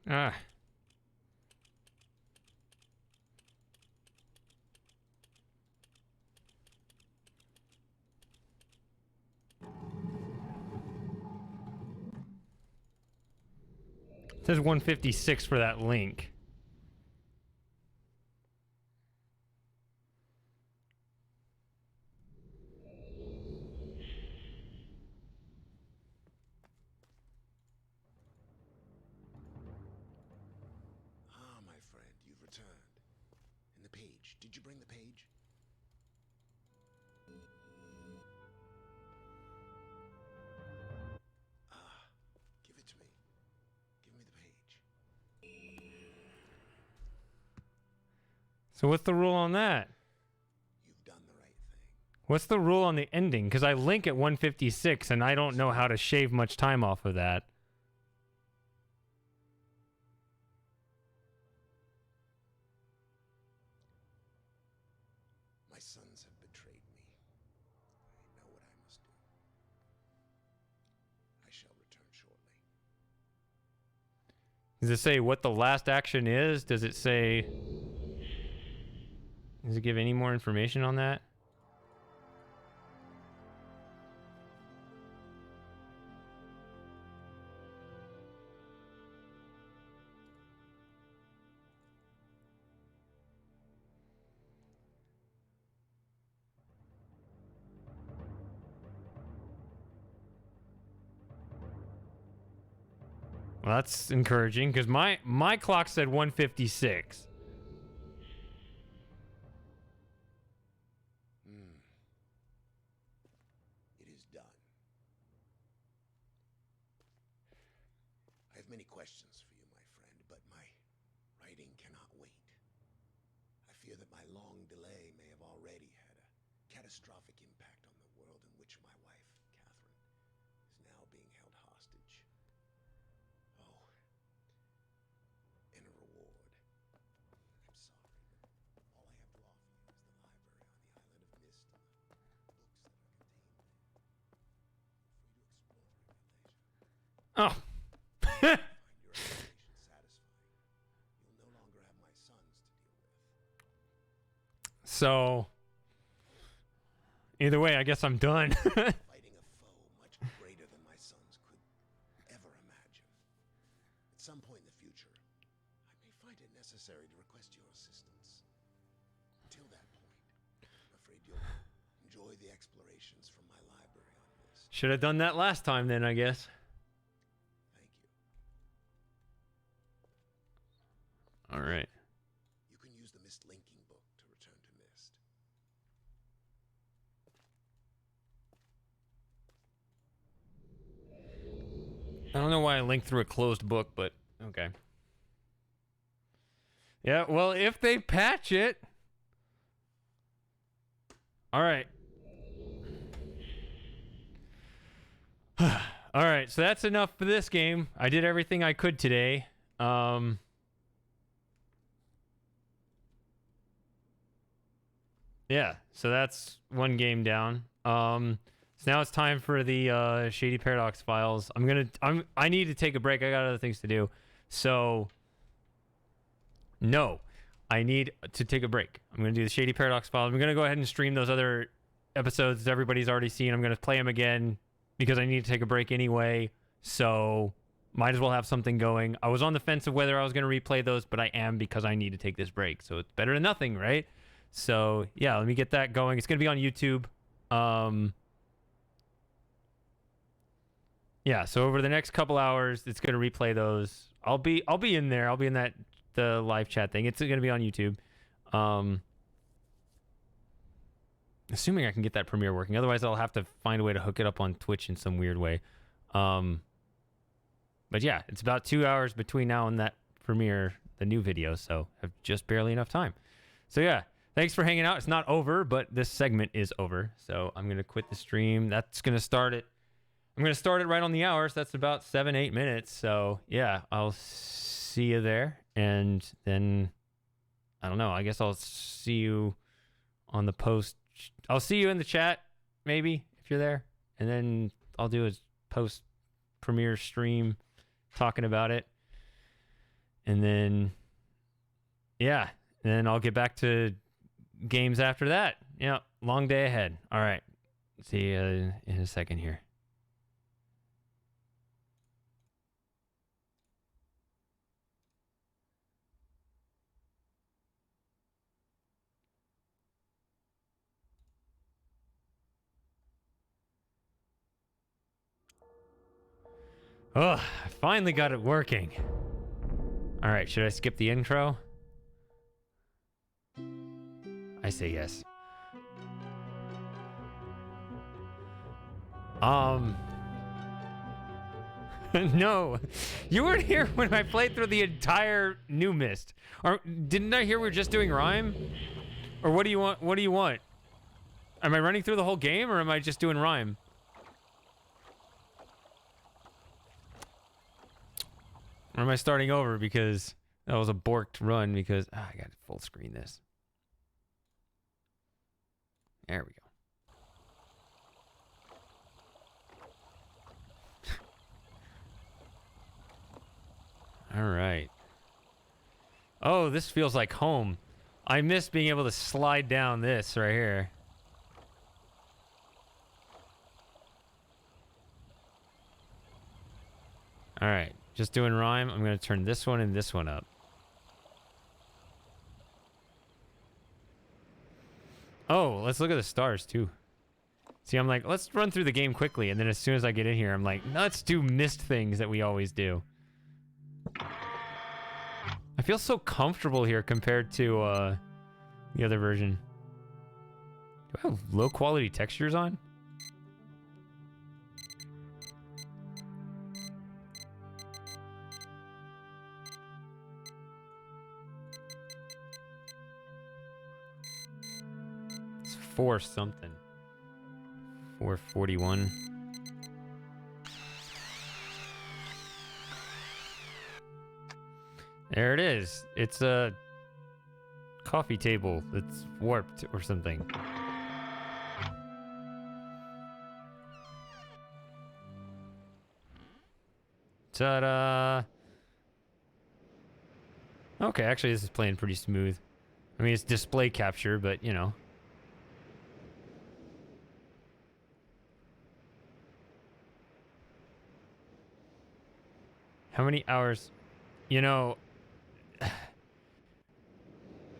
[SPEAKER 1] Ah. It says 156 for that link.
[SPEAKER 2] Ah, my friend, you've returned. And the page. Did you bring the page? Ah, give it to me. Give me the page.
[SPEAKER 1] So what's the rule on that?
[SPEAKER 2] You've done the right thing.
[SPEAKER 1] What's the rule on the ending? Because I link at 156, and I don't know how to shave much time off of that.
[SPEAKER 2] My sons have betrayed me. I know what I must do. I shall return shortly.
[SPEAKER 1] Does it say what the last action is? Does it say... Does it give any more information on that? Well, that's encouraging because my clock said 156.
[SPEAKER 2] It is done. I have many questions for you, my friend, but my writing cannot wait. I fear that my long delay may have already had a catastrophic impact on the world in which my wife, Catherine, is now being held hostage. Oh, and a reward. I'm sorry, but all I have to offer you is the library on the island of Myst and the books that are contained there. Feel free to explore them at your leisure.
[SPEAKER 1] Oh.
[SPEAKER 2] Find your explanation satisfying. You'll no longer have my sons to deal with.
[SPEAKER 1] So, either way, I guess I'm done.
[SPEAKER 2] Fighting a foe much greater than my sons could ever imagine. At some point in the future, I may find it necessary to request your assistance. Until that point, I'm afraid you'll enjoy the explorations from my library on this.
[SPEAKER 1] Should have done that last time then, I guess.
[SPEAKER 2] Thank you.
[SPEAKER 1] All right.
[SPEAKER 2] You can use the Myst linking book to return to Myst.
[SPEAKER 1] I don't know why I linked through a closed book, but okay. Yeah, well, if they patch it. All right. All right, so that's enough for this game. I did everything I could today. Yeah, so that's one game down. So now it's time for the Shady Paradox files. I need to take a break. I got other things to do. So no, I need to take a break. I'm going to do the Shady Paradox files. I'm going to go ahead and stream those other episodes that everybody's already seen. I'm going to play them again because I need to take a break anyway. So might as well have something going. I was on the fence of whether I was going to replay those, but I am because I need to take this break. So it's better than nothing, right? So yeah, let me get that going. It's going to be on YouTube. Yeah, so over the next couple hours, it's going to replay those. I'll be in there. I'll be in the live chat thing. It's going to be on YouTube. Assuming I can get that Premiere working. Otherwise, I'll have to find a way to hook it up on Twitch in some weird way. But yeah, it's about 2 hours between now and that Premiere, the new video. So I have just barely enough time. So yeah, thanks for hanging out. It's not over, but this segment is over. So I'm going to quit the stream. That's going to start it. I'm going to start it right on the hour. So that's about 7-8 minutes. So yeah, I'll see you there. And then, I don't know. I guess I'll see you on the post. I'll see you in the chat, maybe, if you're there. And then I'll do a post Premiere stream talking about it. And then, yeah. And then I'll get back to games after that. Yeah, long day ahead. All right. See you in a second here. Oh, I finally got it working. All right, should I skip the intro? I say yes. No, you weren't here when I played through the entire new Myst. Or didn't I hear we were just doing rhyme? Or what do you want? What do you want? Am I running through the whole game, or am I just doing rhyme? Or am I starting over because that was a borked run because I got to full screen this. There we go. All right. Oh, this feels like home. I miss being able to slide down this right here. All right. Just doing rhyme. I'm going to turn this one and this one up. Oh, let's look at the stars too. See, I'm like, let's run through the game quickly. And then as soon as I get in here, I'm like, let's do Myst things that we always do. I feel so comfortable here compared to the other version. Do I have low quality textures on? It's 4 something. 441. There it is. It's a coffee table that's warped or something. Ta-da! Okay, actually this is playing pretty smooth. I mean, it's display capture, but you know. How many hours? You know,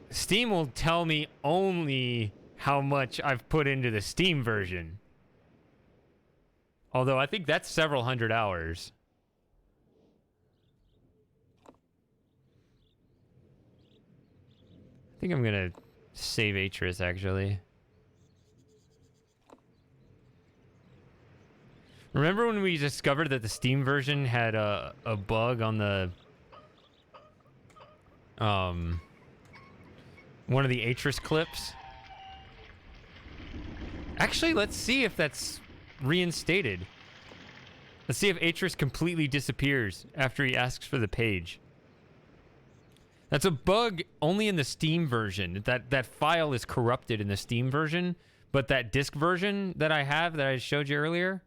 [SPEAKER 1] Steam will tell me only how much I've put into the Steam version. Although I think that's several hundred hours. I think I'm gonna save Atris actually. Remember when we discovered that the Steam version had a bug on the one of the Atris clips? Actually, let's see if that's reinstated. Let's see if Atris completely disappears after he asks for the page. That's a bug only in the Steam version. That file is corrupted in the Steam version, but that disk version that I have that I showed you earlier,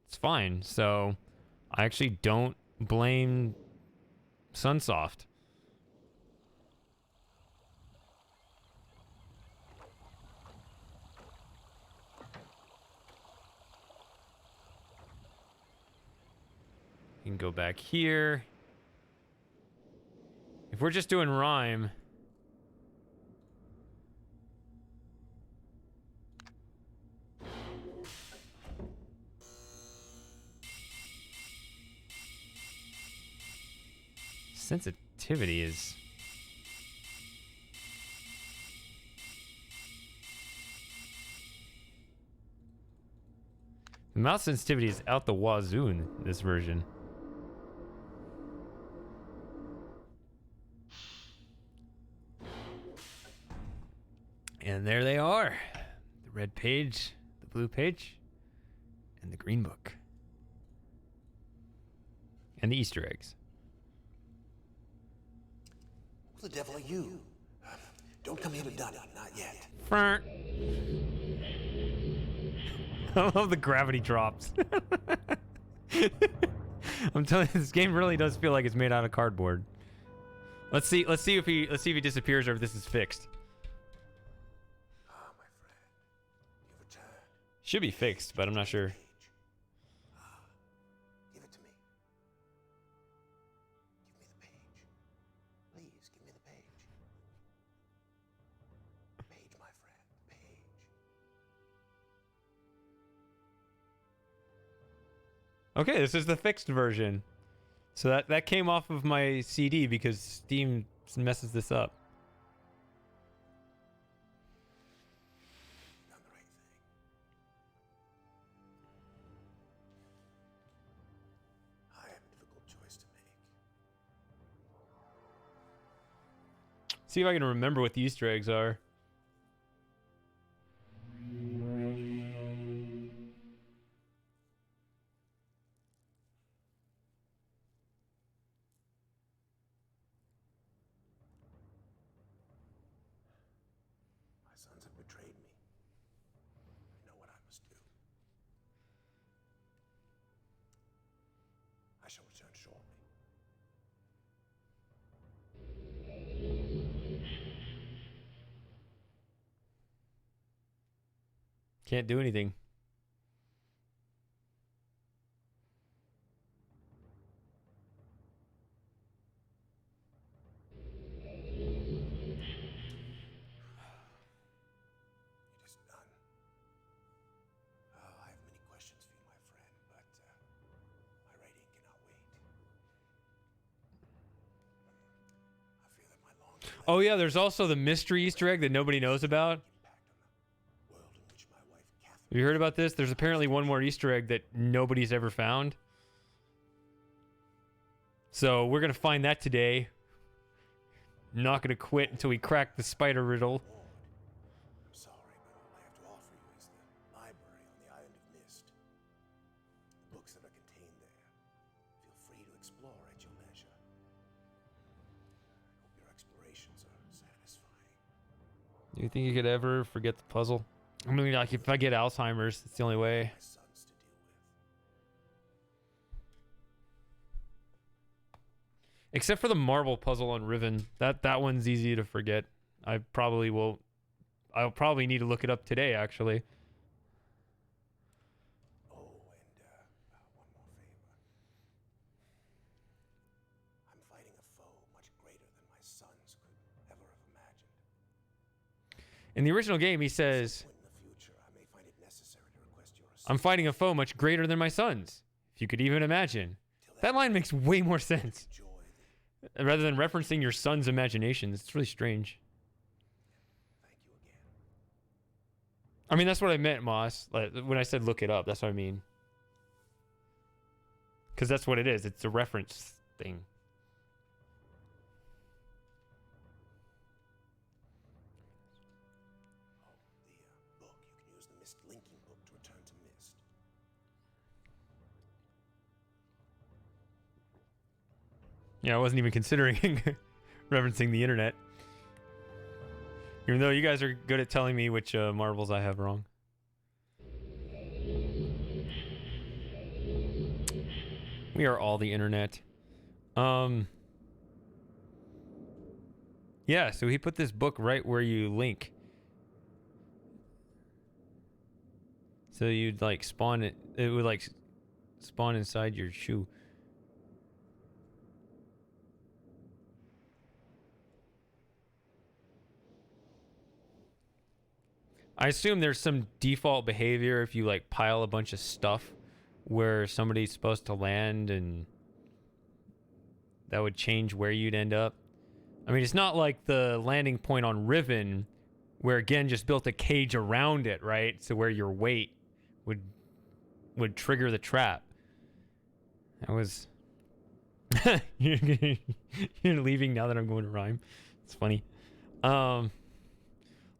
[SPEAKER 1] it's fine. So I actually don't blame Sunsoft. You can go back here. If we're just doing rhyme, sensitivity is the mouse sensitivity is out the wazoo in this version. And there they are. The red page, the blue page, and the green book. And the Easter eggs.
[SPEAKER 2] Who the devil are you? Don't come here to Dunny, not yet.
[SPEAKER 1] Front. I love the gravity drops. I'm telling you, this game really does feel like it's made out of cardboard. Let's see if he disappears or if this is fixed.
[SPEAKER 2] Ah, my friend. You've returned.
[SPEAKER 1] Should be fixed, but I'm not sure.
[SPEAKER 2] Ah, give it to me. Give me the page. Please, give me the page. Page, my friend. Page.
[SPEAKER 1] Okay, this is the fixed version. So that came off of my CD because Steam messes this up.
[SPEAKER 2] You've done the right thing. I have a difficult choice to make.
[SPEAKER 1] See if I can remember what the Easter eggs are.
[SPEAKER 2] My sons have betrayed me. I know what I must do. I shall return shortly.
[SPEAKER 1] Can't do anything.
[SPEAKER 2] It is done. I have many questions for you, my friend, but my rating cannot wait. I feel that my long
[SPEAKER 1] Oh yeah, there's also the mystery Easter egg that nobody knows about.
[SPEAKER 2] impact on the world in which my wife Catherine.
[SPEAKER 1] Have you heard about this? There's apparently one more Easter egg that nobody's ever found. So we're gonna find that today. Not gonna quit until we crack the spider riddle.
[SPEAKER 2] Lord, I'm sorry, but all I have to offer you is the library on the island of Myst. The books that are contained there. Feel free to explore at your leisure. I hope your explorations are satisfying.
[SPEAKER 1] Do you think you could ever forget the puzzle? I mean, like if I get Alzheimer's, it's the only way.
[SPEAKER 2] My sons to deal with.
[SPEAKER 1] Except for the marble puzzle on Riven. That one's easy to forget. I'll probably need to look it up today, actually.
[SPEAKER 2] Oh, and one more favor. I'm fighting a foe much greater than my sons could ever have imagined.
[SPEAKER 1] In the original game, he says,
[SPEAKER 2] When in the future I may find it necessary to request your
[SPEAKER 1] I'm
[SPEAKER 2] assistance.
[SPEAKER 1] fighting a foe much greater than my sons. If you could even imagine. That line makes way more sense.
[SPEAKER 2] Enjoy the
[SPEAKER 1] Rather than referencing your son's imaginations. It's really strange.
[SPEAKER 2] thank you again.
[SPEAKER 1] I mean, that's what I meant, Moss. Like, when I said look it up, that's what I mean. Because that's what it is. It's a reference thing.
[SPEAKER 2] Oh, the book. You can use the Myst linking book to return to Myst.
[SPEAKER 1] Yeah, I wasn't even considering referencing the internet. Even though you guys are good at telling me which marbles I have wrong. We are all the internet. Yeah, so he put this book right where you link. So you'd like spawn it. It would like spawn inside your shoe. I assume there's some default behavior if you like pile a bunch of stuff where somebody's supposed to land, and that would change where you'd end up. I mean, it's not like the landing point on Riven where again just built a cage around it, right? So where your weight would trigger the trap. That was you're leaving now that I'm going to rhyme. It's funny.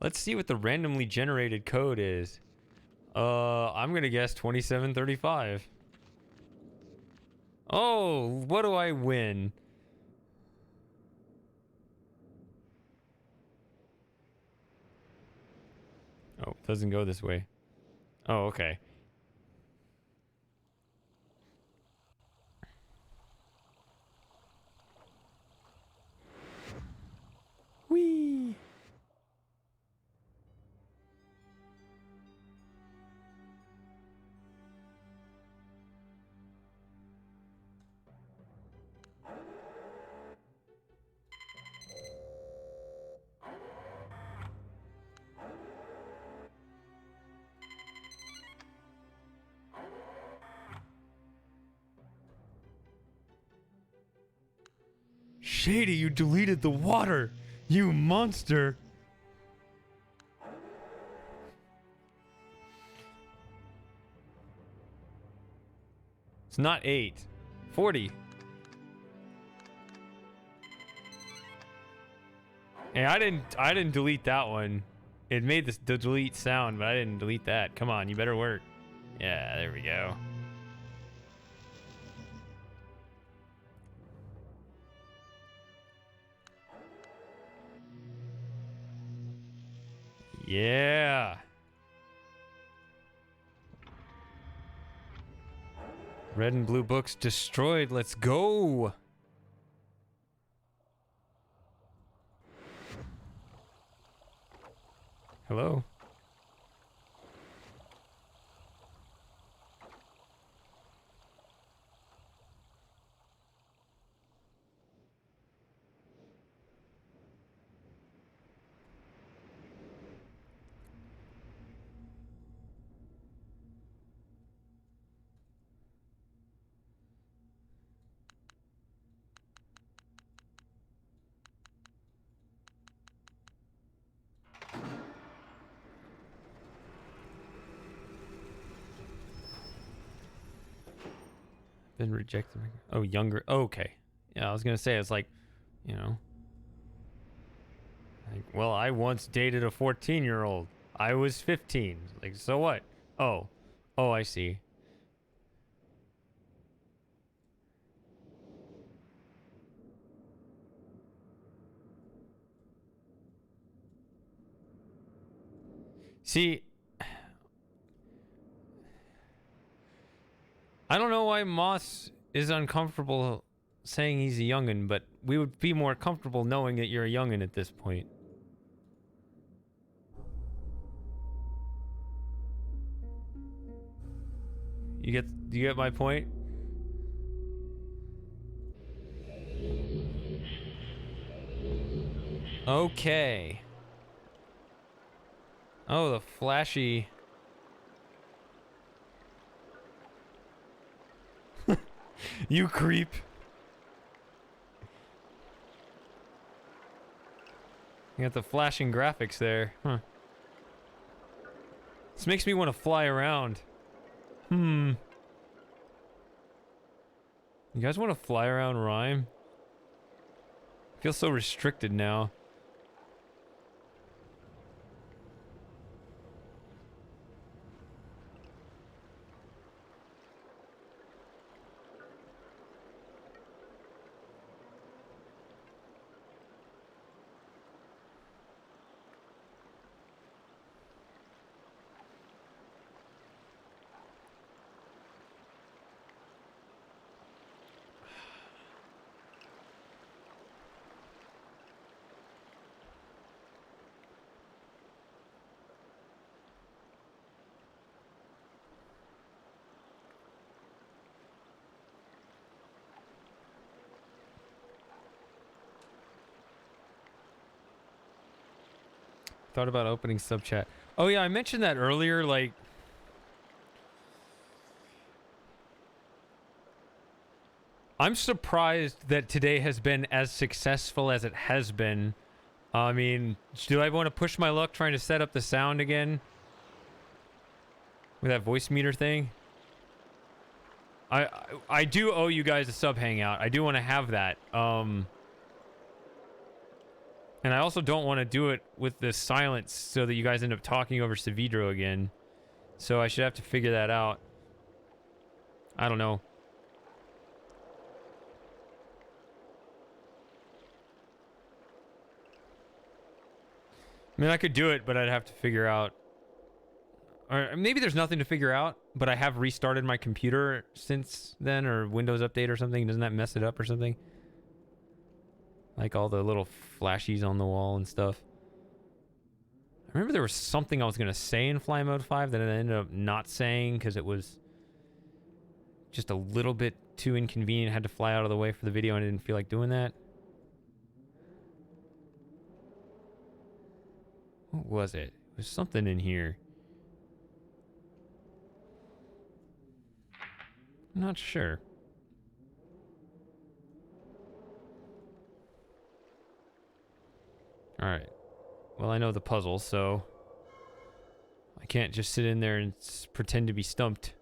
[SPEAKER 1] Let's see what the randomly generated code is. I'm going to guess 2735. Oh, what do I win? Oh, it doesn't go this way. Oh, okay. Shady, you deleted the water! You monster! It's not 8. 40. Hey, I didn't delete that one. It made the delete sound, but I didn't delete that. Come on, you better work. Yeah, there we go. Yeah. Red and blue books destroyed. Let's go. Hello. Been rejected. Oh, younger. Oh, okay. Yeah, I was gonna say it's like, you know. Like, well, I once dated a 14-year-old. I was 15. Like, so what? Oh, oh, I see. See, I don't know why Moss is uncomfortable saying he's a youngin', but we would be more comfortable knowing that you're a youngin' at this point. You get my point? Okay. Oh, the flashy. You creep. You got the flashing graphics there. Huh. This makes me want to fly around. You guys want to fly around Rhyme? I feel so restricted now. Thought about opening sub chat. Oh yeah, I mentioned that earlier. Like, I'm surprised that today has been as successful as it has been. I mean, do I want to push my luck trying to set up the sound again with that voice meter thing? I do owe you guys a sub hangout. I do want to have that. And I also don't want to do it with the silence so that you guys end up talking over Savidro again. So I should have to figure that out. I don't know. I mean, I could do it, but I'd have to figure out. Or maybe there's nothing to figure out, but I have restarted my computer since then, or Windows Update or something. Doesn't that mess it up or something? Like all the little flashies on the wall and stuff. I remember there was something I was going to say in Fly Mode 5 that I ended up not saying because it was just a little bit too inconvenient. I had to fly out of the way for the video and I didn't feel like doing that. What was it? It was something in here. I'm not sure. All right. Well, I know the puzzle, so I can't just sit in there and pretend to be stumped.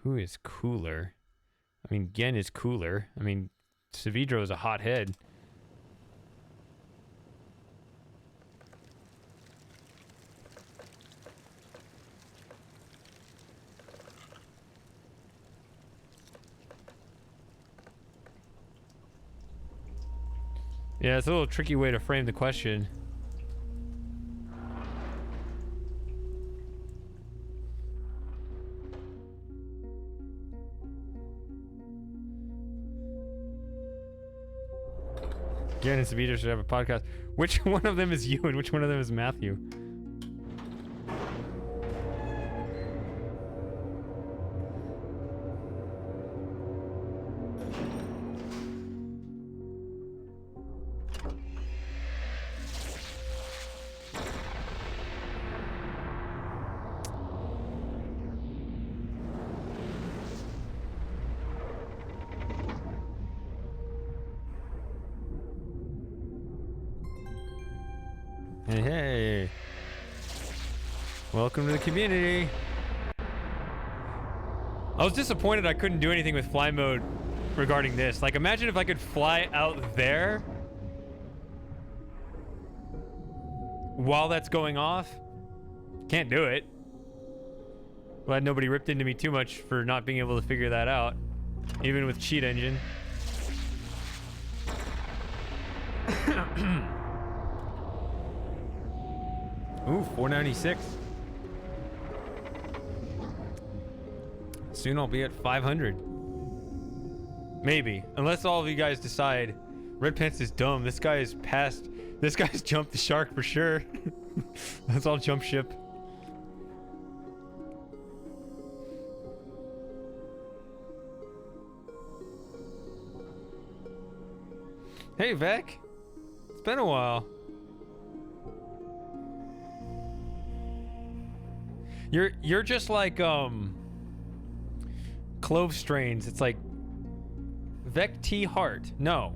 [SPEAKER 1] Who is cooler? I mean, Gen is cooler. I mean, Savidro is a hot head. Yeah, it's a little tricky way to frame the question. Jen and Savita should have a podcast. Which one of them is you and which one of them is Matthew? Hey, hey. Welcome to the community. I was disappointed I couldn't do anything with fly mode regarding this. Like, imagine if I could fly out there while that's going off. Can't do it. Glad nobody ripped into me too much for not being able to figure that out. Even with cheat engine. Ooh, 496. Soon I'll be at 500. Maybe. Unless all of you guys decide Red Pants is dumb. This guy is past. This guy's jumped the shark for sure. Let's all jump ship. Hey, Vec. It's been a while. You're just like clove strains. It's like Vec T Heart. No.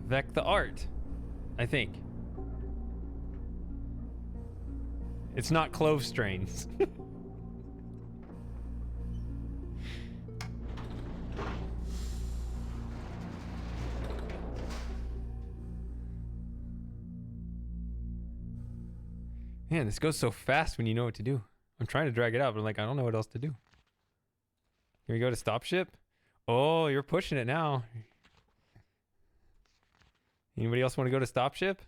[SPEAKER 1] Vec the Art, I think. It's not clove strains. Man, this goes so fast when you know what to do. I'm trying to drag it out, but I'm like, I don't know what else to do. Can we go to stop ship? Oh, you're pushing it now. Anybody else want to go to stop ship?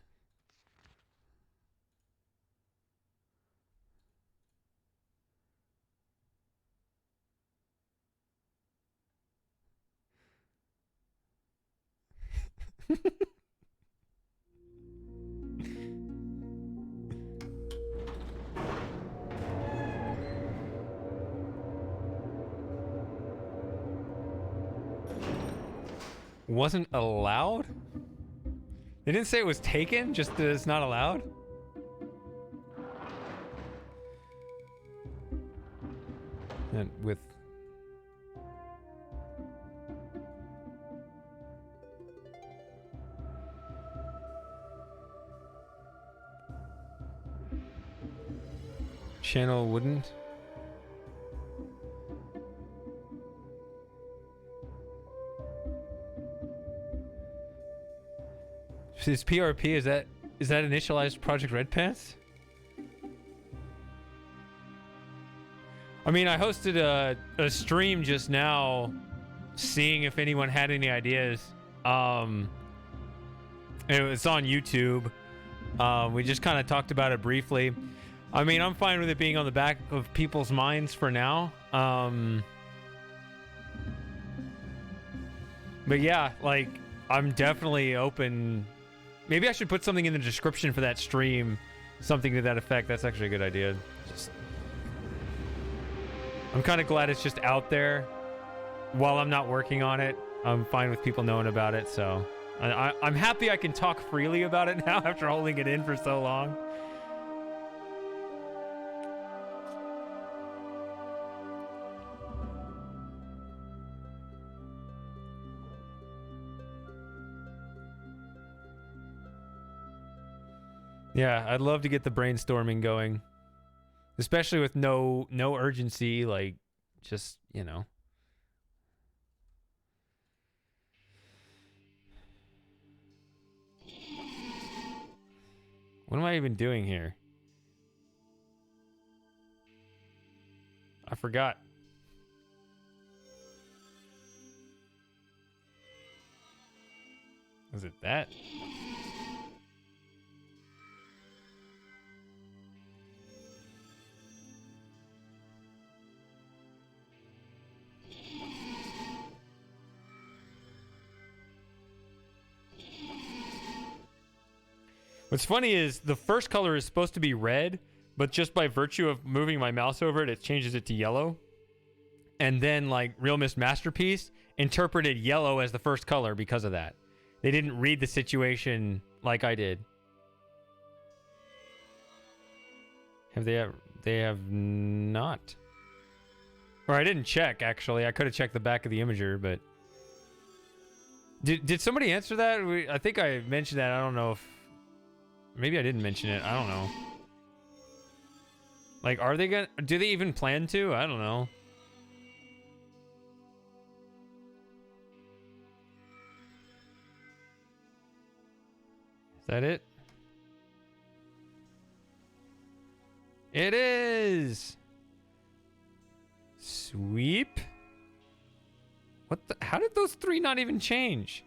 [SPEAKER 1] Wasn't allowed? They didn't say it was taken, just that it's not allowed? And with... Channel wouldn't? Is PRP, is that initialized Project Red Pants? I mean, I hosted a stream just now seeing if anyone had any ideas. It's on YouTube. We just kind of talked about it briefly. I mean, I'm fine with it being on the back of people's minds for now. But yeah, like, I'm definitely open. Maybe I should put something in the description for that stream. Something to that effect. That's actually a good idea. I'm kind of glad it's just out there while I'm not working on it. I'm fine with people knowing about it, so I'm happy I can talk freely about it now after holding it in for so long. Yeah, I'd love to get the brainstorming going, especially with no urgency, like just, you know. What am I even doing here? I forgot. Was it that? What's funny is the first color is supposed to be red, but just by virtue of moving my mouse over it, it changes it to yellow. And then, like, Real Myst Masterpiece interpreted yellow as the first color because of that. They didn't read the situation like I did. They have not. Or I didn't check, actually. I could have checked the back of the imager, but... Did somebody answer that? I think I mentioned that. I don't know if... Maybe I didn't mention it. I don't know. Like, are they gonna... Do they even plan to? I don't know. Is that it? It is! Sweep? What the... How did those three not even change?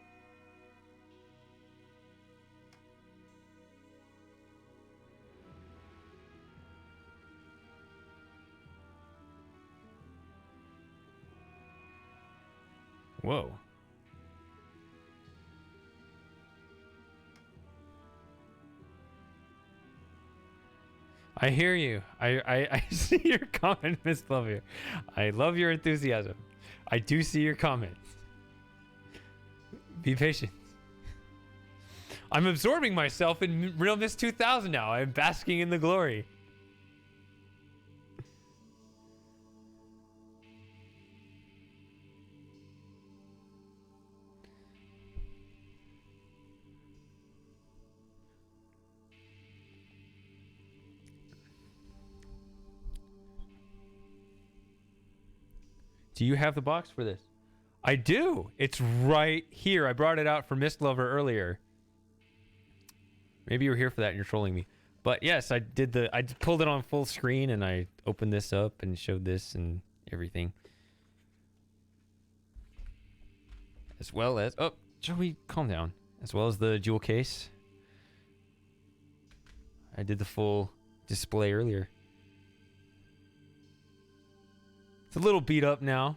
[SPEAKER 1] Whoa. I hear you. I see your comment, Miss Love you. I love your enthusiasm. I do see your comments. Be patient. I'm absorbing myself in Real Myst 2000 now. I'm basking in the glory. Do you have the box for this? I do. It's right here. I brought it out for Myst Lover earlier. Maybe you were here for that and you're trolling me. But yes, I pulled it on full screen and I opened this up and showed this and everything. As well as... Oh, Joey, calm down. As well as the jewel case. I did the full display earlier. It's a little beat up now.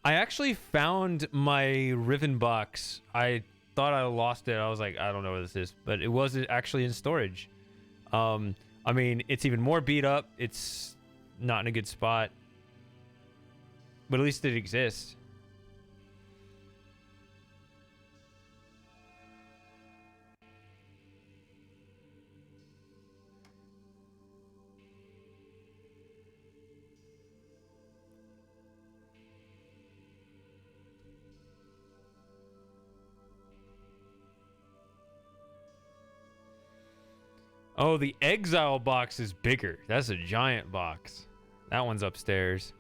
[SPEAKER 1] I actually found my Riven box. I thought I lost it. I was like, I don't know what this is. But it was actually in storage. I mean, it's even more beat up. It's not in a good spot. But at least it exists. Oh, the Exile box is bigger. That's a giant box. That one's upstairs.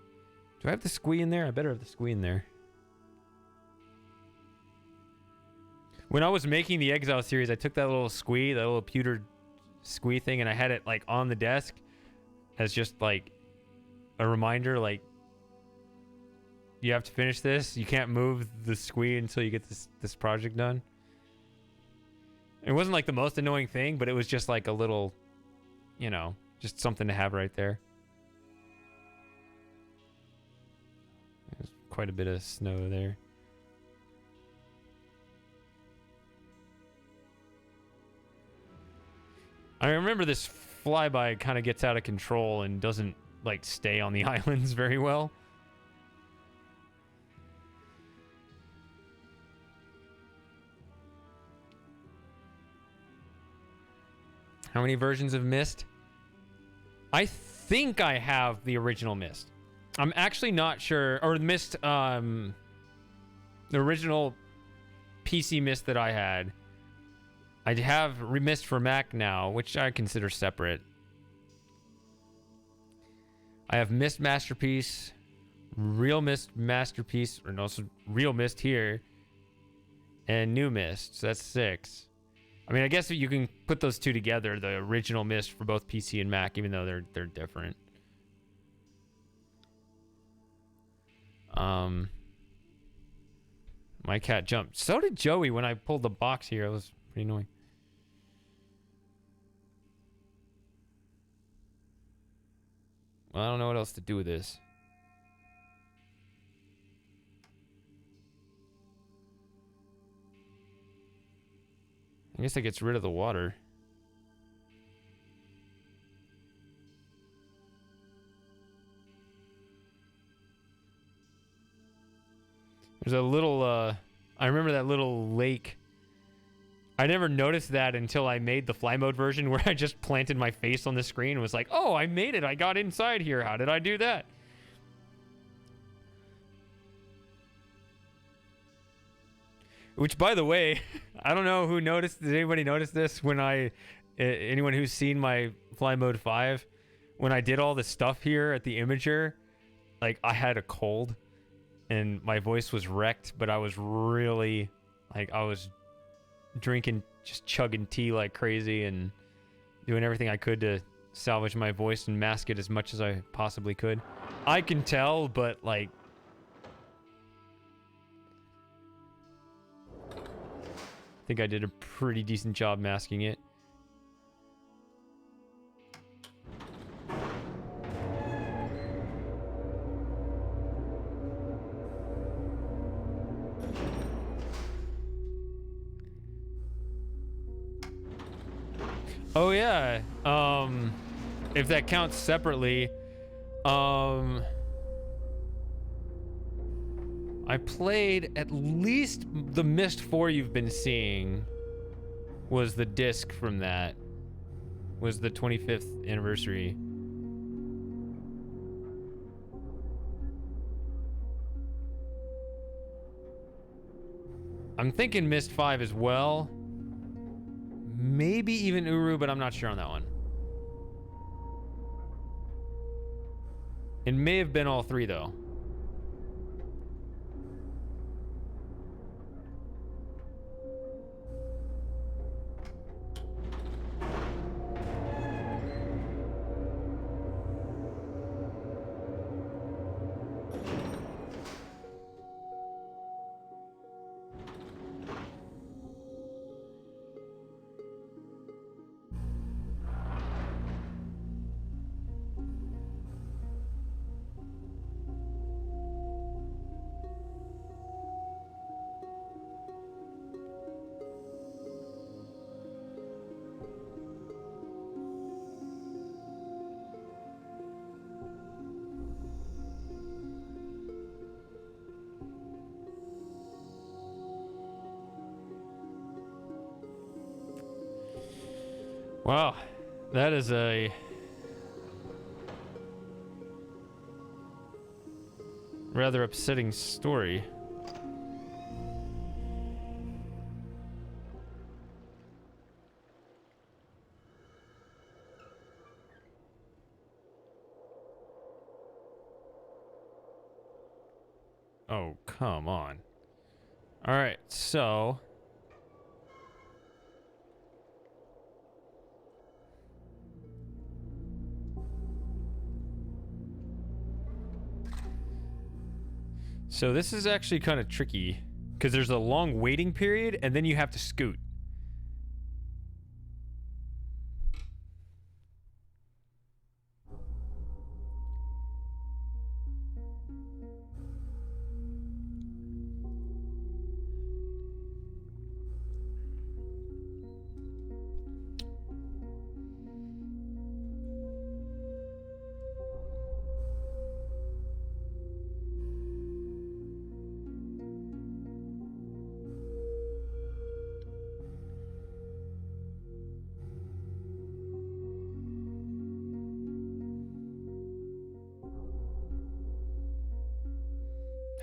[SPEAKER 1] Do I have the squee in there? I better have the squee in there. When I was making the Exile series, I took that little squee, that little pewter squee thing, and I had it like on the desk as just like a reminder, like, you have to finish this. You can't move the squee until you get this project done. It wasn't like the most annoying thing, but it was just like a little, you know, just something to have right there. There's quite a bit of snow there. I remember this flyby kind of gets out of control and doesn't like stay on the islands very well. How many versions of Myst? I think I have the original Myst. I'm actually not sure. Or Myst, the original PC Myst that I had. I have Myst for Mac now, which I consider separate. I have Myst Masterpiece, Real Myst Masterpiece, and also Real Myst here, and New Myst. So that's 6. I mean, I guess you can put those two together, the original Myst for both PC and Mac, even though they're different. My cat jumped. So did Joey when I pulled the box here. It was pretty annoying. Well, I don't know what else to do with this. I guess that gets rid of the water. There's a little, I remember that little lake. I never noticed that until I made the fly mode version where I just planted my face on the screen and was like, oh, I made it. I got inside here. How did I do that? Which, by the way, I don't know who noticed. Did anybody notice this when anyone who's seen my Fly Mode 5, when I did all the stuff here at the Imager, like I had a cold and my voice was wrecked, but I was really, like, I was drinking, just chugging tea like crazy and doing everything I could to salvage my voice and mask it as much as I possibly could. I can tell, but like, I think I did a pretty decent job masking it. Oh yeah, if that counts separately, I played at least the Myst 4 you've been seeing was the disc from that, was the 25th anniversary. I'm thinking Myst 5 as well. Maybe even Uru, but I'm not sure on that one. It may have been all 3 though. Wow, that is a rather upsetting story. Oh, come on. All right, so this is actually kind of tricky because there's a long waiting period and then you have to scoot.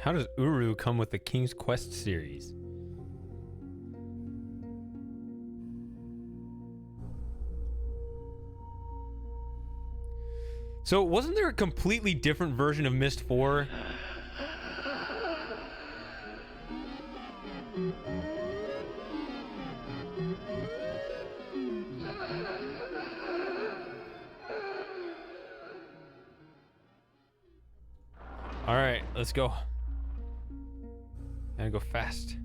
[SPEAKER 1] How does Uru come with the King's Quest series? So wasn't there a completely different version of Myst 4? All right, let's go. Gotta go fast.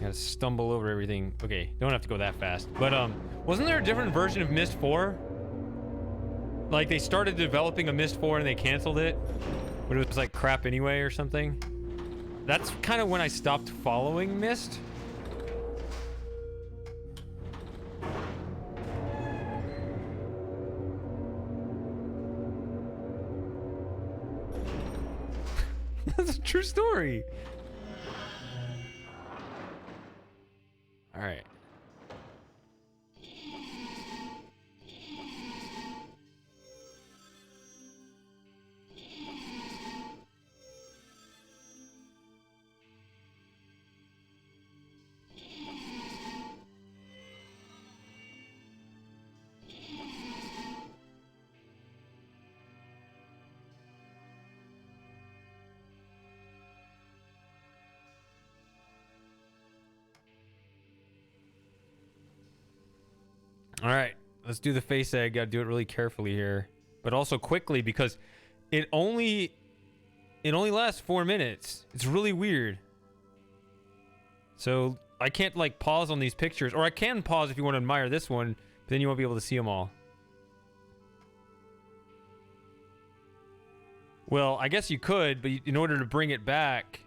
[SPEAKER 1] Gotta stumble over everything. Okay, don't have to go that fast. But wasn't there a different version of Myst 4? Like they started developing a Myst 4 and they canceled it, but it was like crap anyway or something. That's kind of when I stopped following Myst. That's a true story. All right. All right, let's do the face egg. Gotta do it really carefully here, but also quickly because it only lasts 4 minutes. It's really weird. So I can't like pause on these pictures, or I can pause if you want to admire this one, but then you won't be able to see them all. Well, I guess you could, but in order to bring it back...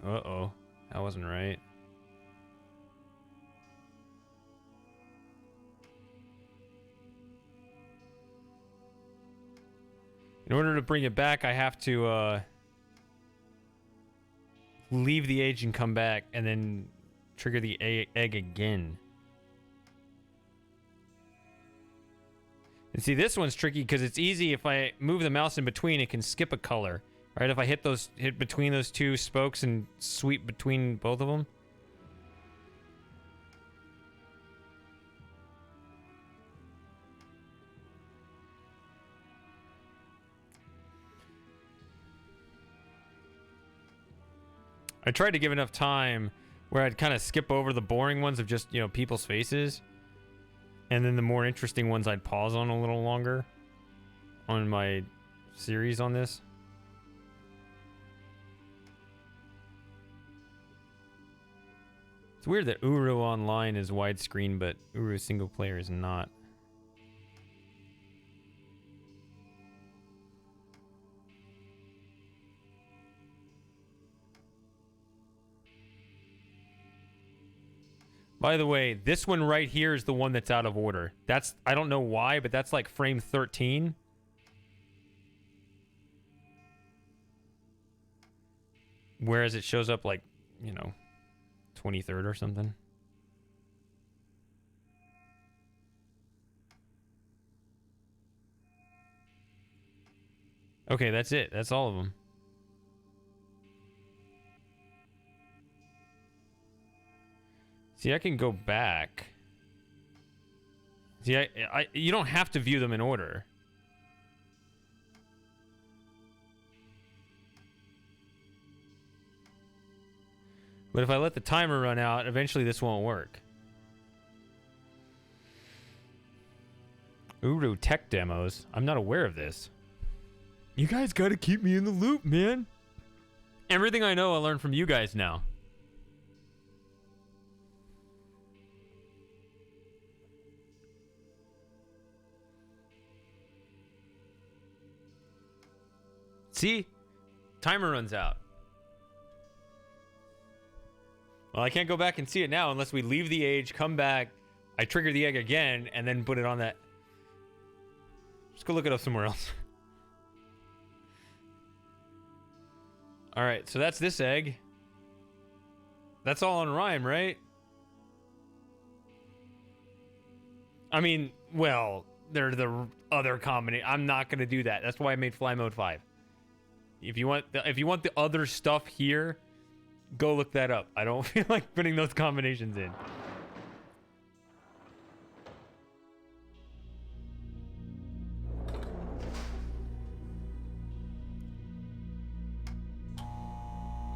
[SPEAKER 1] Uh-oh, that wasn't right. In order to bring it back, I have to leave the age and come back, and then trigger the egg again. And see, this one's tricky because it's easy. If I move the mouse in between, it can skip a color, right? If I hit between those two spokes and sweep between both of them. I tried to give enough time where I'd kind of skip over the boring ones of just, you know, people's faces. And then the more interesting ones I'd pause on a little longer on my series on this. It's weird that Uru Online is widescreen, but Uru single player is not. By the way, this one right here is the one that's out of order. That's, I don't know why, but that's like frame 13. Whereas it shows up like, you know, 23rd or something. Okay, that's it. That's all of them. See, I can go back. See, you don't have to view them in order. But if I let the timer run out, eventually this won't work. Uru tech demos. I'm not aware of this. You guys gotta keep me in the loop, man. Everything I know I learned from you guys now. See? Timer runs out. Well, I can't go back and see it now unless we leave the age, come back, I trigger the egg again, and then put it on that. Let's go look it up somewhere else. Alright, so that's this egg. That's all on rhyme, right? I mean, well, they're the other combination. I'm not gonna do that. That's why I made fly mode 5. If you want the other stuff here, go look that up. I don't feel like putting those combinations in.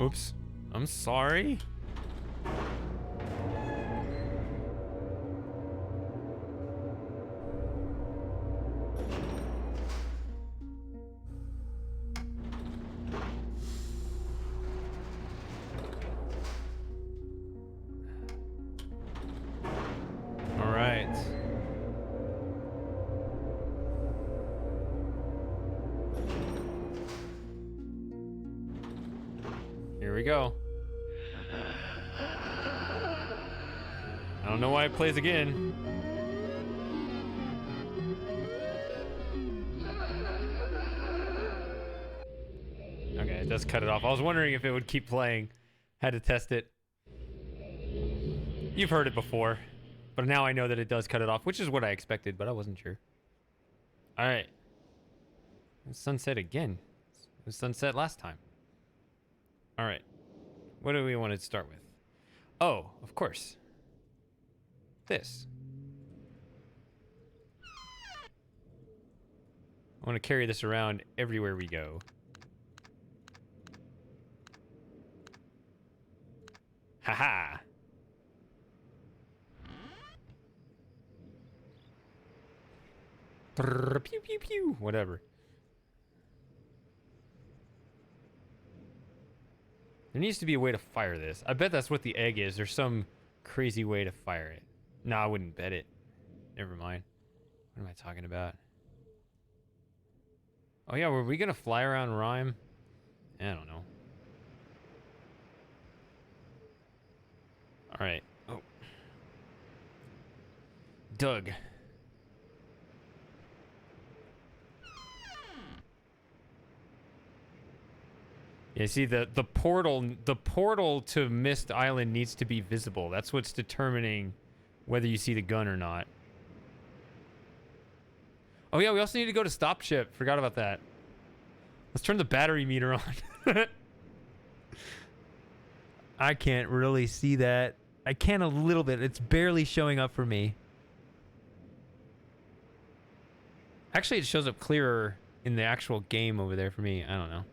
[SPEAKER 1] Oops. I'm sorry. All right. Here we go. I don't know why it plays again. Okay, it does cut it off. I was wondering if it would keep playing. Had to test it. You've heard it before, but now I know that it does cut it off, which is what I expected, but I wasn't sure. All right. Sunset again. It was sunset last time. All right. What do we want to start with? Oh, of course. This. I want to carry this around everywhere we go. Haha. Pew pew pew. Whatever. There needs to be a way to fire this. I bet that's what the egg is. There's some crazy way to fire it. No, I wouldn't bet it. Never mind. What am I talking about? Oh yeah, were we gonna fly around Rhyme? I don't know. All right. Oh. Doug. Yeah, see the portal to Myst Island needs to be visible. That's what's determining whether you see the gun or not. Oh yeah, we also need to go to Stop Ship. Forgot about that. Let's turn the battery meter on. I can't really see that. I can a little bit. It's barely showing up for me. Actually, it shows up clearer in the actual game over there for me. I don't know.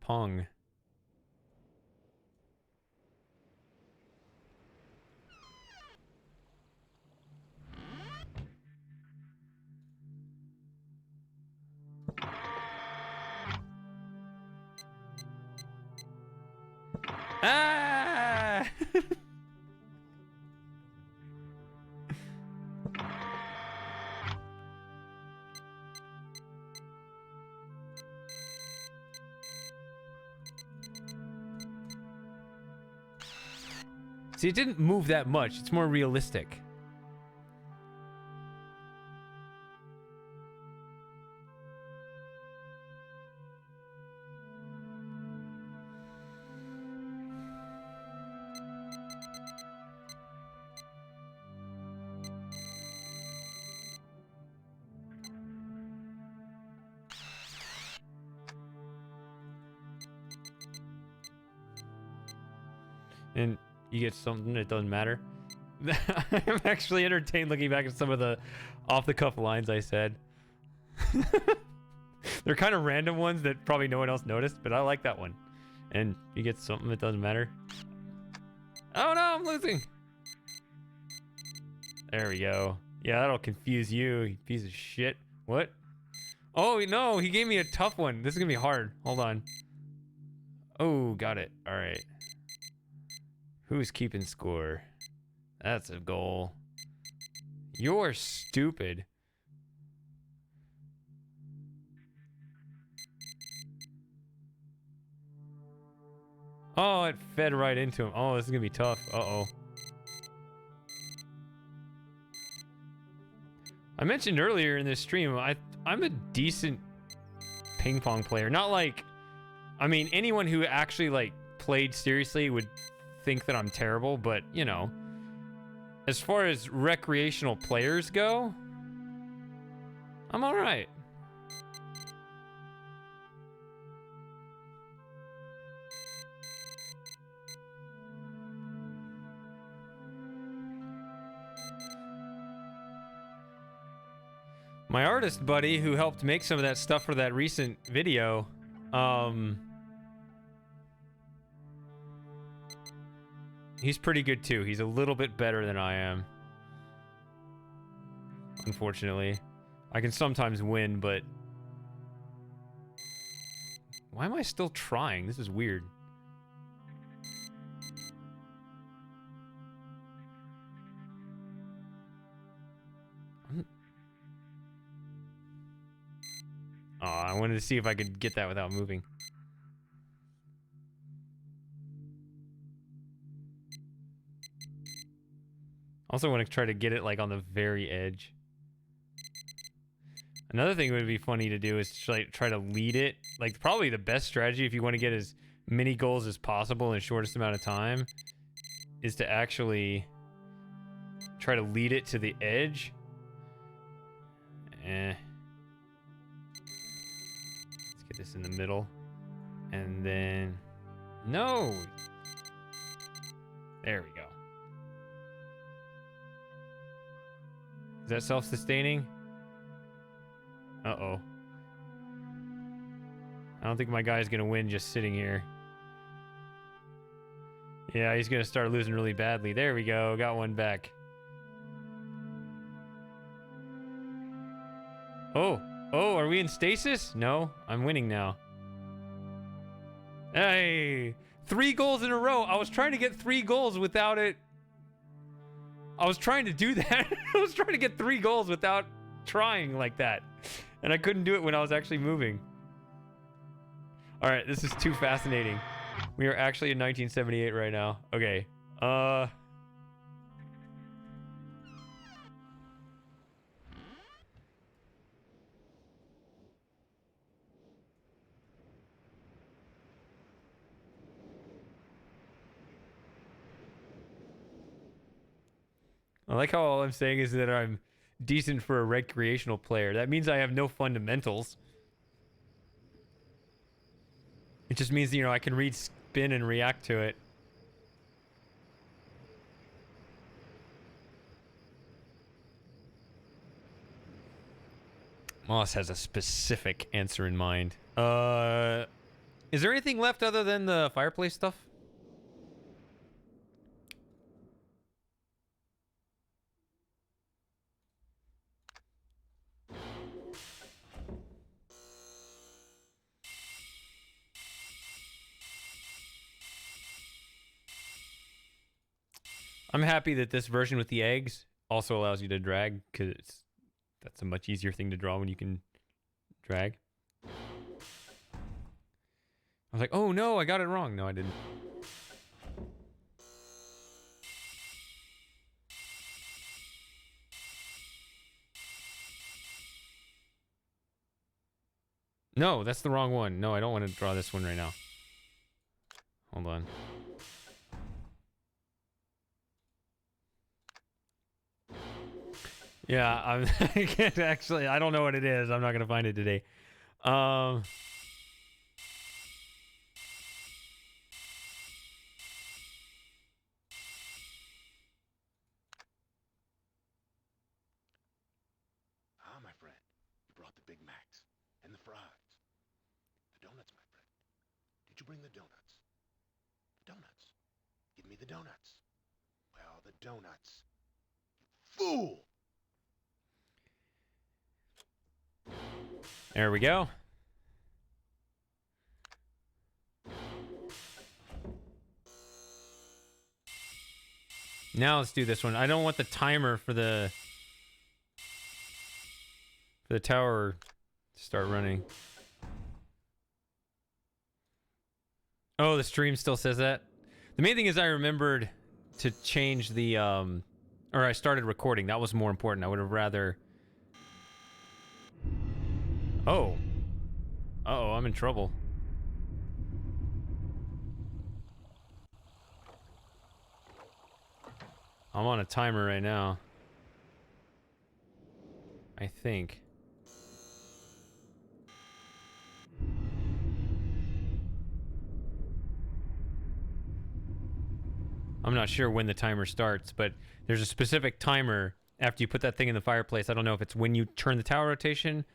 [SPEAKER 1] Pong. Ah! See, it didn't move that much. It's more realistic. And you get something that doesn't matter. I'm actually entertained looking back at some of the off-the-cuff lines I said. They're kind of random ones that probably no one else noticed, but I like that one. And you get something that doesn't matter. Oh no, I'm losing. There we go. Yeah, that'll confuse you, you piece of shit. What? Oh no, he gave me a tough one. This is gonna be hard. Hold on. Oh, got it. All right. Who's keeping score? That's a goal. You're stupid. Oh, it fed right into him. Oh, this is gonna be tough. Uh-oh. I mentioned earlier in this stream, I'm a decent ping pong player. Not like, I mean, anyone who actually like played seriously would think that I'm terrible, but you know, as far as recreational players go, I'm all right. My artist buddy who helped make some of that stuff for that recent video, he's pretty good too. He's a little bit better than I am. Unfortunately. I can sometimes win, but... Why am I still trying? This is weird. Oh, I wanted to see if I could get that without moving. Also want to try to get it like on the very edge. Another thing would be funny to do is try to lead it. Like probably the best strategy if you want to get as many goals as possible in the shortest amount of time is to actually try to lead it to the edge. Let's get this in the middle. And then... No! There we go. Is that self-sustaining? Uh-oh. I don't think my guy's gonna win just sitting here. Yeah, he's gonna start losing really badly. There we go. Got one back. Oh, are we in stasis? No, I'm winning now. Hey, 3 goals in a row. I was trying to get 3 goals without it. I was trying to do that. I was trying to get 3 goals without trying like that. And I couldn't do it when I was actually moving. All right, this is too fascinating. We are actually in 1978 right now. Okay. I like how all I'm saying is that I'm decent for a recreational player. That means I have no fundamentals. It just means, you know, I can read spin and react to it. Moss has a specific answer in mind. Is there anything left other than the fireplace stuff? I'm happy that this version with the eggs also allows you to drag, because that's a much easier thing to draw when you can drag. I was like, oh no, I got it wrong. No, I didn't. No, that's the wrong one. No, I don't want to draw this one right now. Hold on. Yeah, I can't actually. I don't know what it is. I'm not gonna find it today.
[SPEAKER 2] My friend, you brought the Big Macs and the fries. The donuts, my friend. Did you bring the donuts? The donuts. Give me the donuts. Well, the donuts. You fool!
[SPEAKER 1] There we go. Now let's do this one. I don't want the timer for the tower to start running. Oh, the stream still says that. The main thing is I remembered to change the or I started recording. That was more important. I would have rather Oh. Uh-oh, I'm in trouble. I'm on a timer right now. I think. I'm not sure when the timer starts, but there's a specific timer after you put that thing in the fireplace. I don't know if it's when you turn the tower rotation.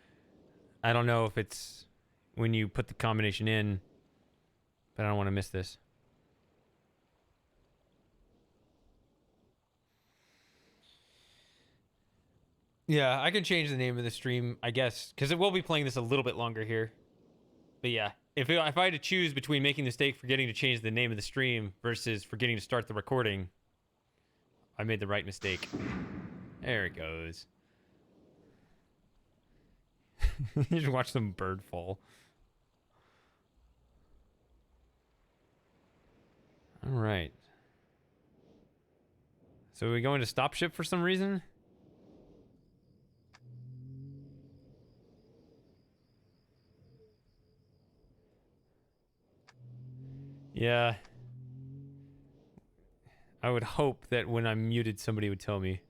[SPEAKER 1] I don't know if it's when you put the combination in, but I don't want to miss this. Yeah, I can change the name of the stream, I guess, because it will be playing this a little bit longer here. But yeah, if I had to choose between making the mistake forgetting to change the name of the stream versus forgetting to start the recording, I made the right mistake. There it goes. You should watch some bird fall. All right. So are we going to stop ship for some reason? Yeah. I would hope that when I'm muted, somebody would tell me.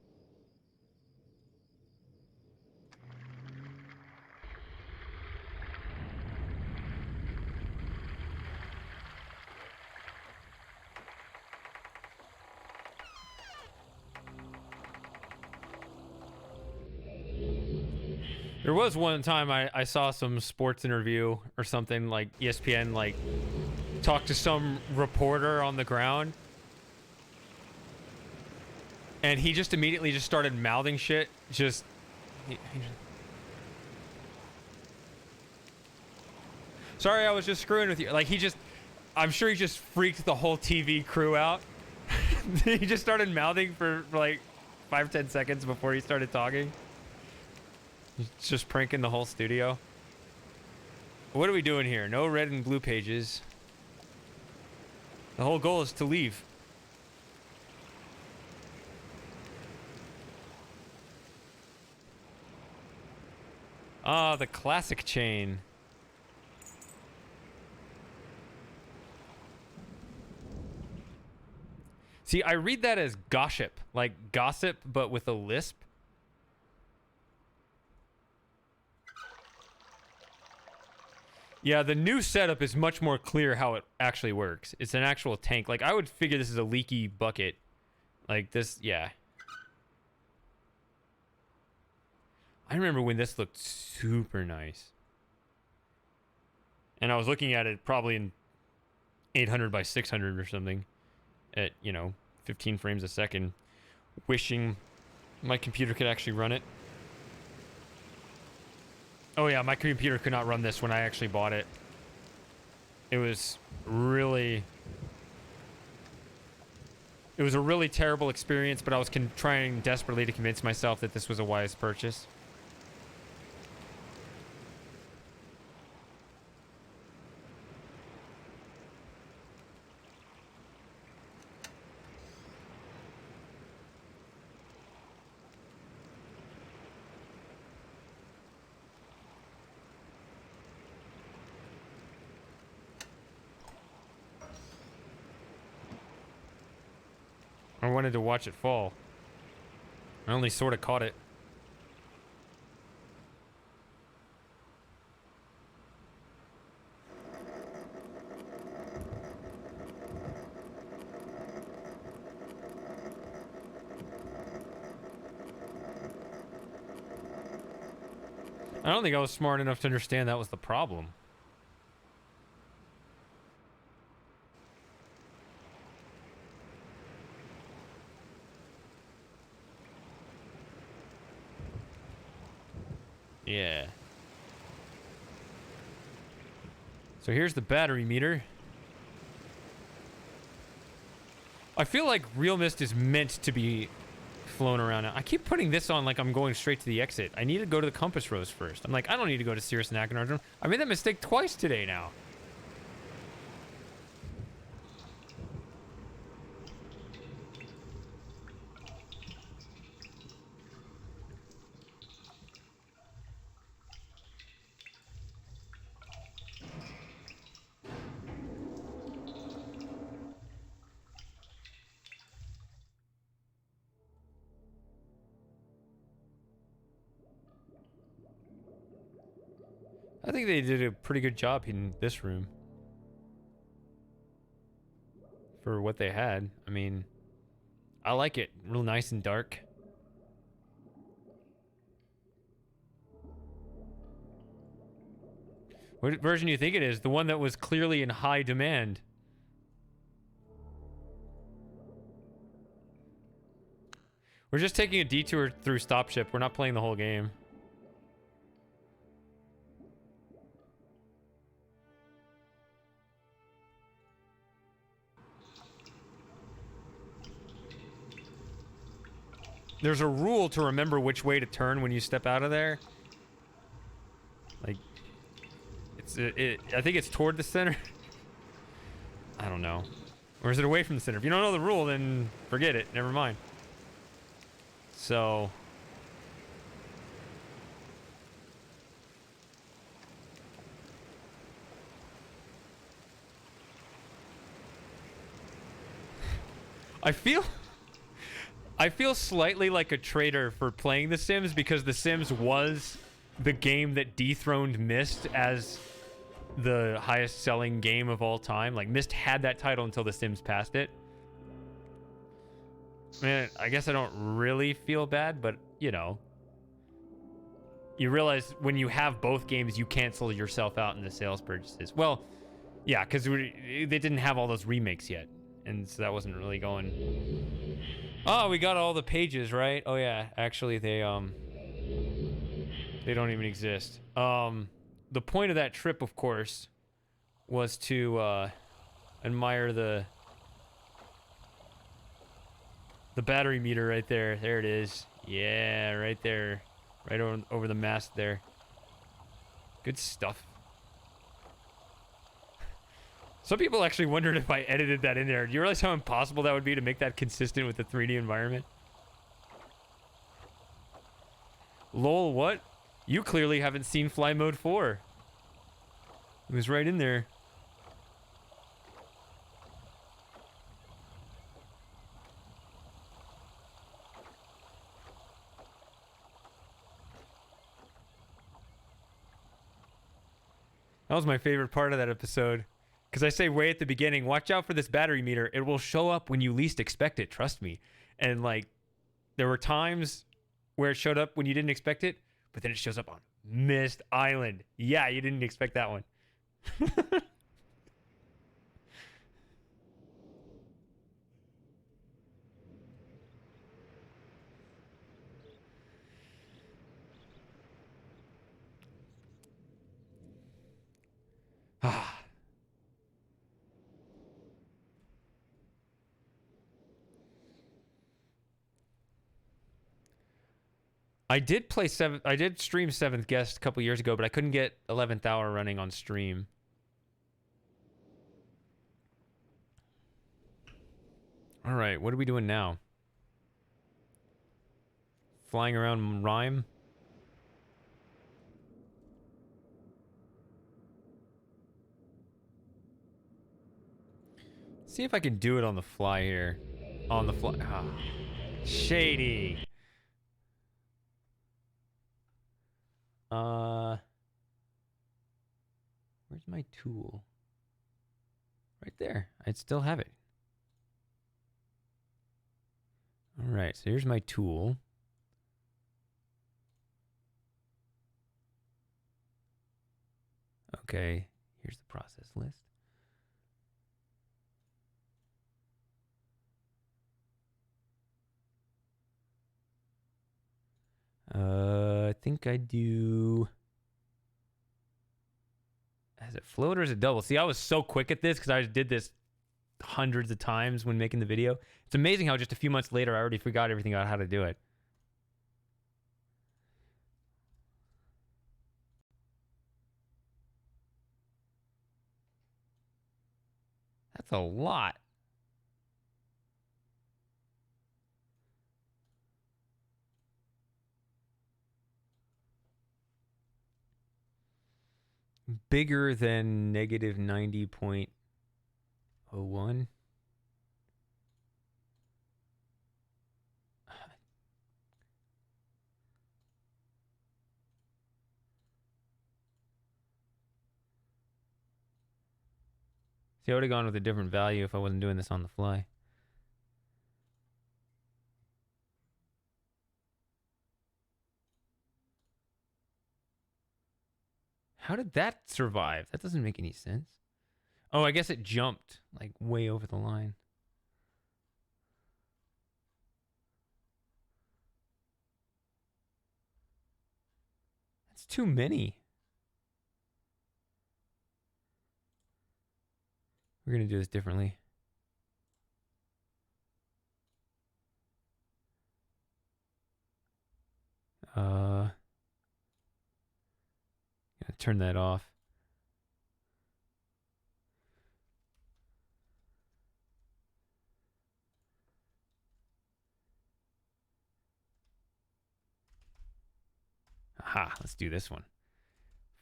[SPEAKER 1] There was one time I saw some sports interview or something, like ESPN, like, talk to some reporter on the ground. And he just immediately just started mouthing shit. Just... Sorry, I was just screwing with you. Like, he just... I'm sure he just freaked the whole TV crew out. He just started mouthing for like 5-10 seconds before he started talking. He's just pranking the whole studio. What are we doing here? No red and blue pages. The whole goal is to leave. Ah, the classic chain. See, I read that as gossip, like gossip, but with a lisp. Yeah, the new setup is much more clear how it actually works. It's an actual tank. Like, I would figure this is a leaky bucket. Like this, yeah. I remember when this looked super nice. And I was looking at it probably in 800 by 600 or something. At, 15 frames a second. Wishing my computer could actually run it. Oh yeah, my computer could not run this when I actually bought it. It was a really terrible experience, but I was trying desperately to convince myself that this was a wise purchase. I wanted to watch it fall. I only sort of caught it. I don't think I was smart enough to understand that was the problem. Yeah. So here's the battery meter. I feel like real Myst is meant to be flown around. I keep putting this on like I'm going straight to the exit. I need to go to the compass rose first. I'm like, I don't need to go to Cirrus and Acheron's. I made that mistake twice today now. I think they did a pretty good job in this room. For what they had. I mean, I like it. Real nice and dark. What version do you think it is? The one that was clearly in high demand. We're just taking a detour through Stop Ship. We're not playing the whole game. There's a rule to remember which way to turn when you step out of there. Like, I think it's toward the center. I don't know. Or is it away from the center? If you don't know the rule, then forget it. Never mind. So... I feel slightly like a traitor for playing The Sims because The Sims was the game that dethroned Myst as the highest selling game of all time. Like, Myst had that title until The Sims passed it. Man, I guess I don't really feel bad, but, you know. You realize when you have both games, you cancel yourself out in the sales purchases. Well, yeah, because they didn't have all those remakes yet. And so that wasn't really going... Oh, we got all the pages, right? Oh, yeah. Actually, they don't even exist. The point of that trip, of course, was to admire the battery meter right there. There it is. Yeah, right there. Right over the mast there. Good stuff. Some people actually wondered if I edited that in there. Do you realize how impossible that would be to make that consistent with the 3D environment? Lol, what? You clearly haven't seen Fly Mode 4. It was right in there. That was my favorite part of that episode. Because I say way at the beginning, watch out for this battery meter. It will show up when you least expect it. Trust me. And like, there were times where it showed up when you didn't expect it, but then it shows up on Myst Island. Yeah, you didn't expect that one. Ah. I did stream 7th Guest a couple years ago, but I couldn't get 11th Hour running on stream. All right, what are we doing now? Flying around Rhyme? See if I can do it on the fly here. On the fly. Ah, shady. Where's my tool? Right there. I still have it. All right, so here's my tool. Okay, here's the process list. I think I do... Is it float or is it double? See, I was so quick at this because I did this hundreds of times when making the video. It's amazing how just a few months later I already forgot everything about how to do it. That's a lot. Bigger than negative 90.01. See, I would have gone with a different value if I wasn't doing this on the fly. How did that survive? That doesn't make any sense. Oh, I guess it jumped like way over the line. That's too many. We're going to do this differently. Gonna turn that off. Aha, let's do this one.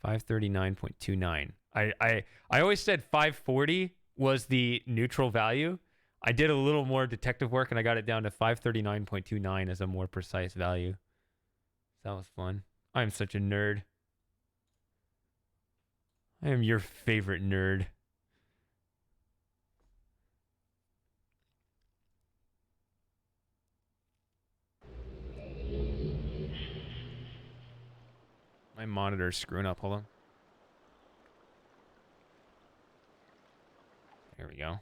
[SPEAKER 1] 539.29. I always said 540 was the neutral value. I did a little more detective work and I got it down to 539.29 as a more precise value. That was fun. I'm such a nerd. I am your favorite nerd. My monitor's screwing up. Hold on. There we go.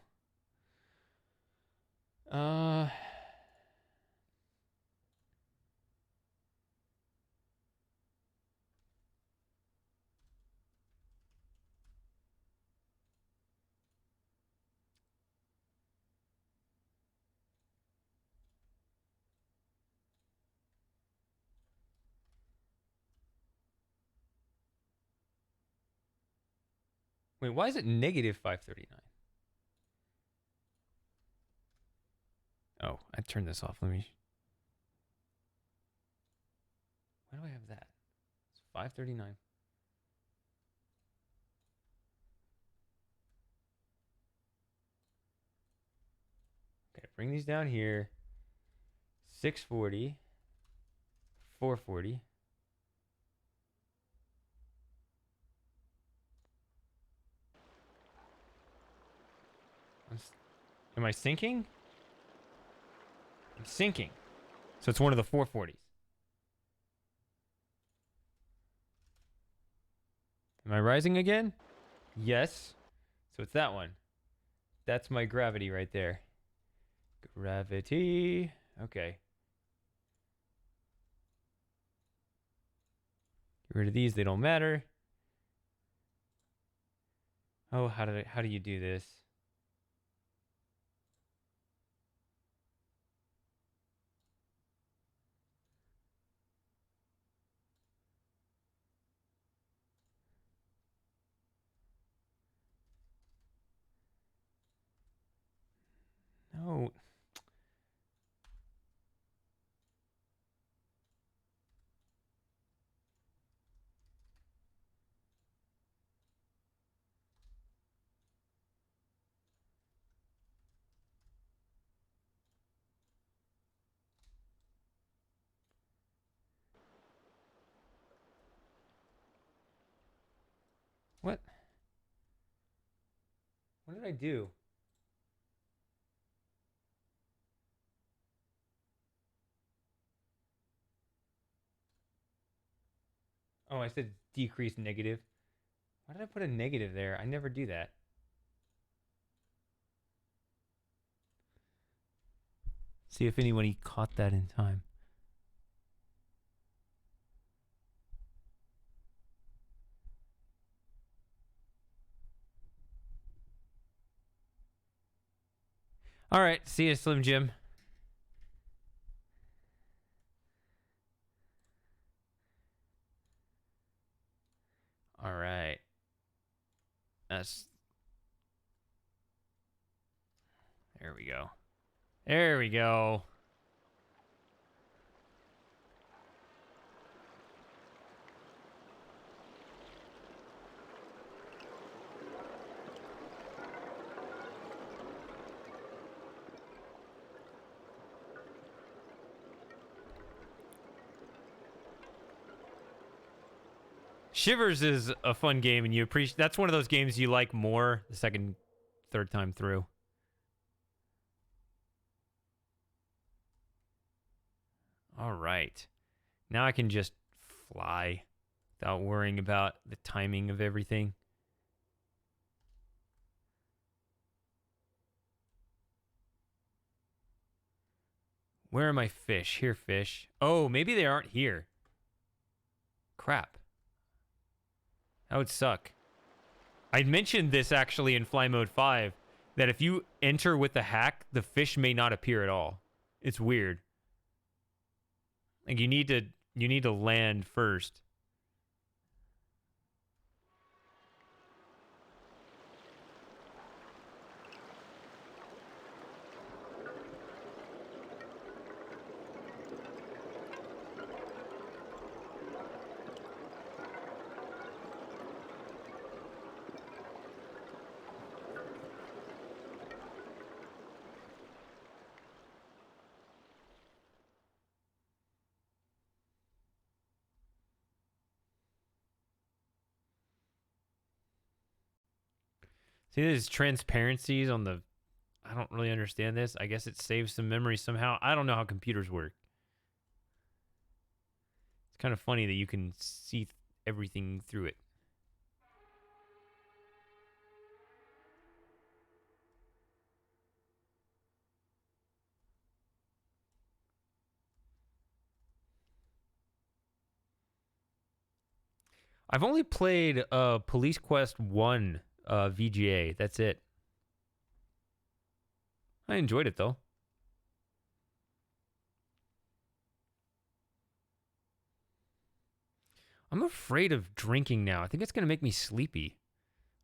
[SPEAKER 1] Wait, why is it negative 539? Oh, I turned this off. Let me. Why do I have that? It's 539. Okay, bring these down here. 640. 440. Am I sinking? I'm sinking. So it's one of the 440s. Am I rising again? Yes. So it's that one. That's my gravity right there. Gravity. Okay. Get rid of these. They don't matter. Oh, how do you do this? No. What? What did I do? Oh, I said decrease negative. Why did I put a negative there? I never do that. See if anybody caught that in time. All right. See you, Slim Jim. All right. There we go. There we go. Shivers is a fun game, and you appreciate. That's one of those games you like more the second, third time through. All right. Now I can just fly without worrying about the timing of everything. Where are my fish? Here, fish. Oh, maybe they aren't here. Crap. That would suck. I mentioned this actually in Fly Mode 5, that if you enter with the hack, the fish may not appear at all. It's weird. Like you need to land first. See, there's transparencies on the... I don't really understand this. I guess it saves some memory somehow. I don't know how computers work. It's kind of funny that you can see everything through it. I've only played Police Quest 1 VGA. That's it. I enjoyed it, though. I'm afraid of drinking now. I think it's going to make me sleepy.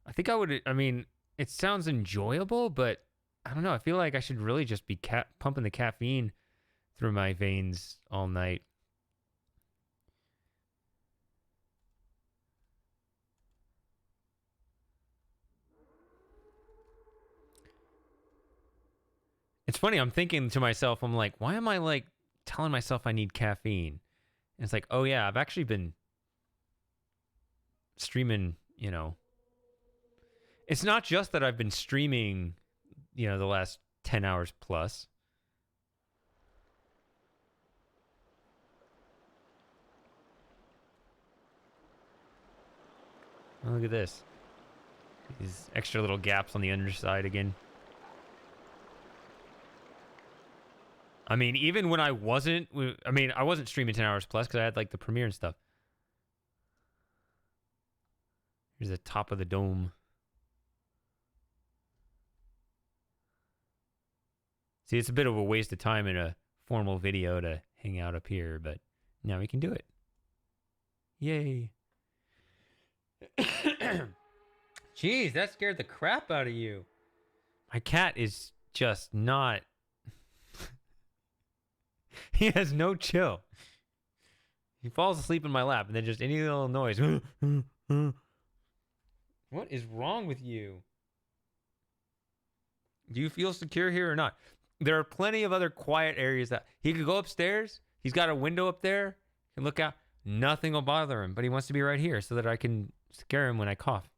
[SPEAKER 1] I think I would... I mean, it sounds enjoyable, but I don't know. I feel like I should really just be pumping the caffeine through my veins all night. It's funny, I'm thinking to myself, I'm like, why am I like telling myself I need caffeine? And it's like, oh yeah, I've actually been streaming, you know. It's not just that I've been streaming, you know, the last 10 hours plus. Oh, look at this. These extra little gaps on the underside again. I mean, even when I wasn't streaming 10 hours plus because I had like the premiere and stuff. Here's the top of the dome. See, it's a bit of a waste of time in a formal video to hang out up here, but now we can do it. Yay. Jeez, that scared the crap out of you. My cat is just not... He has no chill. He falls asleep in my lap and then just any little noise. What is wrong with you? Do you feel secure here or not? There are plenty of other quiet areas that he could go upstairs. He's got a window up there. He can look out. Nothing will bother him, but he wants to be right here so that I can scare him when I cough.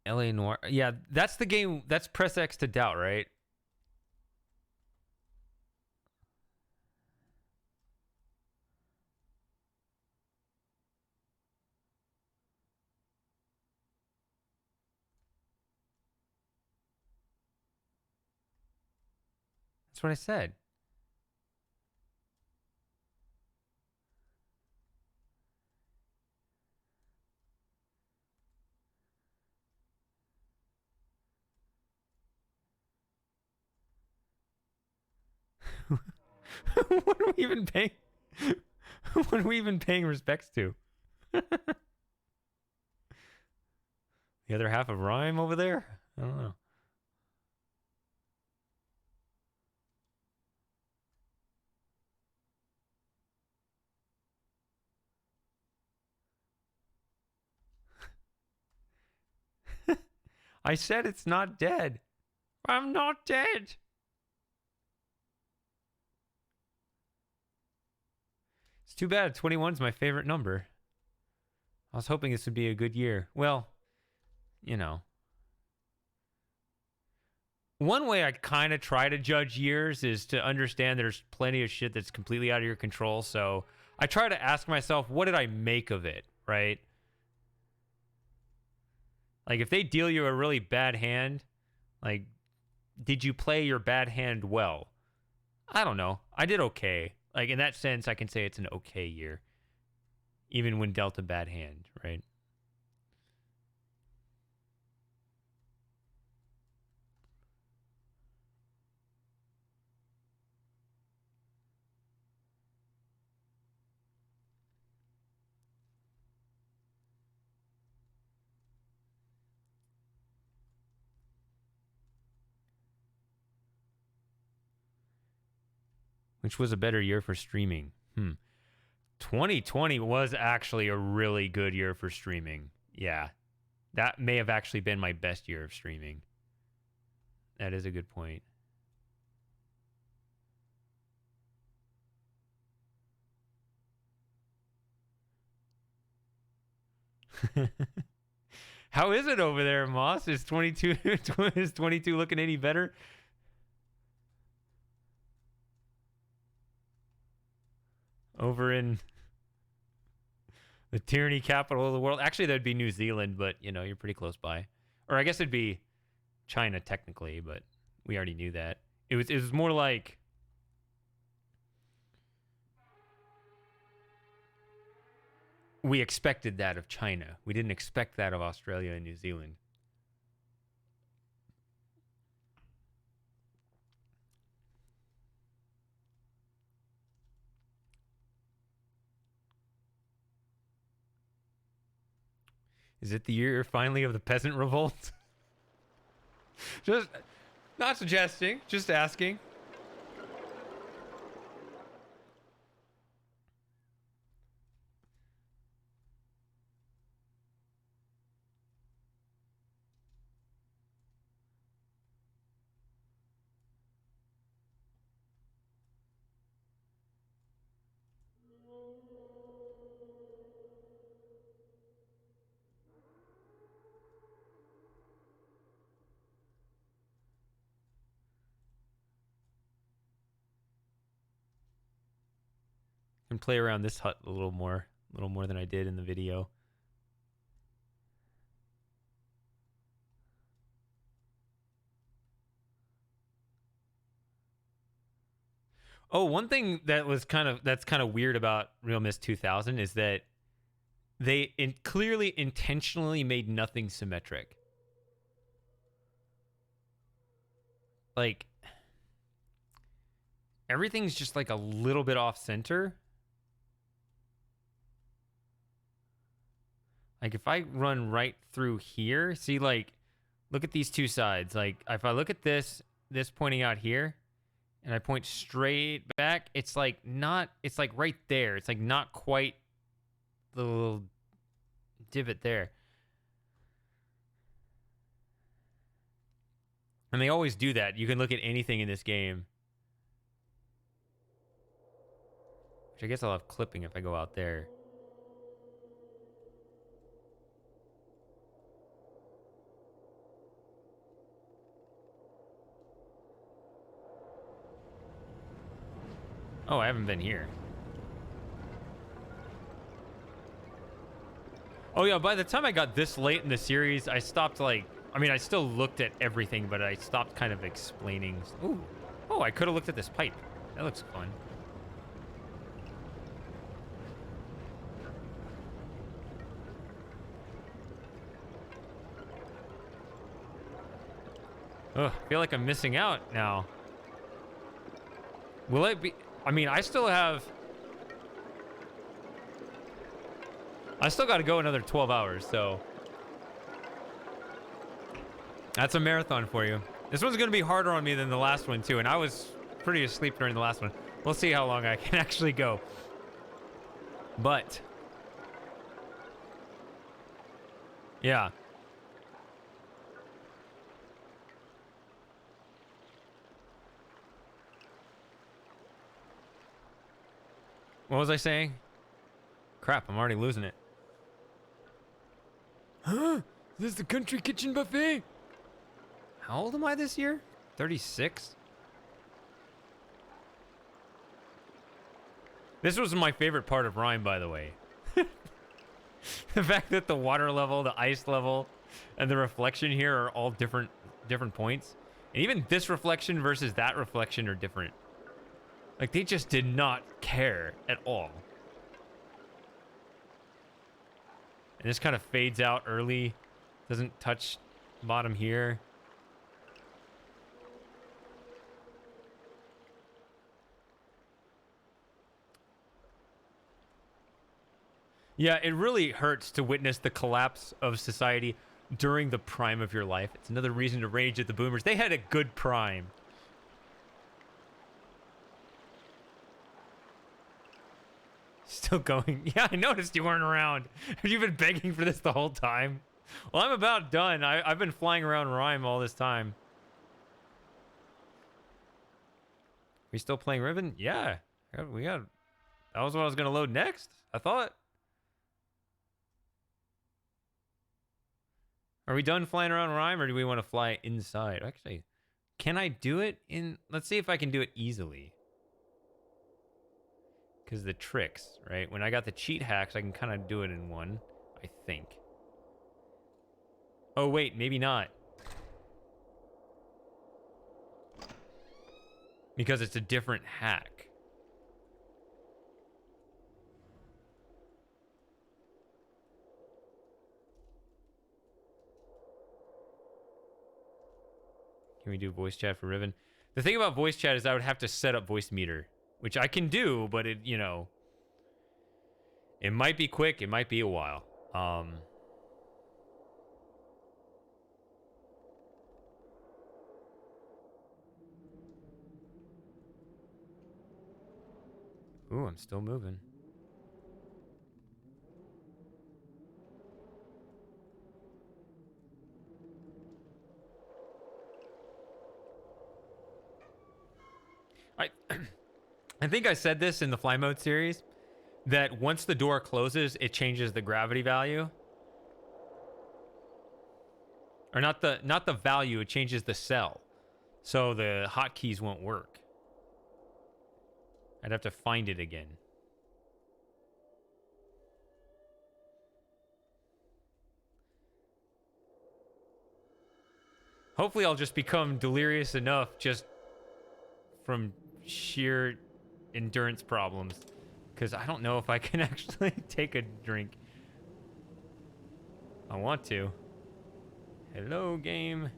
[SPEAKER 1] LA Noire. Yeah, that's the game. That's Press X to doubt, right? That's what I said. What are we even paying? What are we even paying respects to? The other half of Rhyme over there? I don't know. I said it's not dead. I'm not dead. It's too bad. 21 is my favorite number. I was hoping this would be a good year. Well, you know. One way I kind of try to judge years is to understand there's plenty of shit that's completely out of your control. So I try to ask myself, what did I make of it, right? Like, if they deal you a really bad hand, like, did you play your bad hand well? I don't know. I did okay. Like, in that sense, I can say it's an okay year, even when dealt a bad hand, right? Which was a better year for streaming? 2020 was actually a really good year for streaming. Yeah. That may have actually been my best year of streaming. That is a good point. How is it over there, Moss? Is 22 is 22 looking any better? Over in the tyranny capital of the world. Actually, that'd be New Zealand, but you know, you're pretty close by. Or I guess it'd be China technically, but we already knew that. It was more like we expected that of China. We didn't expect that of Australia and New Zealand. Is it the year finally of the peasant revolt? Just not suggesting, just asking. And play around this hut a little more than I did in the video. Oh, one thing that's kind of weird about Real Myst 2000 is that they clearly intentionally made nothing symmetric. Like, everything's just like a little bit off center. Like, if I run right through here, see, like, look at these two sides. Like, if I look at this pointing out here, and I point straight back, it's like right there. It's like not quite the little divot there. And they always do that. You can look at anything in this game. Which I guess I'll have clipping if I go out there. Oh, I haven't been here. Oh, yeah, by the time I got this late in the series, I stopped, like... I mean, I still looked at everything, but I stopped kind of explaining... Ooh. Oh, I could have looked at this pipe. That looks fun. Ugh, I feel like I'm missing out now. Will it be... I mean, I still got to go another 12 hours, so... That's a marathon for you. This one's going to be harder on me than the last one, too, and I was pretty asleep during the last one. We'll see how long I can actually go. But... yeah. What was I saying? Crap, I'm already losing it. Huh? This is the country kitchen buffet. How old am I this year? 36? This was my favorite part of Rime, by the way. The fact that the water level, the ice level, and the reflection here are all different points. And even this reflection versus that reflection are different. Like, they just did not care at all. And this kind of fades out early. Doesn't touch bottom here. Yeah, it really hurts to witness the collapse of society during the prime of your life. It's another reason to rage at the boomers. They had a good prime. Still going. Yeah, I noticed you weren't around. Have you been begging for this the whole time? Well, I'm about done. I've been flying around Rime all this time. We still playing Riven? Yeah. We got... That was what I was going to load next, I thought. Are we done flying around Rime, or do we want to fly inside? Actually, can I do it in... Let's see if I can do it easily. Because the tricks, right? When I got the cheat hacks, I can kind of do it in one, I think. Oh, wait, maybe not. Because it's a different hack. Can we do voice chat for Riven? The thing about voice chat is I would have to set up voice meter, which I can do, but it, you know, it might be quick, it might be a while. Ooh, I'm still moving. I think I said this in the fly mode series, that once the door closes, it changes the gravity value. Or not the value, it changes the cell. So the hotkeys won't work. I'd have to find it again. Hopefully I'll just become delirious enough just from sheer endurance problems, because I don't know if I can actually take a drink. I want to. Hello, game.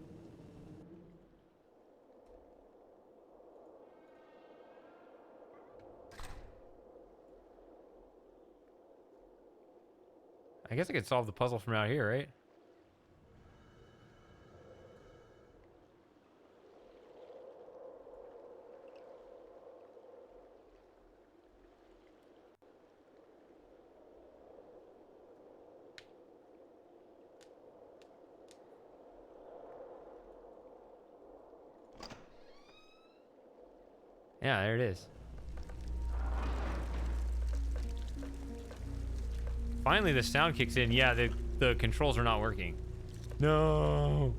[SPEAKER 1] I guess I could solve the puzzle from out here, right? Yeah, there it is. Finally, the sound kicks in. Yeah, the controls are not working. No.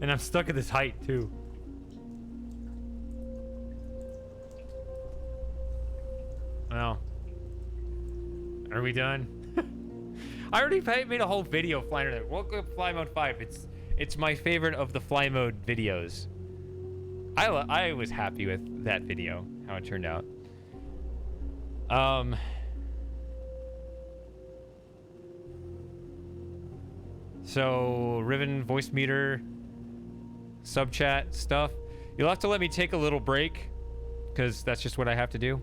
[SPEAKER 1] And I'm stuck at this height, too. Well. Are we done? I already made a whole video flying there. Welcome to Fly Mode 5. It's my favorite of the Fly Mode videos. I was happy with that video, how it turned out. So, Riven voice meter, sub chat stuff. You'll have to let me take a little break, because that's just what I have to do.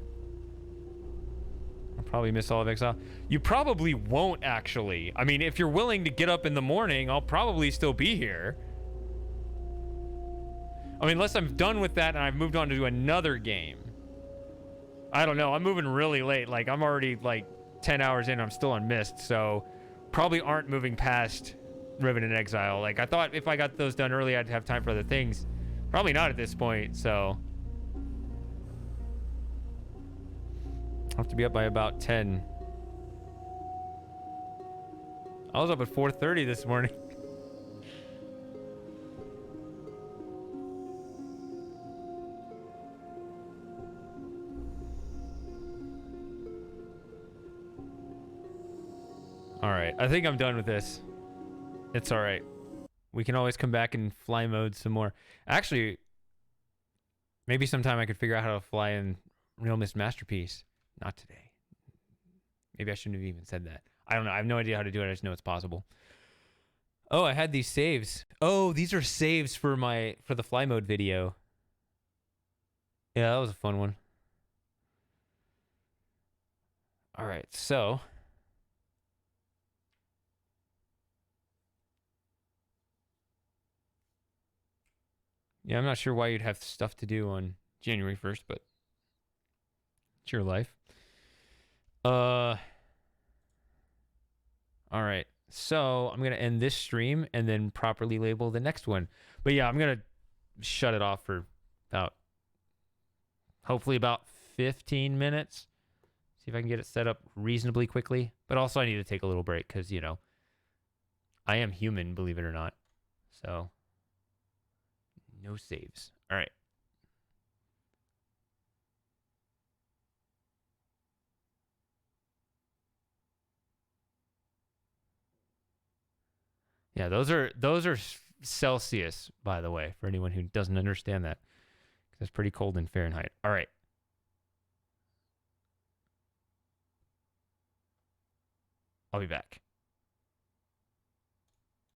[SPEAKER 1] I'll probably miss all of Exile. You probably won't, actually. I mean, if you're willing to get up in the morning, I'll probably still be here. I mean, unless I'm done with that and I've moved on to do another game. I don't know. I'm moving really late. Like, I'm already, like, 10 hours in. I'm still on Myst, so probably aren't moving past Riven and Exile. Like, I thought if I got those done early, I'd have time for other things. Probably not at this point, so I'll have to be up by about 10. I was up at 4:30 this morning. All right, I think I'm done with this. It's all right. We can always come back and fly mode some more. Actually, maybe sometime I could figure out how to fly in Real Myst Masterpiece. Not today. Maybe I shouldn't have even said that. I don't know. I have no idea how to do it. I just know it's possible. Oh, I had these saves. Oh, these are saves for the fly mode video. Yeah, that was a fun one. All right, so yeah, I'm not sure why you'd have stuff to do on January 1st, but it's your life. All right. So I'm going to end this stream and then properly label the next one. But yeah, I'm going to shut it off for hopefully about 15 minutes. See if I can get it set up reasonably quickly. But also I need to take a little break because, you know, I am human, believe it or not. So no saves. All right. Yeah, those are Celsius, by the way, for anyone who doesn't understand that. That's pretty cold in Fahrenheit. All right. I'll be back.